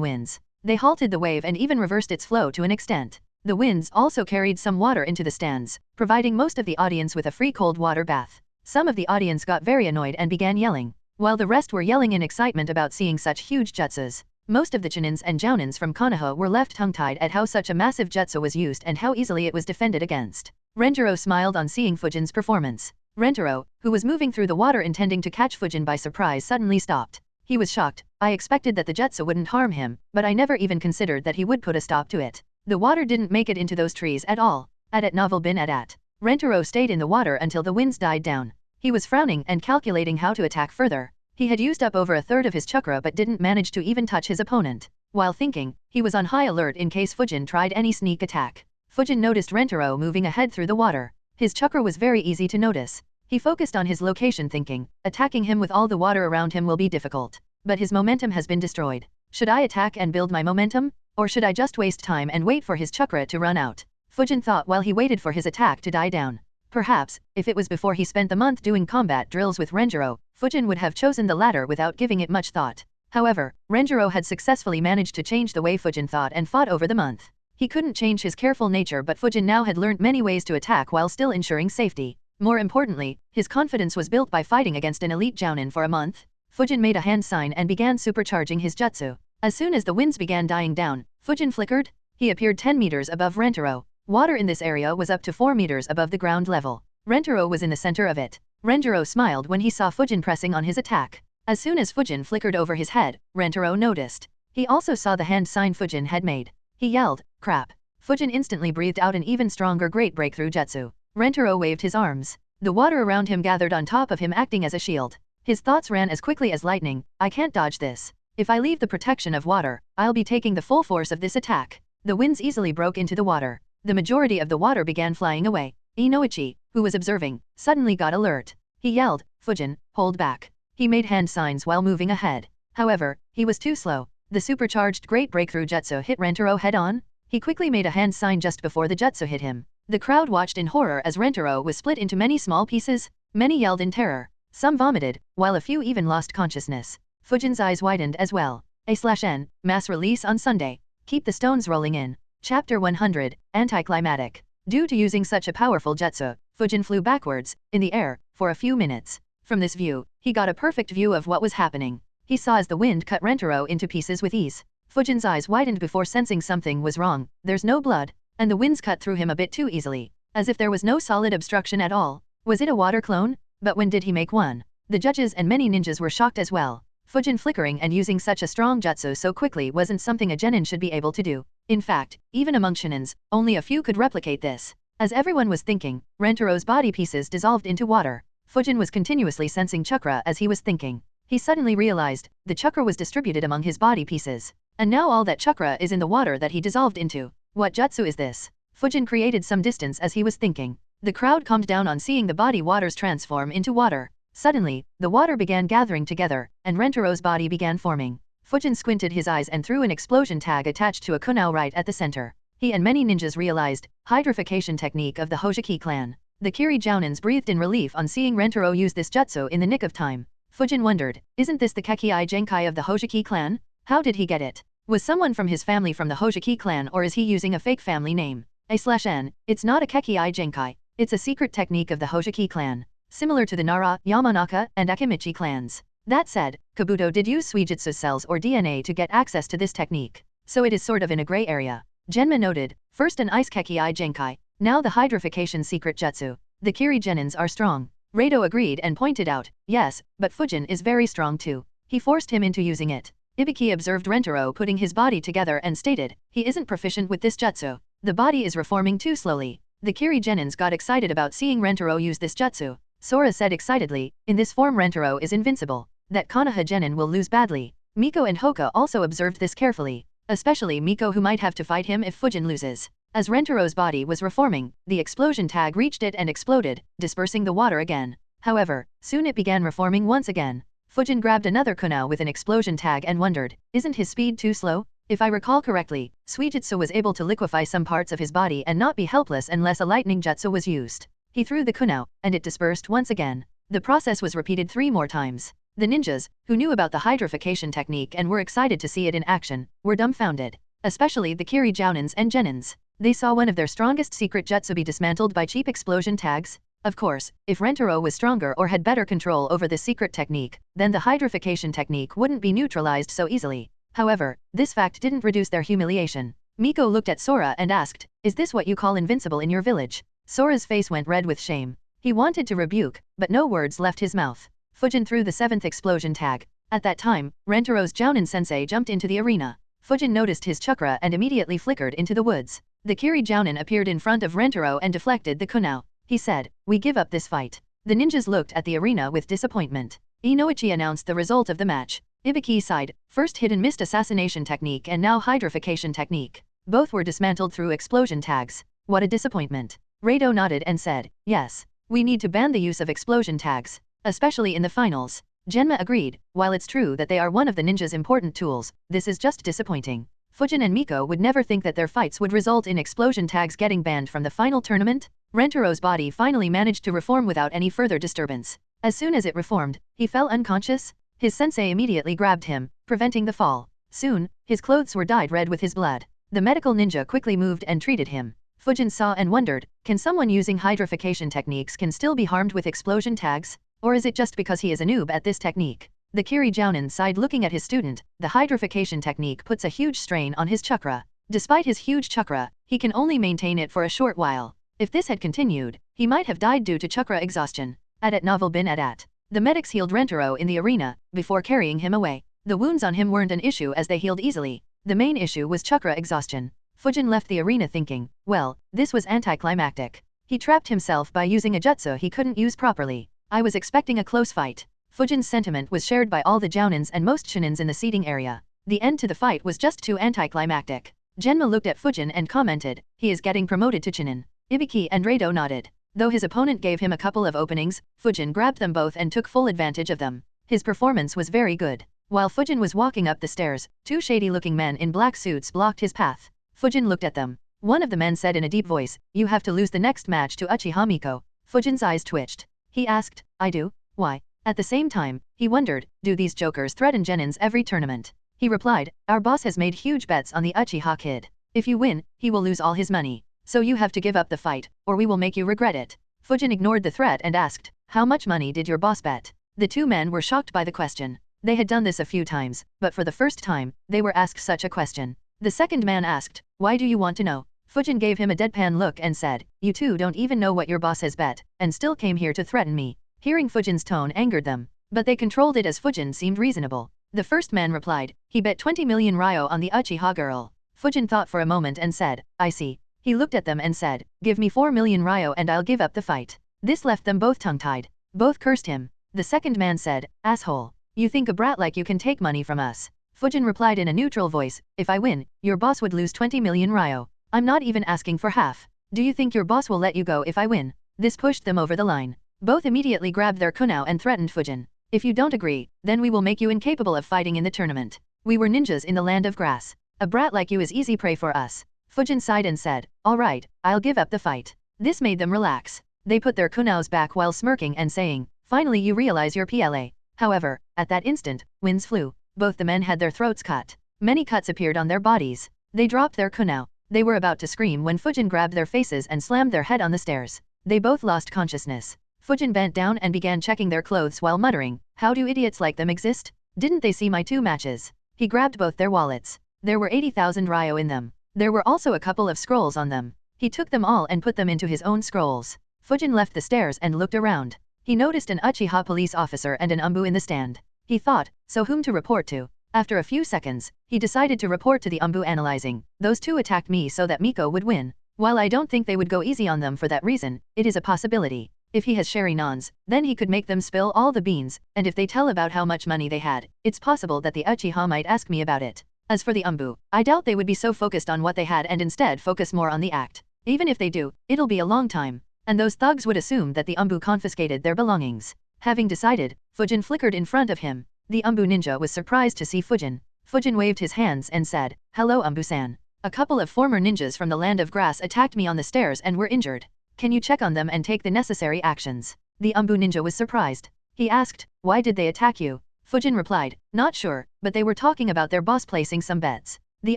winds. They halted the wave and even reversed its flow to an extent. The winds also carried some water into the stands, providing most of the audience with a free cold water bath. Some of the audience got very annoyed and began yelling, while the rest were yelling in excitement about seeing such huge jutsus. Most of the Chunins and Jounins from Konoha were left tongue-tied at how such a massive jutsu was used and how easily it was defended against. Renjiro smiled on seeing Fujin's performance. Rentaro, who was moving through the water intending to catch Fujin by surprise, suddenly stopped. He was shocked. I expected that the jutsu wouldn't harm him, but I never even considered that he would put a stop to it. The water didn't make it into those trees at all. At novel bin at. Rentaro stayed in the water until the winds died down. He was frowning and calculating how to attack further. He had used up over a third of his chakra but didn't manage to even touch his opponent. While thinking, he was on high alert in case Fujin tried any sneak attack. Fujin noticed Rentaro moving ahead through the water. His chakra was very easy to notice. He focused on his location thinking, attacking him with all the water around him will be difficult. But his momentum has been destroyed. Should I attack and build my momentum? Or should I just waste time and wait for his chakra to run out? Fujin thought while he waited for his attack to die down. Perhaps, if it was before he spent the month doing combat drills with Renjiro, Fujin would have chosen the latter without giving it much thought. However, Renjiro had successfully managed to change the way Fujin thought and fought over the month. He couldn't change his careful nature, but Fujin now had learned many ways to attack while still ensuring safety. More importantly, his confidence was built by fighting against an elite Jounin for a month. Fujin made a hand sign and began supercharging his jutsu. As soon as the winds began dying down, Fujin flickered. He appeared 10 meters above Rentaro. Water in this area was up to 4 meters above the ground level. Rentaro was in the center of it. Renjiro smiled when he saw Fujin pressing on his attack. As soon as Fujin flickered over his head, Rentaro noticed. He also saw the hand sign Fujin had made. He yelled, crap. Fujin instantly breathed out an even stronger great breakthrough jutsu. Rentaro waved his arms. The water around him gathered on top of him, acting as a shield. His thoughts ran as quickly as lightning. I can't dodge this. If I leave the protection of water, I'll be taking the full force of this attack. The winds easily broke into the water. The majority of the water began flying away. Inoichi, who was observing, suddenly got alert. He yelled, Fujin, hold back. He made hand signs while moving ahead. However, he was too slow. The supercharged great breakthrough jutsu hit Rentaro head-on. He quickly made a hand sign just before the jutsu hit him. The crowd watched in horror as Rentaro was split into many small pieces. Many yelled in terror. Some vomited, while a few even lost consciousness. Fujin's eyes widened as well. A/N, mass release on Sunday. Keep the stones rolling in. Chapter 100, Anticlimactic. Due to using such a powerful jutsu, Fujin flew backwards, in the air, for a few minutes. From this view, he got a perfect view of what was happening. He saw as the wind cut Rentaro into pieces with ease. Fujin's eyes widened before sensing something was wrong. There's no blood. and the winds cut through him a bit too easily, as if there was no solid obstruction at all. Was it a water clone? But when did he make one? The judges and many ninjas were shocked as well. Fujin flickering and using such a strong jutsu so quickly wasn't something a genin should be able to do. In fact, even among shinins, only a few could replicate this. As everyone was thinking, Rentaro's body pieces dissolved into water. Fujin was continuously sensing chakra as he was thinking. He suddenly realized, the chakra was distributed among his body pieces. And now all that chakra is in the water that he dissolved into. What jutsu is this? Fujin created some distance as he was thinking. The crowd calmed down on seeing the body waters transform into water. Suddenly, the water began gathering together, and Rentaro's body began forming. Fujin squinted his eyes and threw an explosion tag attached to a kunai right at the center. He and many ninjas realized, hydrification technique of the Hojiki clan. The Kiri Jounins breathed in relief on seeing Rentaro use this jutsu in the nick of time. Fujin wondered, isn't this the Kekii Genkai of the Hojiki clan? How did he get it? Was someone from his family from the Hojiki clan or is he using a fake family name? A/N, it's not a Kekii Genkai, it's a secret technique of the Hojiki clan, similar to the Nara, Yamanaka, and Akimichi clans. That said, Kabuto did use Suijutsu cells or DNA to get access to this technique, so it is sort of in a gray area. Genma noted, first an ice Kekii Genkai, now the hydrification secret jutsu. The Kiri Genins are strong. Rado agreed and pointed out, yes, but Fujin is very strong too. He forced him into using it. Ibiki observed Rentaro putting his body together and stated, he isn't proficient with this jutsu. The body is reforming too slowly. The Kiri Genins got excited about seeing Rentaro use this jutsu. Sora said excitedly, in this form Rentaro is invincible. That Konoha Genin will lose badly. Miko and Hoka also observed this carefully. Especially Miko who might have to fight him if Fujin loses. As Rentaro's body was reforming, the explosion tag reached it and exploded, dispersing the water again. However, soon it began reforming once again. Fujin grabbed another kunai with an explosion tag and wondered, isn't his speed too slow? If I recall correctly, Suijutsu was able to liquefy some parts of his body and not be helpless unless a lightning jutsu was used. He threw the kunai, and it dispersed once again. The process was repeated 3 more times. The ninjas, who knew about the hydrification technique and were excited to see it in action, were dumbfounded. Especially the Kiri Jounins and Genins. They saw one of their strongest secret jutsu be dismantled by cheap explosion tags. Of course, if Rentaro was stronger or had better control over this secret technique, then the hydrification technique wouldn't be neutralized so easily. However, this fact didn't reduce their humiliation. Miko looked at Sora and asked, is this what you call invincible in your village? Sora's face went red with shame. He wanted to rebuke, but no words left his mouth. Fujin threw the 7th explosion tag. At that time, Rentaro's Jounin sensei jumped into the arena. Fujin noticed his chakra and immediately flickered into the woods. The Kiri Jounin appeared in front of Rentaro and deflected the kunai. He said, we give up this fight. The ninjas looked at the arena with disappointment. Inoichi announced the result of the match. Ibiki sighed, first hidden mist assassination technique and now hydrification technique. Both were dismantled through explosion tags. What a disappointment. Rado nodded and said, yes, we need to ban the use of explosion tags, especially in the finals. Genma agreed, while it's true that they are one of the ninjas' important tools, this is just disappointing. Fujin and Miko would never think that their fights would result in explosion tags getting banned from the final tournament. Rentaro's body finally managed to reform without any further disturbance. As soon as it reformed, he fell unconscious. His sensei immediately grabbed him, preventing the fall. Soon, his clothes were dyed red with his blood. The medical ninja quickly moved and treated him. Fujin saw and wondered, can someone using hydrification techniques can still be harmed with explosion tags? Or is it just because he is a noob at this technique? The Kiri Jounin sighed looking at his student. The hydrification technique puts a huge strain on his chakra. Despite his huge chakra, he can only maintain it for a short while. If this had continued, he might have died due to chakra exhaustion. At novel bin at. The medics healed Rentaro in the arena, before carrying him away. The wounds on him weren't an issue as they healed easily. The main issue was chakra exhaustion. Fujin left the arena thinking, well, this was anticlimactic. He trapped himself by using a jutsu he couldn't use properly. I was expecting a close fight. Fujin's sentiment was shared by all the Jounins and most Shinins in the seating area. The end to the fight was just too anticlimactic. Genma looked at Fujin and commented, he is getting promoted to Chunin. Ibiki and Rado nodded. Though his opponent gave him a couple of openings, Fujin grabbed them both and took full advantage of them. His performance was very good. While Fujin was walking up the stairs, 2 shady-looking men in black suits blocked his path. Fujin looked at them. One of the men said in a deep voice, you have to lose the next match to Uchiha Miko. Fujin's eyes twitched. He asked, I do? Why? At the same time, he wondered, do these jokers threaten Genins every tournament? He replied, our boss has made huge bets on the Uchiha kid. If you win, he will lose all his money. So you have to give up the fight, or we will make you regret it. Fujin ignored the threat and asked, how much money did your boss bet? The 2 men were shocked by the question. They had done this a few times, but for the first time, they were asked such a question. The second man asked, why do you want to know? Fujin gave him a deadpan look and said, "You two don't even know what your boss has bet, and still came here to threaten me." Hearing Fujin's tone angered them, but they controlled it as Fujin seemed reasonable. The first man replied, "He bet 20 million ryo on the Uchiha girl." Fujin thought for a moment and said, "I see." He looked at them and said, "Give me 4 million ryo and I'll give up the fight." This left them both tongue-tied. Both cursed him. The second man said, "Asshole. You think a brat like you can take money from us?" Fujin replied in a neutral voice, "If I win, your boss would lose 20 million ryo. I'm not even asking for half. Do you think your boss will let you go if I win?" This pushed them over the line. Both immediately grabbed their kunao and threatened Fujin. "If you don't agree, then we will make you incapable of fighting in the tournament. We were ninjas in the land of grass. A brat like you is easy prey for us." Fujin sighed and said, "All right, I'll give up the fight." This made them relax. They put their kunaos back while smirking and saying, "Finally you realize your PLA." However, at that instant, winds flew. Both the men had their throats cut. Many cuts appeared on their bodies. They dropped their kunao. They were about to scream when Fujin grabbed their faces and slammed their head on the stairs. They both lost consciousness. Fujin bent down and began checking their clothes while muttering, "How do idiots like them exist? Didn't they see my 2 matches?" He grabbed both their wallets. There were 80,000 ryo in them. There were also a couple of scrolls on them. He took them all and put them into his own scrolls. Fujin left the stairs and looked around. He noticed an Uchiha police officer and an umbu in the stand. He thought, so whom to report to? After a few seconds, he decided to report to the umbu analyzing, "Those two attacked me so that Miko would win. While I don't think they would go easy on them for that reason, it is a possibility. If he has sherry nons, then he could make them spill all the beans, and if they tell about how much money they had, it's possible that the Uchiha might ask me about it. As for the umbu, I doubt they would be so focused on what they had and instead focus more on the act. Even if they do, it'll be a long time. And those thugs would assume that the umbu confiscated their belongings." Having decided, Fujin flickered in front of him. The umbu ninja was surprised to see Fujin. Fujin waved his hands and said, "Hello umbu-san. A couple of former ninjas from the land of grass attacked me on the stairs and were injured. Can you check on them and take the necessary actions?" The umbu ninja was surprised. He asked, "Why did they attack you?" Fujin replied, "Not sure, but they were talking about their boss placing some bets." The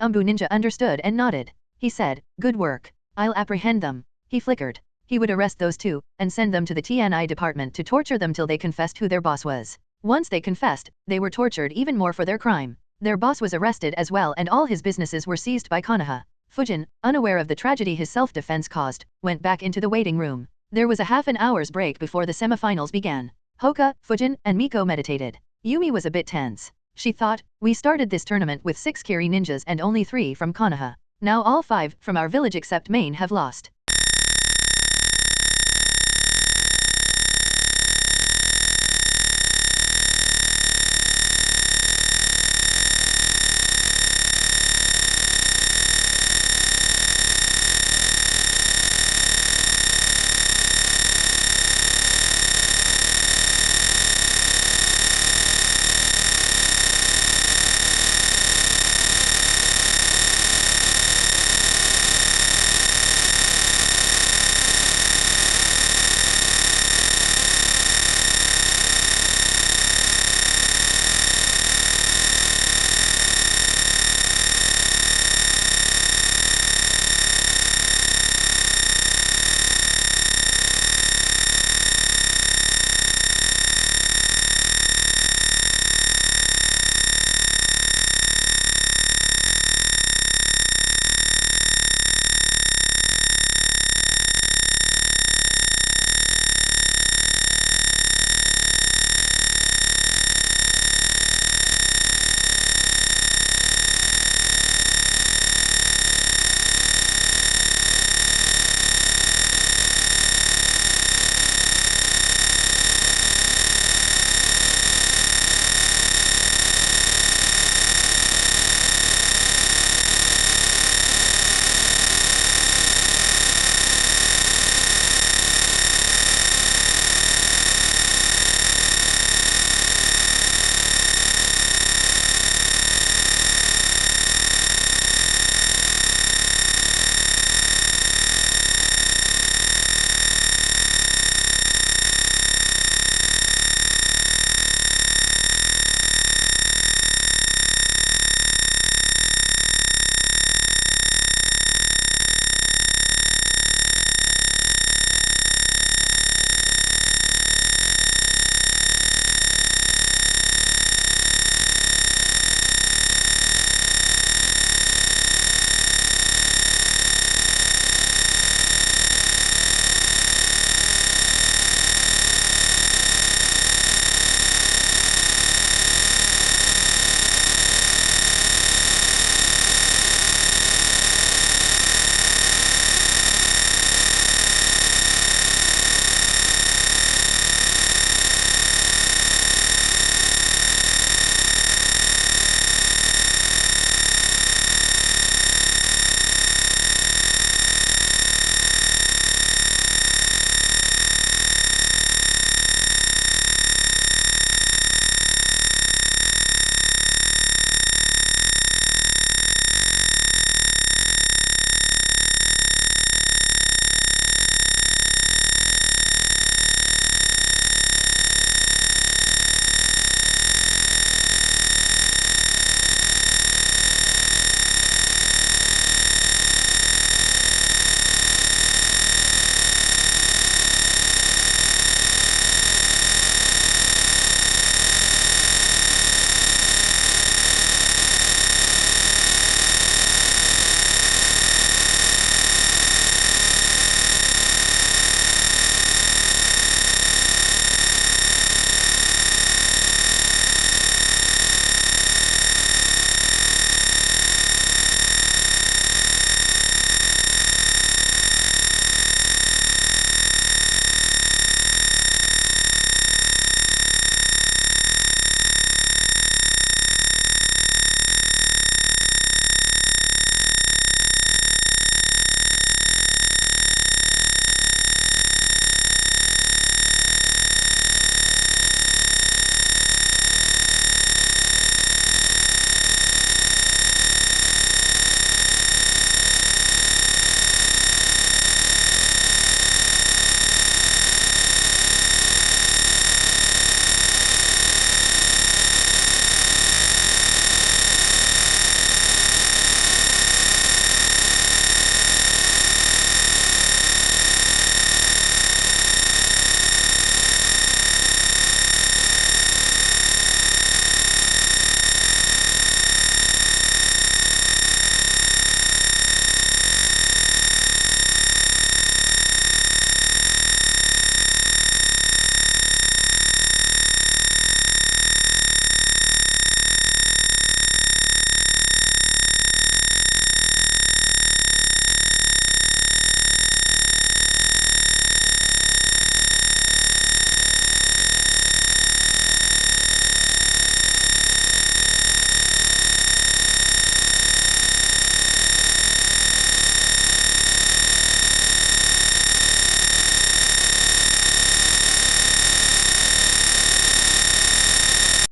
umbu ninja understood and nodded. He said, "Good work. I'll apprehend them." He flickered. He would arrest those two, and send them to the TNI department to torture them till they confessed who their boss was. Once they confessed, they were tortured even more for their crime. Their boss was arrested as well and all his businesses were seized by Konoha. Fujin, unaware of the tragedy his self-defense caused, went back into the waiting room. There was a half an hour's break before the semifinals began. Hoka, Fujin, and Miko meditated. Yumi was a bit tense. She thought, "We started this tournament with 6 Kiri ninjas and only 3 from Konoha. Now all 5 from our village except Main have lost.